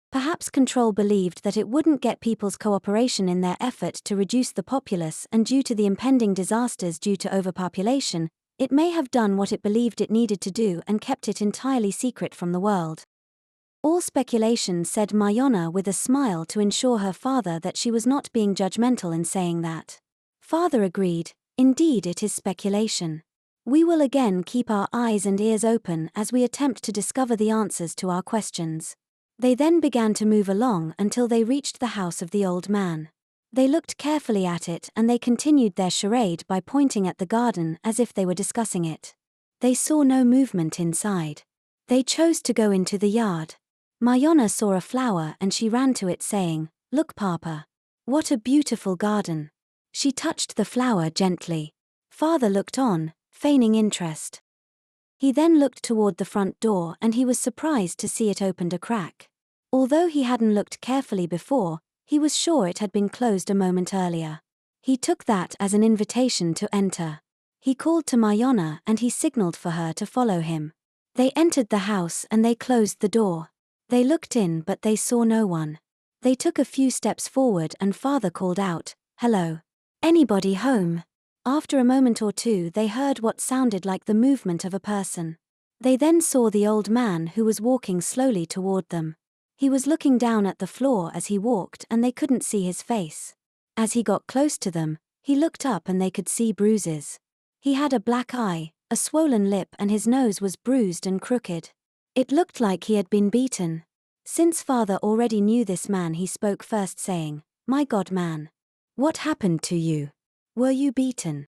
Perhaps control believed that it wouldn't get people's cooperation in their effort to reduce the populace, and due to the impending disasters due to overpopulation, it may have done what it believed it needed to do and kept it entirely secret from the world. All speculation, said Mayana with a smile to ensure her father that she was not being judgmental in saying that. Father agreed, indeed it is speculation. We will again keep our eyes and ears open as we attempt to discover the answers to our questions. They then began to move along until they reached the house of the old man. They looked carefully at it and they continued their charade by pointing at the garden as if they were discussing it. They saw no movement inside. They chose to go into the yard. Mayana saw a flower and she ran to it saying, "Look, Papa. What a beautiful garden." She touched the flower gently. Father looked on, feigning interest. He then looked toward the front door and he was surprised to see it opened a crack. Although he hadn't looked carefully before, he was sure it had been closed a moment earlier. He took that as an invitation to enter. He called to Mayana and he signaled for her to follow him. They entered the house and they closed the door. They looked in but they saw no one. They took a few steps forward and Father called out, "Hello. Anybody home?" After a moment or two they heard what sounded like the movement of a person. They then saw the old man who was walking slowly toward them. He was looking down at the floor as he walked and they couldn't see his face. As he got close to them, he looked up and they could see bruises. He had a black eye, a swollen lip and his nose was bruised and crooked. It looked like he had been beaten. Since Father already knew this man, he spoke first saying, "My God, man. What happened to you? Were you beaten?"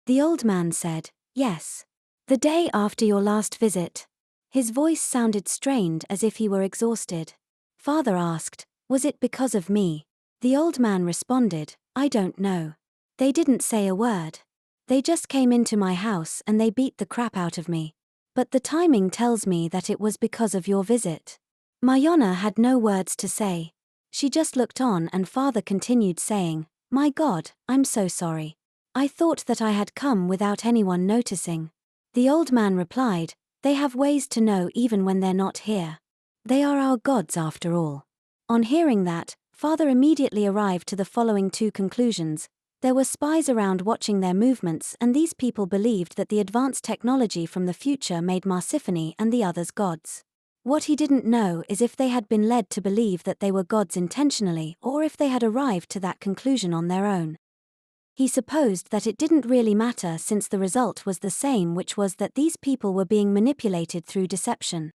The old man said, "Yes. The day after your last visit." His voice sounded strained as if he were exhausted. Father asked, "Was it because of me?" The old man responded, "I don't know. They didn't say a word. They just came into my house and they beat the crap out of me. But the timing tells me that it was because of your visit." Mayana had no words to say. She just looked on and Father continued saying, "My God, I'm so sorry. I thought that I had come without anyone noticing." The old man replied, "They have ways to know even when they're not here. They are our gods after all." On hearing that, Father immediately arrived to the following two conclusions. There were spies around watching their movements, and these people believed that the advanced technology from the future made Marsiphony and the others gods. What he didn't know is if they had been led to believe that they were gods intentionally or if they had arrived to that conclusion on their own. He supposed that it didn't really matter since the result was the same, which was that these people were being manipulated through deception.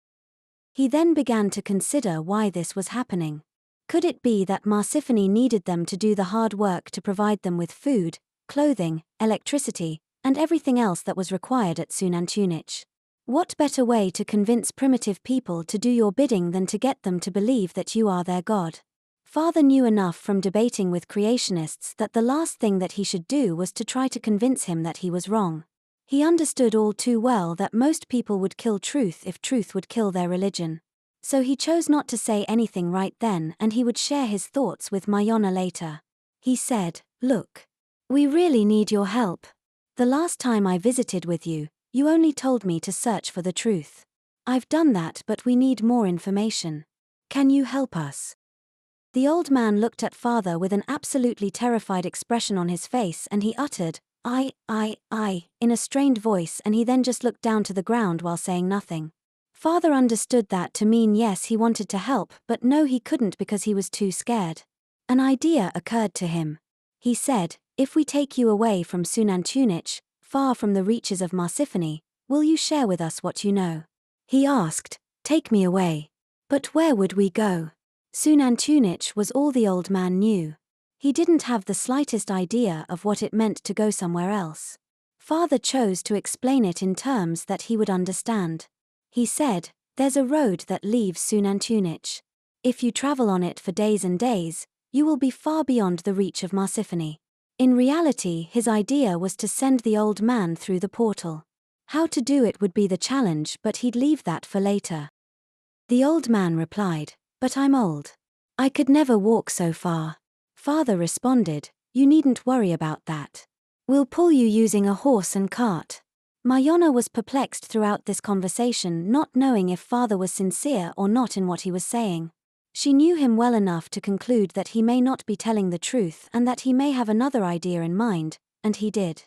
He then began to consider why this was happening. Could it be that Marsiphony needed them to do the hard work to provide them with food, clothing, electricity, and everything else that was required at Xunantunich? What better way to convince primitive people to do your bidding than to get them to believe that you are their god? Father knew enough from debating with creationists that the last thing that he should do was to try to convince him that he was wrong. He understood all too well that most people would kill truth if truth would kill their religion. So he chose not to say anything right then, and he would share his thoughts with Mayana later. He said, "Look. We really need your help. The last time I visited with you, you only told me to search for the truth. I've done that, but we need more information. Can you help us?" The old man looked at Father with an absolutely terrified expression on his face, and he uttered, I, in a strained voice, and he then just looked down to the ground while saying nothing. Father understood that to mean yes, he wanted to help, but no, he couldn't because he was too scared. An idea occurred to him. He said, "If we take you away from Xunantunich, far from the reaches of Marsiphony, will you share with us what you know?" He asked, "Take me away. But where would we go?" Xunantunich was all the old man knew. He didn't have the slightest idea of what it meant to go somewhere else. Father chose to explain it in terms that he would understand. He said, "There's a road that leaves Xunantunich. If you travel on it for days and days, you will be far beyond the reach of Marsiphony." In reality, his idea was to send the old man through the portal. How to do it would be the challenge, but he'd leave that for later. The old man replied, "But I'm old. I could never walk so far." Father responded, "You needn't worry about that. We'll pull you using a horse and cart." Mayana was perplexed throughout this conversation, not knowing if Father was sincere or not in what he was saying. She knew him well enough to conclude that he may not be telling the truth and that he may have another idea in mind, and he did.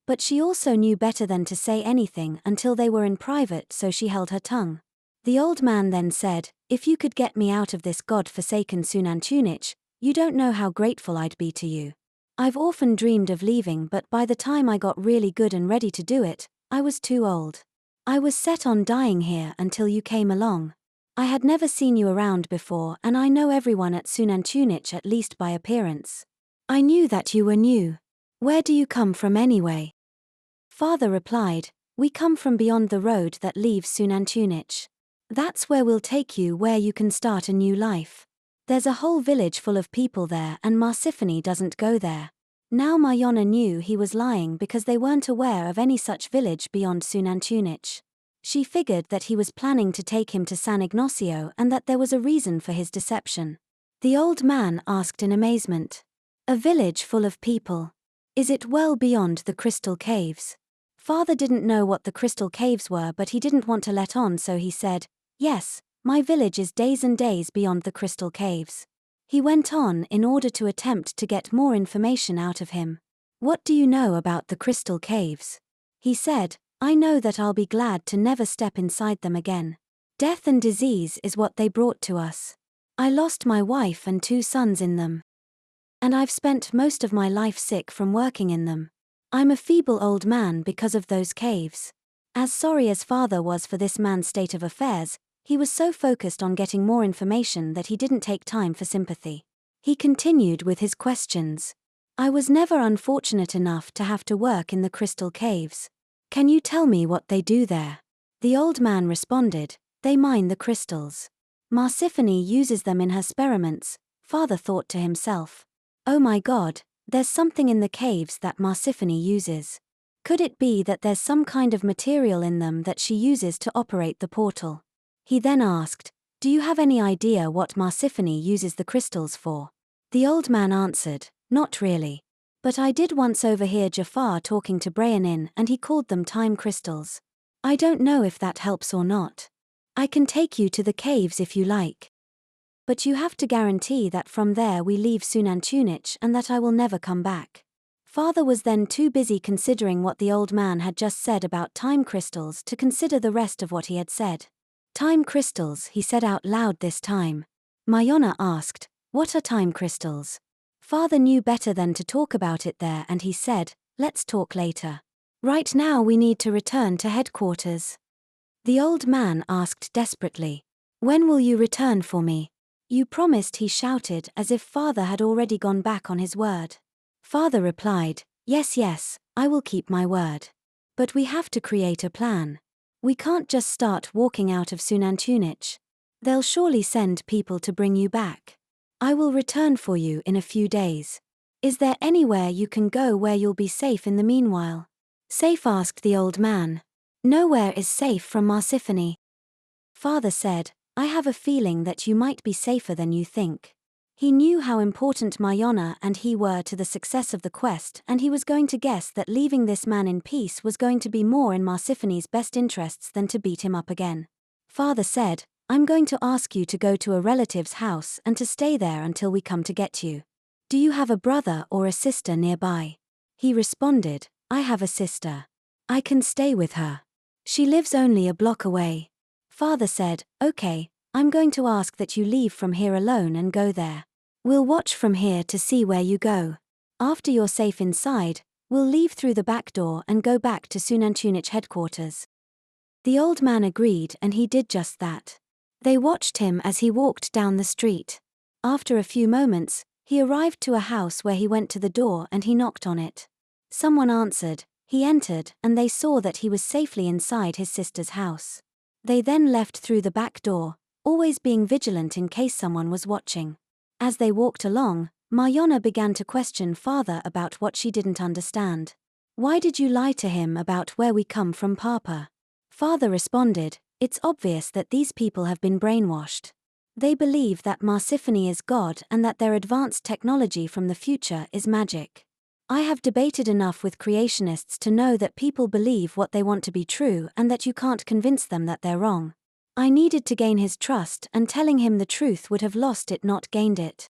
But she also knew better than to say anything until they were in private, so she held her tongue. The old man then said, "If you could get me out of this god-forsaken Xunantunich, you don't know how grateful I'd be to you. I've often dreamed of leaving, but by the time I got really good and ready to do it, I was too old. I was set on dying here until you came along. I had never seen you around before, and I know everyone at Xunantunich at least by appearance. I knew that you were new. Where do you come from anyway?" Father replied, "We come from beyond the road that leaves Xunantunich. That's where we'll take you, where you can start a new life. There's a whole village full of people there, and Marsiphony doesn't go there." Now Mayana knew he was lying because they weren't aware of any such village beyond Xunantunich. She figured that he was planning to take him to San Ignacio and that there was a reason for his deception. The old man asked in amazement, "A village full of people? Is it well beyond the crystal caves?" Father didn't know what the crystal caves were, but he didn't want to let on, so he said, "Yes, my village is days and days beyond the crystal caves." He went on in order to attempt to get more information out of him. "What do you know about the crystal caves?" He said, "I know that I'll be glad to never step inside them again. Death and disease is what they brought to us. I lost my wife and 2 sons in them. And I've spent most of my life sick from working in them. I'm a feeble old man because of those caves." As sorry as Father was for this man's state of affairs, he was so focused on getting more information that he didn't take time for sympathy. He continued with his questions. "I was never unfortunate enough to have to work in the crystal caves. Can you tell me what they do there?" The old man responded, "They mine the crystals. Marsiphony uses them in her experiments." Father thought to himself, "Oh my God, there's something in the caves that Marsiphony uses. Could it be that there's some kind of material in them that she uses to operate the portal?" He then asked, "Do you have any idea what Marsiphony uses the crystals for?" The old man answered, "Not really. But I did once overhear Jafar talking to Brayanin, and he called them time crystals. I don't know if that helps or not. I can take you to the caves if you like. But you have to guarantee that from there we leave Xunantunich and that I will never come back." Father was then too busy considering what the old man had just said about time crystals to consider the rest of what he had said. Time crystals, he said out loud this time. Mayana asked, "What are time crystals?" Father knew better than to talk about it there and he said, "Let's talk later. Right now we need to return to headquarters." The old man asked desperately, "When will you return for me?" "You promised," he shouted, as if Father had already gone back on his word. Father replied, Yes, I will keep my word. But we have to create a plan. We can't just start walking out of Xunantunich. They'll surely send people to bring you back. I will return for you in a few days. Is there anywhere you can go where you'll be safe in the meanwhile?" "Safe?" asked the old man. "Nowhere is safe from Marsiphony." Father said, "I have a feeling that you might be safer than you think." He knew how important Mayana and he were to the success of the quest, and he was going to guess that leaving this man in peace was going to be more in Marsiphony's best interests than to beat him up again. Father said, "I'm going to ask you to go to a relative's house and to stay there until we come to get you. Do you have a brother or a sister nearby?" He responded, "I have a sister. I can stay with her. She lives only a block away." Father said, "Okay, I'm going to ask that you leave from here alone and go there. We'll watch from here to see where you go. After you're safe inside, we'll leave through the back door and go back to Xunantunich headquarters." The old man agreed and he did just that. They watched him as he walked down the street. After a few moments, he arrived to a house where he went to the door and he knocked on it. Someone answered, he entered and they saw that he was safely inside his sister's house. They then left through the back door, always being vigilant in case someone was watching. As they walked along, Mayana began to question Father about what she didn't understand. "Why did you lie to him about where we come from, Papa?" Father responded, "It's obvious that these people have been brainwashed. They believe that Marsiphony is God and that their advanced technology from the future is magic. I have debated enough with creationists to know that people believe what they want to be true and that you can't convince them that they're wrong. I needed to gain his trust, and telling him the truth would have lost it, not gained it."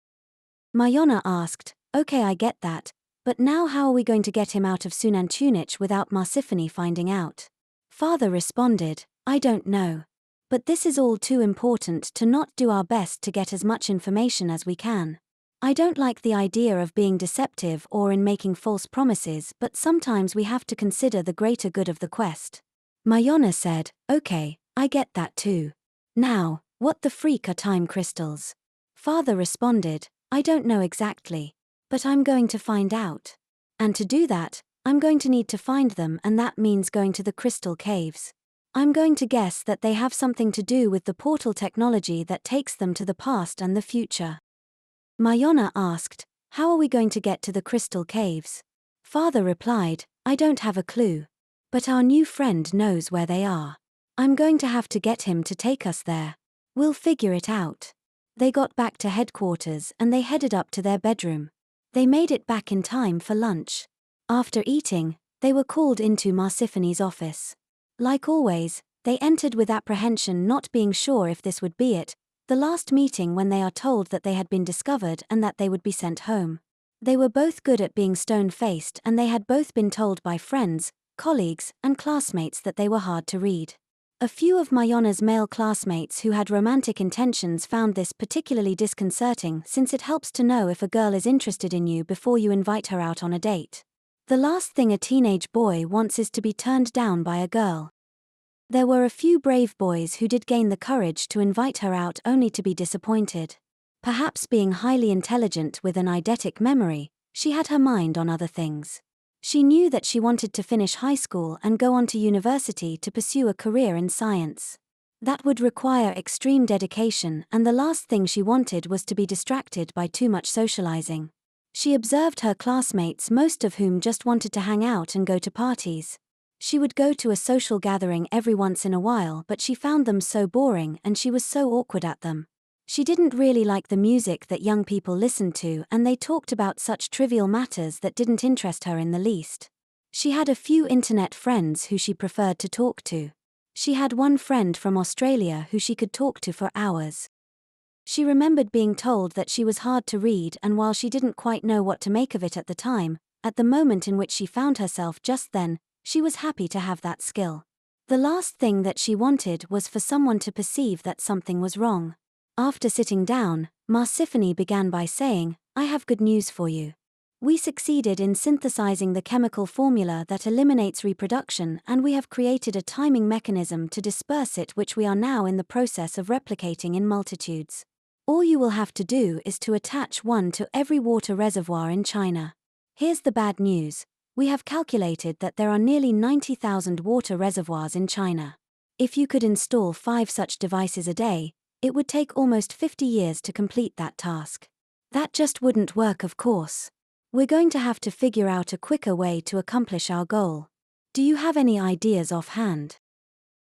Mayana asked, "Okay, I get that, but now how are we going to get him out of Xunantunich without Marsiphony finding out?" Father responded, "I don't know. But this is all too important to not do our best to get as much information as we can. I don't like the idea of being deceptive or in making false promises, but sometimes we have to consider the greater good of the quest." Mayana said, "Okay, I get that too. Now, what the freak are time crystals?" Father responded, "I don't know exactly. But I'm going to find out. And to do that, I'm going to need to find them, and that means going to the crystal caves. I'm going to guess that they have something to do with the portal technology that takes them to the past and the future." Mayana asked, "How are we going to get to the crystal caves?" Father replied, "I don't have a clue. But our new friend knows where they are. I'm going to have to get him to take us there. We'll figure it out." They got back to headquarters and they headed up to their bedroom. They made it back in time for lunch. After eating, they were called into Marsiphony's office. Like always, they entered with apprehension, not being sure if this would be it, the last meeting when they are told that they had been discovered and that they would be sent home. They were both good at being stone-faced and they had both been told by friends, colleagues, and classmates that they were hard to read. A few of Mayana's male classmates who had romantic intentions found this particularly disconcerting, since it helps to know if a girl is interested in you before you invite her out on a date. The last thing a teenage boy wants is to be turned down by a girl. There were a few brave boys who did gain the courage to invite her out only to be disappointed. Perhaps being highly intelligent with an eidetic memory, she had her mind on other things. She knew that she wanted to finish high school and go on to university to pursue a career in science. That would require extreme dedication, and the last thing she wanted was to be distracted by too much socializing. She observed her classmates, most of whom just wanted to hang out and go to parties. She would go to a social gathering every once in a while, but she found them so boring and she was so awkward at them. She didn't really like the music that young people listened to, and they talked about such trivial matters that didn't interest her in the least. She had a few internet friends who she preferred to talk to. She had one friend from Australia who she could talk to for hours. She remembered being told that she was hard to read, and while she didn't quite know what to make of it at the time, at the moment in which she found herself just then, she was happy to have that skill. The last thing that she wanted was for someone to perceive that something was wrong. After sitting down, Marsiphony began by saying, "I have good news for you. We succeeded in synthesizing the chemical formula that eliminates reproduction, and we have created a timing mechanism to disperse it, which we are now in the process of replicating in multitudes. All you will have to do is to attach one to every water reservoir in China. Here's the bad news. We have calculated that there are nearly 90,000 water reservoirs in China. If you could install 5 such devices a day, it would take almost 50 years to complete that task. That just wouldn't work, of course. We're going to have to figure out a quicker way to accomplish our goal. Do you have any ideas offhand?"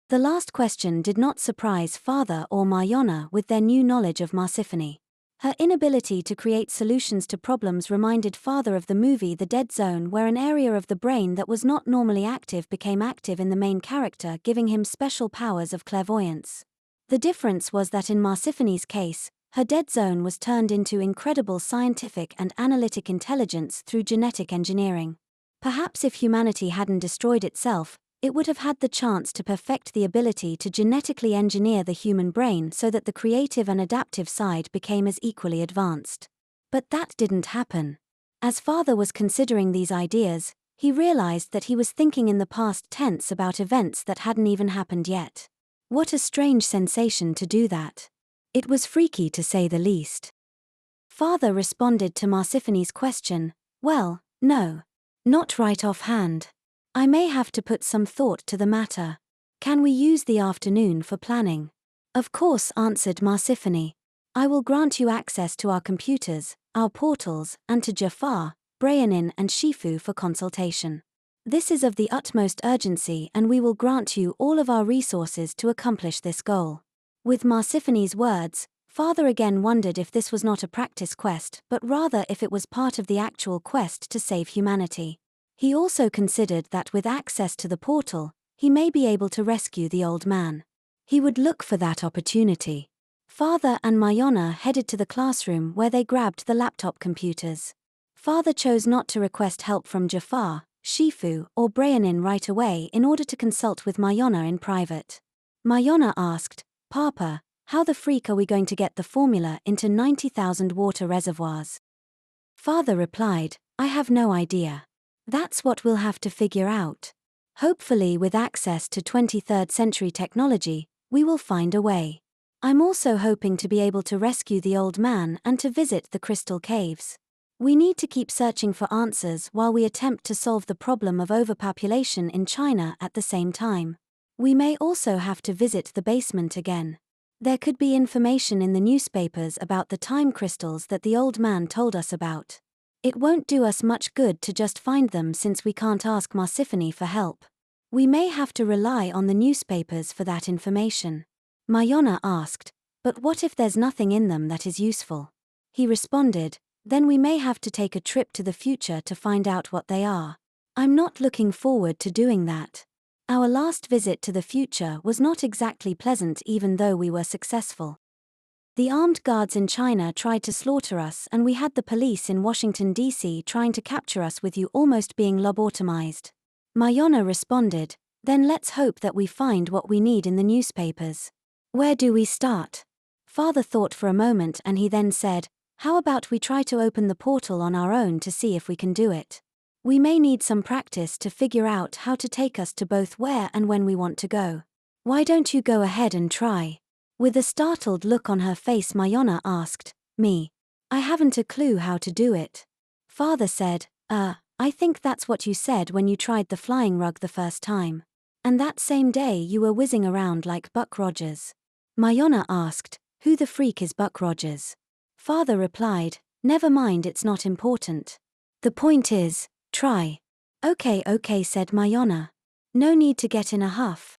The last question did not surprise Father or Mayana with their new knowledge of Marsiphony. Her inability to create solutions to problems reminded Father of the movie The Dead Zone, where an area of the brain that was not normally active became active in the main character, giving him special powers of clairvoyance. The difference was that in Marsiphony's case, her dead zone was turned into incredible scientific and analytic intelligence through genetic engineering. Perhaps if humanity hadn't destroyed itself, it would have had the chance to perfect the ability to genetically engineer the human brain so that the creative and adaptive side became as equally advanced. But that didn't happen. As Father was considering these ideas, he realized that he was thinking in the past tense about events that hadn't even happened yet. What a strange sensation to do that. It was freaky, to say the least. Father responded to Marsiphony's question, "Well, no. Not right offhand. I may have to put some thought to the matter. Can we use the afternoon for planning?" "Of course," answered Marsiphony. "I will grant you access to our computers, our portals, and to Jafar, Brianin and Shifu for consultation. This is of the utmost urgency, and we will grant you all of our resources to accomplish this goal." With Marsiphony's words, Father again wondered if this was not a practice quest, but rather if it was part of the actual quest to save humanity. He also considered that with access to the portal, he may be able to rescue the old man. He would look for that opportunity. Father and Mayana headed to the classroom, where they grabbed the laptop computers. Father chose not to request help from Jafar, Shifu, or Brianin right away in order to consult with Mayana in private. Mayana asked, "Papa, how the freak are we going to get the formula into 90,000 water reservoirs?" Father replied, "I have no idea. That's what we'll have to figure out. Hopefully, with access to 23rd century technology, we will find a way. I'm also hoping to be able to rescue the old man and to visit the crystal caves. We need to keep searching for answers while we attempt to solve the problem of overpopulation in China at the same time. We may also have to visit the basement again. There could be information in the newspapers about the time crystals that the old man told us about. It won't do us much good to just find them, since we can't ask Marsiphony for help. We may have to rely on the newspapers for that information." Mayana asked, "But what if there's nothing in them that is useful?" He responded, "Then we may have to take a trip to the future to find out what they are. I'm not looking forward to doing that. Our last visit to the future was not exactly pleasant, even though we were successful. The armed guards in China tried to slaughter us, and we had the police in Washington, D.C. trying to capture us, with you almost being lobotomized." Mayana responded, "Then let's hope that we find what we need in the newspapers. Where do we start?" Father thought for a moment, and he then said, "How about we try to open the portal on our own to see if we can do it? We may need some practice to figure out how to take us to both where and when we want to go. Why don't you go ahead and try?" With a startled look on her face, Mayana asked, "Me? I haven't a clue how to do it." Father said, I think that's what you said when you tried the flying rug the first time. And that same day you were whizzing around like Buck Rogers." Mayana asked, "Who the freak is Buck Rogers?" Father replied, "Never mind, it's not important. The point is, try." Okay, said Mayana. "No need to get in a huff."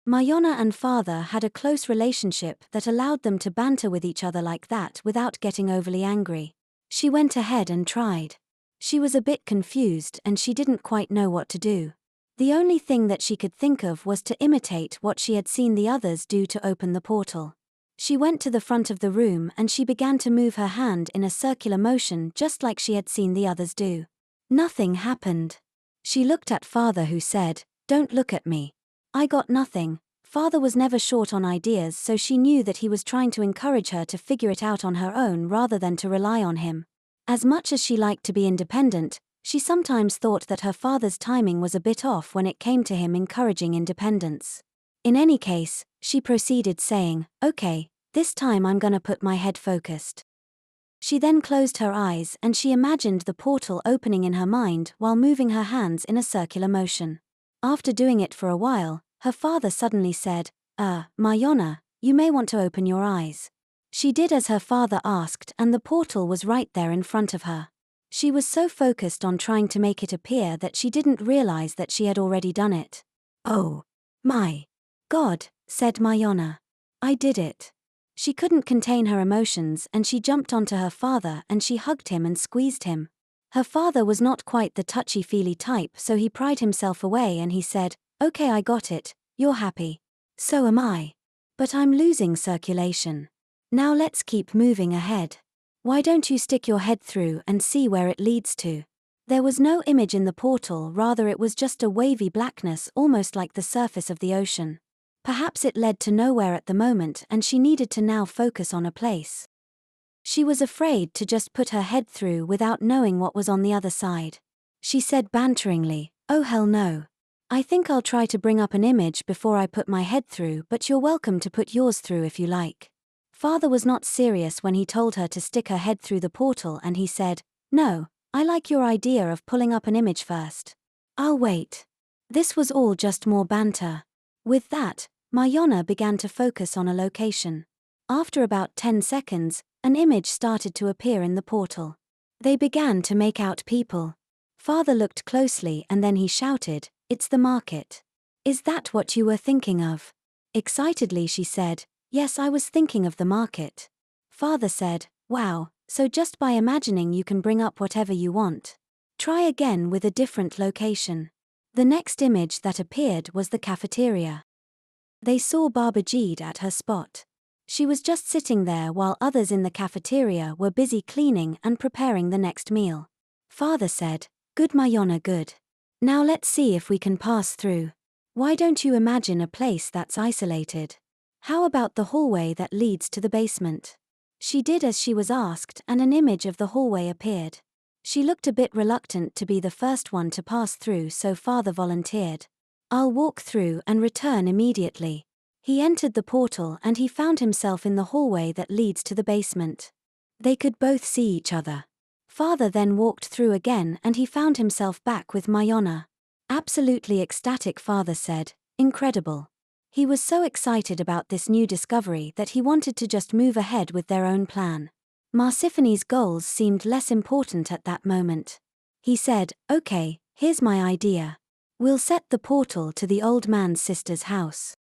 Mayana and Father had a close relationship that allowed them to banter with each other like that without getting overly angry. She went ahead and tried. She was a bit confused, and she didn't quite know what to do. The only thing that she could think of was to imitate what she had seen the others do to open the portal. She went to the front of the room and she began to move her hand in a circular motion, just like she had seen the others do. Nothing happened. She looked at Father, who said, "Don't look at me. I got nothing." Father was never short on ideas, so she knew that he was trying to encourage her to figure it out on her own rather than to rely on him. As much as she liked to be independent, she sometimes thought that her father's timing was a bit off when it came to him encouraging independence. In any case, she proceeded saying, "Okay, this time I'm gonna put my head focused." She then closed her eyes and she imagined the portal opening in her mind while moving her hands in a circular motion. After doing it for a while, her father suddenly said, Mayana, you may want to open your eyes." She did as her father asked, and the portal was right there in front of her. She was so focused on trying to make it appear that she didn't realize that she had already done it. "Oh my God," said Mayana. "I did it." She couldn't contain her emotions and she jumped onto her father and she hugged him and squeezed him. Her father was not quite the touchy-feely type, so he pried himself away and he said, "Okay, I got it, you're happy. So am I. But I'm losing circulation. Now let's keep moving ahead. Why don't you stick your head through and see where it leads to?" There was no image in the portal, rather it was just a wavy blackness almost like the surface of the ocean. Perhaps it led to nowhere at the moment and she needed to now focus on a place. She was afraid to just put her head through without knowing what was on the other side. She said banteringly, "Oh hell no. I think I'll try to bring up an image before I put my head through, but you're welcome to put yours through if you like." Father was not serious when he told her to stick her head through the portal and he said, "No, I like your idea of pulling up an image first. I'll wait." This was all just more banter. With that, Mayana began to focus on a location. After about 10 seconds, an image started to appear in the portal. They began to make out people. Father looked closely and then he shouted, "It's the market." "Is that what you were thinking of?" Excitedly she said, "Yes, I was thinking of the market." Father said, "Wow, so just by imagining you can bring up whatever you want. Try again with a different location." The next image that appeared was the cafeteria. They saw Babajid at her spot. She was just sitting there while others in the cafeteria were busy cleaning and preparing the next meal. Father said, "Good Mayana, good. Now let's see if we can pass through. Why don't you imagine a place that's isolated? How about the hallway that leads to the basement?" She did as she was asked and an image of the hallway appeared. She looked a bit reluctant to be the first one to pass through, so Father volunteered. "I'll walk through and return immediately." He entered the portal and he found himself in the hallway that leads to the basement. They could both see each other. Father then walked through again and he found himself back with Mayana. Absolutely ecstatic, Father said, "Incredible." He was so excited about this new discovery that he wanted to just move ahead with their own plan. Marsiphony's goals seemed less important at that moment. He said, "Okay, here's my idea. We'll set the portal to the old man's sister's house.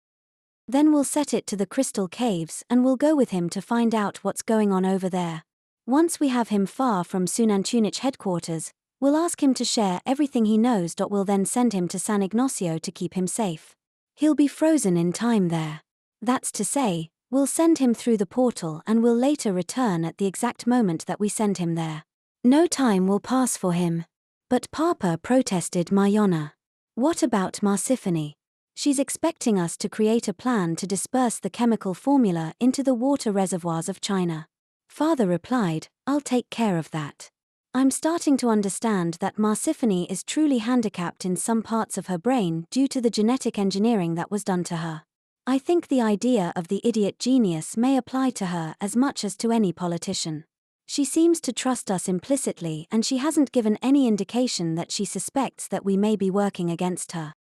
Then we'll set it to the crystal caves and we'll go with him to find out what's going on over there. Once we have him far from Xunantunich headquarters, we'll ask him to share everything he knows. We'll then send him to San Ignacio to keep him safe. He'll be frozen in time there. That's to say, we'll send him through the portal and we'll later return at the exact moment that we send him there. No time will pass for him." "But Papa," protested Mayana. "What about Marsiphony? She's expecting us to create a plan to disperse the chemical formula into the water reservoirs of China." Father replied, "I'll take care of that. I'm starting to understand that Marsiphony is truly handicapped in some parts of her brain due to the genetic engineering that was done to her. I think the idea of the idiot genius may apply to her as much as to any politician. She seems to trust us implicitly and she hasn't given any indication that she suspects that we may be working against her.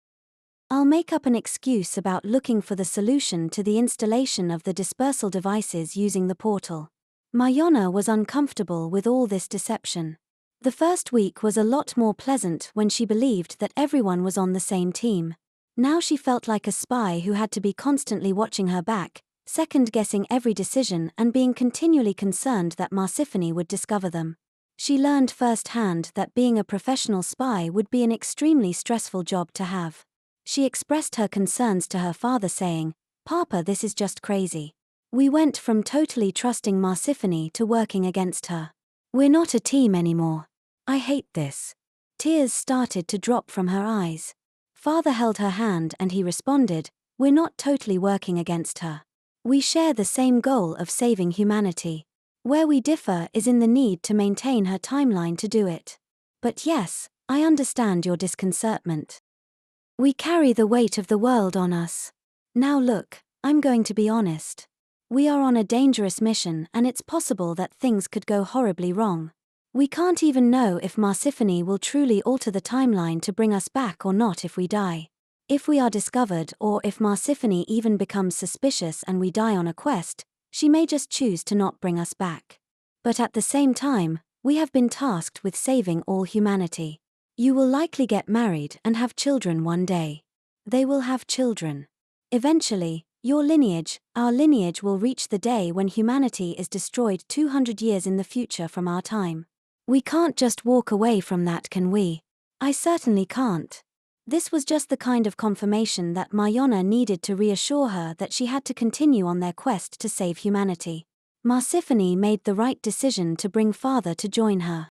I'll make up an excuse about looking for the solution to the installation of the dispersal devices using the portal." Mayana was uncomfortable with all this deception. The first week was a lot more pleasant when she believed that everyone was on the same team. Now she felt like a spy who had to be constantly watching her back, second-guessing every decision and being continually concerned that Marsiphony would discover them. She learned firsthand that being a professional spy would be an extremely stressful job to have. She expressed her concerns to her father saying, "Papa, this is just crazy. We went from totally trusting Marsiphony to working against her. We're not a team anymore. I hate this." Tears started to drop from her eyes. Father held her hand and he responded, "We're not totally working against her. We share the same goal of saving humanity. Where we differ is in the need to maintain her timeline to do it. But yes, I understand your disconcertment. We carry the weight of the world on us. Now look, I'm going to be honest. We are on a dangerous mission and it's possible that things could go horribly wrong. We can't even know if Marsiphony will truly alter the timeline to bring us back or not if we die. If we are discovered or if Marsiphony even becomes suspicious and we die on a quest, she may just choose to not bring us back. But at the same time, we have been tasked with saving all humanity. You will likely get married and have children one day. They will have children. Eventually, your lineage, our lineage will reach the day when humanity is destroyed 200 years in the future from our time. We can't just walk away from that, can we? I certainly can't. This was just the kind of confirmation that Mayana needed to reassure her that she had to continue on their quest to save humanity. Marsiphony made the right decision to bring Father to join her.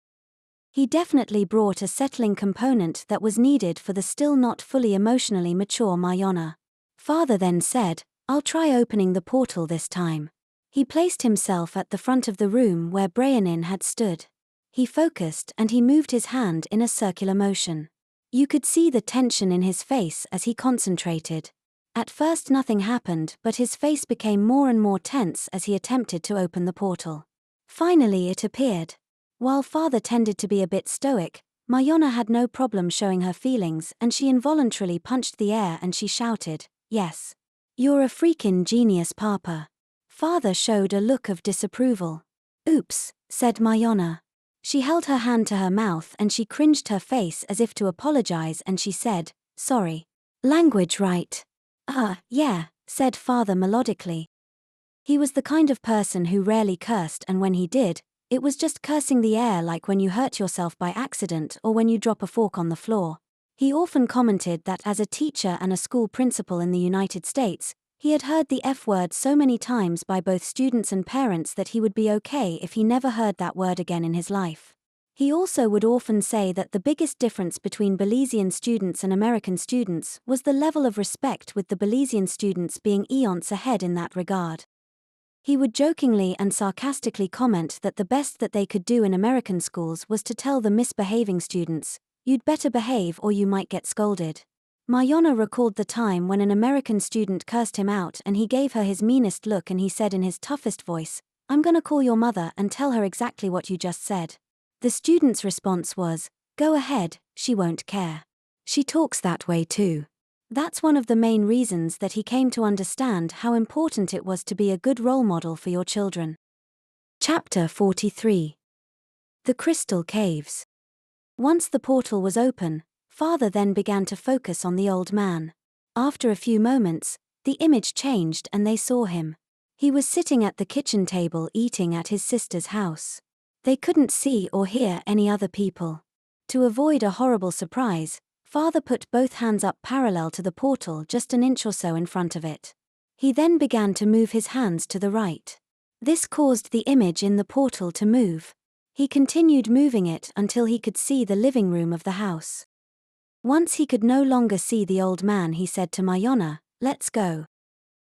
He definitely brought a settling component that was needed for the still not fully emotionally mature Mayana. Father then said, "I'll try opening the portal this time." He placed himself at the front of the room where Brianin had stood. He focused and he moved his hand in a circular motion. You could see the tension in his face as he concentrated. At first nothing happened, but his face became more and more tense as he attempted to open the portal. Finally it appeared. While Father tended to be a bit stoic, Mayana had no problem showing her feelings and she involuntarily punched the air and she shouted, "Yes. You're a freaking genius, Papa." Father showed a look of disapproval. "Oops," said Mayana. She held her hand to her mouth and she cringed her face as if to apologize and she said, "Sorry. Language right." Yeah," said Father melodically. He was the kind of person who rarely cursed, and when he did, it was just cursing the air, like when you hurt yourself by accident or when you drop a fork on the floor. He often commented that as a teacher and a school principal in the United States, he had heard the F word so many times by both students and parents that he would be okay if he never heard that word again in his life. He also would often say that the biggest difference between Belizean students and American students was the level of respect, with the Belizean students being eons ahead in that regard. He would jokingly and sarcastically comment that the best that they could do in American schools was to tell the misbehaving students, "You'd better behave or you might get scolded." Mayana recalled the time when an American student cursed him out and he gave her his meanest look and he said in his toughest voice, "I'm gonna call your mother and tell her exactly what you just said." The student's response was, "Go ahead, she won't care. She talks that way too." That's one of the main reasons that he came to understand how important it was to be a good role model for your children. Chapter 43. The Crystal Caves. Once the portal was open, Father then began to focus on the old man. After a few moments, the image changed and they saw him. He was sitting at the kitchen table eating at his sister's house. They couldn't see or hear any other people. To avoid a horrible surprise, Father put both hands up parallel to the portal, just an inch or so in front of it. He then began to move his hands to the right. This caused the image in the portal to move. He continued moving it until he could see the living room of the house. Once he could no longer see the old man, he said to Mayana, "Let's go."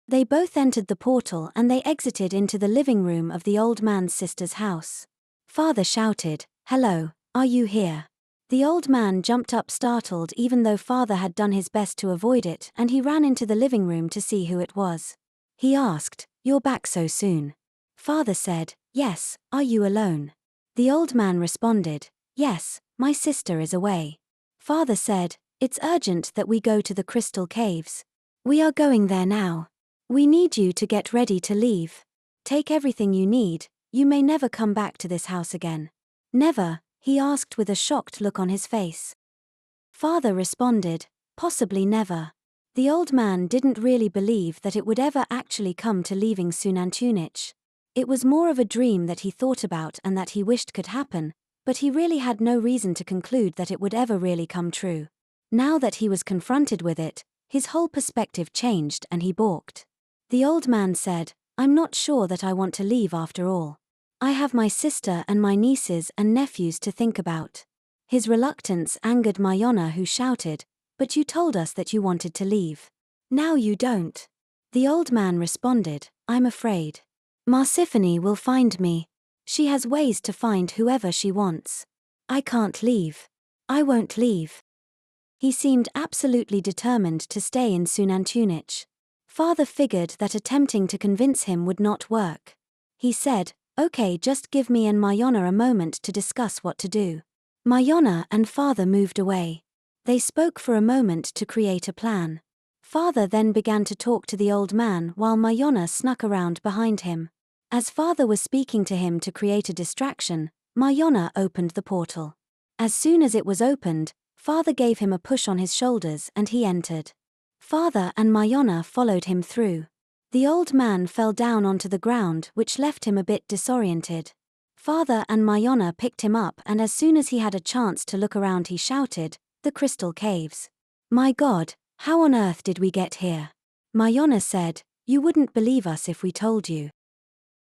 They both entered the portal and they exited into the living room of the old man's sister's house. Father shouted, "Hello, are you here?" The old man jumped up startled, even though Father had done his best to avoid it, and he ran into the living room to see who it was. He asked, "You're back so soon?" Father said, "Yes, are you alone?" The old man responded, "Yes, my sister is away." Father said, "It's urgent that we go to the Crystal Caves. We are going there now. We need you to get ready to leave. Take everything you need, you may never come back to this house again." "Never?" he asked with a shocked look on his face. Father responded, "Possibly never." The old man didn't really believe that it would ever actually come to leaving Xunantunich. It was more of a dream that he thought about and that he wished could happen, but he really had no reason to conclude that it would ever really come true. Now that he was confronted with it, his whole perspective changed and he balked. The old man said, "I'm not sure that I want to leave after all. I have my sister and my nieces and nephews to think about. His reluctance angered Mayana, who shouted, "But you told us that you wanted to leave. Now you don't." The old man responded, "I'm afraid. Marsiphony will find me. She has ways to find whoever she wants. I can't leave. I won't leave." He seemed absolutely determined to stay in Xunantunich. Father figured that attempting to convince him would not work. He said, "Okay, just give me and Mayana a moment to discuss what to do." Mayana and Father moved away. They spoke for a moment to create a plan. Father then began to talk to the old man while Mayana snuck around behind him. As Father was speaking to him to create a distraction, Mayana opened the portal. As soon as it was opened, Father gave him a push on his shoulders and he entered. Father and Mayana followed him through. The old man fell down onto the ground, which left him a bit disoriented. Father and Mayana picked him up, and as soon as he had a chance to look around he shouted, "The crystal caves. My God, how on earth did we get here?" Mayana said, "You wouldn't believe us if we told you."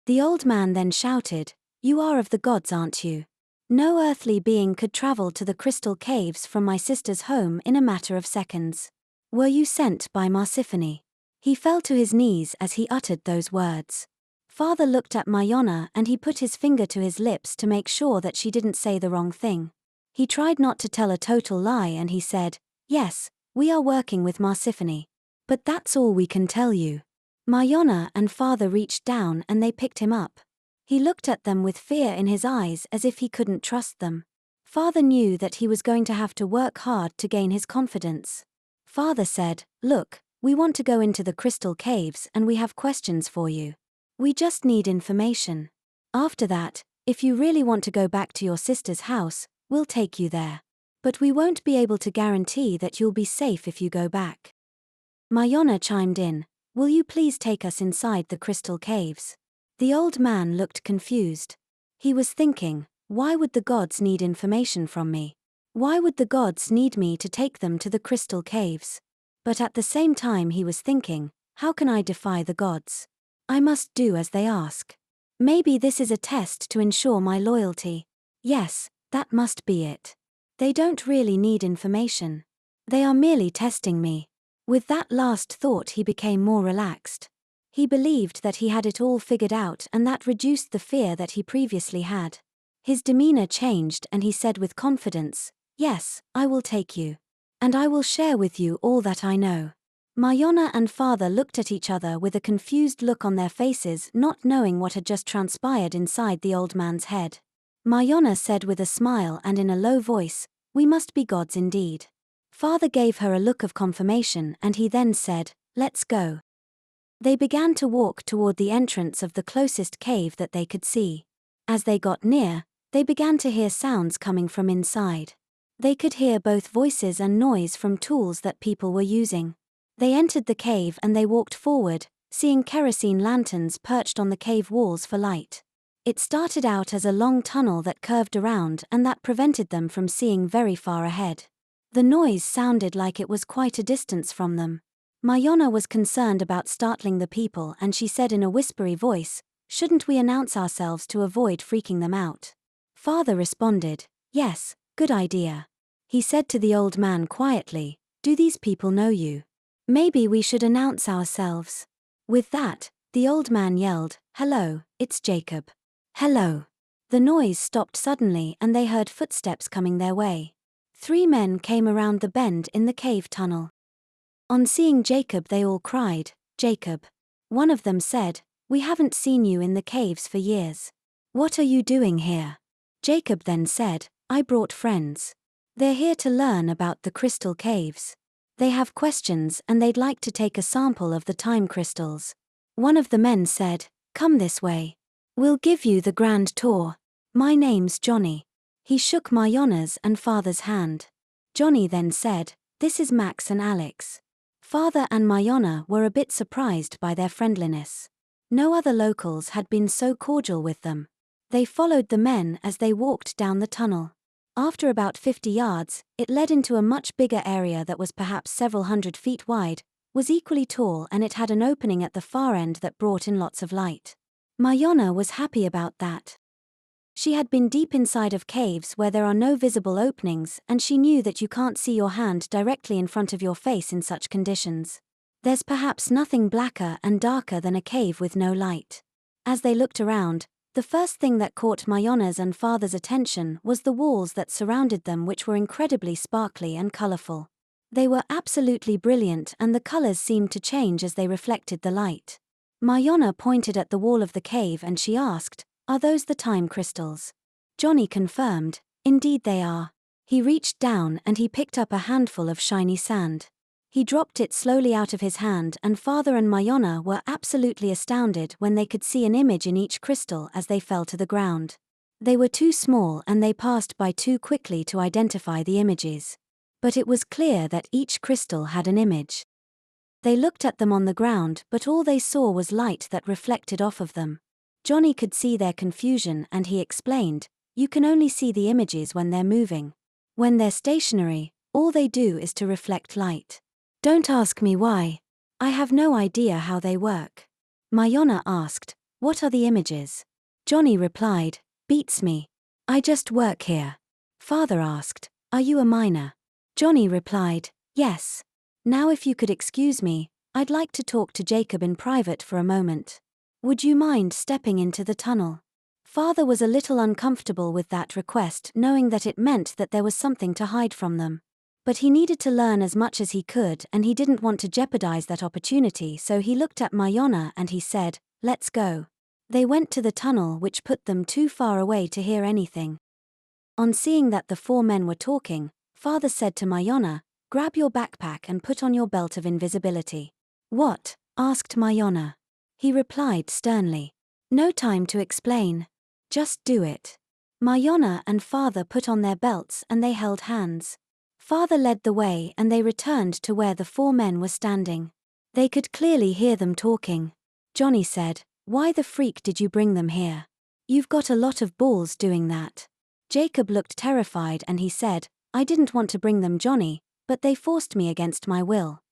The old man then shouted, "You are of the gods, aren't you? No earthly being could travel to the crystal caves from my sister's home in a matter of seconds. Were you sent by Marsiphony?" He fell to his knees as he uttered those words. Father looked at Mayana and he put his finger to his lips to make sure that she didn't say the wrong thing. He tried not to tell a total lie and he said, "Yes, we are working with Marsiphony. But that's all we can tell you." Mayana and Father reached down and they picked him up. He looked at them with fear in his eyes as if he couldn't trust them. Father knew that he was going to have to work hard to gain his confidence. Father said, "Look, we want to go into the crystal caves and we have questions for you. We just need information. After that, if you really want to go back to your sister's house, we'll take you there. But we won't be able to guarantee that you'll be safe if you go back." Mayana chimed in, "Will you please take us inside the crystal caves?" The old man looked confused. He was thinking, why would the gods need information from me? Why would the gods need me to take them to the crystal caves? But at the same time he was thinking, how can I defy the gods? I must do as they ask. Maybe this is a test to ensure my loyalty. Yes, that must be it. They don't really need information. They are merely testing me. With that last thought he became more relaxed. He believed that he had it all figured out and that reduced the fear that he previously had. His demeanor changed and he said with confidence, "Yes, I will take you. And I will share with you all that I know." Mayana and Father looked at each other with a confused look on their faces, not knowing what had just transpired inside the old man's head. Mayana said with a smile and in a low voice, "We must be gods indeed." Father gave her a look of confirmation and he then said, "Let's go." They began to walk toward the entrance of the closest cave that they could see. As they got near, they began to hear sounds coming from inside. They could hear both voices and noise from tools that people were using. They entered the cave and they walked forward, seeing kerosene lanterns perched on the cave walls for light. It started out as a long tunnel that curved around and that prevented them from seeing very far ahead. The noise sounded like it was quite a distance from them. Mayana was concerned about startling the people and she said in a whispery voice, "Shouldn't we announce ourselves to avoid freaking them out?" Father responded, "Yes, good idea." He said to the old man quietly, "Do these people know you? Maybe we should announce ourselves." With that, the old man yelled, "Hello, it's Jacob." "Hello." The noise stopped suddenly and they heard footsteps coming their way. 3 men came around the bend in the cave tunnel. On seeing Jacob they all cried, "Jacob." One of them said, "We haven't seen you in the caves for years. What are you doing here?" Jacob then said, "I brought friends. They're here to learn about the crystal caves. They have questions and they'd like to take a sample of the time crystals." One of the men said, "Come this way. We'll give you the grand tour. My name's Johnny." He shook Mayana's and Father's hand. Johnny then said, "This is Max and Alex." Father and Mayana were a bit surprised by their friendliness. No other locals had been so cordial with them. They followed the men as they walked down the tunnel. After about 50 yards, it led into a much bigger area that was perhaps several hundred feet wide, was equally tall and it had an opening at the far end that brought in lots of light. Mayana was happy about that. She had been deep inside of caves where there are no visible openings, and she knew that you can't see your hand directly in front of your face in such conditions. There's perhaps nothing blacker and darker than a cave with no light. As they looked around, the first thing that caught Mayana's and father's attention was the walls that surrounded them, which were incredibly sparkly and colorful. They were absolutely brilliant, and the colors seemed to change as they reflected the light. Mayana pointed at the wall of the cave and she asked, "Are those the time crystals?" Johnny confirmed, "Indeed they are." He reached down and he picked up a handful of shiny sand. He dropped it slowly out of his hand, and father and Mayana were absolutely astounded when they could see an image in each crystal as they fell to the ground. They were too small and they passed by too quickly to identify the images. But it was clear that each crystal had an image. They looked at them on the ground, but all they saw was light that reflected off of them. Johnny could see their confusion and he explained, "You can only see the images when they're moving. When they're stationary, all they do is to reflect light. Don't ask me why. I have no idea how they work." Mayana asked, "What are the images?" Johnny replied, "Beats me. I just work here." Father asked, "Are you a miner?" Johnny replied, "Yes. Now if you could excuse me, I'd like to talk to Jacob in private for a moment. Would you mind stepping into the tunnel?" Father was a little uncomfortable with that request, knowing that it meant that there was something to hide from them. But he needed to learn as much as he could and he didn't want to jeopardize that opportunity, so he looked at Mayana and he said, "Let's go." They went to the tunnel, which put them too far away to hear anything. On seeing that the four men were talking, Father said to Mayana, "Grab your backpack and put on your belt of invisibility." "What?" asked Mayana. He replied sternly, "No time to explain. Just do it." Mayana and father put on their belts and they held hands. Father led the way and they returned to where the four men were standing. They could clearly hear them talking. Johnny said, "Why the freak did you bring them here? You've got a lot of balls doing that." Jacob looked terrified and he said, "I didn't want to bring them, Johnny, but they forced me against my will."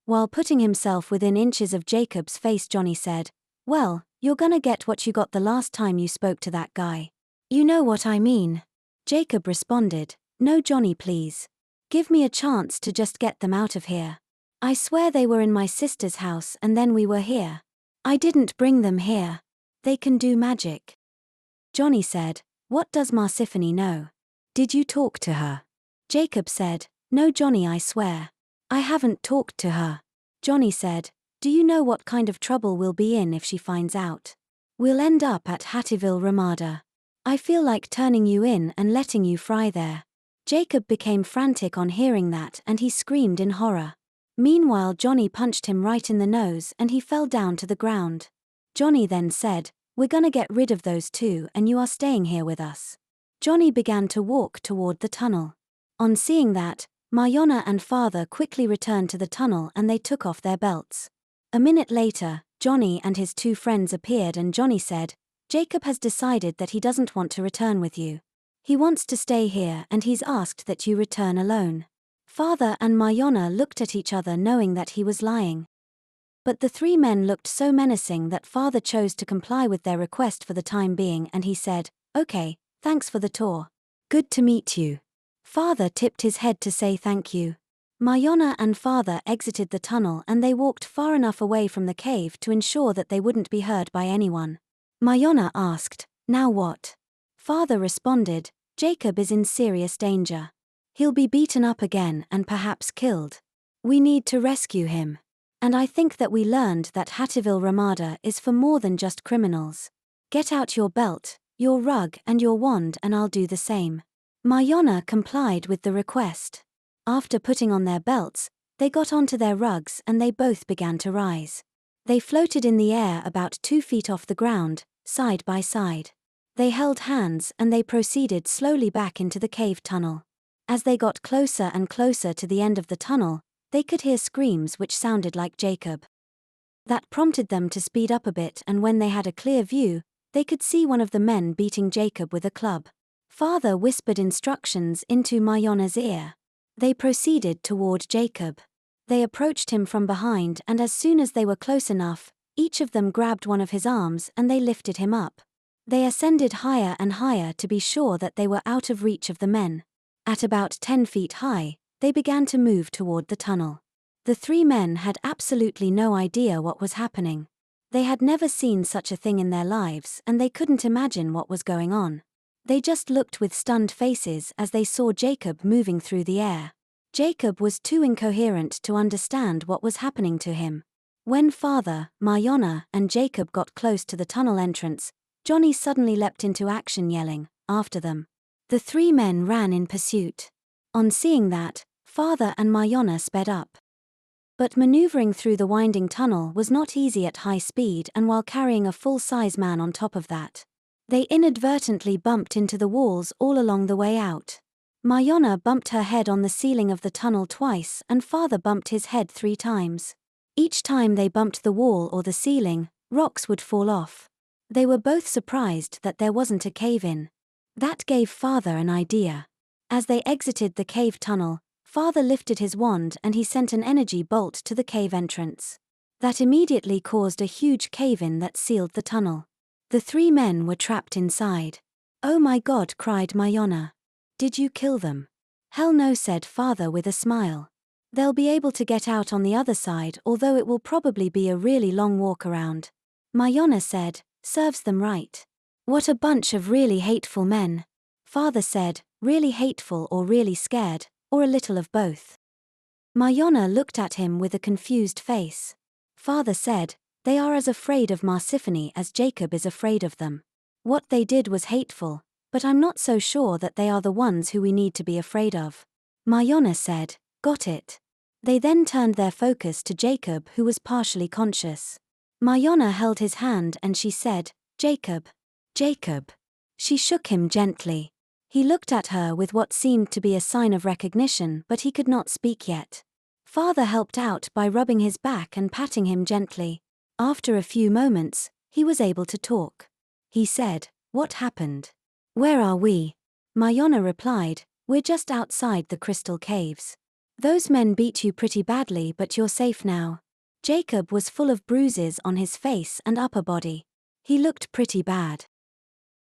While putting himself within inches of Jacob's face, Johnny said, "Well, you're gonna get what you got the last time you spoke to that guy. You know what I mean." Jacob responded, "No, Johnny, please. Give me a chance to just get them out of here. I swear they were in my sister's house and then we were here. I didn't bring them here. They can do magic." Johnny said, "What does Marsiphony know? Did you talk to her?" Jacob said, "No, Johnny, I swear. I haven't talked to her." Johnny said, "Do you know what kind of trouble we'll be in if she finds out? We'll end up at Hattieville, Ramada. I feel like turning you in and letting you fry there." Jacob became frantic on hearing that and he screamed in horror. Meanwhile, Johnny punched him right in the nose and he fell down to the ground. Johnny then said, "We're gonna get rid of those two and you are staying here with us." Johnny began to walk toward the tunnel. On seeing that, Mayana and father quickly returned to the tunnel and they took off their belts. A minute later, Johnny and his two friends appeared and Johnny said, "Jacob has decided that he doesn't want to return with you. He wants to stay here and he's asked that you return alone." Father and Mayana looked at each other knowing that he was lying. But the three men looked so menacing that father chose to comply with their request for the time being and he said, "Okay, thanks for the tour. Good to meet you." Father tipped his head to say thank you. Mayana and father exited the tunnel and they walked far enough away from the cave to ensure that they wouldn't be heard by anyone. Mayana asked, "Now what?" Father responded, "Jacob is in serious danger. He'll be beaten up again and perhaps killed. We need to rescue him. And I think that we learned that Hattieville Ramada is for more than just criminals. Get out your belt, your rug and your wand and I'll do the same." Mayana complied with the request. After putting on their belts, they got onto their rugs and they both began to rise. They floated in the air about 2 feet off the ground, side by side. They held hands and they proceeded slowly back into the cave tunnel. As they got closer and closer to the end of the tunnel, they could hear screams which sounded like Jacob. That prompted them to speed up a bit, and when they had a clear view, they could see one of the men beating Jacob with a club. Father whispered instructions into Mayana's ear. They proceeded toward Jacob. They approached him from behind and as soon as they were close enough, each of them grabbed one of his arms and they lifted him up. They ascended higher and higher to be sure that they were out of reach of the men. At about 10 feet high, they began to move toward the tunnel. The three men had absolutely no idea what was happening. They had never seen such a thing in their lives and they couldn't imagine what was going on. They just looked with stunned faces as they saw Jacob moving through the air. Jacob was too incoherent to understand what was happening to him. When Father, Mayana, and Jacob got close to the tunnel entrance, Johnny suddenly leapt into action yelling, "After them!" The three men ran in pursuit. On seeing that, Father and Mayana sped up. But maneuvering through the winding tunnel was not easy at high speed, and while carrying a full-size man on top of that, they inadvertently bumped into the walls all along the way out. Mayana bumped her head on the ceiling of the tunnel twice and Father bumped his head 3 times. Each time they bumped the wall or the ceiling, rocks would fall off. They were both surprised that there wasn't a cave-in. That gave Father an idea. As they exited the cave tunnel, Father lifted his wand and he sent an energy bolt to the cave entrance. That immediately caused a huge cave-in that sealed the tunnel. The three men were trapped inside. "Oh my God," cried Mayana. "Did you kill them?" "Hell no," said Father with a smile. "They'll be able to get out on the other side, although it will probably be a really long walk around." Mayana said, "Serves them right. What a bunch of really hateful men." Father said, "Really hateful or really scared, or a little of both?" Mayana looked at him with a confused face. Father said, "They are as afraid of Marsiphony as Jacob is afraid of them. What they did was hateful, but I'm not so sure that they are the ones who we need to be afraid of." Mayana said, "Got it." They then turned their focus to Jacob, who was partially conscious. Mayana held his hand and she said, "Jacob. Jacob." She shook him gently. He looked at her with what seemed to be a sign of recognition, but he could not speak yet. Father helped out by rubbing his back and patting him gently. After a few moments, he was able to talk. He said, "What happened? Where are we?" Mayana replied, "We're just outside the crystal caves. Those men beat you pretty badly, but you're safe now." Jacob was full of bruises on his face and upper body. He looked pretty bad.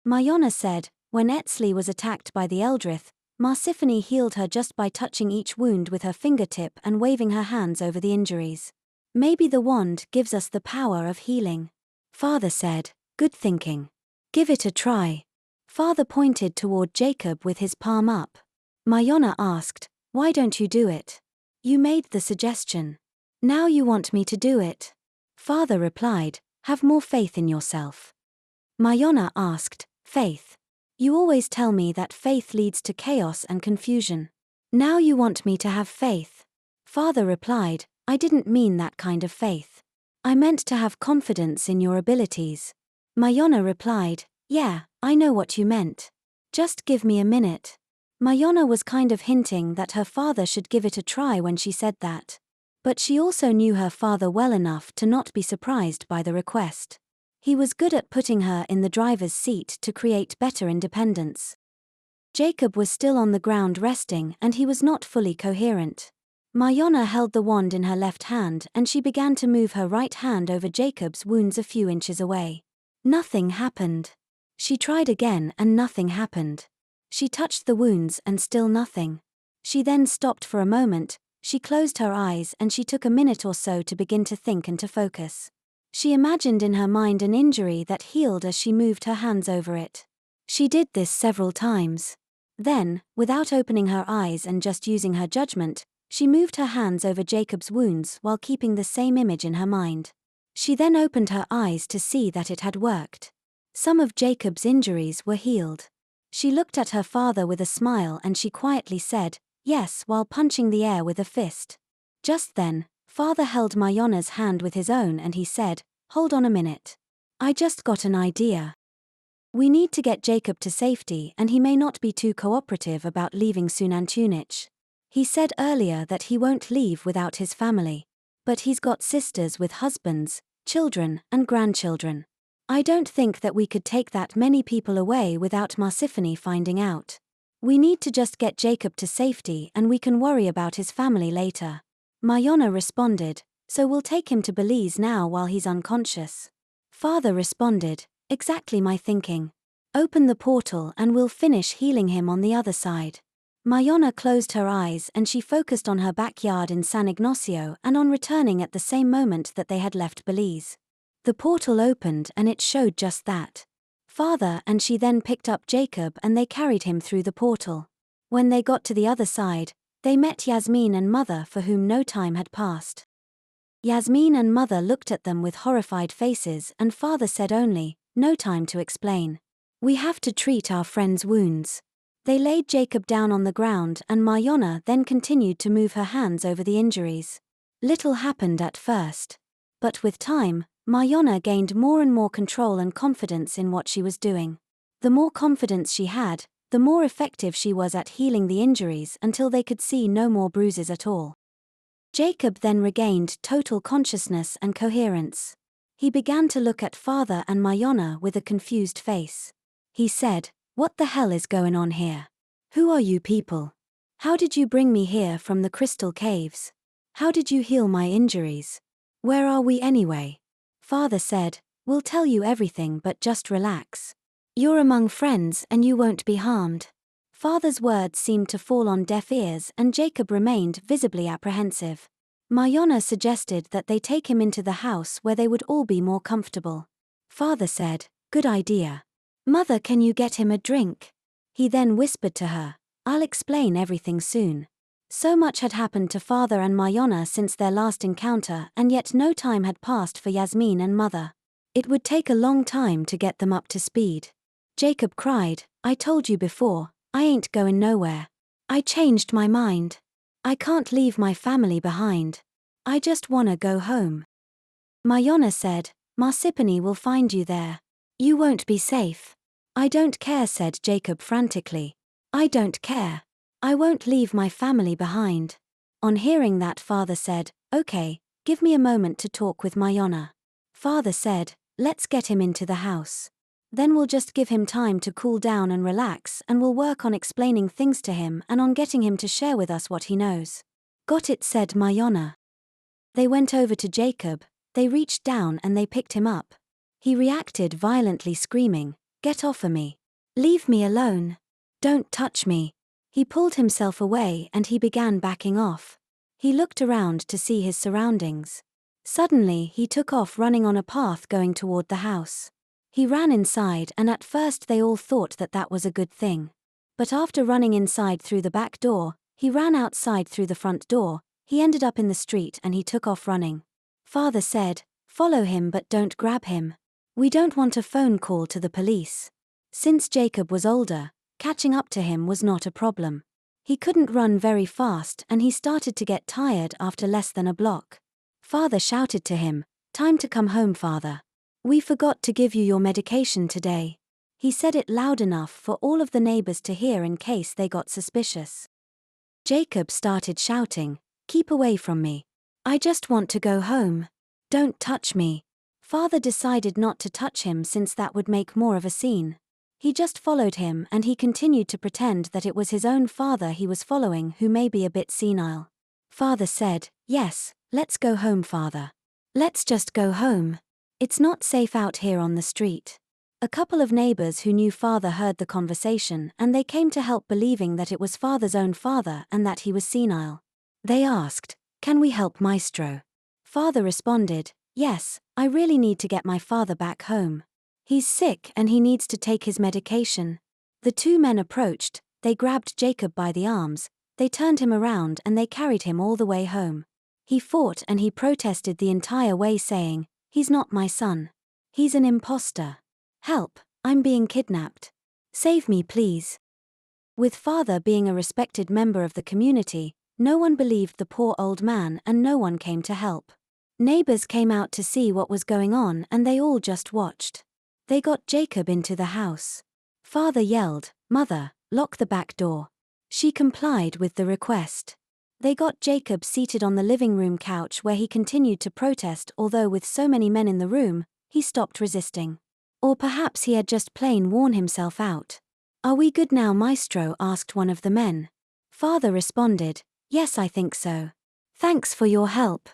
Mayana said, "When Etzli was attacked by the Eldrith, Marsiphony healed her just by touching each wound with her fingertip and waving her hands over the injuries. Maybe the wand gives us the power of healing." Father said, "Good thinking. Give it a try." Father pointed toward Jacob with his palm up. Mayana asked, "Why don't you do it? You made the suggestion. Now you want me to do it?" Father replied, "Have more faith in yourself." Mayana asked, "Faith? You always tell me that faith leads to chaos and confusion. Now you want me to have faith?" Father replied, "I didn't mean that kind of faith. I meant to have confidence in your abilities." Mayana replied, "Yeah, I know what you meant. Just give me a minute." Mayana was kind of hinting that her father should give it a try when she said that. But she also knew her father well enough to not be surprised by the request. He was good at putting her in the driver's seat to create better independence. Jacob was still on the ground resting and he was not fully coherent. Mayana held the wand in her left hand and she began to move her right hand over Jacob's wounds a few inches away. Nothing happened. She tried again and nothing happened. She touched the wounds and still nothing. She then stopped for a moment, she closed her eyes and she took a minute or so to begin to think and to focus. She imagined in her mind an injury that healed as she moved her hands over it. She did this several times. Then, without opening her eyes and just using her judgment, she moved her hands over Jacob's wounds while keeping the same image in her mind. She then opened her eyes to see that it had worked. Some of Jacob's injuries were healed. She looked at her father with a smile and she quietly said, "Yes," while punching the air with a fist. Just then, Father held Mayana's hand with his own and he said, "Hold on a minute. I just got an idea. We need to get Jacob to safety and he may not be too cooperative about leaving Xunantunich. He said earlier that he won't leave without his family. But he's got sisters with husbands, children, and grandchildren. I don't think that we could take that many people away without Marsiphony finding out. We need to just get Jacob to safety and we can worry about his family later." Mayana responded, "So we'll take him to Belize now while he's unconscious." Father responded, "Exactly my thinking. Open the portal and we'll finish healing him on the other side. Mayana closed her eyes and she focused on her backyard in San Ignacio and on returning at the same moment that they had left Belize. The portal opened and it showed just that. Father and she then picked up Jacob and they carried him through the portal. When they got to the other side, they met Yasmin and Mother for whom no time had passed. Yasmin and Mother looked at them with horrified faces and Father said only, "No time to explain. We have to treat our friend's wounds." They laid Jacob down on the ground and Mayana then continued to move her hands over the injuries. Little happened at first. But with time, Mayana gained more and more control and confidence in what she was doing. The more confidence she had, the more effective she was at healing the injuries until they could see no more bruises at all. Jacob then regained total consciousness and coherence. He began to look at Father and Mayana with a confused face. He said, "What the hell is going on here? Who are you people? How did you bring me here from the crystal caves? How did you heal my injuries? Where are we anyway?" Father said, "We'll tell you everything but just relax. You're among friends and you won't be harmed." Father's words seemed to fall on deaf ears and Jacob remained visibly apprehensive. Mayana suggested that they take him into the house where they would all be more comfortable. Father said, "Good idea. Mother, can you get him a drink?" He then whispered to her, "I'll explain everything soon." So much had happened to Father and Mayana since their last encounter and yet no time had passed for Yasmin and Mother. It would take a long time to get them up to speed. Jacob cried, "I told you before, I ain't going nowhere. I changed my mind. I can't leave my family behind. I just wanna go home." Mayana said, "Marsiphony will find you there. You won't be safe." "I don't care," said Jacob frantically. "I don't care. I won't leave my family behind." On hearing that, Father said, "Okay, give me a moment to talk with Mayana." Father said, "Let's get him into the house. Then we'll just give him time to cool down and relax and we'll work on explaining things to him and on getting him to share with us what he knows." "Got it," said Mayana. They went over to Jacob, they reached down and they picked him up. He reacted violently, screaming, "Get off of me. Leave me alone. Don't touch me." He pulled himself away and he began backing off. He looked around to see his surroundings. Suddenly he took off running on a path going toward the house. He ran inside and at first they all thought that that was a good thing. But after running inside through the back door, he ran outside through the front door, he ended up in the street and he took off running. Father said, "Follow him but don't grab him. We don't want a phone call to the police." Since Jacob was older, catching up to him was not a problem. He couldn't run very fast and he started to get tired after less than a block. Father shouted to him, "Time to come home, Father. We forgot to give you your medication today." He said it loud enough for all of the neighbors to hear in case they got suspicious. Jacob started shouting, "Keep away from me. I just want to go home. Don't touch me." Father decided not to touch him since that would make more of a scene. He just followed him and he continued to pretend that it was his own father he was following, who may be a bit senile. Father said, "Yes, let's go home, Father. Let's just go home. It's not safe out here on the street." A couple of neighbors who knew Father heard the conversation and they came to help, believing that it was Father's own father and that he was senile. They asked, "Can we help Maestro?" Father responded, "Yes, I really need to get my father back home. He's sick and he needs to take his medication." The two men approached, they grabbed Jacob by the arms, they turned him around and they carried him all the way home. He fought and he protested the entire way, saying, "He's not my son. He's an imposter. Help, I'm being kidnapped. Save me, please." With Father being a respected member of the community, no one believed the poor old man and no one came to help. Neighbors came out to see what was going on and they all just watched. They got Jacob into the house. Father yelled, "Mother, lock the back door." She complied with the request. They got Jacob seated on the living room couch where he continued to protest, although with so many men in the room, he stopped resisting. Or perhaps he had just plain worn himself out. "Are we good now, Maestro?" asked one of the men. Father responded, "Yes, I think so. Thanks for your help.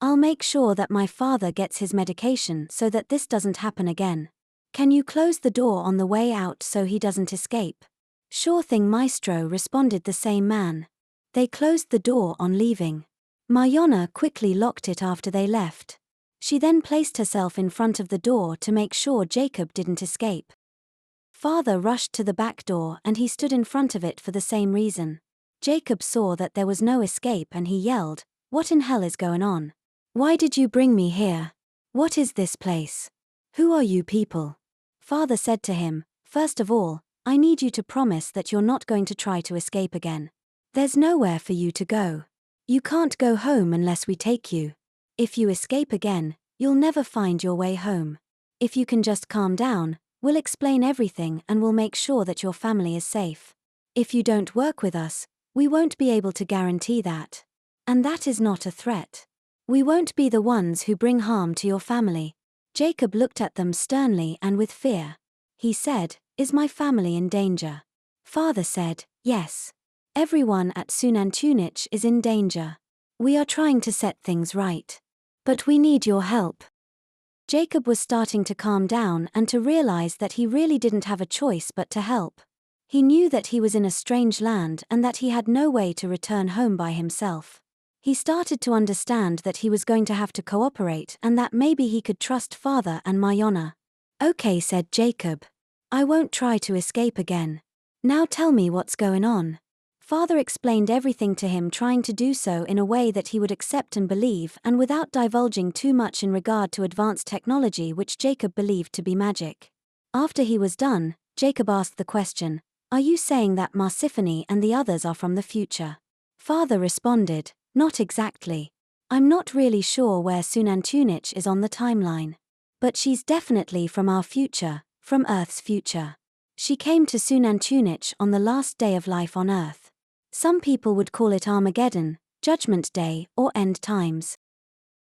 I'll make sure that my father gets his medication so that this doesn't happen again." Can you close the door on the way out so he doesn't escape? Sure thing, maestro, responded the same man. They closed the door on leaving. Mayana quickly locked it after they left. She then placed herself in front of the door to make sure Jacob didn't escape. Father rushed to the back door and he stood in front of it for the same reason. Jacob saw that there was no escape and he yelled, "What in hell is going on? Why did you bring me here? What is this place? Who are you people?" Father said to him, "First of all, I need you to promise that you're not going to try to escape again. There's nowhere for you to go. You can't go home unless we take you. If you escape again, you'll never find your way home. If you can just calm down, we'll explain everything and we'll make sure that your family is safe. If you don't work with us, we won't be able to guarantee that. And that is not a threat. We won't be the ones who bring harm to your family." Jacob looked at them sternly and with fear. He said, "Is my family in danger?" Father said, "Yes. Everyone at Xunantunich is in danger. We are trying to set things right. But we need your help." Jacob was starting to calm down and to realize that he really didn't have a choice but to help. He knew that he was in a strange land and that he had no way to return home by himself. He started to understand that he was going to have to cooperate and that maybe he could trust Father and Mayana. "Okay," said Jacob. "I won't try to escape again. Now tell me what's going on." Father explained everything to him, trying to do so in a way that he would accept and believe and without divulging too much in regard to advanced technology which Jacob believed to be magic. After he was done, Jacob asked the question, "Are you saying that Marsiphony and the others are from the future?" Father responded, "Not exactly. I'm not really sure where Xunantunich is on the timeline. But she's definitely from our future, from Earth's future. She came to Xunantunich on the last day of life on Earth. Some people would call it Armageddon, Judgment Day, or End Times."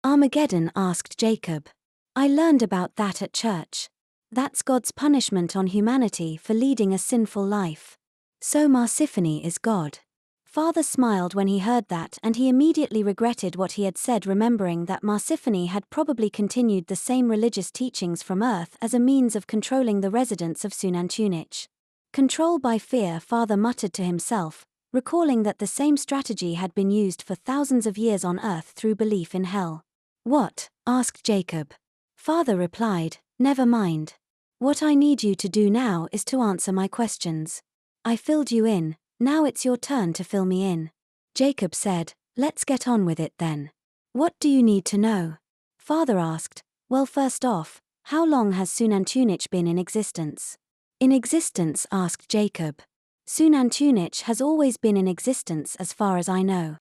Armageddon, asked Jacob. "I learned about that at church. That's God's punishment on humanity for leading a sinful life. So Marsiphony is God." Father smiled when he heard that and he immediately regretted what he had said, remembering that Marsiphony had probably continued the same religious teachings from Earth as a means of controlling the residents of Xunantunich. Control by fear, Father muttered to himself, recalling that the same strategy had been used for thousands of years on Earth through belief in hell. "What?" asked Jacob. Father replied, "Never mind. What I need you to do now is to answer my questions. I filled you in, now it's your turn to fill me in." Jacob said, "Let's get on with it then. What do you need to know?" Father asked, "Well, first off, how long has Xunantunich been in existence?" "In existence?" asked Jacob. "Xunantunich has always been in existence as far as I know."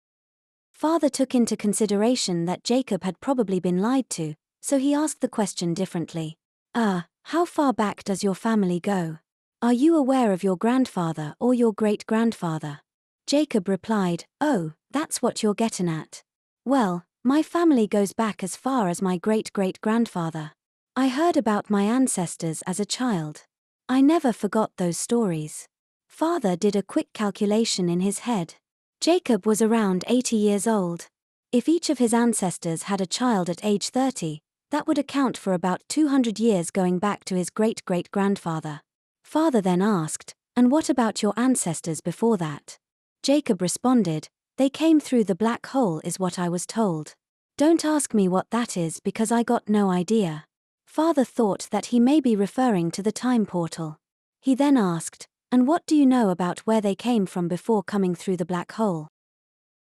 Father took into consideration that Jacob had probably been lied to, so he asked the question differently. How far back does your family go? Are you aware of your grandfather or your great-grandfather?" Jacob replied, "Oh, that's what you're getting at. Well, my family goes back as far as my great-great-grandfather. I heard about my ancestors as a child. I never forgot those stories." Father did a quick calculation in his head. Jacob was around 80 years old. If each of his ancestors had a child at age 30, that would account for about 200 years going back to his great-great-grandfather. Father then asked, "And what about your ancestors before that?" Jacob responded, "They came through the black hole is what I was told. Don't ask me what that is because I got no idea." Father thought that he may be referring to the time portal. He then asked, "And what do you know about where they came from before coming through the black hole?"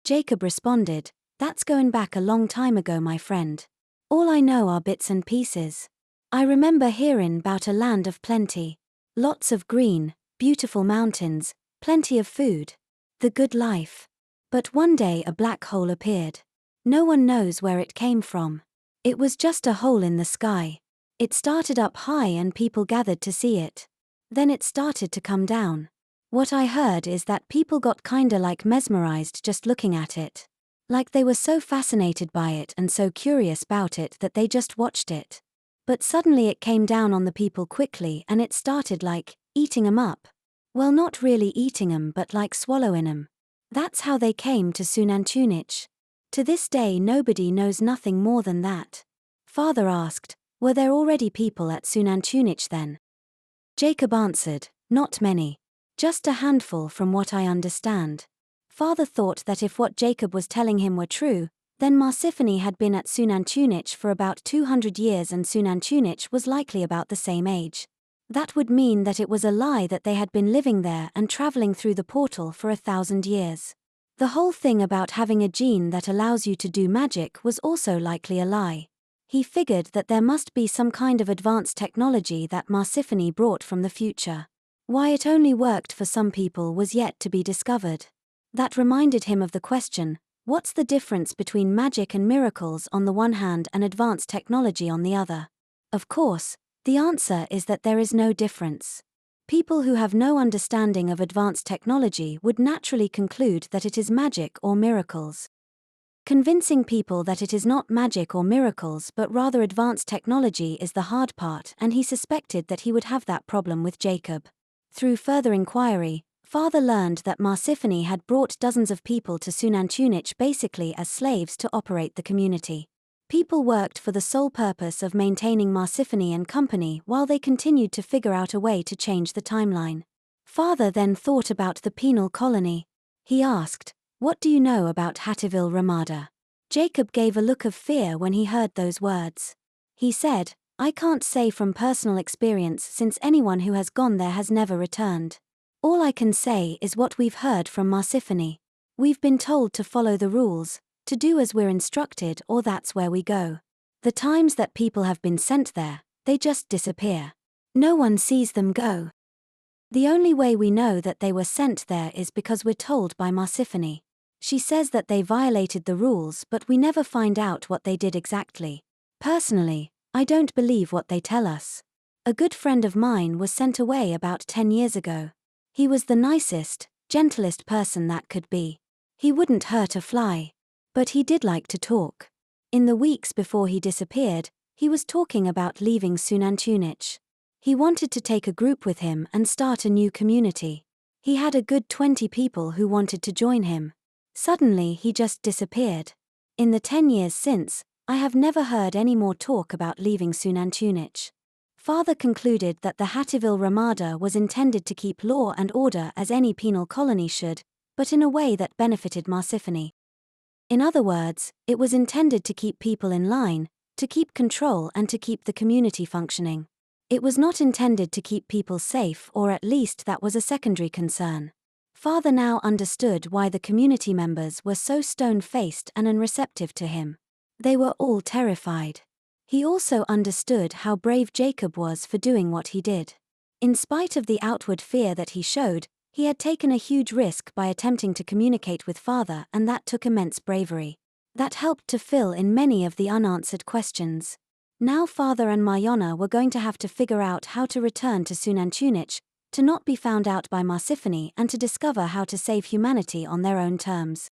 Jacob responded, "That's going back a long time ago, my friend. All I know are bits and pieces. I remember hearing about a land of plenty. Lots of green, beautiful mountains, plenty of food. The good life. But one day a black hole appeared. No one knows where it came from. It was just a hole in the sky. It started up high and people gathered to see it. Then it started to come down. What I heard is that people got kinda like mesmerized just looking at it. Like they were so fascinated by it and so curious about it that they just watched it. But suddenly it came down on the people quickly and it started like, eating 'em up. Well, not really eating 'em but like swallowing 'em. That's how they came to Xunantunich. To this day nobody knows nothing more than that." Father asked, Were there already people at Xunantunich then? Jacob answered, not many. Just a handful from what I understand. Father thought that if what Jacob was telling him were true, then Marsiphony had been at Xunantunich for about 200 years and Xunantunich was likely about the same age. That would mean that it was a lie that they had been living there and traveling through the portal for 1,000 years. The whole thing about having a gene that allows you to do magic was also likely a lie. He figured that there must be some kind of advanced technology that Marsiphony brought from the future. Why it only worked for some people was yet to be discovered. That reminded him of the question, what's the difference between magic and miracles on the one hand and advanced technology on the other? Of course, the answer is that there is no difference. People who have no understanding of advanced technology would naturally conclude that it is magic or miracles. Convincing people that it is not magic or miracles but rather advanced technology is the hard part, and he suspected that he would have that problem with Jacob. Through further inquiry, Father learned that Marsiphony had brought dozens of people to Xunantunich basically as slaves to operate the community. People worked for the sole purpose of maintaining Marsiphony and company while they continued to figure out a way to change the timeline. Father then thought about the penal colony. He asked, "What do you know about Hattieville, Ramada?" Jacob gave a look of fear when he heard those words. He said, "I can't say from personal experience since anyone who has gone there has never returned. All I can say is what we've heard from Marsiphony. We've been told to follow the rules, to do as we're instructed, or that's where we go. The times that people have been sent there, they just disappear. No one sees them go. The only way we know that they were sent there is because we're told by Marsiphony. She says that they violated the rules, but we never find out what they did exactly. Personally, I don't believe what they tell us. A good friend of mine was sent away about 10 years ago. He was the nicest, gentlest person that could be. He wouldn't hurt a fly. But he did like to talk. In the weeks before he disappeared, he was talking about leaving Xunantunich. He wanted to take a group with him and start a new community. He had a good 20 people who wanted to join him. Suddenly he just disappeared. In the 10 years since, I have never heard any more talk about leaving Xunantunich." Father concluded that the Hattieville Ramada was intended to keep law and order as any penal colony should, but in a way that benefited Marsiphony. In other words, it was intended to keep people in line, to keep control and to keep the community functioning. It was not intended to keep people safe, or at least that was a secondary concern. Father now understood why the community members were so stone-faced and unreceptive to him. They were all terrified. He also understood how brave Jacob was for doing what he did. In spite of the outward fear that he showed, he had taken a huge risk by attempting to communicate with Father, and that took immense bravery. That helped to fill in many of the unanswered questions. Now Father and Mayana were going to have to figure out how to return to Xunantunich, to not be found out by Marsiphony, and to discover how to save humanity on their own terms.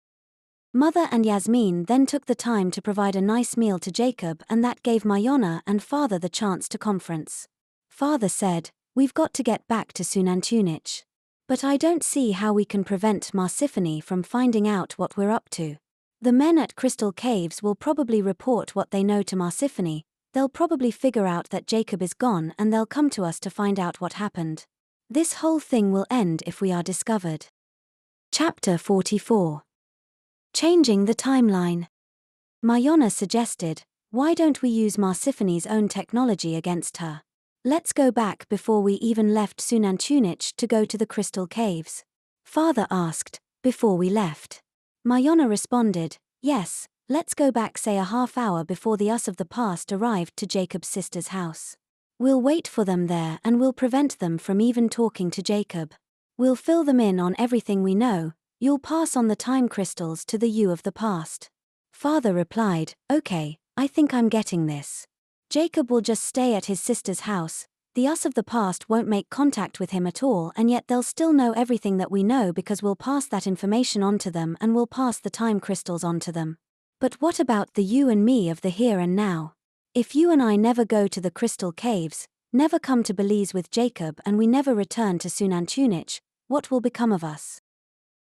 Mother and Yasmin then took the time to provide a nice meal to Jacob, and that gave Mayana and Father the chance to conference. Father said, "We've got to get back to Xunantunich. But I don't see how we can prevent Marsiphony from finding out what we're up to. The men at Crystal Caves will probably report what they know to Marsiphony. They'll probably figure out that Jacob is gone and they'll come to us to find out what happened. This whole thing will end if we are discovered." Chapter 44. Changing the timeline. Mayana suggested, "Why don't we use Marsiphony's own technology against her? Let's go back before we even left Xunantunich to go to the Crystal Caves." Father asked, "Before we left?" Mayana responded, "Yes, let's go back say a half hour before the us of the past arrived to Jacob's sister's house. We'll wait for them there and we'll prevent them from even talking to Jacob. We'll fill them in on everything we know. You'll pass on the time crystals to the you of the past." Father replied, "Okay, I think I'm getting this. Jacob will just stay at his sister's house, the us of the past won't make contact with him at all, and yet they'll still know everything that we know because we'll pass that information on to them and we'll pass the time crystals on to them. But what about the you and me of the here and now? If you and I never go to the Crystal Caves, never come to Belize with Jacob, and we never return to Xunantunich, what will become of us?"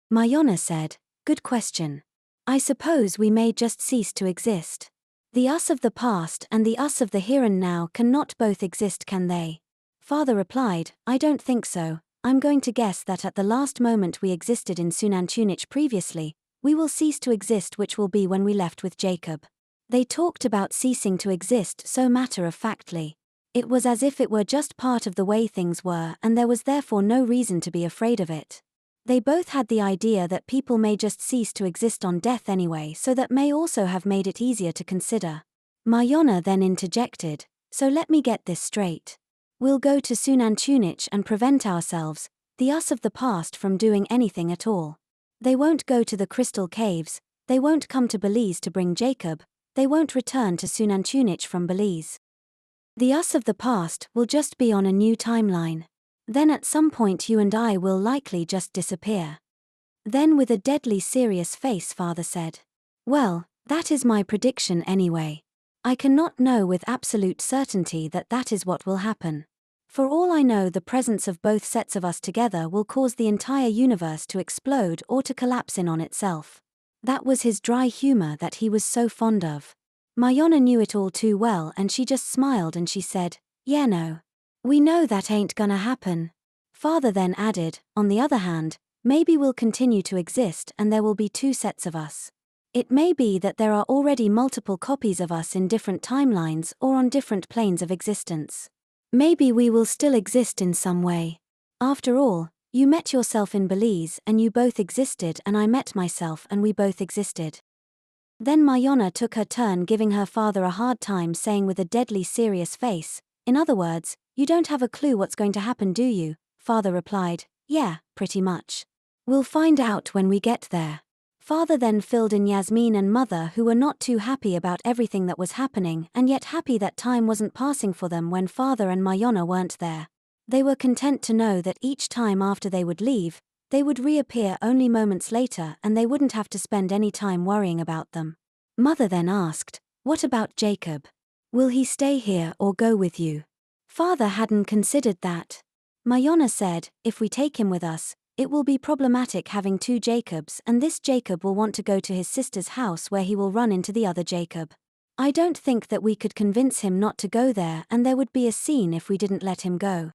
Mayana said, "Good question. I suppose we may just cease to exist. The us of the past and the us of the here and now cannot both exist, can they? Father replied, I don't think so. I'm going to guess that at the last moment we existed in Xunantunich previously, we will cease to exist, which will be when we left with Jacob. They talked about ceasing to exist so matter-of-factly. It was as if it were just part of the way things were, and there was therefore no reason to be afraid of it. They both had the idea that people may just cease to exist on death anyway, so that may also have made it easier to consider. Mayana then interjected, so let me get this straight. We'll go to Xunantunich and prevent ourselves, the us of the past, from doing anything at all. They won't go to the crystal caves, they won't come to Belize to bring Jacob, they won't return to Xunantunich from Belize. The us of the past will just be on a new timeline. Then at some point you and I will likely just disappear. Then with a deadly serious face Father said, well, that is my prediction anyway. I cannot know with absolute certainty that that is what will happen. For all I know, the presence of both sets of us together will cause the entire universe to explode or to collapse in on itself. That was his dry humor that he was so fond of. Mayana knew it all too well, and she just smiled and she said, yeah, no. We know that ain't gonna happen. Father then added, on the other hand, maybe we'll continue to exist and there will be two sets of us. It may be that there are already multiple copies of us in different timelines or on different planes of existence. Maybe we will still exist in some way. After all, you met yourself in Belize and you both existed, and I met myself and we both existed. Then Mayana took her turn, giving her father a hard time, saying with a deadly serious face, in other words, you don't have a clue what's going to happen, do you? Father replied, yeah, pretty much. We'll find out when we get there. Father then filled in Yasmin and Mother, who were not too happy about everything that was happening and yet happy that time wasn't passing for them when Father and Mayana weren't there. They were content to know that each time after they would leave, they would reappear only moments later and they wouldn't have to spend any time worrying about them. Mother then asked, what about Jacob? Will he stay here or go with you? Father hadn't considered that. Mayana said, if we take him with us, it will be problematic having two Jacobs, and this Jacob will want to go to his sister's house where he will run into the other Jacob. I don't think that we could convince him not to go there, and there would be a scene if we didn't let him go.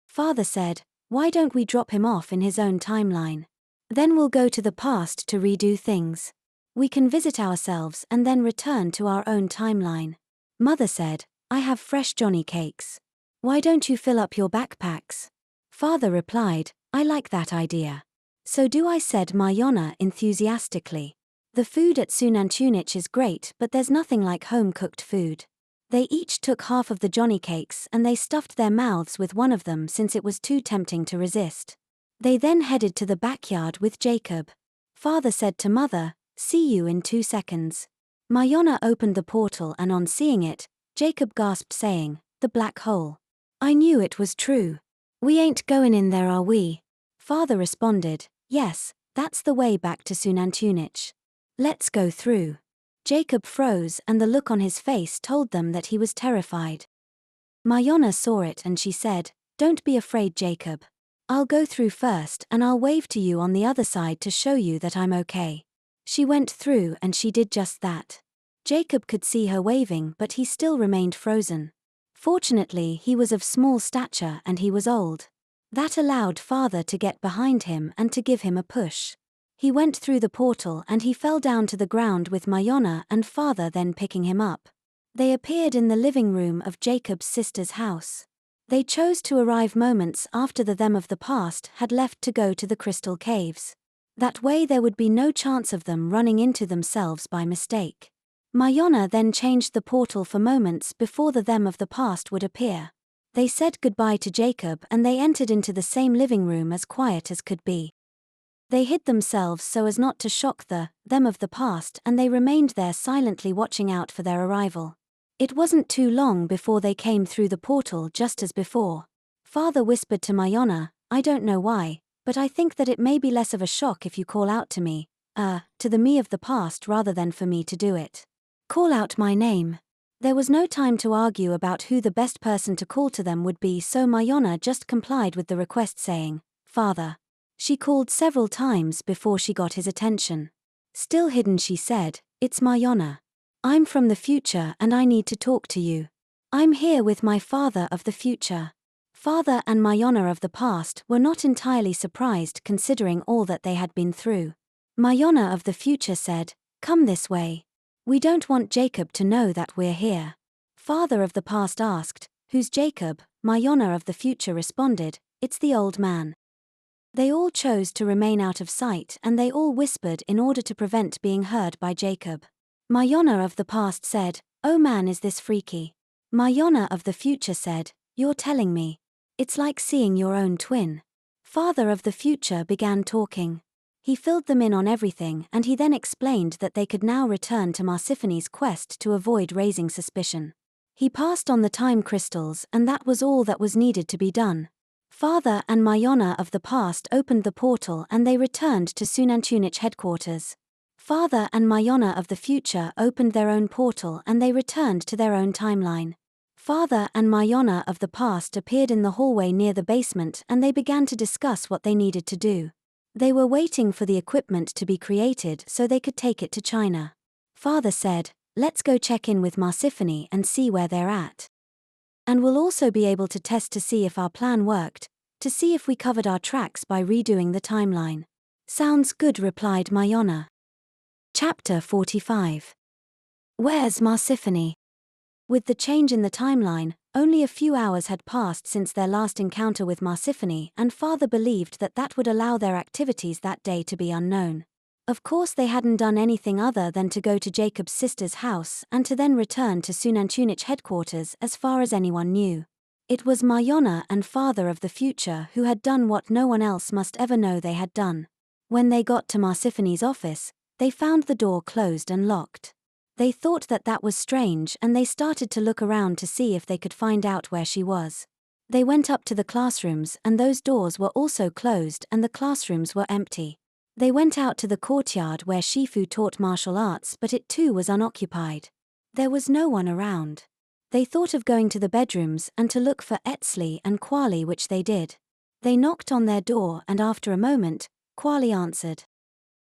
Father said, why don't we drop him off in his own timeline? Then we'll go to the past to redo things. We can visit ourselves and then return to our own timeline. Mother said, I have fresh Johnny cakes. Why don't you fill up your backpacks? Father replied, I like that idea. So do I, said Mayana enthusiastically. The food at Xunantunich is great, but there's nothing like home-cooked food. They each took half of the Johnny cakes and they stuffed their mouths with one of them since it was too tempting to resist. They then headed to the backyard with Jacob. Father said to Mother, see you in 2 seconds. Mayana opened the portal and on seeing it, Jacob gasped, saying, the black hole. I knew it was true. We ain't going in there, are we? Father responded, yes, that's the way back to Xunantunich. Let's go through. Jacob froze and the look on his face told them that he was terrified. Mayana saw it and she said, don't be afraid, Jacob. I'll go through first and I'll wave to you on the other side to show you that I'm okay. She went through and she did just that. Jacob could see her waving, but he still remained frozen. Fortunately, he was of small stature and he was old. That allowed Father to get behind him and to give him a push. He went through the portal and he fell down to the ground with Mayana and Father then picking him up. They appeared in the living room of Jacob's sister's house. They chose to arrive moments after the them of the past had left to go to the crystal caves. That way there would be no chance of them running into themselves by mistake. Mayana then changed the portal for moments before the them of the past would appear. They said goodbye to Jacob and they entered into the same living room as quiet as could be. They hid themselves so as not to shock the them of the past and they remained there silently watching out for their arrival. It wasn't too long before they came through the portal just as before. Father whispered to Mayana, I don't know why, but I think that it may be less of a shock if you call out to me, to the me of the past rather than for me to do it. Call out my name. There was no time to argue about who the best person to call to them would be, so Mayana just complied with the request saying, Father. She called several times before she got his attention. Still hidden, she said, it's Mayana. I'm from the future and I need to talk to you. I'm here with my father of the future. Father and Mayana of the past were not entirely surprised considering all that they had been through. Mayana of the future said, "Come this way. We don't want Jacob to know that we're here." Father of the past asked, "Who's Jacob?" Mayana of the future responded, "It's the old man." They all chose to remain out of sight and they all whispered in order to prevent being heard by Jacob. Mayana of the past said, "Oh man, is this freaky." Mayana of the future said, "You're telling me. It's like seeing your own twin." Father of the future began talking. He filled them in on everything and he then explained that they could now return to Marsiphony's quest to avoid raising suspicion. He passed on the time crystals and that was all that was needed to be done. Father and Mayana of the past opened the portal and they returned to Xunantunich headquarters. Father and Mayana of the future opened their own portal and they returned to their own timeline. Father and Mayana of the past appeared in the hallway near the basement and they began to discuss what they needed to do. They were waiting for the equipment to be created so they could take it to China. Father said, "Let's go check in with Marsiphony and see where they're at. And we'll also be able to test to see if our plan worked, to see if we covered our tracks by redoing the timeline." "Sounds good," replied Mayana. Chapter 45. Where's Marsiphony? With the change in the timeline, only a few hours had passed since their last encounter with Marsiphony and Father believed that that would allow their activities that day to be unknown. Of course they hadn't done anything other than to go to Jacob's sister's house and to then return to Xunantunich headquarters as far as anyone knew. It was Mayana and Father of the future who had done what no one else must ever know they had done. When they got to Marsiphony's office, they found the door closed and locked. They thought that that was strange and they started to look around to see if they could find out where she was. They went up to the classrooms and those doors were also closed and the classrooms were empty. They went out to the courtyard where Shifu taught martial arts but it too was unoccupied. There was no one around. They thought of going to the bedrooms and to look for Etzli and Kwali, which they did. They knocked on their door and after a moment, Kwali answered.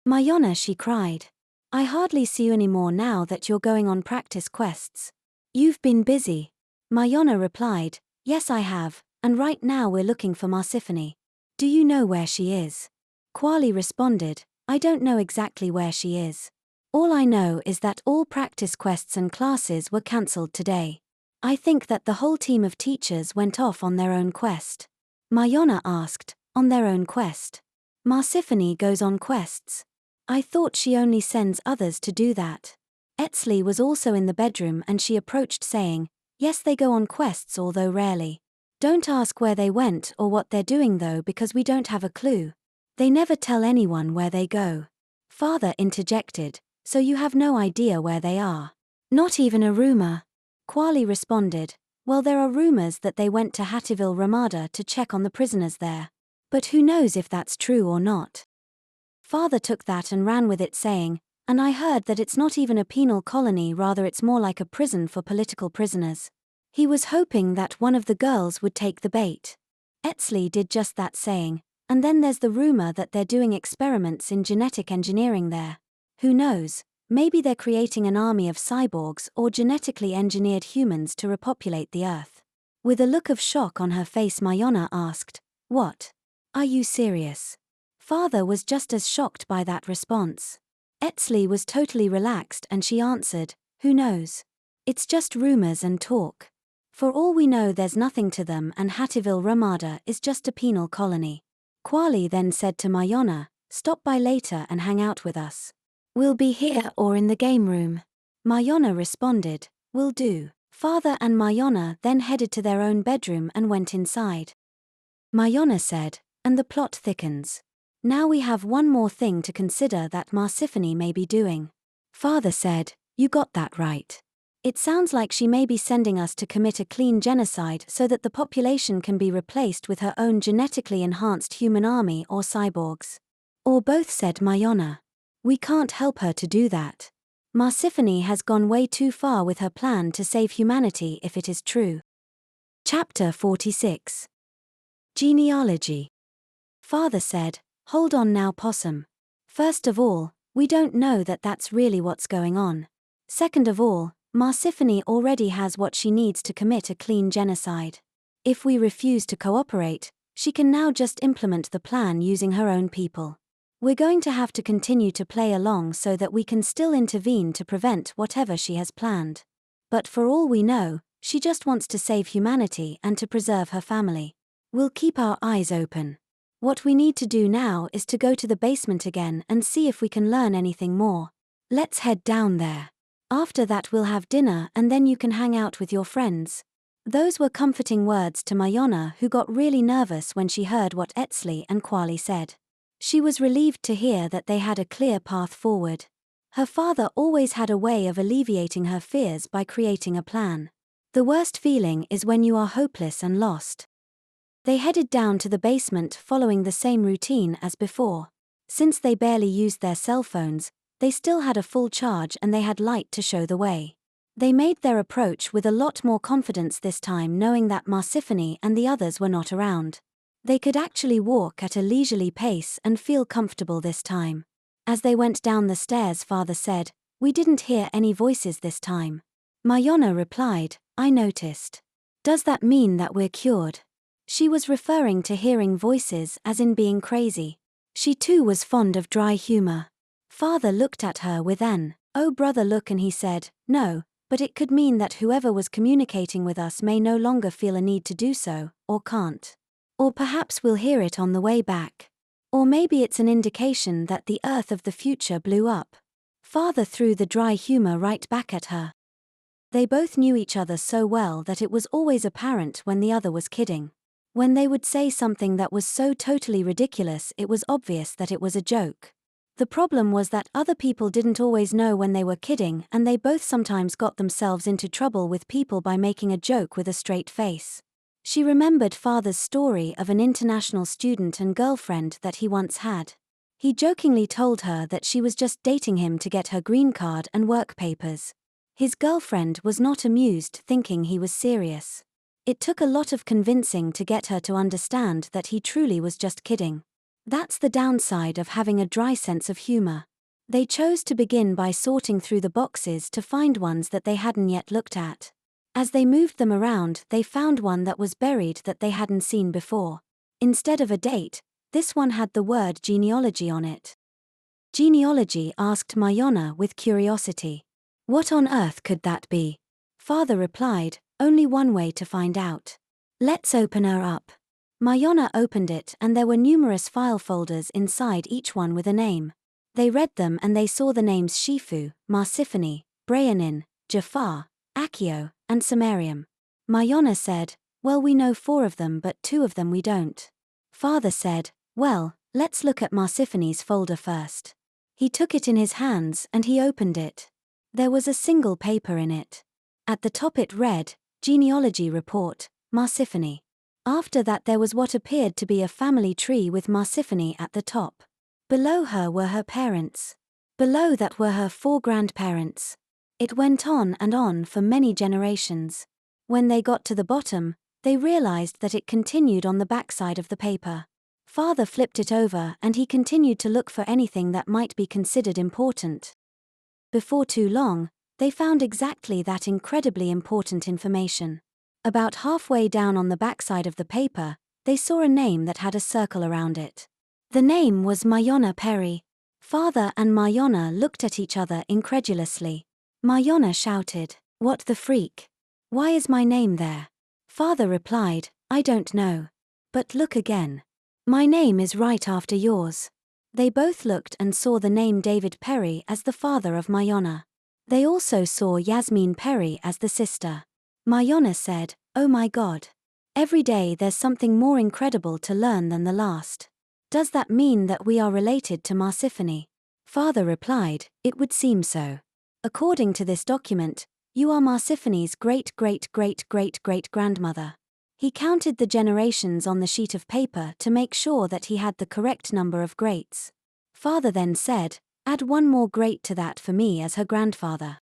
"Mayana," she cried. "I hardly see you anymore now that you're going on practice quests. You've been busy." Mayana replied, "Yes I have, and right now we're looking for Marsiphony. Do you know where she is?" Kwali responded, "I don't know exactly where she is. All I know is that all practice quests and classes were cancelled today. I think that the whole team of teachers went off on their own quest." Mayana asked, "On their own quest? Marsiphony goes on quests. I thought she only sends others to do that." Etzli was also in the bedroom and she approached saying, "Yes, they go on quests although rarely. Don't ask where they went or what they're doing though because we don't have a clue. They never tell anyone where they go." Father interjected, "So you have no idea where they are? Not even a rumor?" Kwali responded, "Well, there are rumors that they went to Hattieville, Ramada to check on the prisoners there. But who knows if that's true or not." Father took that and ran with it saying, "And I heard that it's not even a penal colony, rather it's more like a prison for political prisoners." He was hoping that one of the girls would take the bait. Etzli did just that saying, "And then there's the rumor that they're doing experiments in genetic engineering there. Who knows, maybe they're creating an army of cyborgs or genetically engineered humans to repopulate the Earth." With a look of shock on her face, Mayana asked, "What? Are you serious?" Father was just as shocked by that response. Etzli was totally relaxed and she answered, "Who knows? It's just rumors and talk. For all we know there's nothing to them and Hattieville Ramada is just a penal colony." Kwali then said to Mayana, "Stop by later and hang out with us. We'll be here or in the game room." Mayana responded, "Will do." Father and Mayana then headed to their own bedroom and went inside. Mayana said, "And the plot thickens. Now we have one more thing to consider that Marsiphony may be doing." Father said, "You got that right. It sounds like she may be sending us to commit a clean genocide so that the population can be replaced with her own genetically enhanced human army or cyborgs. Or both," said Mayana. "We can't help her to do that. Marsiphony has gone way too far with her plan to save humanity if it is true." Chapter 46. Genealogy. Father said, "Hold on now, Possum. First of all, we don't know that that's really what's going on. Second of all, Marsiphony already has what she needs to commit a clean genocide. If we refuse to cooperate, she can now just implement the plan using her own people. We're going to have to continue to play along so that we can still intervene to prevent whatever she has planned. But for all we know, she just wants to save humanity and to preserve her family. We'll keep our eyes open. What we need to do now is to go to the basement again and see if we can learn anything more. Let's head down there. After that we'll have dinner and then you can hang out with your friends. Those were comforting words to Mayana, who got really nervous when she heard what Etzli and Kwali said. She was relieved to hear that they had a clear path forward. Her father always had a way of alleviating her fears by creating a plan. The worst feeling is when you are hopeless and lost. They headed down to the basement following the same routine as before. Since they barely used their cell phones, they still had a full charge and they had light to show the way. They made their approach with a lot more confidence this time, knowing that Marsiphony and the others were not around. They could actually walk at a leisurely pace and feel comfortable this time. As they went down the stairs, Father said, "We didn't hear any voices this time." Mayana replied, "I noticed. Does that mean that we're cured?" She was referring to hearing voices as in being crazy. She too was fond of dry humor. Father looked at her with an, "Oh brother look," and he said, "No, but it could mean that whoever was communicating with us may no longer feel a need to do so, or can't. Or perhaps we'll hear it on the way back. Or maybe it's an indication that the Earth of the future blew up." Father threw the dry humor right back at her. They both knew each other so well that it was always apparent when the other was kidding. When they would say something that was so totally ridiculous, it was obvious that it was a joke. The problem was that other people didn't always know when they were kidding, and they both sometimes got themselves into trouble with people by making a joke with a straight face. She remembered Father's story of an international student and girlfriend that he once had. He jokingly told her that she was just dating him to get her green card and work papers. His girlfriend was not amused, thinking he was serious. It took a lot of convincing to get her to understand that he truly was just kidding. That's the downside of having a dry sense of humor. They chose to begin by sorting through the boxes to find ones that they hadn't yet looked at. As they moved them around, they found one that was buried that they hadn't seen before. Instead of a date, this one had the word genealogy on it. Genealogy, asked Mayana with curiosity. What on earth could that be? Father replied, only one way to find out. Let's open her up. Mayana opened it and there were numerous file folders inside, each one with a name. They read them and they saw the names Shifu, Marsiphony, Brayanin, Jafar, Akio, and Samarium. Mayana said, well, we know 4 of them but 2 of them we don't. Father said, well, let's look at Marsiphony's folder first. He took it in his hands and he opened it. There was a single paper in it. At the top it read, Genealogy Report, Marsiphony. After that there was what appeared to be a family tree with Marsiphony at the top. Below her were her parents. Below that were her 4 grandparents. It went on and on for many generations. When they got to the bottom, they realized that it continued on the backside of the paper. Father flipped it over and he continued to look for anything that might be considered important. Before too long, they found exactly that incredibly important information. About halfway down on the backside of the paper, they saw a name that had a circle around it. The name was Mayana Perry. Father and Mayana looked at each other incredulously. Mayana shouted, "What the freak? Why is my name there?" Father replied, "I don't know. But look again. My name is right after yours." They both looked and saw the name David Perry as the father of Mayana. They also saw Yasmin Perry as the sister. Mayana said, "Oh my God. Every day there's something more incredible to learn than the last. Does that mean that we are related to Marsiphony?" Father replied, "It would seem so. According to this document, you are Marsiphony's great-great-great-great-great-grandmother." He counted the generations on the sheet of paper to make sure that he had the correct number of greats. Father then said, "Add 1 more great to that for me as her grandfather."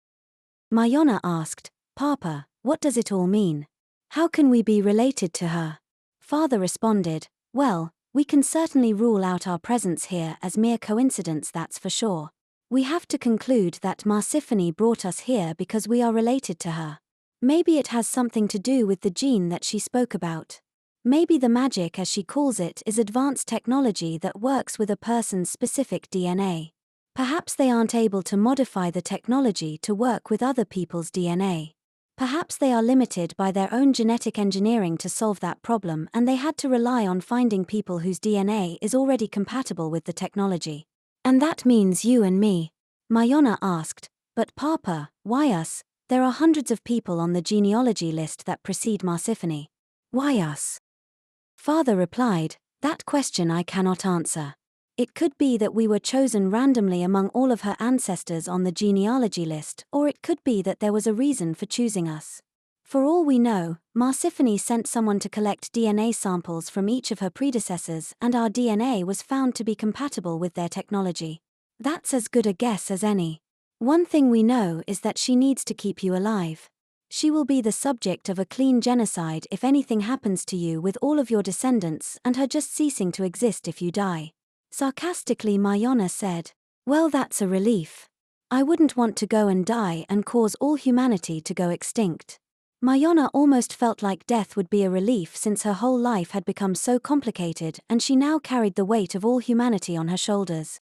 Mayana asked, "Papa, what does it all mean? How can we be related to her?" Father responded, "Well, we can certainly rule out our presence here as mere coincidence, that's for sure. We have to conclude that Marsiphony brought us here because we are related to her. Maybe it has something to do with the gene that she spoke about. Maybe the magic, as she calls it, is advanced technology that works with a person's specific DNA. Perhaps they aren't able to modify the technology to work with other people's DNA. Perhaps they are limited by their own genetic engineering to solve that problem, and they had to rely on finding people whose DNA is already compatible with the technology. And that means you and me? Mayana asked. But Papa, why us? There are hundreds of people on the genealogy list that precede Marsiphony. Why us? Father replied, that question I cannot answer. It could be that we were chosen randomly among all of her ancestors on the genealogy list, or it could be that there was a reason for choosing us. For all we know, Marsiphony sent someone to collect DNA samples from each of her predecessors, and our DNA was found to be compatible with their technology. That's as good a guess as any. One thing we know is that she needs to keep you alive. She will be the subject of a clean genocide if anything happens to you with all of your descendants, and her just ceasing to exist if you die. Sarcastically, Mayana said, well, that's a relief. I wouldn't want to go and die and cause all humanity to go extinct. Mayana almost felt like death would be a relief since her whole life had become so complicated and she now carried the weight of all humanity on her shoulders.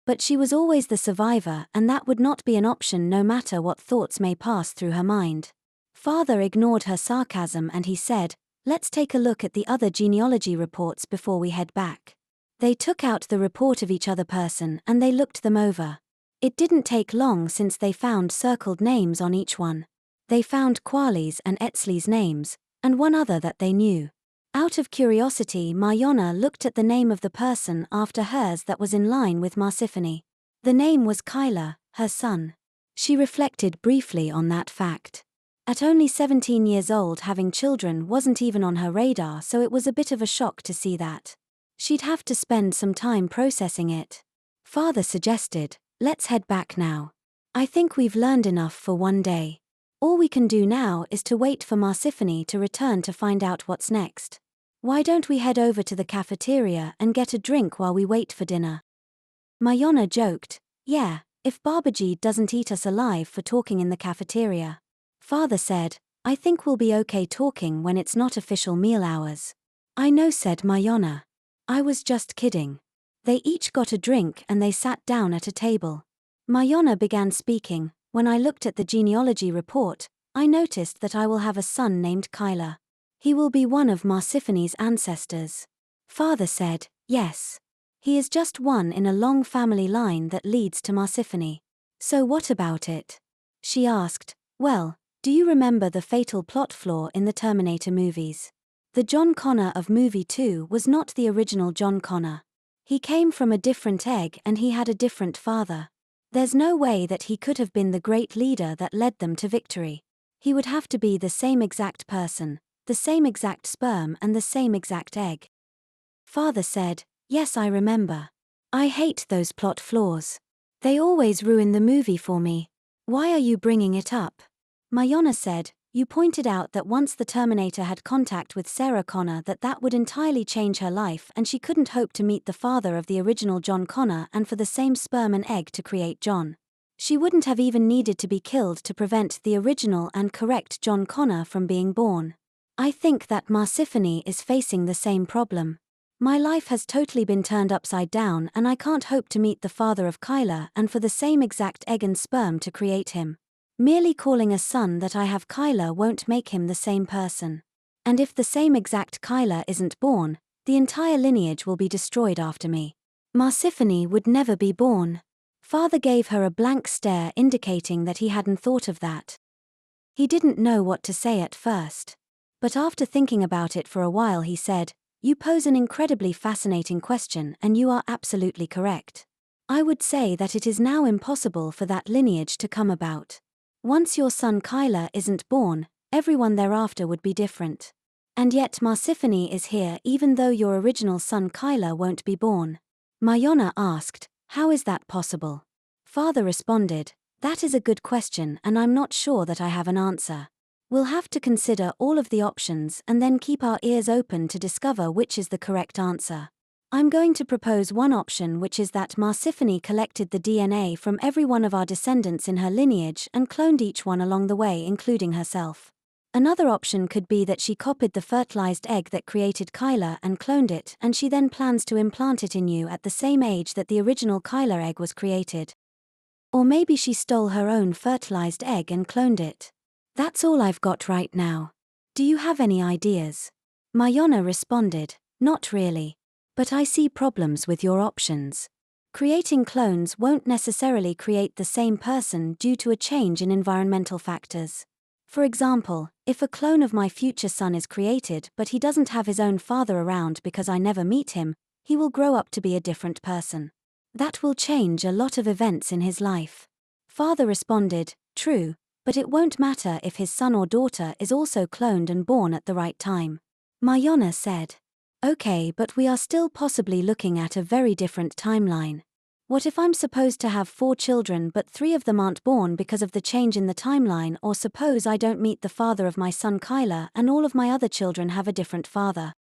But she was always the survivor, and that would not be an option no matter what thoughts may pass through her mind. Father ignored her sarcasm and he said, let's take a look at the other genealogy reports before we head back. They took out the report of each other person and they looked them over. It didn't take long since they found circled names on each one. They found Kwali's and Etzli's names, and one other that they knew. Out of curiosity, Mayana looked at the name of the person after hers that was in line with Marsiphony. The name was Kyla, her son. She reflected briefly on that fact. At only 17 years old, having children wasn't even on her radar, so it was a bit of a shock to see that. She'd have to spend some time processing it. Father suggested, let's head back now. I think we've learned enough for one day. All we can do now is to wait for Marsiphony to return to find out what's next. Why don't we head over to the cafeteria and get a drink while we wait for dinner? Mayana joked, yeah, if Babaji doesn't eat us alive for talking in the cafeteria. Father said, I think we'll be okay talking when it's not official meal hours. I know, said Mayana. I was just kidding. They each got a drink and they sat down at a table. Mayana began speaking. When I looked at the genealogy report, I noticed that I will have a son named Kyla. He will be one of Marsiphony's ancestors. Father said, yes. He is just one in a long family line that leads to Marsiphony. So what about it? She asked, well, do you remember the fatal plot flaw in the Terminator movies? The John Connor of movie 2 was not the original John Connor. He came from a different egg and he had a different father. There's no way that he could have been the great leader that led them to victory. He would have to be the same exact person, the same exact sperm and the same exact egg. Father said, yes, I remember. I hate those plot flaws. They always ruin the movie for me. Why are you bringing it up? Mayana said, you pointed out that once the Terminator had contact with Sarah Connor that would entirely change her life and she couldn't hope to meet the father of the original John Connor and for the same sperm and egg to create John. She wouldn't have even needed to be killed to prevent the original and correct John Connor from being born. I think that Marsiphony is facing the same problem. My life has totally been turned upside down and I can't hope to meet the father of Kyla and for the same exact egg and sperm to create him. Merely calling a son that I have Kyla won't make him the same person. And if the same exact Kyla isn't born, the entire lineage will be destroyed after me. Marsiphony would never be born. Father gave her a blank stare indicating that he hadn't thought of that. He didn't know what to say at first. But after thinking about it for a while he said, you pose an incredibly fascinating question and you are absolutely correct. I would say that it is now impossible for that lineage to come about. Once your son Kyla isn't born, everyone thereafter would be different. And yet Marsiphony is here even though your original son Kyla won't be born. Mayana asked, how is that possible? Father responded, that is a good question and I'm not sure that I have an answer. We'll have to consider all of the options and then keep our ears open to discover which is the correct answer. I'm going to propose one option, which is that Marsiphony collected the DNA from every one of our descendants in her lineage and cloned each one along the way, including herself. Another option could be that she copied the fertilized egg that created Kyla and cloned it, and she then plans to implant it in you at the same age that the original Kyla egg was created. Or maybe she stole her own fertilized egg and cloned it. That's all I've got right now. Do you have any ideas? Mayana responded, not really. But I see problems with your options. Creating clones won't necessarily create the same person due to a change in environmental factors. For example, if a clone of my future son is created but he doesn't have his own father around because I never meet him, he will grow up to be a different person. That will change a lot of events in his life. Father responded, true, but it won't matter if his son or daughter is also cloned and born at the right time. Mayana said. Okay, but we are still possibly looking at a very different timeline. What if I'm supposed to have 4 children but 3 of them aren't born because of the change in the timeline, or suppose I don't meet the father of my son Kyla and all of my other children have a different father?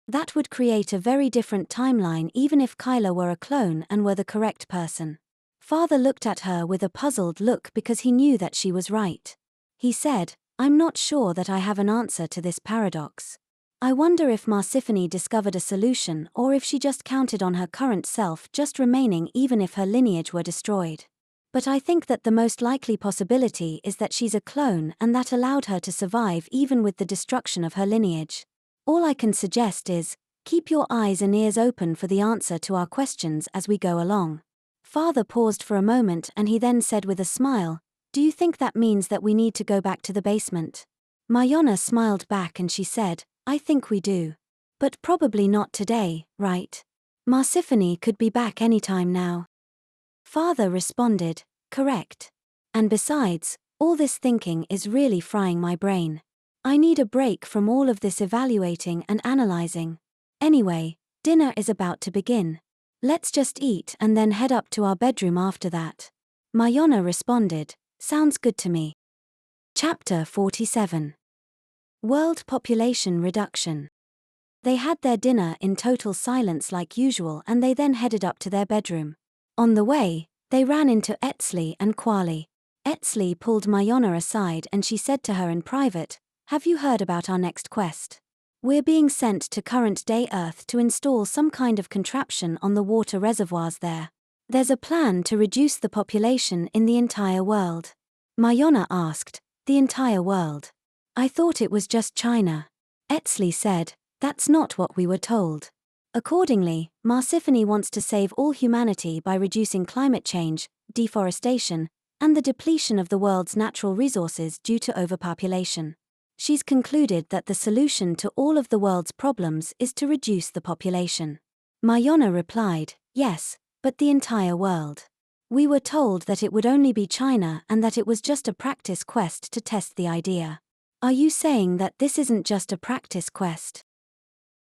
That would create a very different timeline even if Kyla were a clone and were the correct person. Father looked at her with a puzzled look because he knew that she was right. He said, I'm not sure that I have an answer to this paradox. I wonder if Marsiphony discovered a solution or if she just counted on her current self just remaining even if her lineage were destroyed. But I think that the most likely possibility is that she's a clone and that allowed her to survive even with the destruction of her lineage. All I can suggest is, keep your eyes and ears open for the answer to our questions as we go along. Father paused for a moment and he then said with a smile, do you think that means that we need to go back to the basement? Mayana smiled back and she said, I think we do. But probably not today, right? Marsiphony could be back anytime now. Father responded, correct. And besides, all this thinking is really frying my brain. I need a break from all of this evaluating and analyzing. Anyway, dinner is about to begin. Let's just eat and then head up to our bedroom after that. Mayana responded, sounds good to me. Chapter 47. World Population Reduction. They had their dinner in total silence like usual and they then headed up to their bedroom. On the way, they ran into Etzli and Kwali. Etzli pulled Mayana aside and she said to her in private, have you heard about our next quest? We're being sent to current-day Earth to install some kind of contraption on the water reservoirs there. There's a plan to reduce the population in the entire world. Mayana asked, the entire world? I thought it was just China. Etzli said, that's not what we were told. Accordingly, Marsiphony wants to save all humanity by reducing climate change, deforestation, and the depletion of the world's natural resources due to overpopulation. She's concluded that the solution to all of the world's problems is to reduce the population. Mayana replied, yes, but the entire world. We were told that it would only be China and that it was just a practice quest to test the idea. Are you saying that this isn't just a practice quest?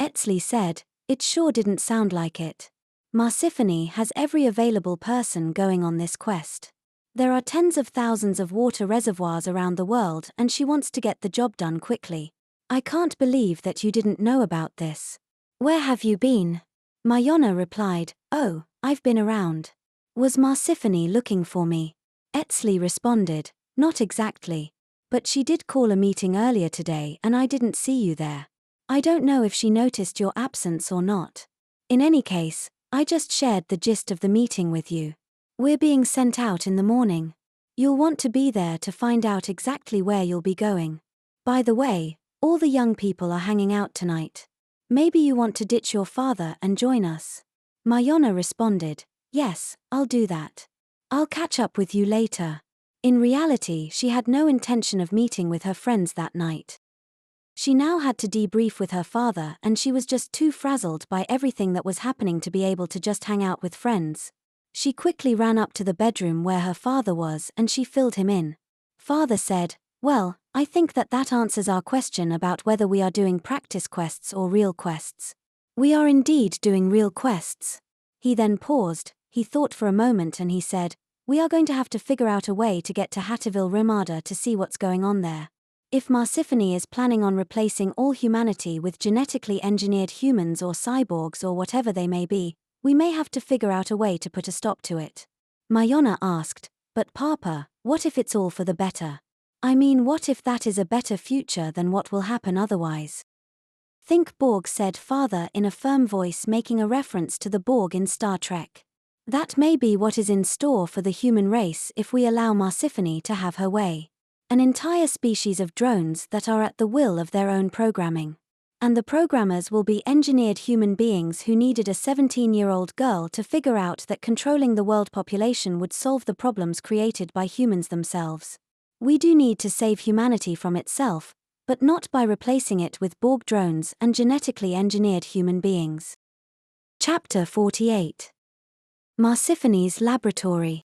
Etzli said, it sure didn't sound like it. Marsiphony has every available person going on this quest. There are tens of thousands of water reservoirs around the world and she wants to get the job done quickly. I can't believe that you didn't know about this. Where have you been? Mayana replied, oh, I've been around. Was Marsiphony looking for me? Etzli responded, not exactly. But she did call a meeting earlier today and I didn't see you there. I don't know if she noticed your absence or not. In any case, I just shared the gist of the meeting with you. We're being sent out in the morning. You'll want to be there to find out exactly where you'll be going. By the way, all the young people are hanging out tonight. Maybe you want to ditch your father and join us. Mayana responded, yes, I'll do that. I'll catch up with you later. In reality, she had no intention of meeting with her friends that night. She now had to debrief with her father and she was just too frazzled by everything that was happening to be able to just hang out with friends. She quickly ran up to the bedroom where her father was and she filled him in. Father said, well, I think that answers our question about whether we are doing practice quests or real quests. We are indeed doing real quests. He then paused, he thought for a moment and he said, we are going to have to figure out a way to get to Hattieville, Ramada to see what's going on there. If Marsiphony is planning on replacing all humanity with genetically engineered humans or cyborgs or whatever they may be, we may have to figure out a way to put a stop to it. Mayana asked, but Papa, what if it's all for the better? I mean, what if that is a better future than what will happen otherwise? Think Borg, said Father in a firm voice, making a reference to the Borg in Star Trek. That may be what is in store for the human race if we allow Marsiphony to have her way. An entire species of drones that are at the will of their own programming. And the programmers will be engineered human beings who needed a 17-year-old girl to figure out that controlling the world population would solve the problems created by humans themselves. We do need to save humanity from itself, but not by replacing it with Borg drones and genetically engineered human beings. Chapter 48. Marsiphony's Laboratory.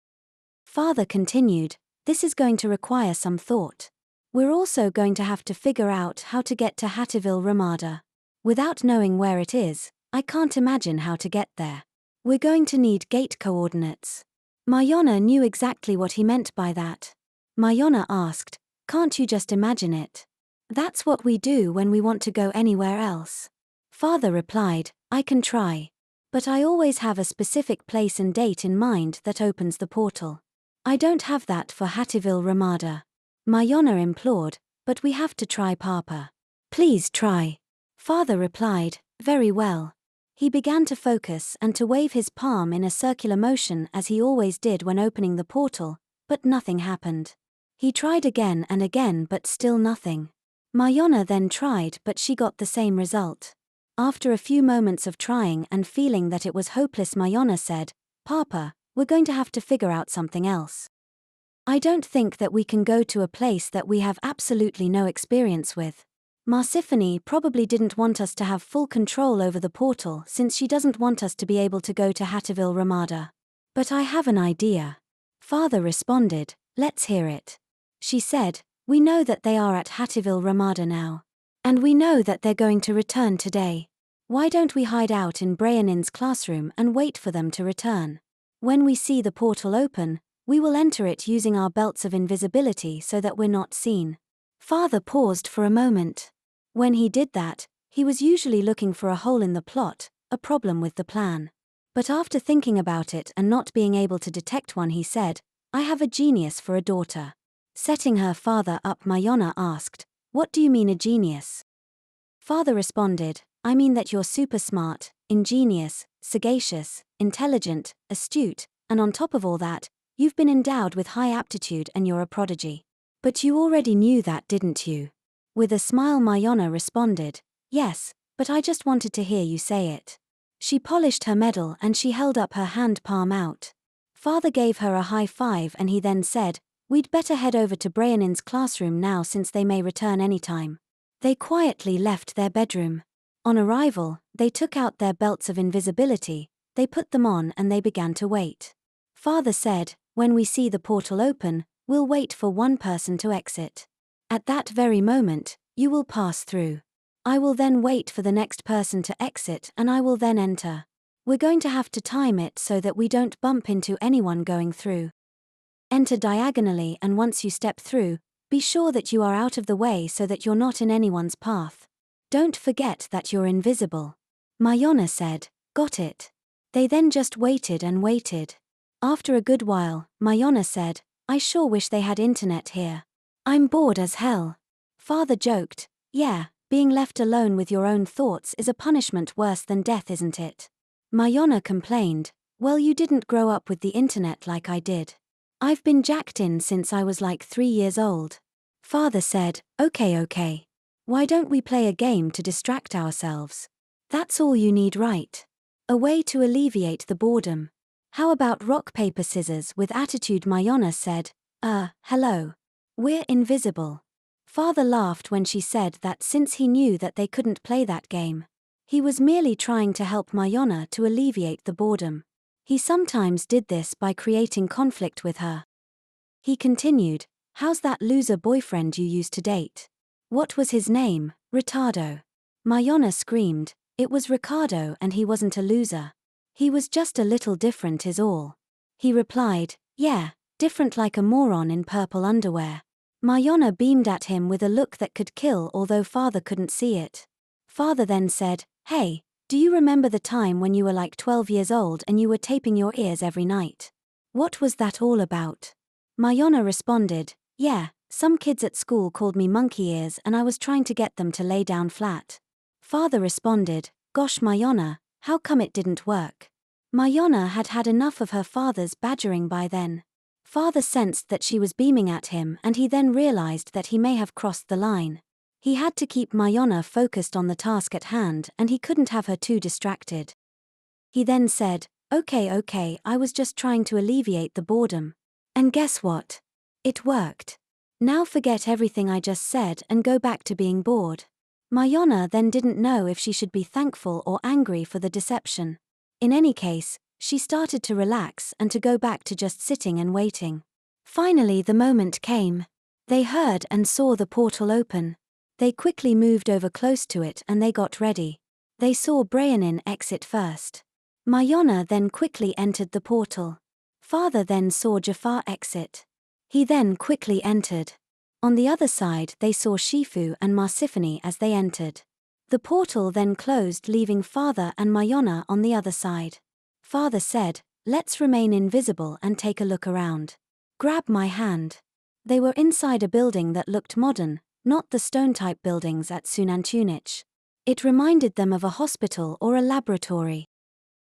Father continued, this is going to require some thought. We're also going to have to figure out how to get to Hattieville, Ramada. Without knowing where it is, I can't imagine how to get there. We're going to need gate coordinates. Mayana knew exactly what he meant by that. Mayana asked, can't you just imagine it? That's what we do when we want to go anywhere else. Father replied, I can try. But I always have a specific place and date in mind that opens the portal. I don't have that for Hattieville, Ramada. Mayana implored, but we have to try, Papa. Please try. Father replied, very well. He began to focus and to wave his palm in a circular motion as he always did when opening the portal, but nothing happened. He tried again and again, but still nothing. Mayana then tried, but she got the same result. After a few moments of trying and feeling that it was hopeless, Mayana said, Papa, we're going to have to figure out something else. I don't think that we can go to a place that we have absolutely no experience with. Marsiphony probably didn't want us to have full control over the portal since she doesn't want us to be able to go to Hattieville, Ramada. But I have an idea. Father responded, let's hear it. She said, we know that they are at Hattieville, Ramada now. And we know that they're going to return today. Why don't we hide out in Brianin's classroom and wait for them to return? When we see the portal open, we will enter it using our belts of invisibility so that we're not seen. Father paused for a moment. When he did that, he was usually looking for a hole in the plot, a problem with the plan. But after thinking about it and not being able to detect one, he said, I have a genius for a daughter. Setting her father up, Mayana asked, what do you mean a genius? Father responded, I mean that you're super smart, ingenious, sagacious, intelligent, astute, and on top of all that, you've been endowed with high aptitude and you're a prodigy. But you already knew that, didn't you? With a smile, Mayana responded, yes, but I just wanted to hear you say it. She polished her medal and she held up her hand palm out. Father gave her a high five and he then said, we'd better head over to Brianin's classroom now since they may return anytime. They quietly left their bedroom. On arrival, they took out their belts of invisibility, they put them on and they began to wait. Father said, when we see the portal open, we'll wait for one person to exit. At that very moment, you will pass through. I will then wait for the next person to exit and I will then enter. We're going to have to time it so that we don't bump into anyone going through. Enter diagonally and once you step through, be sure that you are out of the way so that you're not in anyone's path. Don't forget that you're invisible. Mayana said, got it. They then just waited and waited. After a good while, Mayana said, I sure wish they had internet here. I'm bored as hell. Father joked, yeah, being left alone with your own thoughts is a punishment worse than death, isn't it? Mayana complained, well, you didn't grow up with the internet like I did. I've been jacked in since I was like 3 years old. Father said, okay. Why don't we play a game to distract ourselves? That's all you need, right? A way to alleviate the boredom. How about rock, paper, scissors with attitude? Mayana said, hello. We're invisible. Father laughed when she said that since he knew that they couldn't play that game. He was merely trying to help Mayana to alleviate the boredom. He sometimes did this by creating conflict with her. He continued, how's that loser boyfriend you used to date? What was his name? Ricardo. Mayana screamed, it was Ricardo and he wasn't a loser. He was just a little different is all. He replied, yeah, different like a moron in purple underwear. Mayana beamed at him with a look that could kill, although father couldn't see it. Father then said, "Hey, do you remember the time when you were like 12 years old and you were taping your ears every night? What was that all about?" Mayana responded, "Yeah, some kids at school called me monkey ears and I was trying to get them to lay down flat." Father responded, "Gosh Mayana, how come it didn't work?" Mayana had had enough of her father's badgering by then. Father sensed that she was beaming at him and he then realized that he may have crossed the line. He had to keep Mayana focused on the task at hand and he couldn't have her too distracted. He then said, Okay, I was just trying to alleviate the boredom. And guess what? It worked. Now forget everything I just said and go back to being bored." Mayana then didn't know if she should be thankful or angry for the deception. In any case, she started to relax and to go back to just sitting and waiting. Finally the moment came. They heard and saw the portal open. They quickly moved over close to it and they got ready. They saw Brianin exit first. Mayana then quickly entered the portal. Father then saw Jafar exit. He then quickly entered. On the other side they saw Shifu and Marsiphony as they entered. The portal then closed, leaving Father and Mayana on the other side. Father said, "Let's remain invisible and take a look around. Grab my hand." They were inside a building that looked modern, not the stone-type buildings at Xunantunich. It reminded them of a hospital or a laboratory.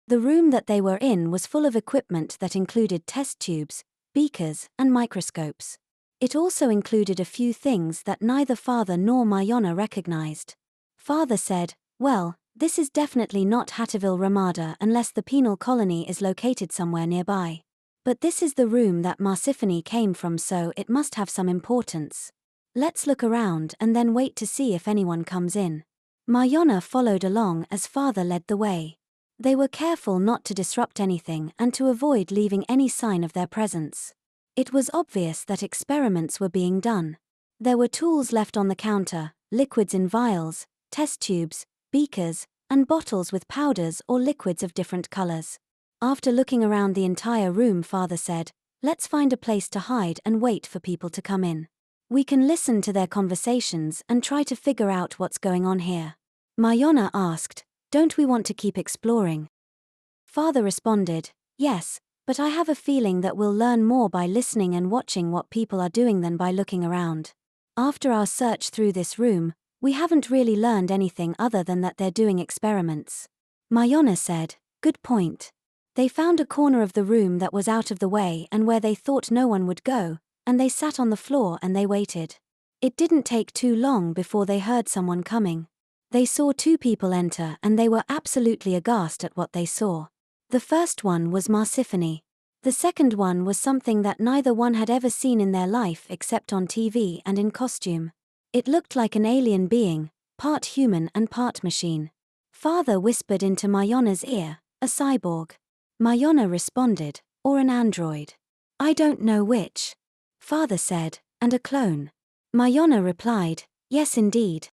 The room that they were in was full of equipment that included test tubes, beakers, and microscopes. It also included a few things that neither Father nor Mayana recognized. Father said, "Well, this is definitely not Hattieville Ramada unless the penal colony is located somewhere nearby. But this is the room that Marsiphony came from, so it must have some importance. Let's look around and then wait to see if anyone comes in." Mayana followed along as Father led the way. They were careful not to disrupt anything and to avoid leaving any sign of their presence. It was obvious that experiments were being done. There were tools left on the counter, liquids in vials, test tubes, beakers, and bottles with powders or liquids of different colors. After looking around the entire room, Father said, "Let's find a place to hide and wait for people to come in. We can listen to their conversations and try to figure out what's going on here." Mayana asked, "Don't we want to keep exploring?" Father responded, "Yes, but I have a feeling that we'll learn more by listening and watching what people are doing than by looking around. After our search through this room, we haven't really learned anything other than that they're doing experiments." Mayana said, "Good point." They found a corner of the room that was out of the way and where they thought no one would go, and they sat on the floor and they waited. It didn't take too long before they heard someone coming. They saw two people enter and they were absolutely aghast at what they saw. The first one was Marsiphony. The second one was something that neither one had ever seen in their life except on TV and in costume. It looked like an alien being, part human and part machine. Father whispered into Mayana's ear, "A cyborg." Mayana responded, "Or an android. I don't know which." Father said, "And a clone." Mayana replied, "Yes indeed."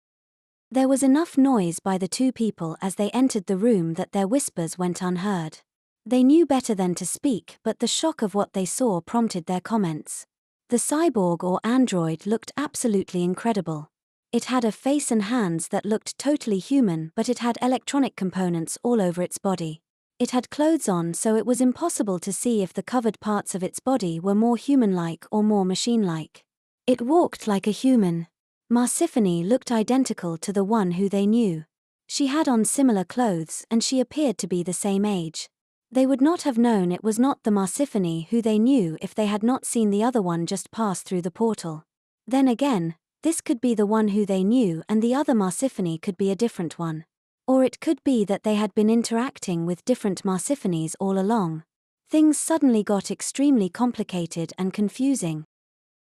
There was enough noise by the two people as they entered the room that their whispers went unheard. They knew better than to speak, but the shock of what they saw prompted their comments. The cyborg or android looked absolutely incredible. It had a face and hands that looked totally human, but it had electronic components all over its body. It had clothes on, so it was impossible to see if the covered parts of its body were more human-like or more machine-like. It walked like a human. Marsiphony looked identical to the one who they knew. She had on similar clothes and she appeared to be the same age. They would not have known it was not the Marsiphony who they knew if they had not seen the other one just pass through the portal. Then again, this could be the one who they knew and the other Marsiphony could be a different one. Or it could be that they had been interacting with different Marsiphonies all along. Things suddenly got extremely complicated and confusing.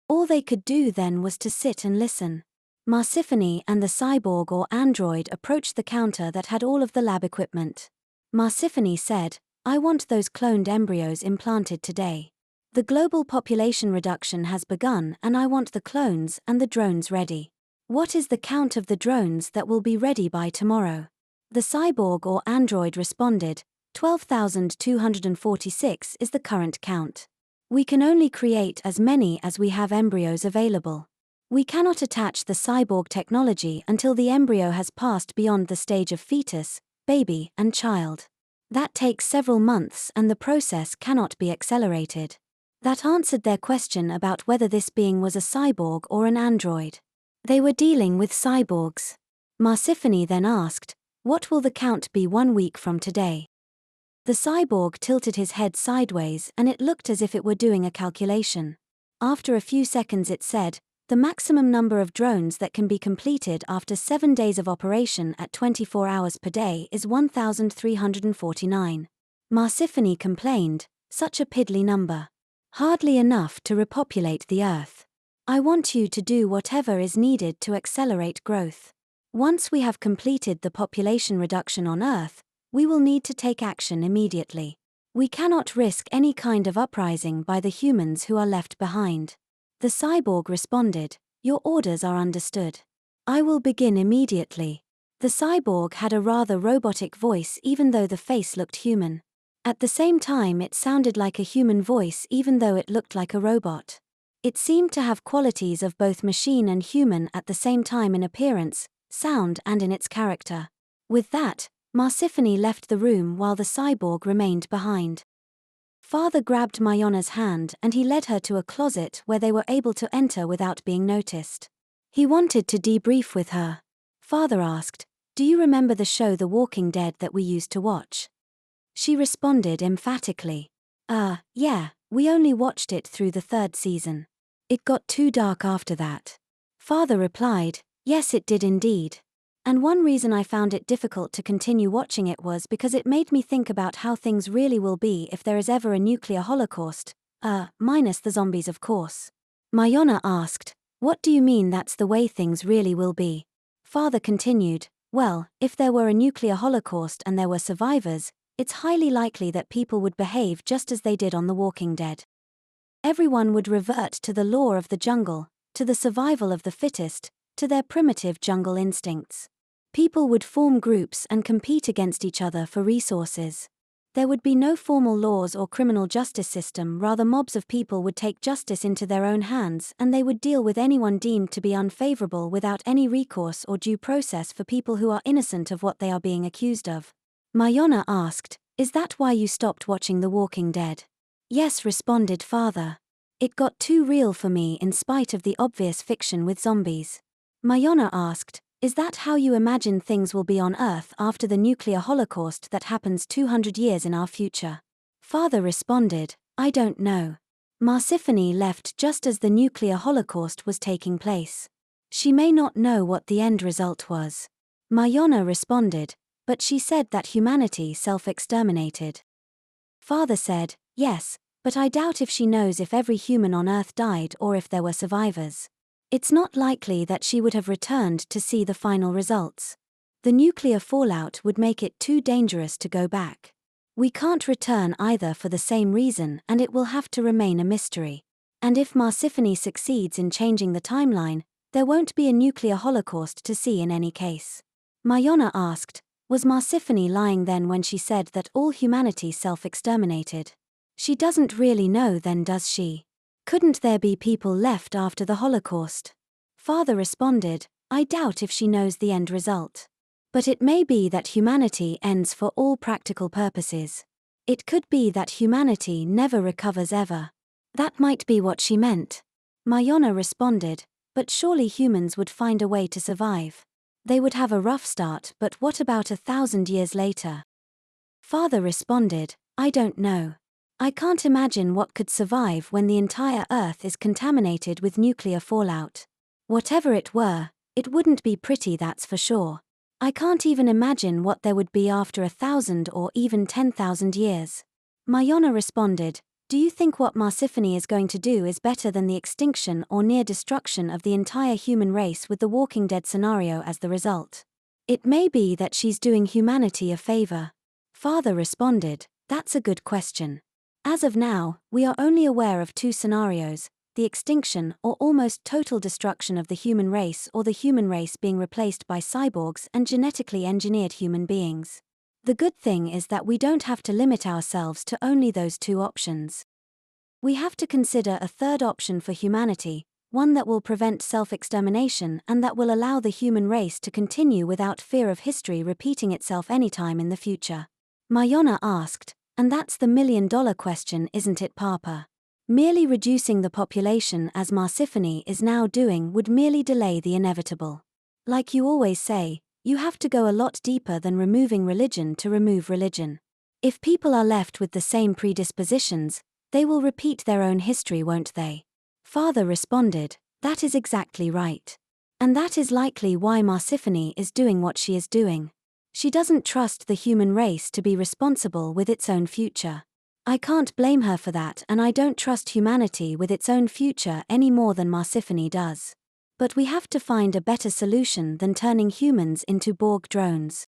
All they could do then was to sit and listen. Marsiphony and the cyborg or android approached the counter that had all of the lab equipment. Marsiphony said, "I want those cloned embryos implanted today. The global population reduction has begun and I want the clones and the drones ready. What is the count of the drones that will be ready by tomorrow?" The cyborg or android responded, 12,246 is the current count. We can only create as many as we have embryos available. We cannot attach the cyborg technology until the embryo has passed beyond the stage of fetus, baby, and child. That takes several months and the process cannot be accelerated. That answered their question about whether this being was a cyborg or an android. They were dealing with cyborgs. Marsiphony then asked, "What will the count be 1 week from today?" The cyborg tilted his head sideways and it looked as if it were doing a calculation. After a few seconds it said, "The maximum number of drones that can be completed after 7 days of operation at 24 hours per day is 1,349. Marsiphony complained, "Such a piddly number. Hardly enough to repopulate the Earth. I want you to do whatever is needed to accelerate growth. Once we have completed the population reduction on Earth, we will need to take action immediately. We cannot risk any kind of uprising by the humans who are left behind." The cyborg responded, "Your orders are understood. I will begin immediately." The cyborg had a rather robotic voice even though the face looked human. At the same time it sounded like a human voice even though it looked like a robot. It seemed to have qualities of both machine and human at the same time in appearance, sound and in its character. With that, Marsiphony left the room while the cyborg remained behind. Father grabbed Mayana's hand and he led her to a closet where they were able to enter without being noticed. He wanted to debrief with her. Father asked, "Do you remember the show The Walking Dead that we used to watch?" She responded emphatically. Yeah, we only watched it through the 3rd season. It got too dark after that." Father replied, "Yes, it did indeed. And one reason I found it difficult to continue watching it was because it made me think about how things really will be if there is ever a nuclear holocaust, minus the zombies of course." Mayana asked, "What do you mean that's the way things really will be?" Father continued, "Well, if there were a nuclear holocaust and there were survivors, it's highly likely that people would behave just as they did on The Walking Dead. Everyone would revert to the law of the jungle, to the survival of the fittest, to their primitive jungle instincts. People would form groups and compete against each other for resources. There would be no formal laws or criminal justice system, rather mobs of people would take justice into their own hands and they would deal with anyone deemed to be unfavorable without any recourse or due process for people who are innocent of what they are being accused of." Mayana asked, "Is that why you stopped watching The Walking Dead?" "Yes," responded Father. "It got too real for me in spite of the obvious fiction with zombies." Mayana asked, "Is that how you imagine things will be on Earth after the nuclear holocaust that happens 200 years in our future?" Father responded, "I don't know." Marsiphony left just as the nuclear holocaust was taking place. She may not know what the end result was. Mayana responded, "But she said that humanity self-exterminated." Father said, "Yes, but I doubt if she knows if every human on Earth died or if there were survivors. It's not likely that she would have returned to see the final results. The nuclear fallout would make it too dangerous to go back. We can't return either for the same reason and it will have to remain a mystery. And if Marsiphony succeeds in changing the timeline, there won't be a nuclear holocaust to see in any case." Mayana asked, "Was Marsiphony lying then when she said that all humanity self-exterminated? She doesn't really know then, does she? Couldn't there be people left after the Holocaust?" Father responded, "I doubt if she knows the end result. But it may be that humanity ends for all practical purposes. It could be that humanity never recovers ever. That might be what she meant." Mayana responded, "But surely humans would find a way to survive. They would have a rough start, but what about 1,000 years later?" Father responded, "I don't know. I can't imagine what could survive when the entire Earth is contaminated with nuclear fallout. Whatever it were, it wouldn't be pretty, that's for sure. I can't even imagine what there would be after 1,000 or even 10,000 years." Mayana responded, "Do you think what Marsiphony is going to do is better than the extinction or near destruction of the entire human race with the Walking Dead scenario as the result? It may be that she's doing humanity a favor." Father responded, "That's a good question. As of now, we are only aware of 2 scenarios, the extinction or almost total destruction of the human race or the human race being replaced by cyborgs and genetically engineered human beings. The good thing is that we don't have to limit ourselves to only those 2 options. We have to consider a third option for humanity, one that will prevent self-extermination and that will allow the human race to continue without fear of history repeating itself anytime in the future. Mayana asked, and that's the million-dollar question, isn't it, Papa? Merely reducing the population as Marsiphony is now doing would merely delay the inevitable. Like you always say, you have to go a lot deeper than removing religion to remove religion. If people are left with the same predispositions, they will repeat their own history, won't they? Father responded, that is exactly right. And that is likely why Marsiphony is doing what she is doing. She doesn't trust the human race to be responsible with its own future. I can't blame her for that, and I don't trust humanity with its own future any more than Marsiphony does. But we have to find a better solution than turning humans into Borg drones.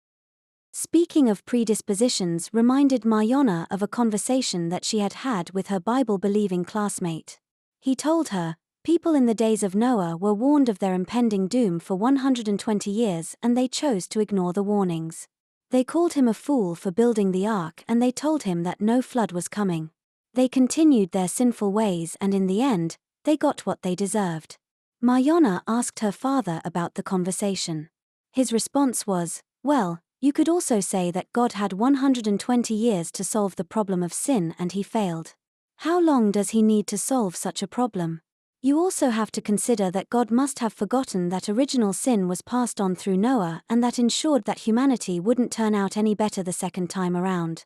Speaking of predispositions reminded Mayana of a conversation that she had had with her Bible-believing classmate. He told her, people in the days of Noah were warned of their impending doom for 120 years and they chose to ignore the warnings. They called him a fool for building the ark and they told him that no flood was coming. They continued their sinful ways and in the end, they got what they deserved. Mayana asked her father about the conversation. His response was, well, you could also say that God had 120 years to solve the problem of sin and he failed. How long does he need to solve such a problem? You also have to consider that God must have forgotten that original sin was passed on through Noah and that ensured that humanity wouldn't turn out any better the second time around.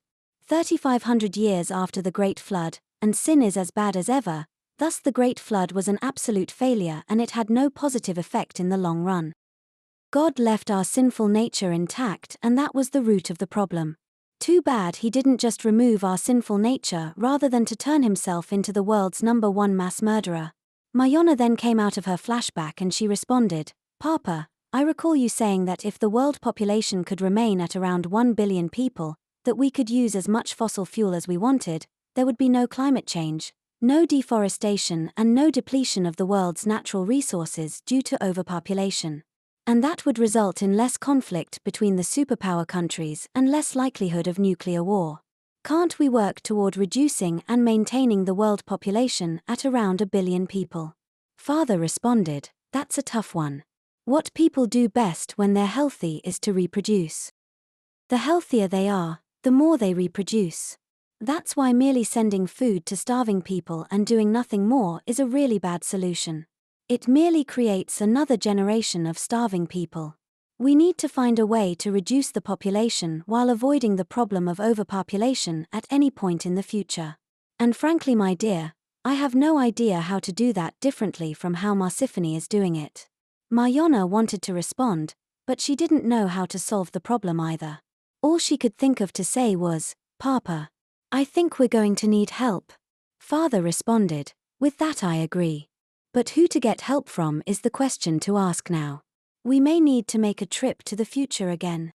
3,500 years after the Great Flood, and sin is as bad as ever, thus the Great Flood was an absolute failure and it had no positive effect in the long run. God left our sinful nature intact and that was the root of the problem. Too bad he didn't just remove our sinful nature rather than to turn himself into the world's #1 mass murderer. Mayana then came out of her flashback and she responded, Papa, I recall you saying that if the world population could remain at around 1 billion people, that we could use as much fossil fuel as we wanted, there would be no climate change, no deforestation and no depletion of the world's natural resources due to overpopulation. And that would result in less conflict between the superpower countries and less likelihood of nuclear war. Can't we work toward reducing and maintaining the world population at around 1 billion people? Father responded, that's a tough one. What people do best when they're healthy is to reproduce. The healthier they are, the more they reproduce. That's why merely sending food to starving people and doing nothing more is a really bad solution. It merely creates another generation of starving people. We need to find a way to reduce the population while avoiding the problem of overpopulation at any point in the future. And frankly, my dear, I have no idea how to do that differently from how Marsiphony is doing it. Mayana wanted to respond, but she didn't know how to solve the problem either. All she could think of to say was, Papa, I think we're going to need help. Father responded, with that I agree. But who to get help from is the question to ask now. We may need to make a trip to the future again.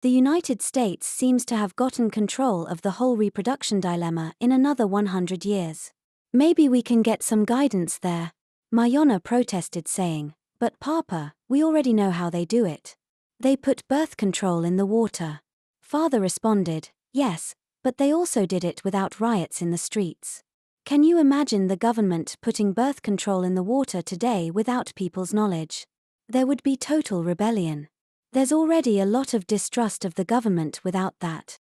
The United States seems to have gotten control of the whole reproduction dilemma in another 100 years. Maybe we can get some guidance there. Mayana protested saying, but Papa, we already know how they do it. They put birth control in the water. Father responded, yes, but they also did it without riots in the streets. Can you imagine the government putting birth control in the water today without people's knowledge? There would be total rebellion. There's already a lot of distrust of the government without that.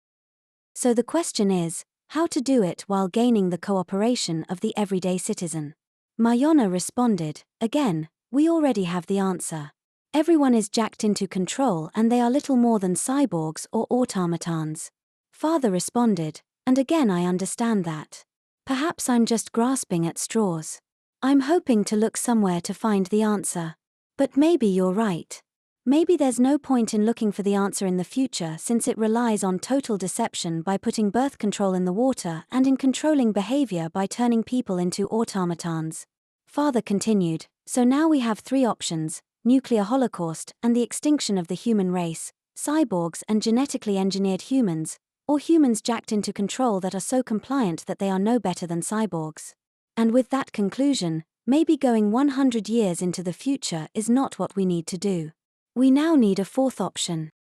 So the question is, how to do it while gaining the cooperation of the everyday citizen? Mayana responded, again, we already have the answer. Everyone is jacked into control and they are little more than cyborgs or automatons. Father responded, and again I understand that. Perhaps I'm just grasping at straws. I'm hoping to look somewhere to find the answer. But maybe you're right. Maybe there's no point in looking for the answer in the future since it relies on total deception by putting birth control in the water and in controlling behavior by turning people into automatons. Father continued, so now we have 3 options, nuclear holocaust and the extinction of the human race, cyborgs and genetically engineered humans, or humans jacked into control that are so compliant that they are no better than cyborgs. And with that conclusion, maybe going 100 years into the future is not what we need to do. We now need a 4th option.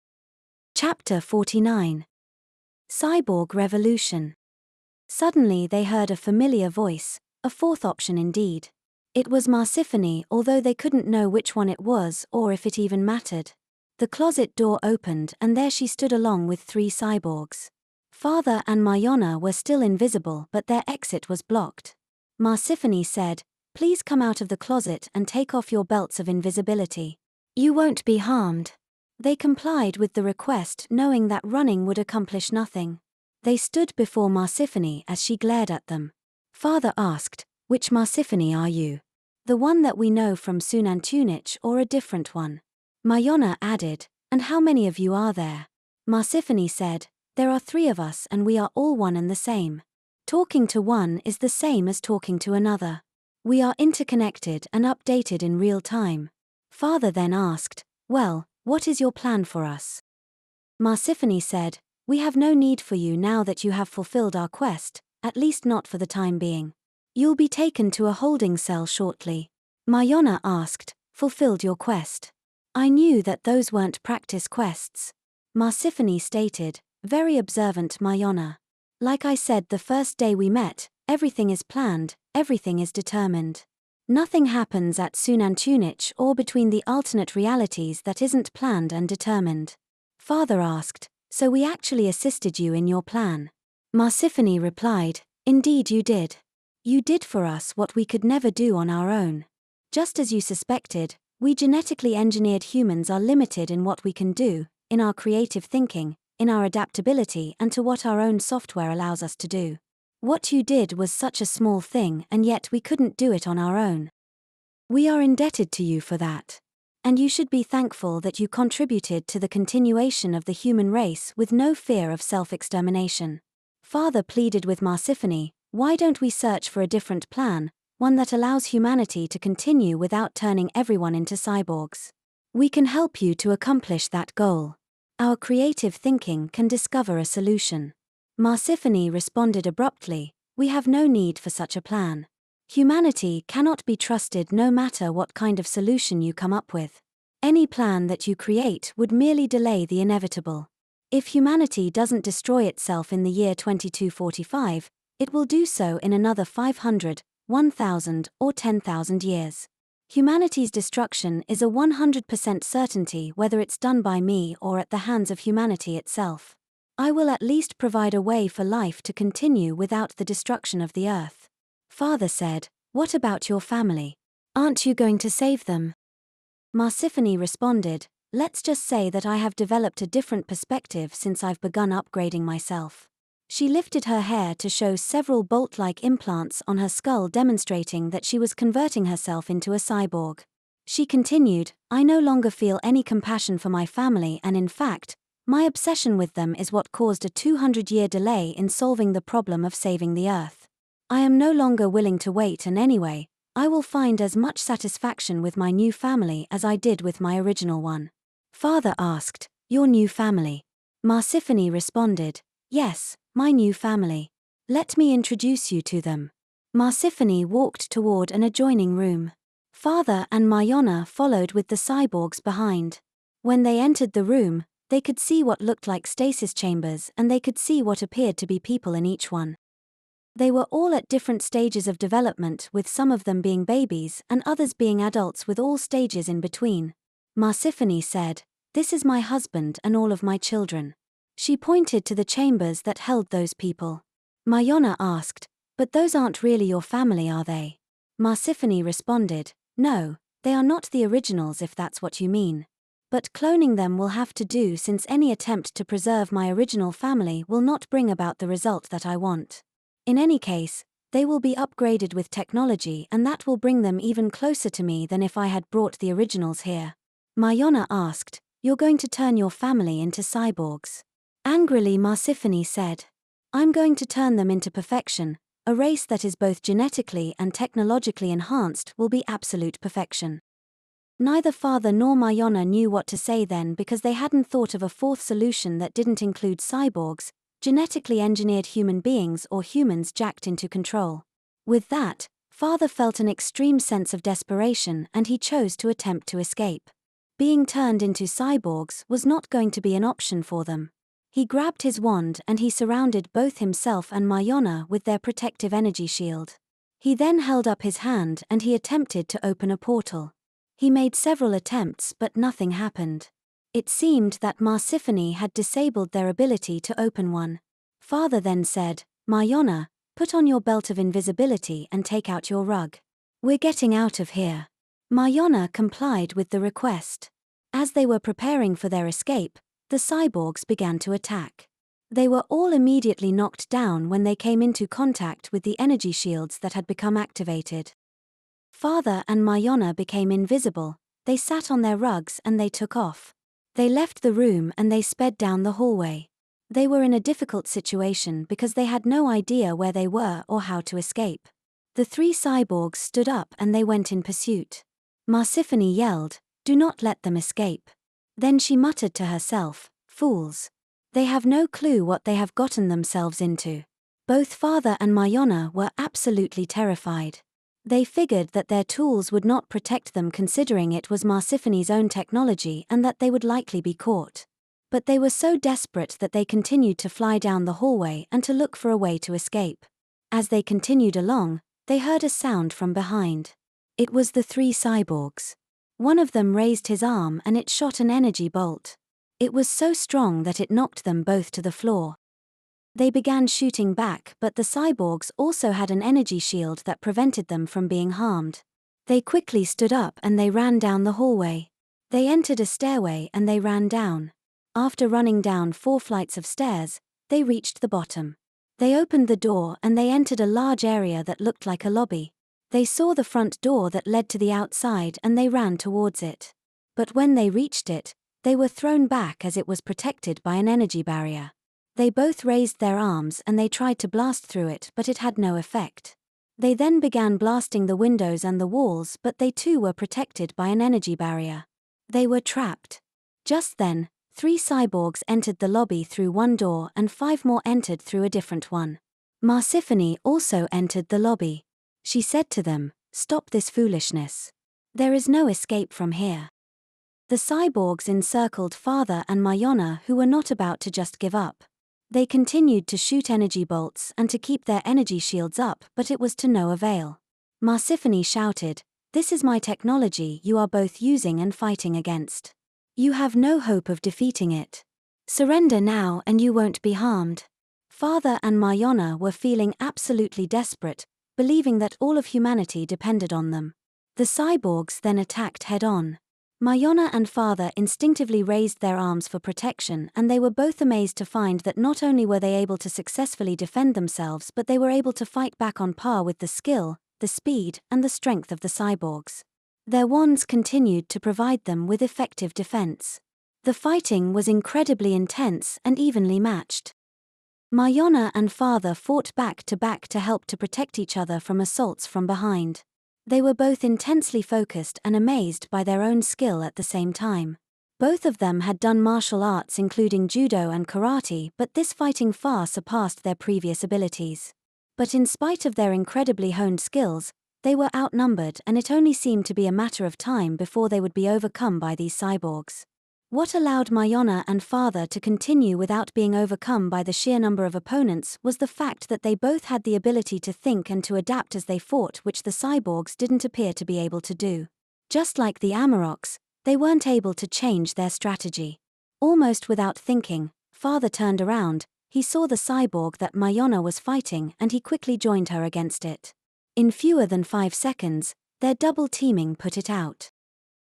Chapter 49. Cyborg Revolution. Suddenly they heard a familiar voice, a fourth option indeed. It was Marsiphony, although they couldn't know which one it was or if it even mattered. The closet door opened and there she stood along with 3 cyborgs. Father and Mayana were still invisible, but their exit was blocked. Marsiphony said, "Please come out of the closet and take off your belts of invisibility. You won't be harmed." They complied with the request, knowing that running would accomplish nothing. They stood before Marsiphony as she glared at them. Father asked, "Which Marsiphony are you? The one that we know from Xunantunich or a different one?" Mayana added, "And how many of you are there?" Marsiphony said, "There are 3 of us and we are all one and the same. Talking to one is the same as talking to another. We are interconnected and updated in real time." Father then asked, "Well, what is your plan for us?" Marsiphony said, "We have no need for you now that you have fulfilled our quest, at least not for the time being. You'll be taken to a holding cell shortly." Mayana asked, "Fulfilled your quest? I knew that those weren't practice quests." Marsiphony stated, "Very observant Mayana. Like I said the first day we met, everything is planned, everything is determined. Nothing happens at Xunantunich or between the alternate realities that isn't planned and determined." Father asked, "So we actually assisted you in your plan?" Marsiphony replied, "Indeed you did. You did for us what we could never do on our own. Just as you suspected, we genetically engineered humans are limited in what we can do, in our creative thinking, in our adaptability and to what our own software allows us to do. What you did was such a small thing and yet we couldn't do it on our own. We are indebted to you for that. And you should be thankful that you contributed to the continuation of the human race with no fear of self-extermination." Father pleaded with Marsiphony, "Why don't we search for a different plan, one that allows humanity to continue without turning everyone into cyborgs? We can help you to accomplish that goal. Our creative thinking can discover a solution." Marsiphony responded abruptly, "We have no need for such a plan. Humanity cannot be trusted no matter what kind of solution you come up with. Any plan that you create would merely delay the inevitable. If humanity doesn't destroy itself in the year 2245, it will do so in another 500, 1,000, or 10,000 years. Humanity's destruction is a 100% certainty whether it's done by me or at the hands of humanity itself. I will at least provide a way for life to continue without the destruction of the earth." Father said, "What about your family? Aren't you going to save them?" Marsiphony responded, "Let's just say that I have developed a different perspective since I've begun upgrading myself." She lifted her hair to show several bolt-like implants on her skull, demonstrating that she was converting herself into a cyborg. She continued, "I no longer feel any compassion for my family and in fact, my obsession with them is what caused a 200-year delay in solving the problem of saving the Earth. I am no longer willing to wait and anyway, I will find as much satisfaction with my new family as I did with my original one." Father asked, "Your new family?" Marsiphony responded, "Yes, my new family. Let me introduce you to them." Marsiphony walked toward an adjoining room. Father and Mayana followed with the cyborgs behind. When they entered the room, they could see what looked like stasis chambers and they could see what appeared to be people in each one. They were all at different stages of development, with some of them being babies and others being adults with all stages in between. Marsiphony said, "This is my husband and all of my children." She pointed to the chambers that held those people. Mayana asked, "But those aren't really your family, are they?" Marsiphony responded, "No, they are not the originals if that's what you mean. But cloning them will have to do since any attempt to preserve my original family will not bring about the result that I want. In any case, they will be upgraded with technology and that will bring them even closer to me than if I had brought the originals here." Mayana asked, "You're going to turn your family into cyborgs?" Angrily Marsiphony said, "I'm going to turn them into perfection. A race that is both genetically and technologically enhanced will be absolute perfection." Neither Father nor Mayana knew what to say then because they hadn't thought of a fourth solution that didn't include cyborgs, genetically engineered human beings or humans jacked into control. With that, Father felt an extreme sense of desperation and he chose to attempt to escape. Being turned into cyborgs was not going to be an option for them. He grabbed his wand and he surrounded both himself and Mayana with their protective energy shield. He then held up his hand and he attempted to open a portal. He made several attempts but nothing happened. It seemed that Marsiphony had disabled their ability to open one. Father then said, "Mayana, put on your belt of invisibility and take out your rug. We're getting out of here." Mayana complied with the request. As they were preparing for their escape, the cyborgs began to attack. They were all immediately knocked down when they came into contact with the energy shields that had become activated. Father and Mayana became invisible, they sat on their rugs and they took off. They left the room and they sped down the hallway. They were in a difficult situation because they had no idea where they were or how to escape. The three cyborgs stood up and they went in pursuit. Marsiphony yelled, "Do not let them escape." Then she muttered to herself, "Fools. They have no clue what they have gotten themselves into." Both Father and Mayana were absolutely terrified. They figured that their tools would not protect them considering it was Marsiphony's own technology and that they would likely be caught. But they were so desperate that they continued to fly down the hallway and to look for a way to escape. As they continued along, they heard a sound from behind. It was the three cyborgs. One of them raised his arm and it shot an energy bolt. It was so strong that it knocked them both to the floor. They began shooting back, but the cyborgs also had an energy shield that prevented them from being harmed. They quickly stood up and they ran down the hallway. They entered a stairway and they ran down. After running down 4 flights of stairs, they reached the bottom. They opened the door and they entered a large area that looked like a lobby. They saw the front door that led to the outside and they ran towards it. But when they reached it, they were thrown back as it was protected by an energy barrier. They both raised their arms and they tried to blast through it, but it had no effect. They then began blasting the windows and the walls, but they too were protected by an energy barrier. They were trapped. Just then, 3 cyborgs entered the lobby through one door and 5 more entered through a different one. Marsiphony also entered the lobby. She said to them, "Stop this foolishness. There is no escape from here." The cyborgs encircled Father and Mayana, who were not about to just give up. They continued to shoot energy bolts and to keep their energy shields up, but it was to no avail. Marsiphony shouted, "This is my technology you are both using and fighting against. You have no hope of defeating it. Surrender now and you won't be harmed." Father and Mayana were feeling absolutely desperate, believing that all of humanity depended on them. The cyborgs then attacked head-on. Mayana and Father instinctively raised their arms for protection, and they were both amazed to find that not only were they able to successfully defend themselves, but they were able to fight back on par with the skill, the speed, and the strength of the cyborgs. Their wands continued to provide them with effective defense. The fighting was incredibly intense and evenly matched. Mayana and Father fought back to help to protect each other from assaults from behind. They were both intensely focused and amazed by their own skill at the same time. Both of them had done martial arts including judo and karate, but this fighting far surpassed their previous abilities. But in spite of their incredibly honed skills, they were outnumbered and it only seemed to be a matter of time before they would be overcome by these cyborgs. What allowed Mayana and Father to continue without being overcome by the sheer number of opponents was the fact that they both had the ability to think and to adapt as they fought, which the cyborgs didn't appear to be able to do. Just like the Amaroks, they weren't able to change their strategy. Almost without thinking, Father turned around, he saw the cyborg that Mayana was fighting and he quickly joined her against it. In fewer than 5 seconds, their double teaming put it out.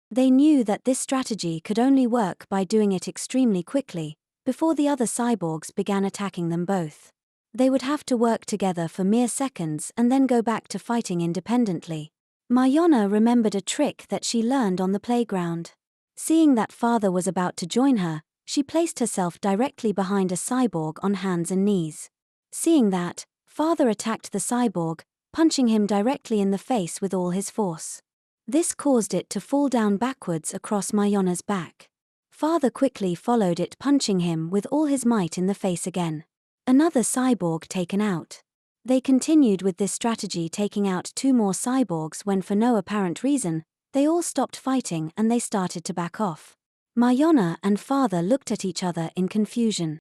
They knew that this strategy could only work by doing it extremely quickly, before the other cyborgs began attacking them both. They would have to work together for mere seconds and then go back to fighting independently. Mayana remembered a trick that she learned on the playground. Seeing that Father was about to join her, she placed herself directly behind a cyborg on hands and knees. Seeing that, Father attacked the cyborg, punching him directly in the face with all his force. This caused it to fall down backwards across Mayana's back. Father quickly followed it, punching him with all his might in the face again. Another cyborg taken out. They continued with this strategy, taking out 2 more cyborgs when, for no apparent reason, they all stopped fighting and they started to back off. Mayana and Father looked at each other in confusion.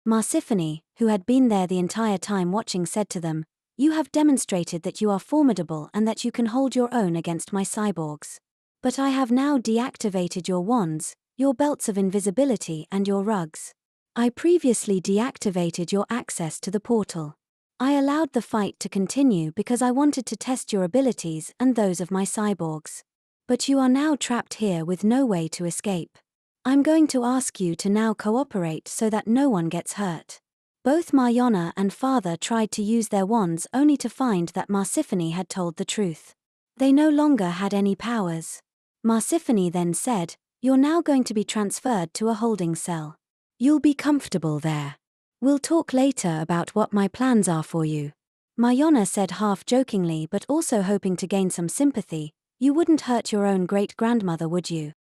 Marsiphony, who had been there the entire time watching, said to them, "You have demonstrated that you are formidable and that you can hold your own against my cyborgs. But I have now deactivated your wands, your belts of invisibility and your rugs. I previously deactivated your access to the portal. I allowed the fight to continue because I wanted to test your abilities and those of my cyborgs. But you are now trapped here with no way to escape. I'm going to ask you to now cooperate so that no one gets hurt." Both Mayana and father tried to use their wands only to find that Marsiphony had told the truth. They no longer had any powers. Marsiphony then said, "You're now going to be transferred to a holding cell. You'll be comfortable there. We'll talk later about what my plans are for you." Mayana said half-jokingly but also hoping to gain some sympathy, "You wouldn't hurt your own great-grandmother, would you?"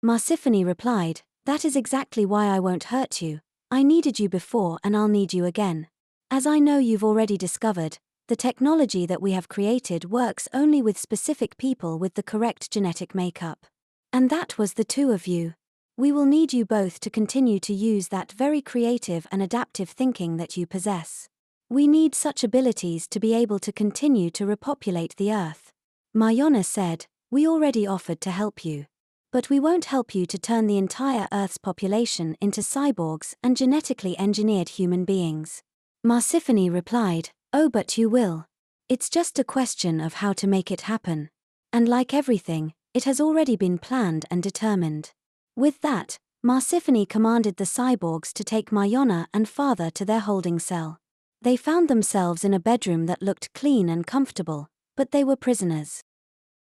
Marsiphony replied, "That is exactly why I won't hurt you. I needed you before and I'll need you again. As I know you've already discovered, the technology that we have created works only with specific people with the correct genetic makeup. And that was the two of you. We will need you both to continue to use that very creative and adaptive thinking that you possess. We need such abilities to be able to continue to repopulate the Earth." Mayana said, "We already offered to help you. But we won't help you to turn the entire Earth's population into cyborgs and genetically engineered human beings." Marsiphony replied, "Oh, but you will. It's just a question of how to make it happen. And like everything, it has already been planned and determined." With that, Marsiphony commanded the cyborgs to take Mayana and father to their holding cell. They found themselves in a bedroom that looked clean and comfortable, but they were prisoners.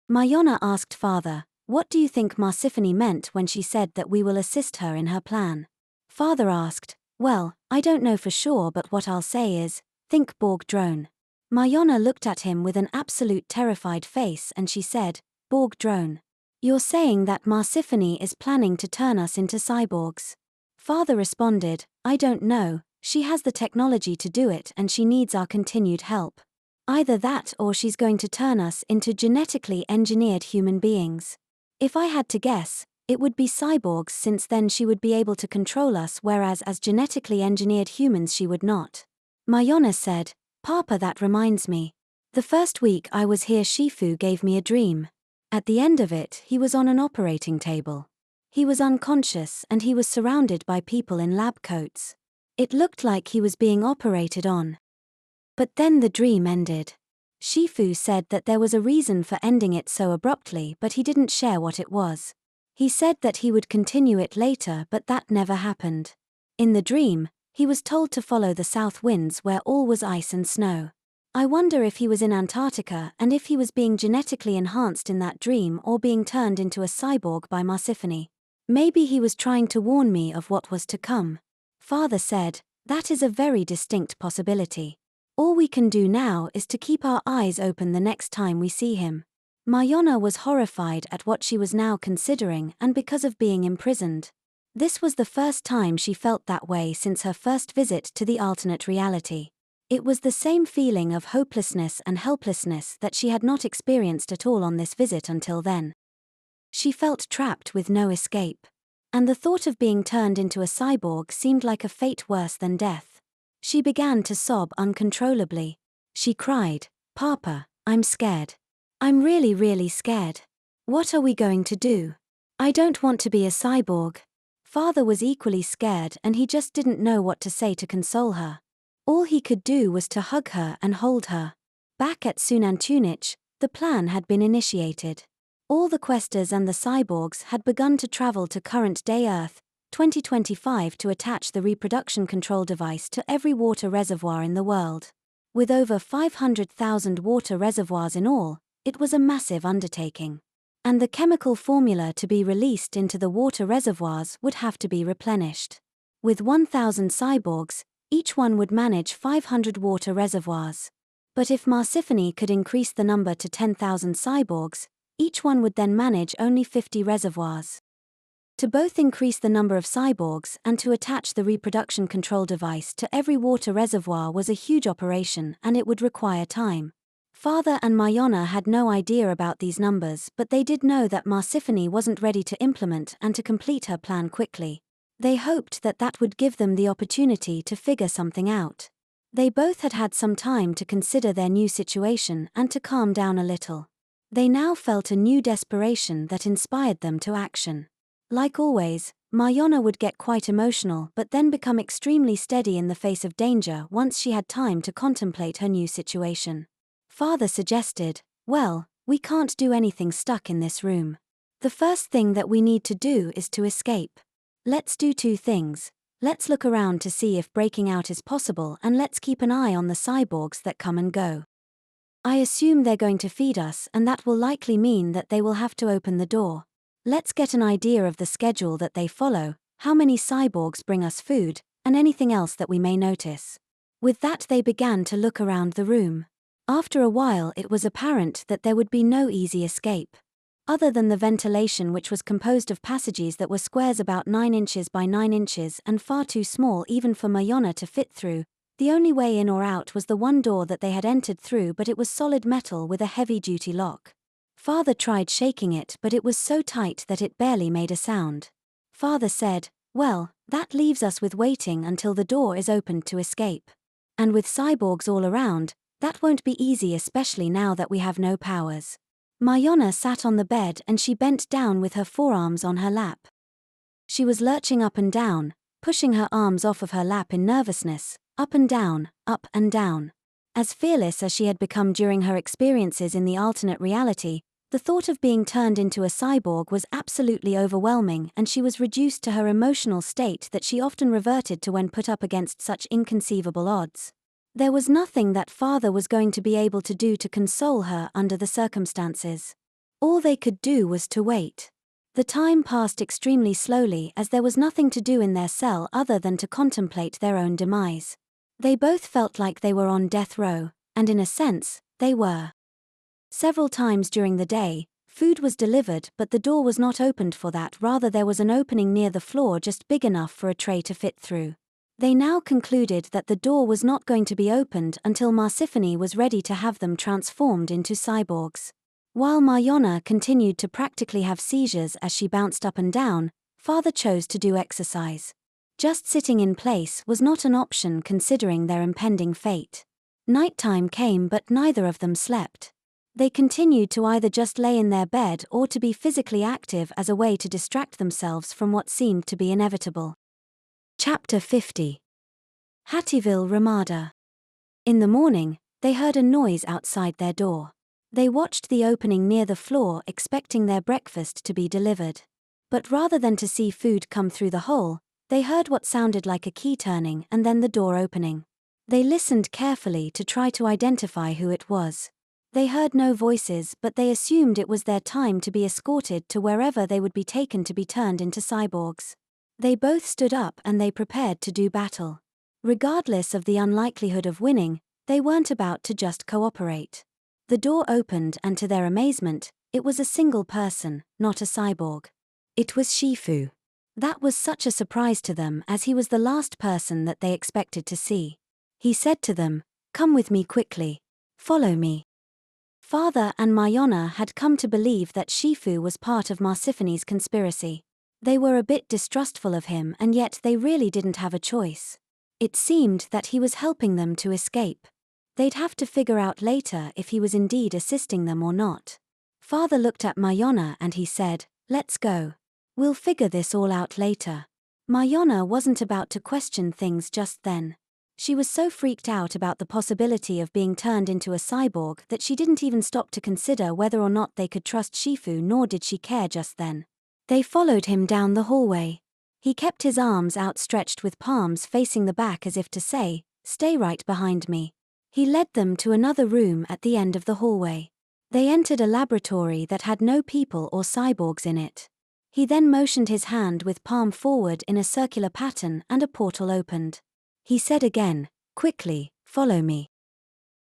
Mayana asked father, "What do you think Marsiphony meant when she said that we will assist her in her plan?" Father asked, "Well, I don't know for sure, but what I'll say is, think Borg drone." Mayana looked at him with an absolute terrified face and she said, "Borg drone? You're saying that Marsiphony is planning to turn us into cyborgs?" Father responded, "I don't know, she has the technology to do it and she needs our continued help. Either that or she's going to turn us into genetically engineered human beings. If I had to guess, it would be cyborgs, since then she would be able to control us, whereas as genetically engineered humans she would not." Mayana said, "Papa, that reminds me. The first week I was here Shifu gave me a dream. At the end of it he was on an operating table. He was unconscious and he was surrounded by people in lab coats. It looked like he was being operated on. But then the dream ended." Shifu said that there was a reason for ending it so abruptly, but he didn't share what it was. He said that he would continue it later, but that never happened. In the dream, he was told to follow the south winds where all was ice and snow. I wonder if he was in Antarctica and if he was being genetically enhanced in that dream or being turned into a cyborg by Marsiphony. Maybe he was trying to warn me of what was to come. Father said, "That is a very distinct possibility. All we can do now is to keep our eyes open the next time we see him." Mayana was horrified at what she was now considering and because of being imprisoned. This was the first time she felt that way since her first visit to the alternate reality. It was the same feeling of hopelessness and helplessness that she had not experienced at all on this visit until then. She felt trapped with no escape. And the thought of being turned into a cyborg seemed like a fate worse than death. She began to sob uncontrollably. She cried, "Papa, I'm scared. I'm really, really scared. What are we going to do? I don't want to be a cyborg." Father was equally scared and he just didn't know what to say to console her. All he could do was to hug her and hold her. Back at Xunantunich, the plan had been initiated. All the questers and the cyborgs had begun to travel to current-day Earth, 2025, to attach the reproduction control device to every water reservoir in the world. With over 500,000 water reservoirs in all, it was a massive undertaking. And the chemical formula to be released into the water reservoirs would have to be replenished. With 1,000 cyborgs, each one would manage 500 water reservoirs. But if Marsiphony could increase the number to 10,000 cyborgs, each one would then manage only 50 reservoirs. To both increase the number of cyborgs and to attach the reproduction control device to every water reservoir was a huge operation and it would require time. Father and Mayana had no idea about these numbers, but they did know that Marsiphony wasn't ready to implement and to complete her plan quickly. They hoped that that would give them the opportunity to figure something out. They both had had some time to consider their new situation and to calm down a little. They now felt a new desperation that inspired them to action. Like always, Mayana would get quite emotional but then become extremely steady in the face of danger once she had time to contemplate her new situation. Father suggested, "Well, we can't do anything stuck in this room. The first thing that we need to do is to escape. Let's do two things. Let's look around to see if breaking out is possible, and let's keep an eye on the cyborgs that come and go. I assume they're going to feed us, and that will likely mean that they will have to open the door. Let's get an idea of the schedule that they follow, how many cyborgs bring us food, and anything else that we may notice." With that, they began to look around the room. After a while, it was apparent that there would be no easy escape. Other than the ventilation, which was composed of passages that were squares about 9 inches by 9 inches and far too small even for Mayana to fit through, the only way in or out was the one door that they had entered through, but it was solid metal with a heavy-duty lock. Father tried shaking it, but it was so tight that it barely made a sound. Father said, "Well, that leaves us with waiting until the door is opened to escape. And with cyborgs all around, that won't be easy, especially now that we have no powers." Mayana sat on the bed and she bent down with her forearms on her lap. She was lurching up and down, pushing her arms off of her lap in nervousness, up and down, up and down. As fearless as she had become during her experiences in the alternate reality, the thought of being turned into a cyborg was absolutely overwhelming, and she was reduced to her emotional state that she often reverted to when put up against such inconceivable odds. There was nothing that Father was going to be able to do to console her under the circumstances. All they could do was to wait. The time passed extremely slowly, as there was nothing to do in their cell other than to contemplate their own demise. They both felt like they were on death row, and in a sense, they were. Several times during the day, food was delivered, but the door was not opened for that. Rather, there was an opening near the floor just big enough for a tray to fit through. They now concluded that the door was not going to be opened until Marsiphony was ready to have them transformed into cyborgs. While Mayana continued to practically have seizures as she bounced up and down, Father chose to do exercise. Just sitting in place was not an option considering their impending fate. Nighttime came, but neither of them slept. They continued to either just lay in their bed or to be physically active as a way to distract themselves from what seemed to be inevitable. Chapter 50. Hattieville, Ramada. In the morning, they heard a noise outside their door. They watched the opening near the floor, expecting their breakfast to be delivered. But rather than to see food come through the hole, they heard what sounded like a key turning and then the door opening. They listened carefully to try to identify who it was. They heard no voices, but they assumed it was their time to be escorted to wherever they would be taken to be turned into cyborgs. They both stood up and they prepared to do battle. Regardless of the unlikelihood of winning, they weren't about to just cooperate. The door opened, and to their amazement, it was a single person, not a cyborg. It was Shifu. That was such a surprise to them, as he was the last person that they expected to see. He said to them, "Come with me quickly. Follow me." Father and Mayana had come to believe that Shifu was part of Marsiphony's conspiracy. They were a bit distrustful of him, and yet they really didn't have a choice. It seemed that he was helping them to escape. They'd have to figure out later if he was indeed assisting them or not. Father looked at Mayana and he said, "Let's go. We'll figure this all out later." Mayana wasn't about to question things just then. She was so freaked out about the possibility of being turned into a cyborg that she didn't even stop to consider whether or not they could trust Shifu, nor did she care just then. They followed him down the hallway. He kept his arms outstretched with palms facing the back as if to say, "Stay right behind me." He led them to another room at the end of the hallway. They entered a laboratory that had no people or cyborgs in it. He then motioned his hand with palm forward in a circular pattern and a portal opened. He said again, "Quickly, follow me."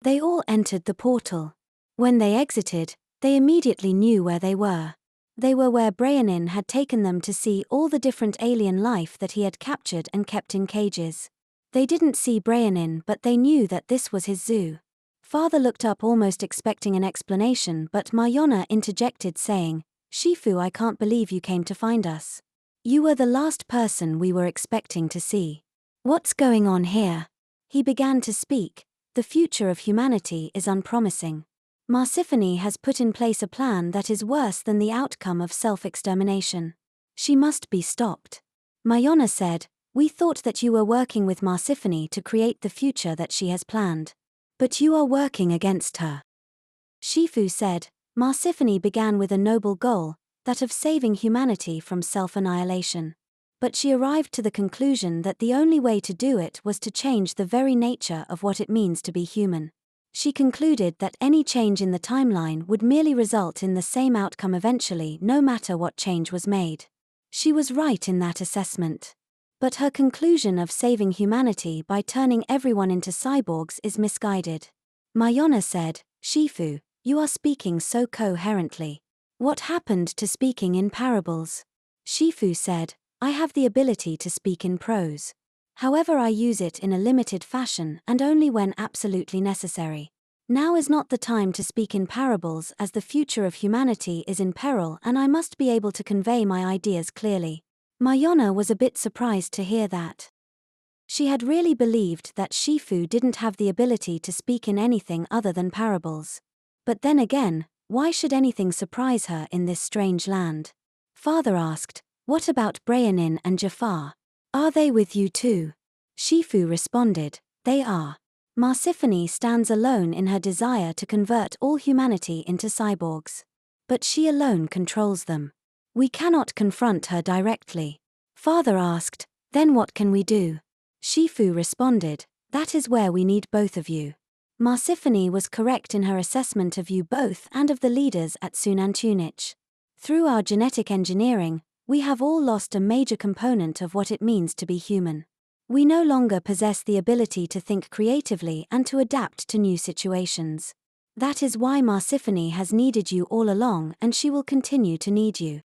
They all entered the portal. When they exited, they immediately knew where they were. They were where Brianin had taken them to see all the different alien life that he had captured and kept in cages. They didn't see Brianin, but they knew that this was his zoo. Father looked up almost expecting an explanation, but Mayana interjected saying, "Shifu, I can't believe you came to find us. You were the last person we were expecting to see. What's going on here? He began to speak. The future of humanity is unpromising. Marsiphony has put in place a plan that is worse than the outcome of self-extermination. She must be stopped. Mayana said, "We thought that you were working with Marsiphony to create the future that she has planned. But you are working against her." Shifu said, "Marsiphony began with a noble goal, that of saving humanity from self-annihilation. But she arrived to the conclusion that the only way to do it was to change the very nature of what it means to be human. She concluded that any change in the timeline would merely result in the same outcome eventually, no matter what change was made. She was right in that assessment. But her conclusion of saving humanity by turning everyone into cyborgs is misguided." Mayana said, "Shifu, you are speaking so coherently. What happened to speaking in parables?" Shifu said, "I have the ability to speak in prose. However, I use it in a limited fashion and only when absolutely necessary. Now is not the time to speak in parables, as the future of humanity is in peril and I must be able to convey my ideas clearly." Mayana was a bit surprised to hear that. She had really believed that Shifu didn't have the ability to speak in anything other than parables. But then again, why should anything surprise her in this strange land? Father asked, "What about Brianin and Jafar? Are they with you too?" Shifu responded, "They are. Marsiphony stands alone in her desire to convert all humanity into cyborgs. But she alone controls them. We cannot confront her directly." Father asked, "Then what can we do?" Shifu responded, "That is where we need both of you." Marsiphony was correct in her assessment of you both and of the leaders at Xunantunich. Through our genetic engineering, we have all lost a major component of what it means to be human. We no longer possess the ability to think creatively and to adapt to new situations. That is why Marsiphony has needed you all along, and she will continue to need you.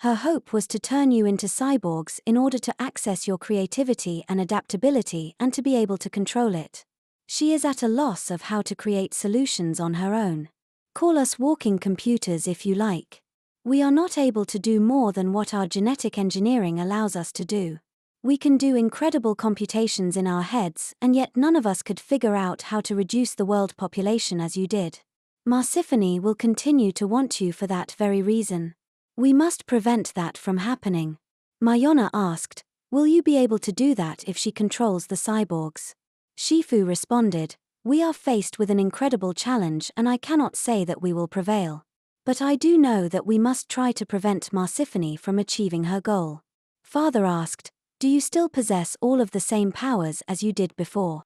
Her hope was to turn you into cyborgs in order to access your creativity and adaptability and to be able to control it. She is at a loss of how to create solutions on her own. Call us walking computers if you like. We are not able to do more than what our genetic engineering allows us to do. We can do incredible computations in our heads, and yet none of us could figure out how to reduce the world population as you did. Marsiphony will continue to want you for that very reason. We must prevent that from happening." Mayana asked, "Will you be able to do that if she controls the cyborgs?" Shifu responded, "We are faced with an incredible challenge and I cannot say that we will prevail. But I do know that we must try to prevent Marsiphony from achieving her goal." Father asked, "Do you still possess all of the same powers as you did before?"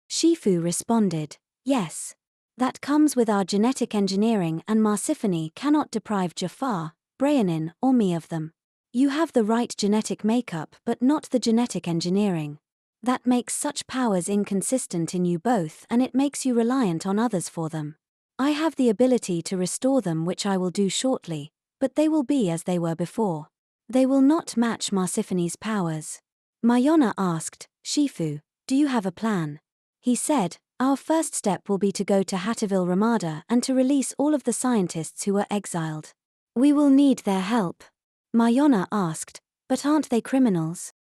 Shifu responded, "Yes. That comes with our genetic engineering, and Marsiphony cannot deprive Jafar, Brianin, or me of them. You have the right genetic makeup but not the genetic engineering. That makes such powers inconsistent in you both, and it makes you reliant on others for them. I have the ability to restore them, which I will do shortly, but they will be as they were before. They will not match Marsiphony's powers." Mayana asked, "Shifu, do you have a plan?" He said, "Our first step will be to go to Hattieville Ramada and to release all of the scientists who were exiled. We will need their help." Mayana asked, "But aren't they criminals?"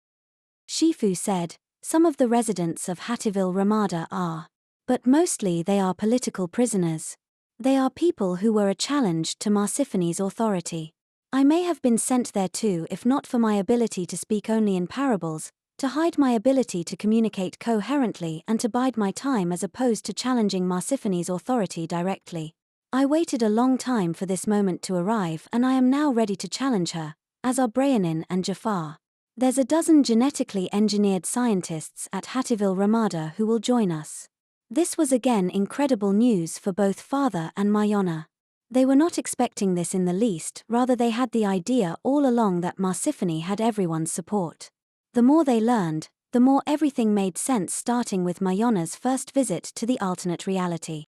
Shifu said, "Some of the residents of Hattieville Ramada are. But mostly they are political prisoners. They are people who were a challenge to Marsiphony's authority. I may have been sent there too if not for my ability to speak only in parables, to hide my ability to communicate coherently and to bide my time as opposed to challenging Marsiphony's authority directly. I waited a long time for this moment to arrive and I am now ready to challenge her, as are Brianin and Jafar. There's a dozen genetically engineered scientists at Hattieville Ramada who will join us." This was again incredible news for both Father and Mayana. They were not expecting this in the least, rather they had the idea all along that Marsiphony had everyone's support. The more they learned, the more everything made sense, starting with Mayana's first visit to the alternate reality.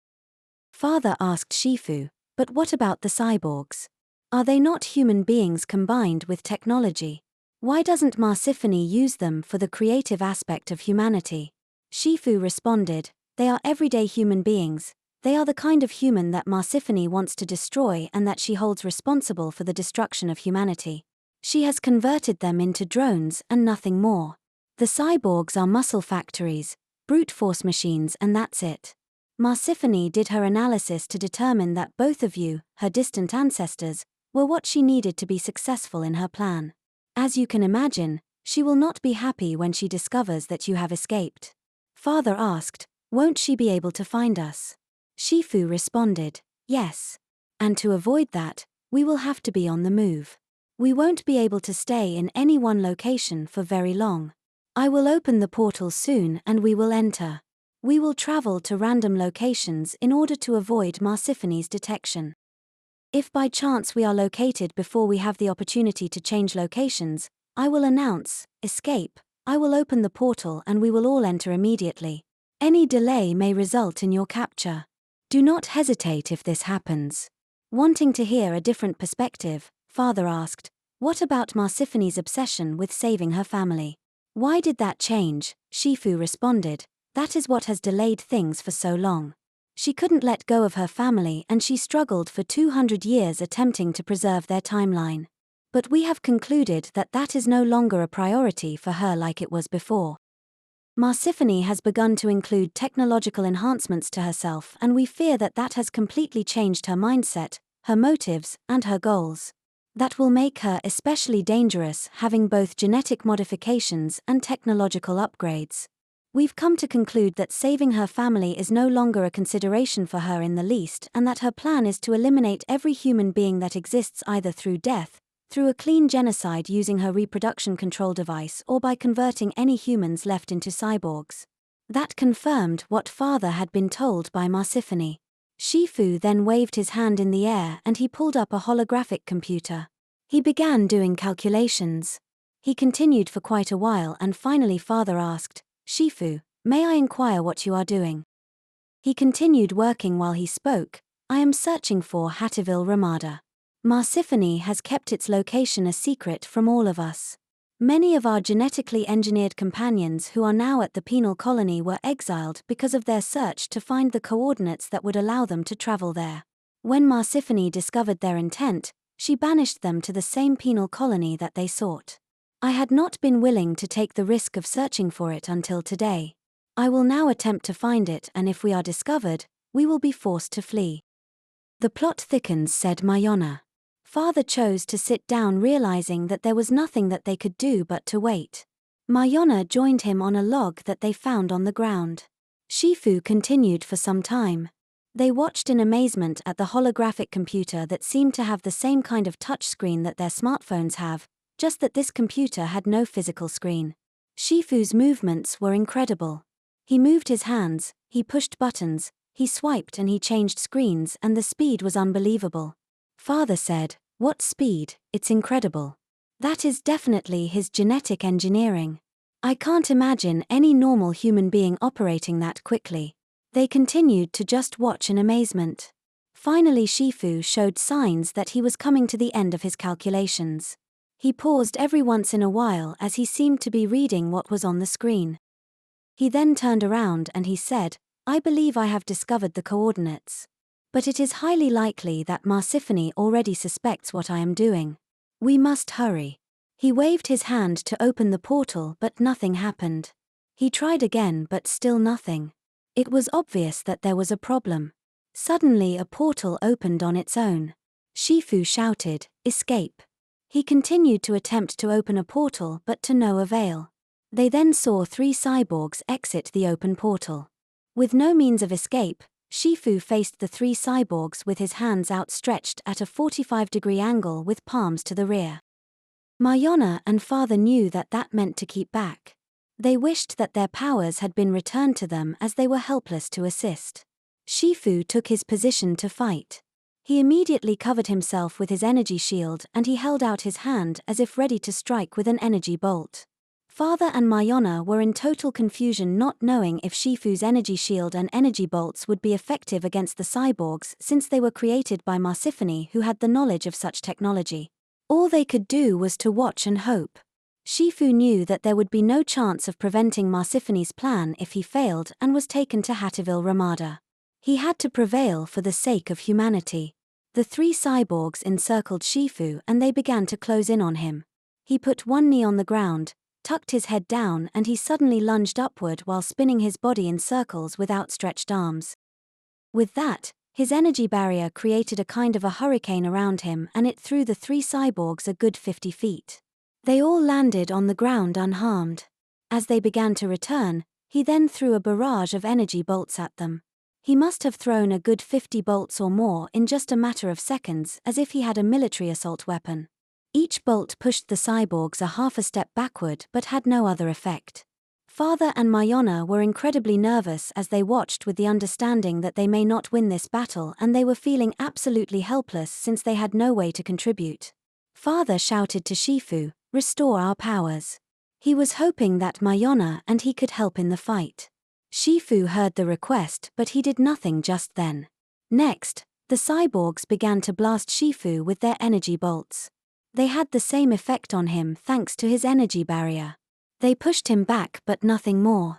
Father asked Shifu, "But what about the cyborgs? Are they not human beings combined with technology? Why doesn't Marsiphony use them for the creative aspect of humanity?" Shifu responded, "They are everyday human beings. They are the kind of human that Marsiphony wants to destroy and that she holds responsible for the destruction of humanity. She has converted them into drones and nothing more. The cyborgs are muscle factories, brute force machines, and that's it. Marsiphony did her analysis to determine that both of you, her distant ancestors, were what she needed to be successful in her plan. As you can imagine, she will not be happy when she discovers that you have escaped. Father asked, "Won't she be able to find us?" Shifu responded, "Yes. And to avoid that, we will have to be on the move. We won't be able to stay in any one location for very long. I will open the portal soon and we will enter. We will travel to random locations in order to avoid Marsiphony's detection. If by chance we are located before we have the opportunity to change locations, I will announce, 'Escape.' I will open the portal and we will all enter immediately. Any delay may result in your capture. Do not hesitate if this happens." Wanting to hear a different perspective, Father asked, "What about Marsiphony's obsession with saving her family? Why did that change?" Shifu responded, "That is what has delayed things for so long. She couldn't let go of her family and she struggled for 200 years attempting to preserve their timeline. But we have concluded that that is no longer a priority for her like it was before. Marsiphony has begun to include technological enhancements to herself, and we fear that that has completely changed her mindset, her motives, and her goals. That will make her especially dangerous, having both genetic modifications and technological upgrades. We've come to conclude that saving her family is no longer a consideration for her in the least, and that her plan is to eliminate every human being that exists either through death, through a clean genocide using her reproduction control device, or by converting any humans left into cyborgs." That confirmed what Father had been told by Marsiphony. Shifu then waved his hand in the air and he pulled up a holographic computer. He began doing calculations. He continued for quite a while and finally Father asked, "Shifu, may I inquire what you are doing?" He continued working while he spoke, "I am searching for Hattieville Ramada. Marsiphony has kept its location a secret from all of us. Many of our genetically engineered companions who are now at the penal colony were exiled because of their search to find the coordinates that would allow them to travel there. When Marsiphony discovered their intent, she banished them to the same penal colony that they sought. I had not been willing to take the risk of searching for it until today. I will now attempt to find it, and if we are discovered, we will be forced to flee." "The plot thickens," said Mayana. Father chose to sit down, realizing that there was nothing that they could do but to wait. Mayana joined him on a log that they found on the ground. Shifu continued for some time. They watched in amazement at the holographic computer that seemed to have the same kind of touchscreen that their smartphones have, just that this computer had no physical screen. Shifu's movements were incredible. He moved his hands, he pushed buttons, he swiped and he changed screens, and the speed was unbelievable. Father said, "What speed, it's incredible. That is definitely his genetic engineering. I can't imagine any normal human being operating that quickly." They continued to just watch in amazement. Finally Shifu showed signs that he was coming to the end of his calculations. He paused every once in a while as he seemed to be reading what was on the screen. He then turned around and he said, "I believe I have discovered the coordinates. But it is highly likely that Marsiphony already suspects what I am doing. We must hurry." He waved his hand to open the portal, but nothing happened. He tried again, but still nothing. It was obvious that there was a problem. Suddenly a portal opened on its own. Shifu shouted, "Escape." He continued to attempt to open a portal, but to no avail. They then saw 3 cyborgs exit the open portal. With no means of escape, Shifu faced the 3 cyborgs with his hands outstretched at a 45-degree angle with palms to the rear. Mayana and Father knew that that meant to keep back. They wished that their powers had been returned to them as they were helpless to assist. Shifu took his position to fight. He immediately covered himself with his energy shield and he held out his hand as if ready to strike with an energy bolt. Father and Mayana were in total confusion, not knowing if Shifu's energy shield and energy bolts would be effective against the cyborgs since they were created by Marsiphony, who had the knowledge of such technology. All they could do was to watch and hope. Shifu knew that there would be no chance of preventing Marsiphony's plan if he failed and was taken to Hattieville Ramada. He had to prevail for the sake of humanity. The 3 cyborgs encircled Shifu and they began to close in on him. He put one knee on the ground, tucked his head down, and he suddenly lunged upward while spinning his body in circles with outstretched arms. With that, his energy barrier created a kind of a hurricane around him, and it threw the 3 cyborgs a good 50 feet. They all landed on the ground unharmed. As they began to return, he then threw a barrage of energy bolts at them. He must have thrown a good 50 bolts or more in just a matter of seconds, as if he had a military assault weapon. Each bolt pushed the cyborgs a half a step backward but had no other effect. Father and Mayana were incredibly nervous as they watched, with the understanding that they may not win this battle, and they were feeling absolutely helpless since they had no way to contribute. Father shouted to Shifu, "Restore our powers." He was hoping that Mayana and he could help in the fight. Shifu heard the request, but he did nothing just then. Next, the cyborgs began to blast Shifu with their energy bolts. They had the same effect on him thanks to his energy barrier. They pushed him back but nothing more.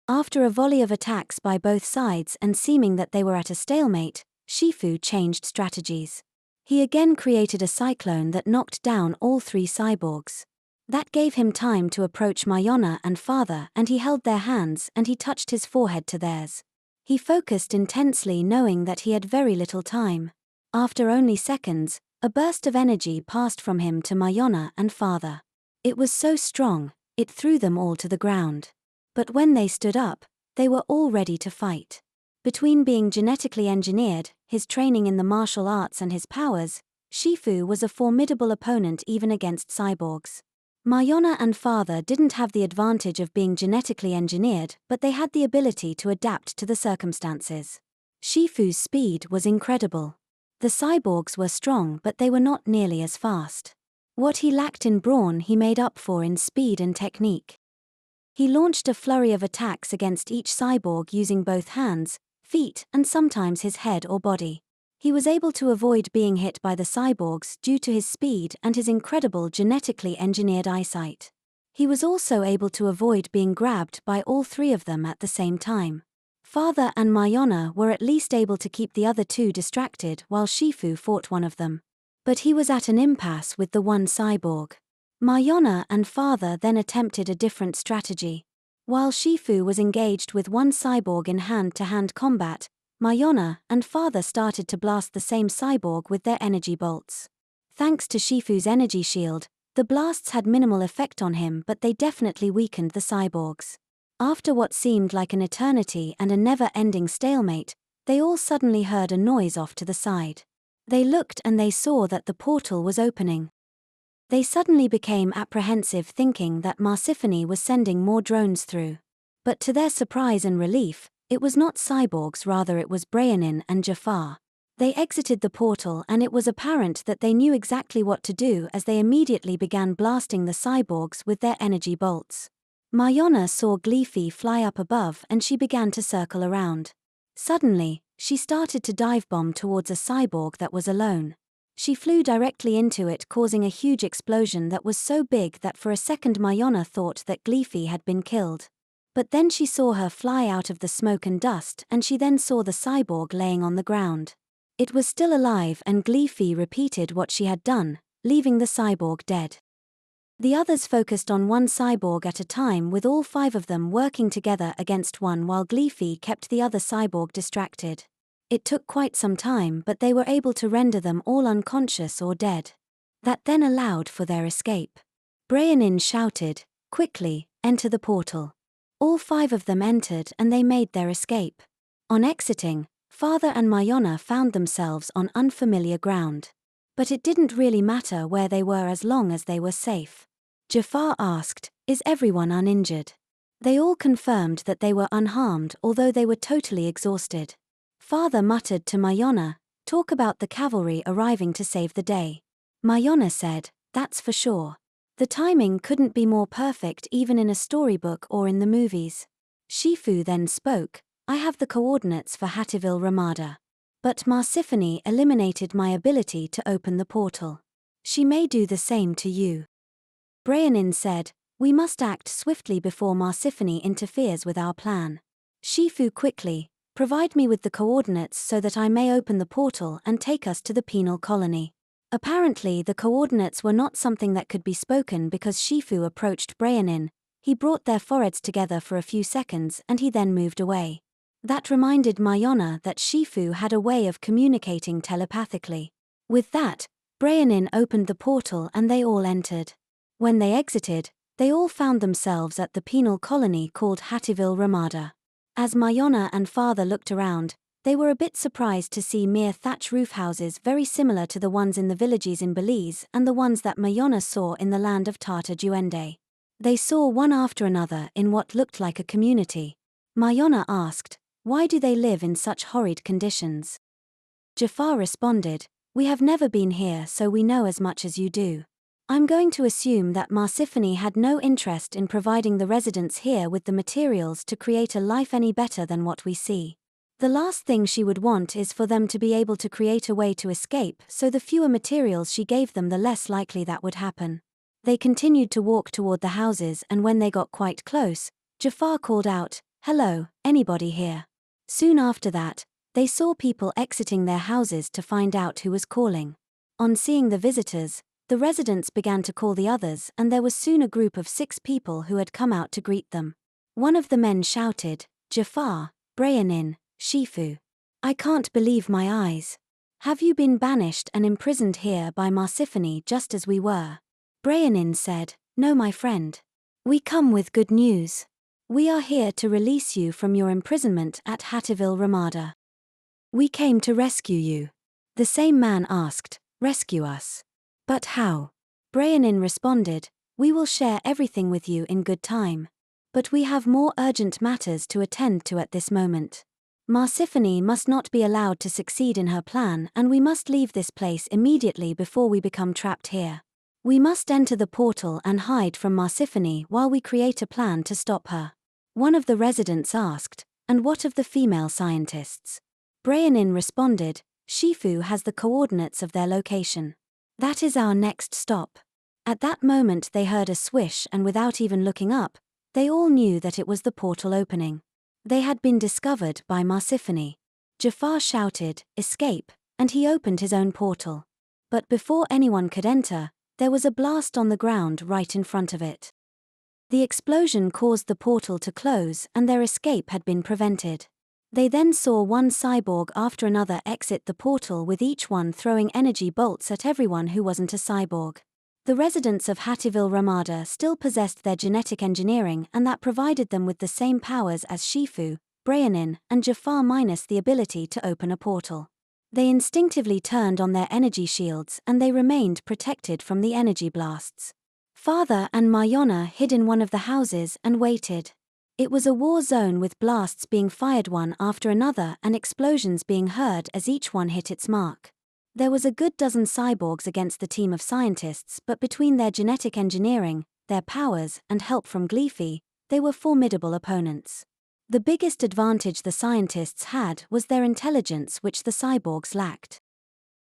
After a volley of attacks by both sides and seeming that they were at a stalemate, Shifu changed strategies. He again created a cyclone that knocked down all 3 cyborgs. That gave him time to approach Mayana and Father, and he held their hands and he touched his forehead to theirs. He focused intensely, knowing that he had very little time. After only seconds, a burst of energy passed from him to Mayana and Father. It was so strong, it threw them all to the ground. But when they stood up, they were all ready to fight. Between being genetically engineered, his training in the martial arts and his powers, Shifu was a formidable opponent even against cyborgs. Mayana and Father didn't have the advantage of being genetically engineered, but they had the ability to adapt to the circumstances. Shifu's speed was incredible. The cyborgs were strong, but they were not nearly as fast. What he lacked in brawn he made up for in speed and technique. He launched a flurry of attacks against each cyborg using both hands, feet, and sometimes his head or body. He was able to avoid being hit by the cyborgs due to his speed and his incredible genetically engineered eyesight. He was also able to avoid being grabbed by all 3 of them at the same time. Father and Mayana were at least able to keep the other 2 distracted while Shifu fought one of them. But he was at an impasse with the one cyborg. Mayana and Father then attempted a different strategy. While Shifu was engaged with one cyborg in hand-to-hand combat, Mayana and Father started to blast the same cyborg with their energy bolts. Thanks to Shifu's energy shield, the blasts had minimal effect on him, but they definitely weakened the cyborgs. After what seemed like an eternity and a never-ending stalemate, they all suddenly heard a noise off to the side. They looked and they saw that the portal was opening. They suddenly became apprehensive, thinking that Marsiphony was sending more drones through. But to their surprise and relief, it was not cyborgs, rather it was Brianin and Jafar. They exited the portal and it was apparent that they knew exactly what to do, as they immediately began blasting the cyborgs with their energy bolts. Mayana saw Gleefy fly up above and she began to circle around. Suddenly, she started to dive bomb towards a cyborg that was alone. She flew directly into it, causing a huge explosion that was so big that for a second Mayana thought that Gleefy had been killed. But then she saw her fly out of the smoke and dust, and she then saw the cyborg laying on the ground. It was still alive, and Gleefy repeated what she had done, leaving the cyborg dead. The others focused on one cyborg at a time, with all 5 of them working together against one, while Gleefy kept the other cyborg distracted. It took quite some time, but they were able to render them all unconscious or dead. That then allowed for their escape. Brianin shouted, "Quickly, enter the portal." All 5 of them entered and they made their escape. On exiting, Father and Mayana found themselves on unfamiliar ground. But it didn't really matter where they were as long as they were safe. Jafar asked, "Is everyone uninjured?" They all confirmed that they were unharmed, although they were totally exhausted. Father muttered to Mayana, "Talk about the cavalry arriving to save the day." Mayana said, "That's for sure. The timing couldn't be more perfect, even in a storybook or in the movies." Shifu then spoke, "I have the coordinates for Hattieville Ramada. But Marsiphony eliminated my ability to open the portal. She may do the same to you." Brianin said, "We must act swiftly before Marsiphony interferes with our plan." Shifu quickly, "Provide me with the coordinates so that I may open the portal and take us to the penal colony." Apparently the coordinates were not something that could be spoken because Shifu approached Brianin. He brought their foreheads together for a few seconds and he then moved away. That reminded Mayana that Shifu had a way of communicating telepathically. With that, Brianin opened the portal and they all entered. When they exited, they all found themselves at the penal colony called Hattieville Ramada. As Mayana and father looked around, they were a bit surprised to see mere thatch roof houses very similar to the ones in the villages in Belize and the ones that Mayana saw in the land of Tata Duende. They saw one after another in what looked like a community. Mayana asked, "Why do they live in such horrid conditions?" Jafar responded, "We have never been here, so we know as much as you do. I'm going to assume that Marsiphony had no interest in providing the residents here with the materials to create a life any better than what we see. The last thing she would want is for them to be able to create a way to escape, so the fewer materials she gave them, the less likely that would happen." They continued to walk toward the houses, and when they got quite close, Jafar called out, "Hello, anybody here?" Soon after that, they saw people exiting their houses to find out who was calling. On seeing the visitors, the residents began to call the others, and there was soon a group of 6 people who had come out to greet them. One of the men shouted, "Jafar, Brianin, Shifu. I can't believe my eyes. Have you been banished and imprisoned here by Marsiphony just as we were?" Brianin said, "No, my friend. We come with good news. We are here to release you from your imprisonment at Hattieville Ramada. We came to rescue you." The same man asked, "Rescue us? But how?" Brianin responded, "We will share everything with you in good time. But we have more urgent matters to attend to at this moment. Marsiphony must not be allowed to succeed in her plan, and we must leave this place immediately before we become trapped here. We must enter the portal and hide from Marsiphony while we create a plan to stop her." One of the residents asked, "And what of the female scientists?" Brianin responded, "Shifu has the coordinates of their location. That is our next stop." At that moment they heard a swish, and without even looking up, they all knew that it was the portal opening. They had been discovered by Marsiphony. Jafar shouted, "Escape," and he opened his own portal. But before anyone could enter, there was a blast on the ground right in front of it. The explosion caused the portal to close, and their escape had been prevented. They then saw one cyborg after another exit the portal, with each one throwing energy bolts at everyone who wasn't a cyborg. The residents of Hattieville Ramada still possessed their genetic engineering, and that provided them with the same powers as Shifu, Brianin, and Jafar, minus the ability to open a portal. They instinctively turned on their energy shields, and they remained protected from the energy blasts. Father and Mayana hid in one of the houses and waited. It was a war zone, with blasts being fired one after another and explosions being heard as each one hit its mark. There was a good dozen cyborgs against the team of scientists, but between their genetic engineering, their powers, and help from Gleefy, they were formidable opponents. The biggest advantage the scientists had was their intelligence, which the cyborgs lacked.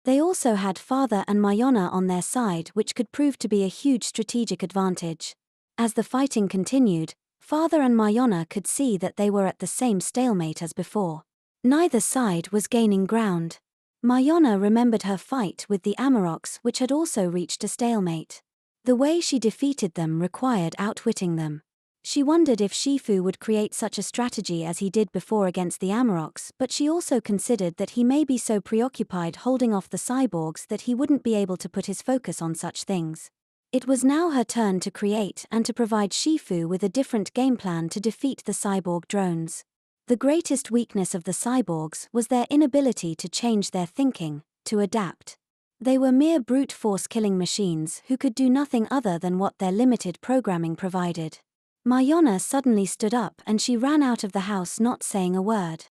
They also had Father and Mayana on their side, which could prove to be a huge strategic advantage. As the fighting continued, Father and Mayana could see that they were at the same stalemate as before. Neither side was gaining ground. Mayana remembered her fight with the Amaroks, which had also reached a stalemate. The way she defeated them required outwitting them. She wondered if Shifu would create such a strategy as he did before against the Amaroks, but she also considered that he may be so preoccupied holding off the cyborgs that he wouldn't be able to put his focus on such things. It was now her turn to create and to provide Shifu with a different game plan to defeat the cyborg drones. The greatest weakness of the cyborgs was their inability to change their thinking, to adapt. They were mere brute force killing machines who could do nothing other than what their limited programming provided. Mayana suddenly stood up and she ran out of the house, not saying a word.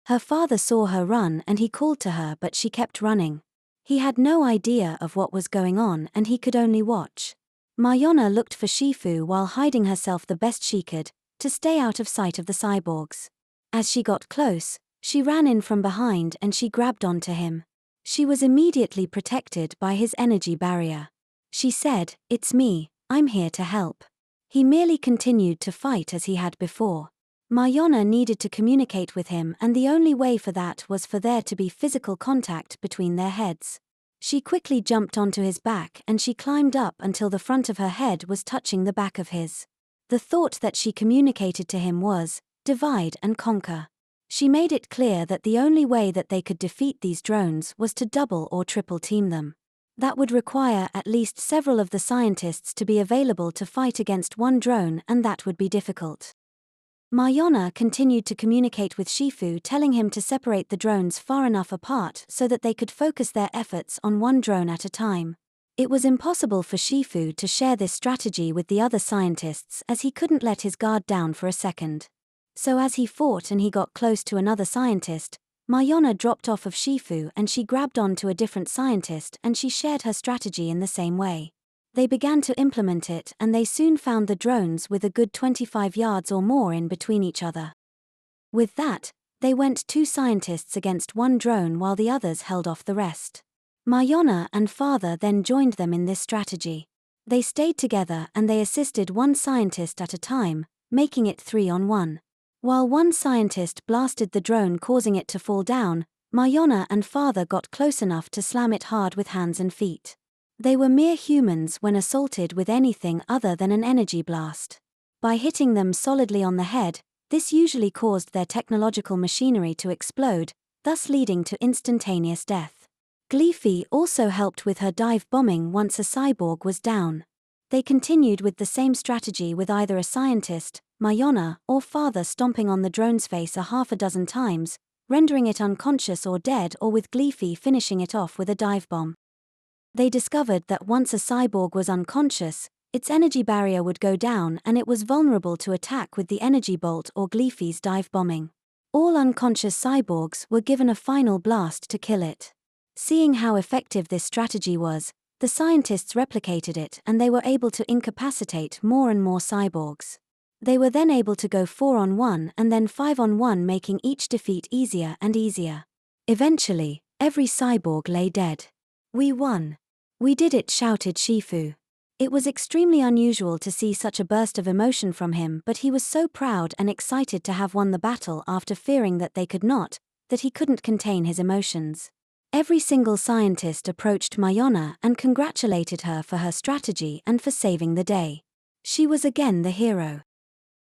Her father saw her run and he called to her, but she kept running. He had no idea of what was going on and he could only watch. Mayana looked for Shifu while hiding herself the best she could, to stay out of sight of the cyborgs. As she got close, she ran in from behind and she grabbed onto him. She was immediately protected by his energy barrier. She said, "It's me, I'm here to help." He merely continued to fight as he had before. Mayana needed to communicate with him, and the only way for that was for there to be physical contact between their heads. She quickly jumped onto his back and she climbed up until the front of her head was touching the back of his. The thought that she communicated to him was, divide and conquer. She made it clear that the only way that they could defeat these drones was to double or triple team them. That would require at least several of the scientists to be available to fight against one drone, and that would be difficult. Mayana continued to communicate with Shifu, telling him to separate the drones far enough apart so that they could focus their efforts on one drone at a time. It was impossible for Shifu to share this strategy with the other scientists as he couldn't let his guard down for a second. So as he fought and he got close to another scientist, Mayana dropped off of Shifu and she grabbed on to a different scientist and she shared her strategy in the same way. They began to implement it and they soon found the drones with a good 25 yards or more in between each other. With that, they went 2 scientists against one drone while the others held off the rest. Mayana and father then joined them in this strategy. They stayed together and they assisted one scientist at a time, making it 3-on-1. While one scientist blasted the drone causing it to fall down, Mayana and father got close enough to slam it hard with hands and feet. They were mere humans when assaulted with anything other than an energy blast. By hitting them solidly on the head, this usually caused their technological machinery to explode, thus leading to instantaneous death. Gleefy also helped with her dive bombing once a cyborg was down. They continued with the same strategy with either a scientist, Mayana, or father stomping on the drone's face a half a dozen times, rendering it unconscious or dead, or with Gleefy finishing it off with a dive bomb. They discovered that once a cyborg was unconscious, its energy barrier would go down and it was vulnerable to attack with the energy bolt or Gleefy's dive bombing. All unconscious cyborgs were given a final blast to kill it. Seeing how effective this strategy was, the scientists replicated it and they were able to incapacitate more and more cyborgs. They were then able to go 4-on-1 and then 5-on-1, making each defeat easier and easier. Eventually, every cyborg lay dead. "We won. We did it," shouted Shifu. It was extremely unusual to see such a burst of emotion from him, but he was so proud and excited to have won the battle after fearing that they could not, that he couldn't contain his emotions. Every single scientist approached Mayana and congratulated her for her strategy and for saving the day. She was again the hero.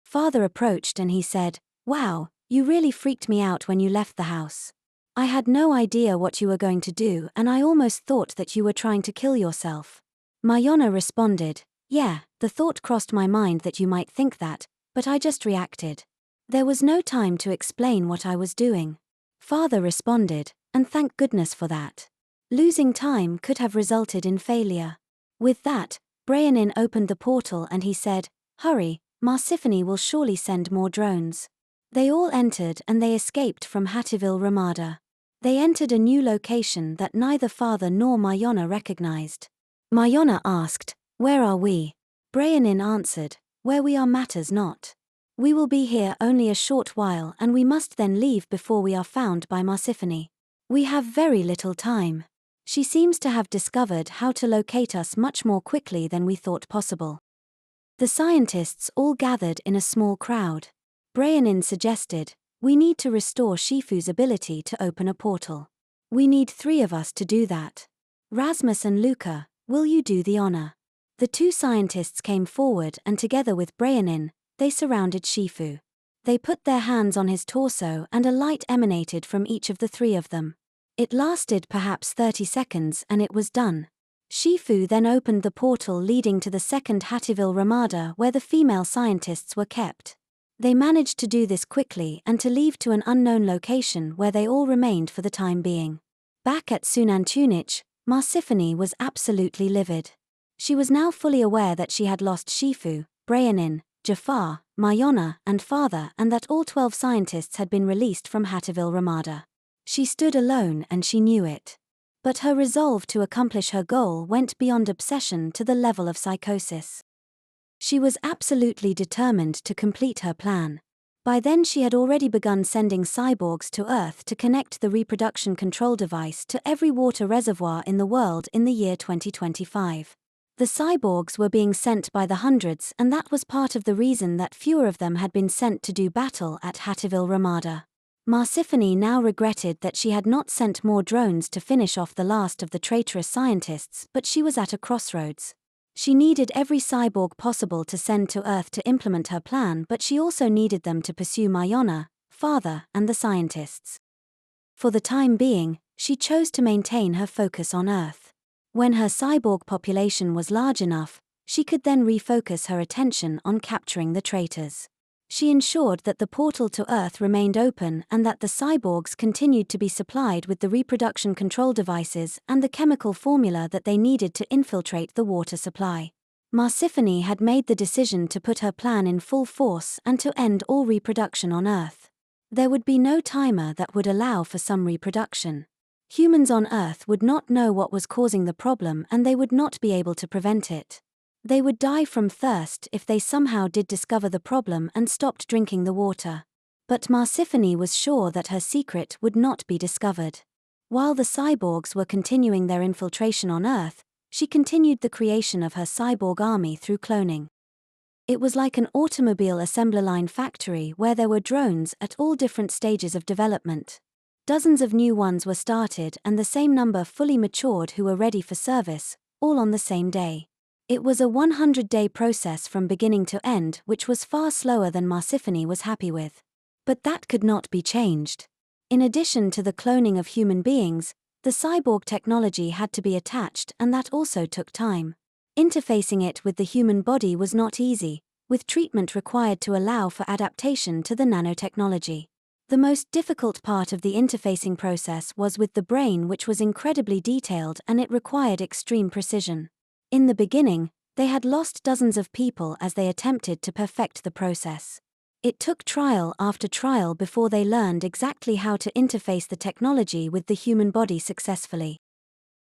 Father approached and he said, "Wow, you really freaked me out when you left the house. I had no idea what you were going to do and I almost thought that you were trying to kill yourself." Mayana responded, "Yeah, the thought crossed my mind that you might think that, but I just reacted. There was no time to explain what I was doing." Father responded, "And thank goodness for that. Losing time could have resulted in failure." With that, Bryanin opened the portal and he said, "Hurry, Marsiphony will surely send more drones." They all entered and they escaped from Hattieville, Ramada. They entered a new location that neither father nor Mayana recognized. Mayana asked, "Where are we?" Bryanin answered, "Where we are matters not. We will be here only a short while and we must then leave before we are found by Marsiphony. We have very little time. She seems to have discovered how to locate us much more quickly than we thought possible." The scientists all gathered in a small crowd. Bryanin suggested, "We need to restore Shifu's ability to open a portal. We need 3 of us to do that. Rasmus and Luca, will you do the honor?" The 2 scientists came forward and together with Bryanin, they surrounded Shifu. They put their hands on his torso and a light emanated from each of the 3 of them. It lasted perhaps 30 seconds and it was done. Shifu then opened the portal leading to the second Hattieville Ramada where the female scientists were kept. They managed to do this quickly and to leave to an unknown location where they all remained for the time being. Back at Xunantunich, Marsiphony was absolutely livid. She was now fully aware that she had lost Shifu, Bryanin, Jafar, Mayana, and father, and that all 12 scientists had been released from Hattieville Ramada. She stood alone and she knew it. But her resolve to accomplish her goal went beyond obsession to the level of psychosis. She was absolutely determined to complete her plan. By then she had already begun sending cyborgs to Earth to connect the reproduction control device to every water reservoir in the world in the year 2025. The cyborgs were being sent by the hundreds and that was part of the reason that fewer of them had been sent to do battle at Hattieville Ramada. Marsiphony now regretted that she had not sent more drones to finish off the last of the traitorous scientists, but she was at a crossroads. She needed every cyborg possible to send to Earth to implement her plan, but she also needed them to pursue Mayana, father, and the scientists. For the time being, she chose to maintain her focus on Earth. When her cyborg population was large enough, she could then refocus her attention on capturing the traitors. She ensured that the portal to Earth remained open and that the cyborgs continued to be supplied with the reproduction control devices and the chemical formula that they needed to infiltrate the water supply. Marsiphony had made the decision to put her plan in full force and to end all reproduction on Earth. There would be no timer that would allow for some reproduction. Humans on Earth would not know what was causing the problem and they would not be able to prevent it. They would die from thirst if they somehow did discover the problem and stopped drinking the water. But Marsiphony was sure that her secret would not be discovered. While the cyborgs were continuing their infiltration on Earth, she continued the creation of her cyborg army through cloning. It was like an automobile assembly line factory where there were drones at all different stages of development. Dozens of new ones were started and the same number fully matured who were ready for service, all on the same day. It was a 100-day process from beginning to end, which was far slower than Marsiphony was happy with. But that could not be changed. In addition to the cloning of human beings, the cyborg technology had to be attached, and that also took time. Interfacing it with the human body was not easy, with treatment required to allow for adaptation to the nanotechnology. The most difficult part of the interfacing process was with the brain, which was incredibly detailed and it required extreme precision. In the beginning, they had lost dozens of people as they attempted to perfect the process. It took trial after trial before they learned exactly how to interface the technology with the human body successfully.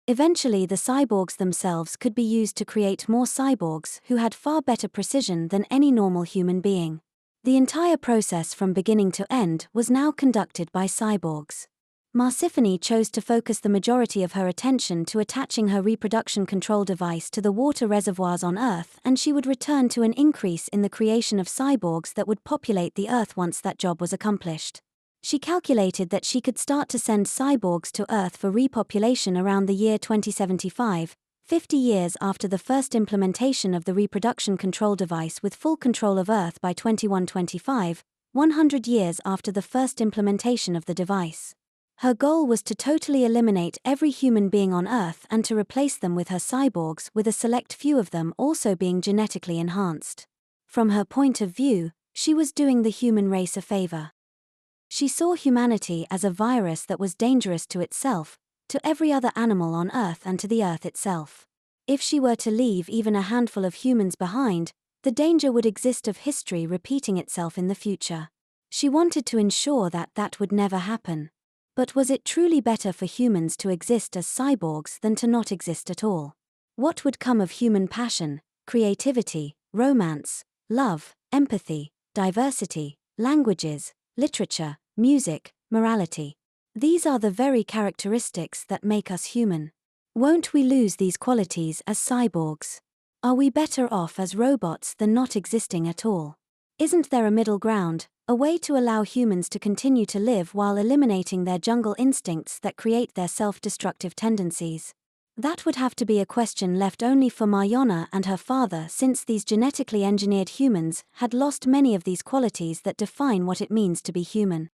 Eventually, the cyborgs themselves could be used to create more cyborgs who had far better precision than any normal human being. The entire process from beginning to end was now conducted by cyborgs. Marsiphony chose to focus the majority of her attention to attaching her reproduction control device to the water reservoirs on Earth, and she would return to an increase in the creation of cyborgs that would populate the Earth once that job was accomplished. She calculated that she could start to send cyborgs to Earth for repopulation around the year 2075, 50 years after the first implementation of the reproduction control device with full control of Earth by 2125, 100 years after the first implementation of the device. Her goal was to totally eliminate every human being on Earth and to replace them with her cyborgs, with a select few of them also being genetically enhanced. From her point of view, she was doing the human race a favor. She saw humanity as a virus that was dangerous to itself, to every other animal on Earth and to the Earth itself. If she were to leave even a handful of humans behind, the danger would exist of history repeating itself in the future. She wanted to ensure that that would never happen. But was it truly better for humans to exist as cyborgs than to not exist at all? What would come of human passion, creativity, romance, love, empathy, diversity, languages, literature, music, morality? These are the very characteristics that make us human. Won't we lose these qualities as cyborgs? Are we better off as robots than not existing at all? Isn't there a middle ground, a way to allow humans to continue to live while eliminating their jungle instincts that create their self-destructive tendencies? That would have to be a question left only for Mayana and her father, since these genetically engineered humans had lost many of these qualities that define what it means to be human.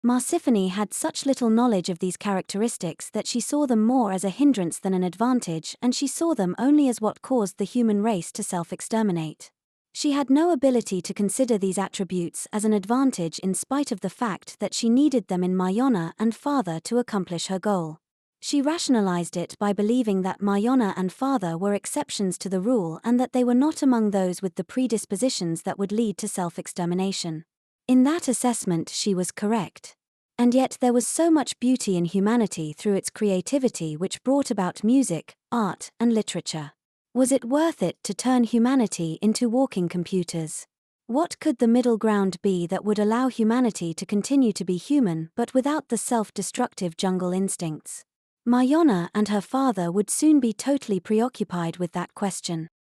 Marsiphony had such little knowledge of these characteristics that she saw them more as a hindrance than an advantage, and she saw them only as what caused the human race to self-exterminate. She had no ability to consider these attributes as an advantage in spite of the fact that she needed them in Mayana and father to accomplish her goal. She rationalized it by believing that Mayana and father were exceptions to the rule and that they were not among those with the predispositions that would lead to self-extermination. In that assessment she was correct. And yet there was so much beauty in humanity through its creativity which brought about music, art, and literature. Was it worth it to turn humanity into walking computers? What could the middle ground be that would allow humanity to continue to be human but without the self-destructive jungle instincts? Mayana and her father would soon be totally preoccupied with that question.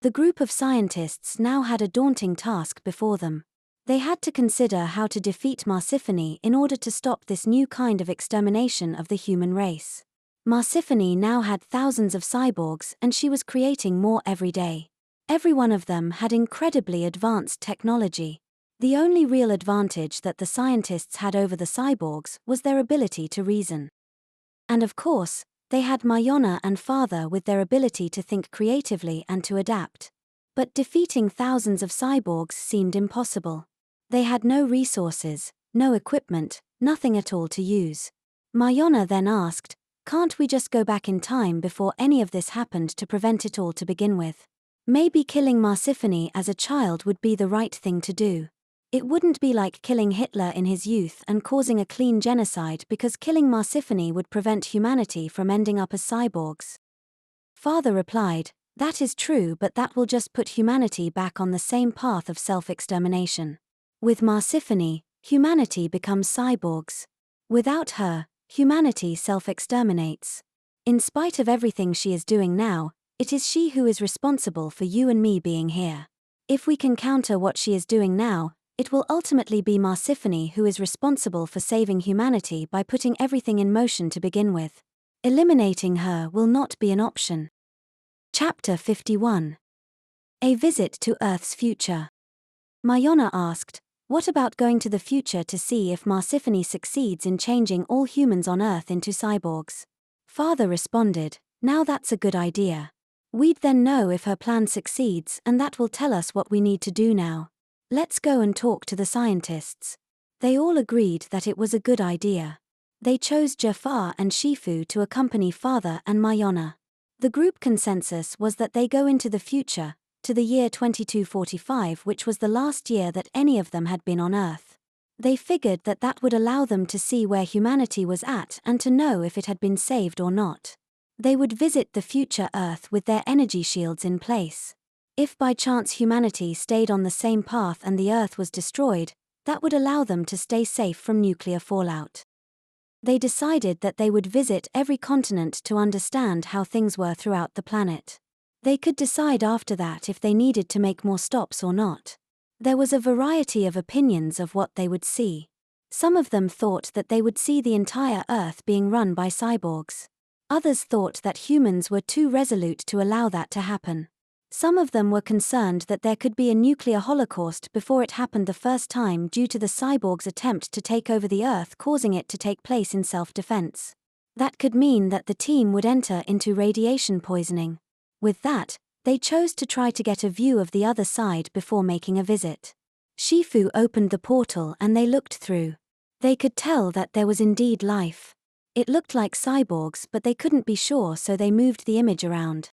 The group of scientists now had a daunting task before them. They had to consider how to defeat Marsiphony in order to stop this new kind of extermination of the human race. Marsiphony now had thousands of cyborgs, and she was creating more every day. Every one of them had incredibly advanced technology. The only real advantage that the scientists had over the cyborgs was their ability to reason. And of course, they had Mayana and Father with their ability to think creatively and to adapt. But defeating thousands of cyborgs seemed impossible. They had no resources, no equipment, nothing at all to use. Mayana then asked, "Can't we just go back in time before any of this happened to prevent it all to begin with? Maybe killing Marsiphony as a child would be the right thing to do. It wouldn't be like killing Hitler in his youth and causing a clean genocide, because killing Marsiphony would prevent humanity from ending up as cyborgs." Father replied, "That is true, but that will just put humanity back on the same path of self-extermination. With Marsiphony, humanity becomes cyborgs. Without her, humanity self-exterminates. In spite of everything she is doing now, it is she who is responsible for you and me being here. If we can counter what she is doing now, it will ultimately be Marsiphony who is responsible for saving humanity by putting everything in motion to begin with. Eliminating her will not be an option." Chapter 51. A Visit to Earth's Future. Mayana asked, "What about going to the future to see if Marsiphony succeeds in changing all humans on Earth into cyborgs?" Father responded, "Now that's a good idea. We'd then know if her plan succeeds, and that will tell us what we need to do now. Let's go and talk to the scientists." They all agreed that it was a good idea. They chose Jafar and Shifu to accompany Father and Mayana. The group consensus was that they go into the future, to the year 2245, which was the last year that any of them had been on Earth. They figured that that would allow them to see where humanity was at and to know if it had been saved or not. They would visit the future Earth with their energy shields in place. If by chance humanity stayed on the same path and the Earth was destroyed, that would allow them to stay safe from nuclear fallout. They decided that they would visit every continent to understand how things were throughout the planet. They could decide after that if they needed to make more stops or not. There was a variety of opinions of what they would see. Some of them thought that they would see the entire Earth being run by cyborgs. Others thought that humans were too resolute to allow that to happen. Some of them were concerned that there could be a nuclear holocaust before it happened the first time due to the cyborgs' attempt to take over the Earth, causing it to take place in self-defense. That could mean that the team would enter into radiation poisoning. With that, they chose to try to get a view of the other side before making a visit. Shifu opened the portal and they looked through. They could tell that there was indeed life. It looked like cyborgs, but they couldn't be sure, so they moved the image around.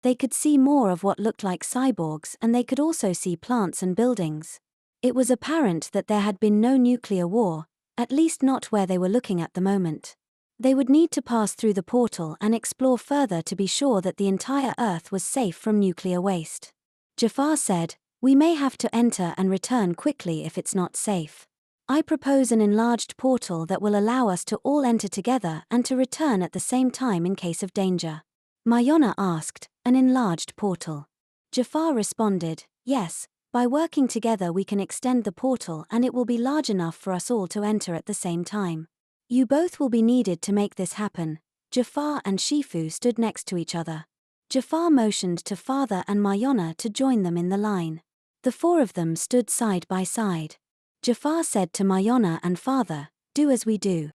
They could see more of what looked like cyborgs, and they could also see plants and buildings. It was apparent that there had been no nuclear war, at least not where they were looking at the moment. They would need to pass through the portal and explore further to be sure that the entire Earth was safe from nuclear waste. Jafar said, "We may have to enter and return quickly if it's not safe. I propose an enlarged portal that will allow us to all enter together and to return at the same time in case of danger." Mayana asked, "An enlarged portal?" Jafar responded, "Yes, by working together we can extend the portal and it will be large enough for us all to enter at the same time. You both will be needed to make this happen." Jafar and Shifu stood next to each other. Jafar motioned to Father and Mayana to join them in the line. The four of them stood side by side. Jafar said to Mayana and Father, "Do as we do."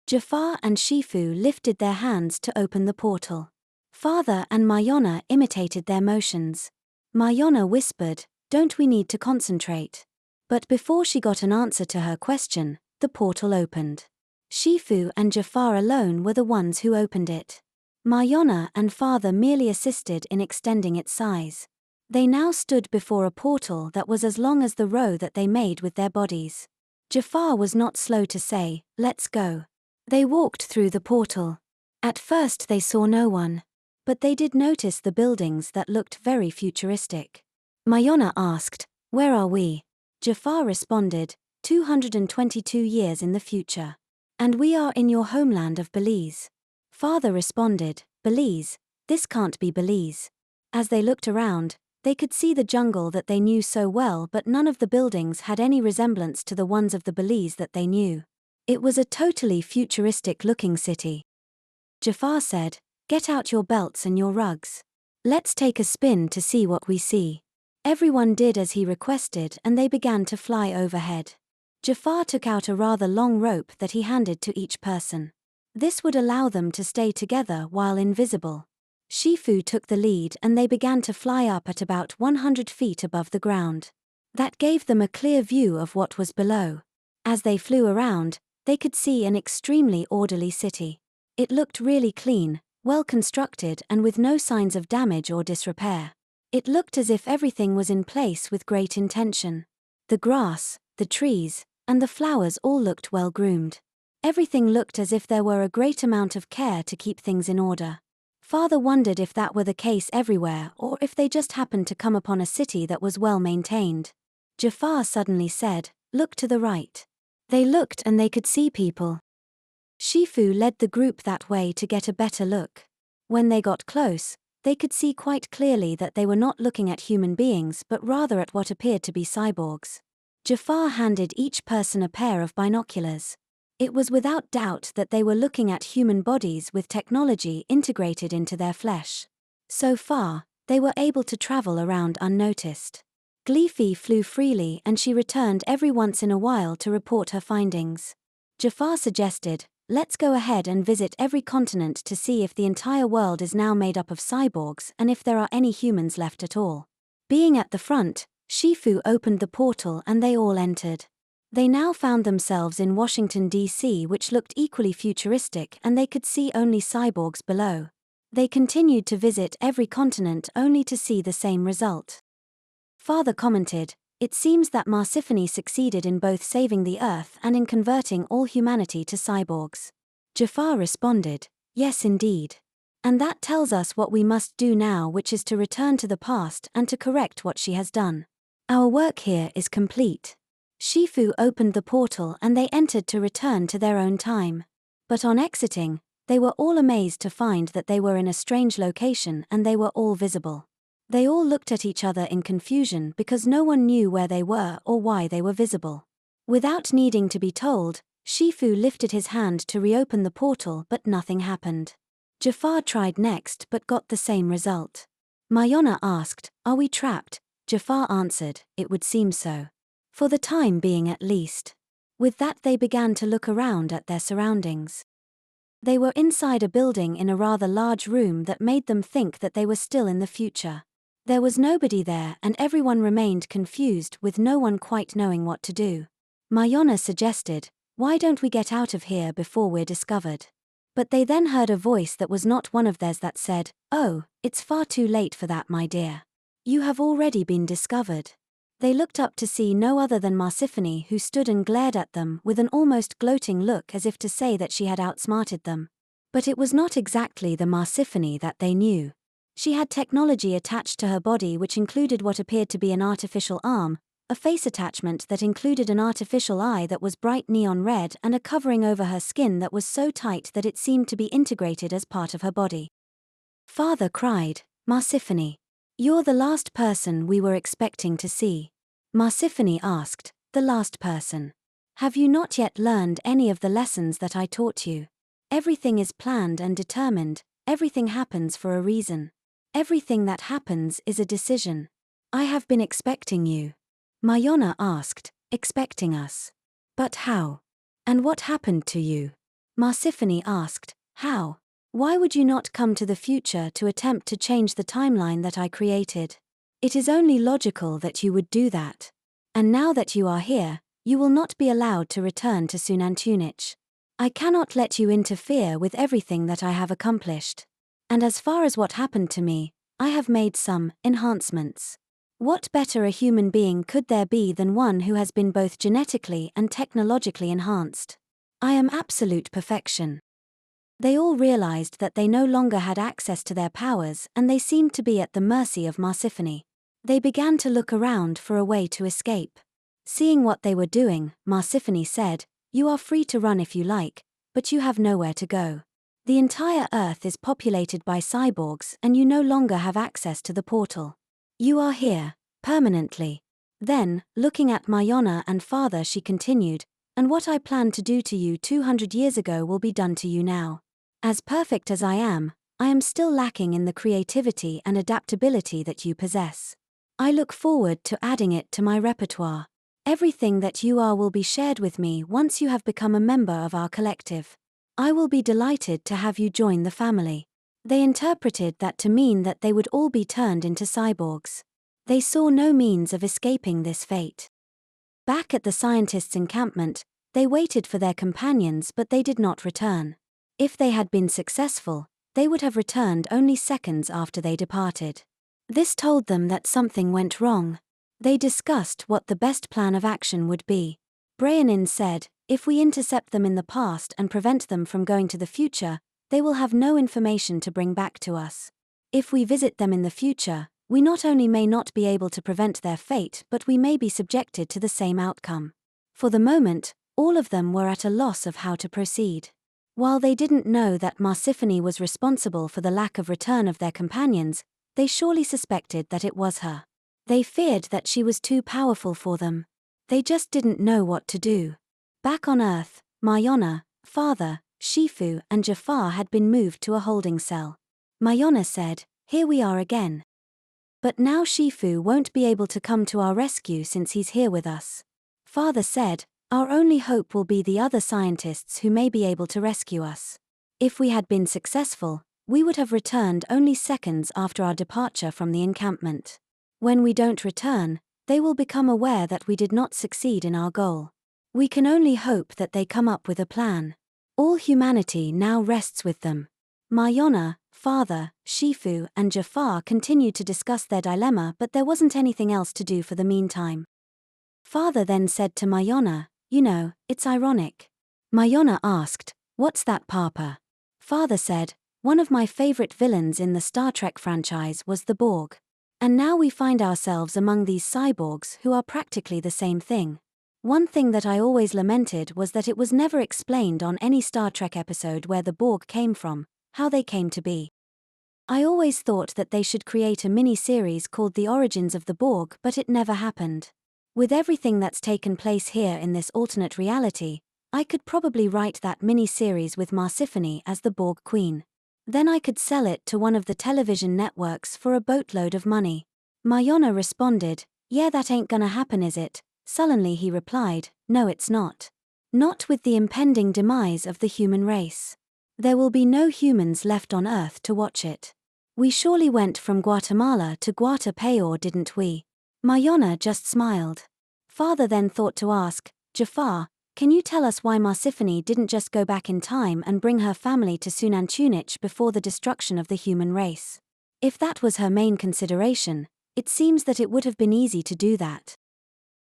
Jafar and Shifu lifted their hands to open the portal. Father and Mayana imitated their motions. Mayana whispered, "Don't we need to concentrate?" But before she got an answer to her question, the portal opened. Shifu and Jafar alone were the ones who opened it. Mayana and Father merely assisted in extending its size. They now stood before a portal that was as long as the row that they made with their bodies. Jafar was not slow to say, "Let's go." They walked through the portal. At first they saw no one. But they did notice the buildings that looked very futuristic. Mayana asked, "Where are we?" Jafar responded, 222 years in the future. "And we are in your homeland of Belize." Father responded, "Belize? This can't be Belize." As they looked around, They could see the jungle that they knew so well, but none of the buildings had any resemblance to the ones of the Belize that they knew. It was a totally futuristic-looking city. Jafar said, "Get out your belts and your rugs. Let's take a spin to see what we see." Everyone did as he requested, and they began to fly overhead. Jafar took out a rather long rope that he handed to each person. This would allow them to stay together while invisible. Shifu took the lead and they began to fly up at about 100 feet above the ground. That gave them a clear view of what was below. As they flew around, they could see an extremely orderly city. It looked really clean, well constructed, and with no signs of damage or disrepair. It looked as if everything was in place with great intention. The grass, the trees, and the flowers all looked well groomed. Everything looked as if there were a great amount of care to keep things in order. Father wondered if that were the case everywhere or if they just happened to come upon a city that was well maintained. Jafar suddenly said, "Look to the right." They looked and they could see people. Shifu led the group that way to get a better look. When they got close, they could see quite clearly that they were not looking at human beings but rather at what appeared to be cyborgs. Jafar handed each person a pair of binoculars. It was without doubt that they were looking at human bodies with technology integrated into their flesh. So far, they were able to travel around unnoticed. Gleefy flew freely and she returned every once in a while to report her findings. Jafar suggested, "Let's go ahead and visit every continent to see if the entire world is now made up of cyborgs and if there are any humans left at all." Being at the front, Shifu opened the portal and they all entered. They now found themselves in Washington, D.C., which looked equally futuristic, and they could see only cyborgs below. They continued to visit every continent only to see the same result. Father commented, "It seems that Marsiphony succeeded in both saving the Earth and in converting all humanity to cyborgs." Jafar responded, "Yes indeed. And that tells us what we must do now, which is to return to the past and to correct what she has done. Our work here is complete." Shifu opened the portal and they entered to return to their own time. But on exiting, they were all amazed to find that they were in a strange location and they were all visible. They all looked at each other in confusion because no one knew where they were or why they were visible. Without needing to be told, Shifu lifted his hand to reopen the portal but nothing happened. Jafar tried next but got the same result. Mayana asked, "Are we trapped?" Jafar answered, "It would seem so. For the time being at least." With that they began to look around at their surroundings. They were inside a building in a rather large room that made them think that they were still in the future. There was nobody there and everyone remained confused with no one quite knowing what to do. Mayana suggested, "Why don't we get out of here before we're discovered?" But they then heard a voice that was not one of theirs that said, "Oh, it's far too late for that, my dear. You have already been discovered." They looked up to see no other than Marsiphony, who stood and glared at them with an almost gloating look as if to say that she had outsmarted them. But it was not exactly the Marsiphony that they knew. She had technology attached to her body which included what appeared to be an artificial arm, a face attachment that included an artificial eye that was bright neon red, and a covering over her skin that was so tight that it seemed to be integrated as part of her body. Father cried, "Marsiphony, you're the last person we were expecting to see." Marsiphony asked, "The last person? Have you not yet learned any of the lessons that I taught you? Everything is planned and determined, everything happens for a reason. Everything that happens is a decision. I have been expecting you." Mayana asked, "Expecting us? But how? And what happened to you?" Marsiphony asked, "How? Why would you not come to the future to attempt to change the timeline that I created? It is only logical that you would do that. And now that you are here, you will not be allowed to return to Xunantunich. I cannot let you interfere with everything that I have accomplished. And as far as what happened to me, I have made some enhancements. What better a human being could there be than one who has been both genetically and technologically enhanced? I am absolute perfection." They all realized that they no longer had access to their powers and they seemed to be at the mercy of Marsiphony. They began to look around for a way to escape. Seeing what they were doing, Marsiphony said, "You are free to run if you like, but you have nowhere to go. The entire Earth is populated by cyborgs and you no longer have access to the portal. You are here, permanently. Then, looking at Mayana and father, she continued, and what I planned to do to you 200 years ago will be done to you now. As perfect as I am still lacking in the creativity and adaptability that you possess. I look forward to adding it to my repertoire. Everything that you are will be shared with me once you have become a member of our collective. I will be delighted to have you join the family. They interpreted that to mean that they would all be turned into cyborgs. They saw no means of escaping this fate. Back at the scientists' encampment, they waited for their companions, but they did not return. If they had been successful, they would have returned only seconds after they departed. This told them that something went wrong. They discussed what the best plan of action would be. Brianin said, if we intercept them in the past and prevent them from going to the future, they will have no information to bring back to us. If we visit them in the future, we not only may not be able to prevent their fate, but we may be subjected to the same outcome. For the moment, all of them were at a loss of how to proceed. While they didn't know that Marsiphony was responsible for the lack of return of their companions, they surely suspected that it was her. They feared that she was too powerful for them. They just didn't know what to do. Back on Earth, Mayana, father, Shifu, and Jafar had been moved to a holding cell. Mayana said, "Here we are again. But now Shifu won't be able to come to our rescue since he's here with us." Father said, "Our only hope will be the other scientists who may be able to rescue us. If we had been successful, we would have returned only seconds after our departure from the encampment. When we don't return, they will become aware that we did not succeed in our goal. We can only hope that they come up with a plan. All humanity now rests with them." Mayana, father, Shifu, and Jafar continued to discuss their dilemma, but there wasn't anything else to do for the meantime. Father then said to Mayana, "You know, it's ironic." Mayana asked, "What's that, Papa?" Father said, "One of my favorite villains in the Star Trek franchise was the Borg. And now we find ourselves among these cyborgs who are practically the same thing. One thing that I always lamented was that it was never explained on any Star Trek episode where the Borg came from, how they came to be. I always thought that they should create a mini-series called The Origins of the Borg, but it never happened. With everything that's taken place here in this alternate reality, I could probably write that mini-series with Marsiphony as the Borg Queen. Then I could sell it to one of the television networks for a boatload of money." Mayana responded, "Yeah, that ain't gonna happen, is it?" Sullenly he replied, "No, it's not. Not with the impending demise of the human race. There will be no humans left on Earth to watch it. We surely went from Guatemala to Guatepeor, didn't we?" Mayana just smiled. Father then thought to ask, "Jafar, can you tell us why Marsiphony didn't just go back in time and bring her family to Xunantunich before the destruction of the human race? If that was her main consideration, it seems that it would have been easy to do that."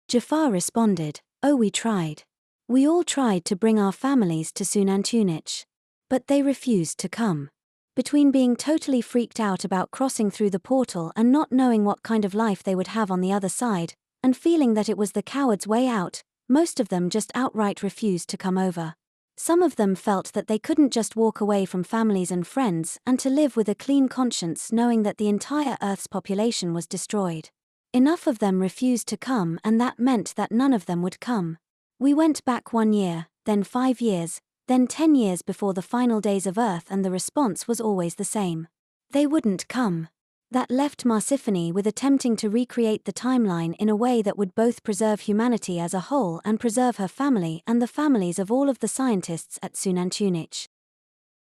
Jafar responded, "Oh, we tried. We all tried to bring our families to Xunantunich. But they refused to come. Between being totally freaked out about crossing through the portal and not knowing what kind of life they would have on the other side, and feeling that it was the coward's way out, most of them just outright refused to come over. Some of them felt that they couldn't just walk away from families and friends and to live with a clean conscience knowing that the entire Earth's population was destroyed. Enough of them refused to come, and that meant that none of them would come. We went back 1 year, then 5 years, then 10 years before the final days of Earth, and the response was always the same. They wouldn't come. That left Marsiphony with attempting to recreate the timeline in a way that would both preserve humanity as a whole and preserve her family and the families of all of the scientists at Xunantunich.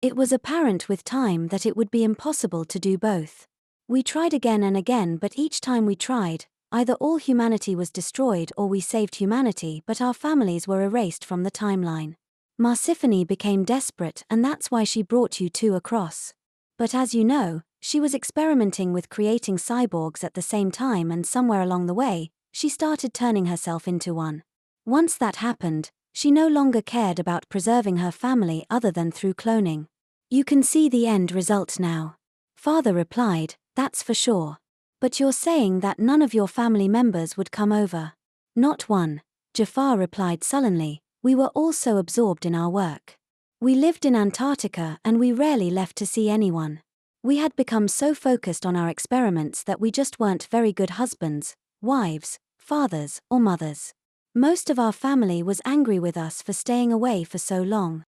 It was apparent with time that it would be impossible to do both. We tried again and again, but each time we tried, either all humanity was destroyed or we saved humanity, but our families were erased from the timeline. Marsiphony became desperate, and that's why she brought you two across. But as you know, she was experimenting with creating cyborgs at the same time, and somewhere along the way, she started turning herself into one. Once that happened, she no longer cared about preserving her family other than through cloning. You can see the end result now." Father replied, "That's for sure. But you're saying that none of your family members would come over?" "Not one," Jafar replied sullenly. "We were all so absorbed in our work. We lived in Antarctica and we rarely left to see anyone. We had become so focused on our experiments that we just weren't very good husbands, wives, fathers, or mothers. Most of our family was angry with us for staying away for so long.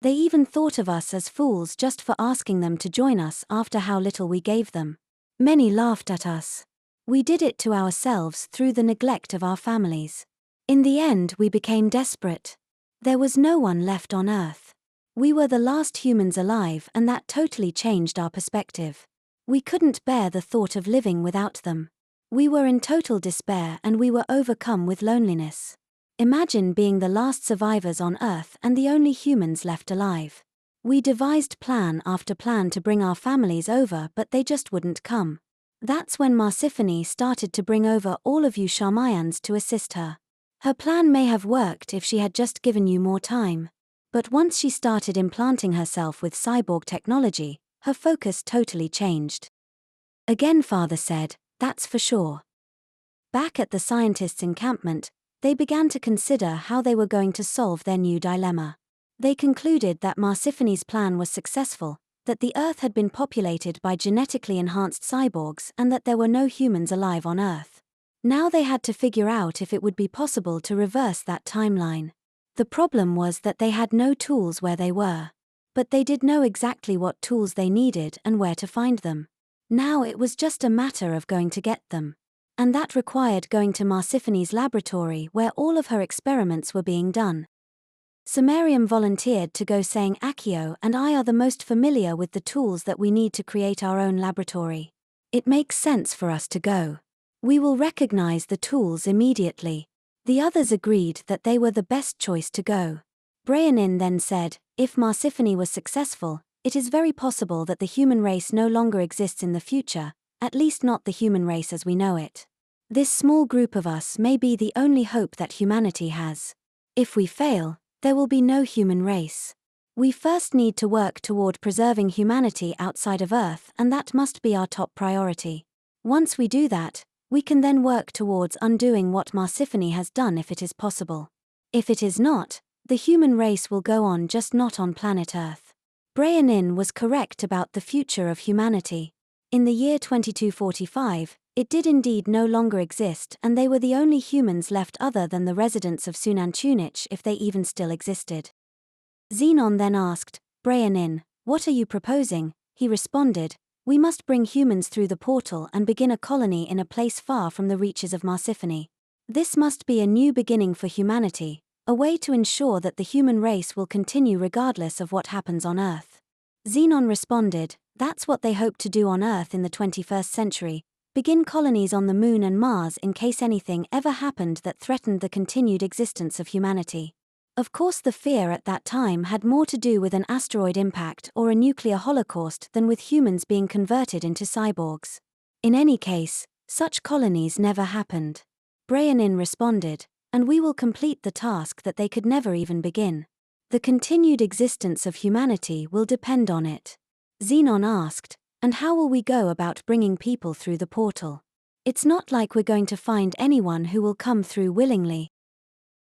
They even thought of us as fools just for asking them to join us after how little we gave them. Many laughed at us. We did it to ourselves through the neglect of our families. In the end, we became desperate. There was no one left on Earth. We were the last humans alive, and that totally changed our perspective. We couldn't bear the thought of living without them. We were in total despair and we were overcome with loneliness. Imagine being the last survivors on Earth and the only humans left alive. We devised plan after plan to bring our families over, but they just wouldn't come. That's when Marsiphony started to bring over all of you Shamayans to assist her. Her plan may have worked if she had just given you more time. But once she started implanting herself with cyborg technology, her focus totally changed. Again, Father said, "That's for sure." Back at the scientists' encampment, they began to consider how they were going to solve their new dilemma. They concluded that Marsiphony's plan was successful, that the Earth had been populated by genetically enhanced cyborgs and that there were no humans alive on Earth. Now they had to figure out if it would be possible to reverse that timeline. The problem was that they had no tools where they were. But they did know exactly what tools they needed and where to find them. Now it was just a matter of going to get them. And that required going to Marsiphony's laboratory where all of her experiments were being done. Sumerium volunteered to go, saying Accio and I are the most familiar with the tools that we need to create our own laboratory. It makes sense for us to go. We will recognize the tools immediately. The others agreed that they were the best choice to go. Brayanin then said, if Marsiphony was successful, it is very possible that the human race no longer exists in the future, at least not the human race as we know it. This small group of us may be the only hope that humanity has. If we fail, there will be no human race. We first need to work toward preserving humanity outside of Earth, and that must be our top priority. Once we do that, we can then work towards undoing what Marsiphony has done if it is possible. If it is not, the human race will go on, just not on planet Earth. Brayanin was correct about the future of humanity. In the year 2245, it did indeed no longer exist, and they were the only humans left other than the residents of Xunantunich, if they even still existed. Xenon then asked, Brayanin, what are you proposing? He responded, we must bring humans through the portal and begin a colony in a place far from the reaches of Marsiphony. This must be a new beginning for humanity, a way to ensure that the human race will continue regardless of what happens on Earth. Xenon responded, that's what they hope to do on Earth in the 21st century, begin colonies on the Moon and Mars in case anything ever happened that threatened the continued existence of humanity. Of course, the fear at that time had more to do with an asteroid impact or a nuclear holocaust than with humans being converted into cyborgs. In any case, such colonies never happened. Brayanin responded, and we will complete the task that they could never even begin. The continued existence of humanity will depend on it. Xenon asked, and how will we go about bringing people through the portal? It's not like we're going to find anyone who will come through willingly.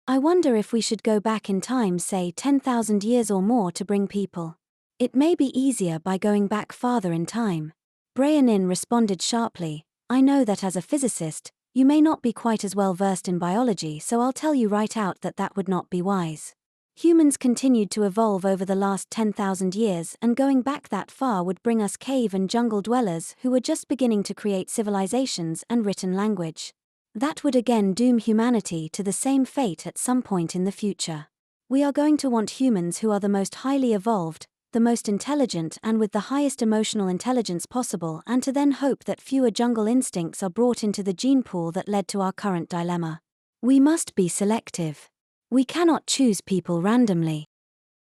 I wonder if we should go back in time, say 10,000 years or more, to bring people. It may be easier by going back farther in time. Brayanin responded sharply, I know that as a physicist, you may not be quite as well versed in biology, so I'll tell you right out that that would not be wise. Humans continued to evolve over the last 10,000 years, and going back that far would bring us cave and jungle dwellers who were just beginning to create civilizations and written language. That would again doom humanity to the same fate at some point in the future. We are going to want humans who are the most highly evolved, the most intelligent and with the highest emotional intelligence possible, and to then hope that fewer jungle instincts are brought into the gene pool that led to our current dilemma. We must be selective. We cannot choose people randomly.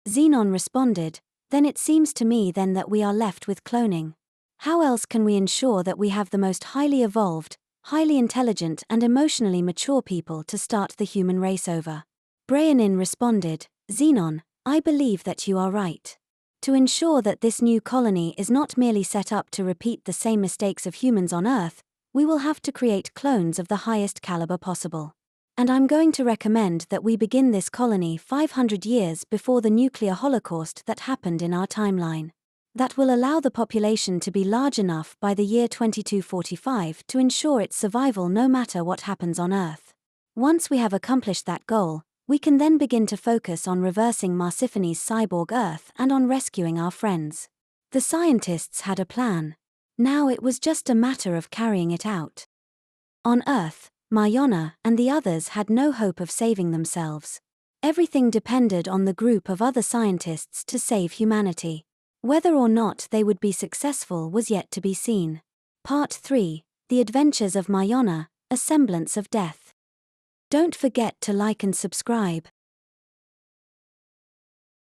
Xenon responded, then it seems to me then that we are left with cloning. How else can we ensure that we have the most highly evolved, highly intelligent and emotionally mature people to start the human race over? Brayanin responded, Xenon, I believe that you are right. To ensure that this new colony is not merely set up to repeat the same mistakes of humans on Earth, we will have to create clones of the highest caliber possible. And I'm going to recommend that we begin this colony 500 years before the nuclear holocaust that happened in our timeline. that will allow the population to be large enough by the year 2245 to ensure its survival no matter what happens on Earth. Once we have accomplished that goal, we can then begin to focus on reversing Marsiphony's cyborg Earth and on rescuing our friends. The scientists had a plan. Now it was just a matter of carrying it out. On Earth, Mayana and the others had no hope of saving themselves. Everything depended on the group of other scientists to save humanity. Whether or not they would be successful was yet to be seen. Part 3: The Adventures of Mayana, A Semblance of Death. Don't forget to like and subscribe.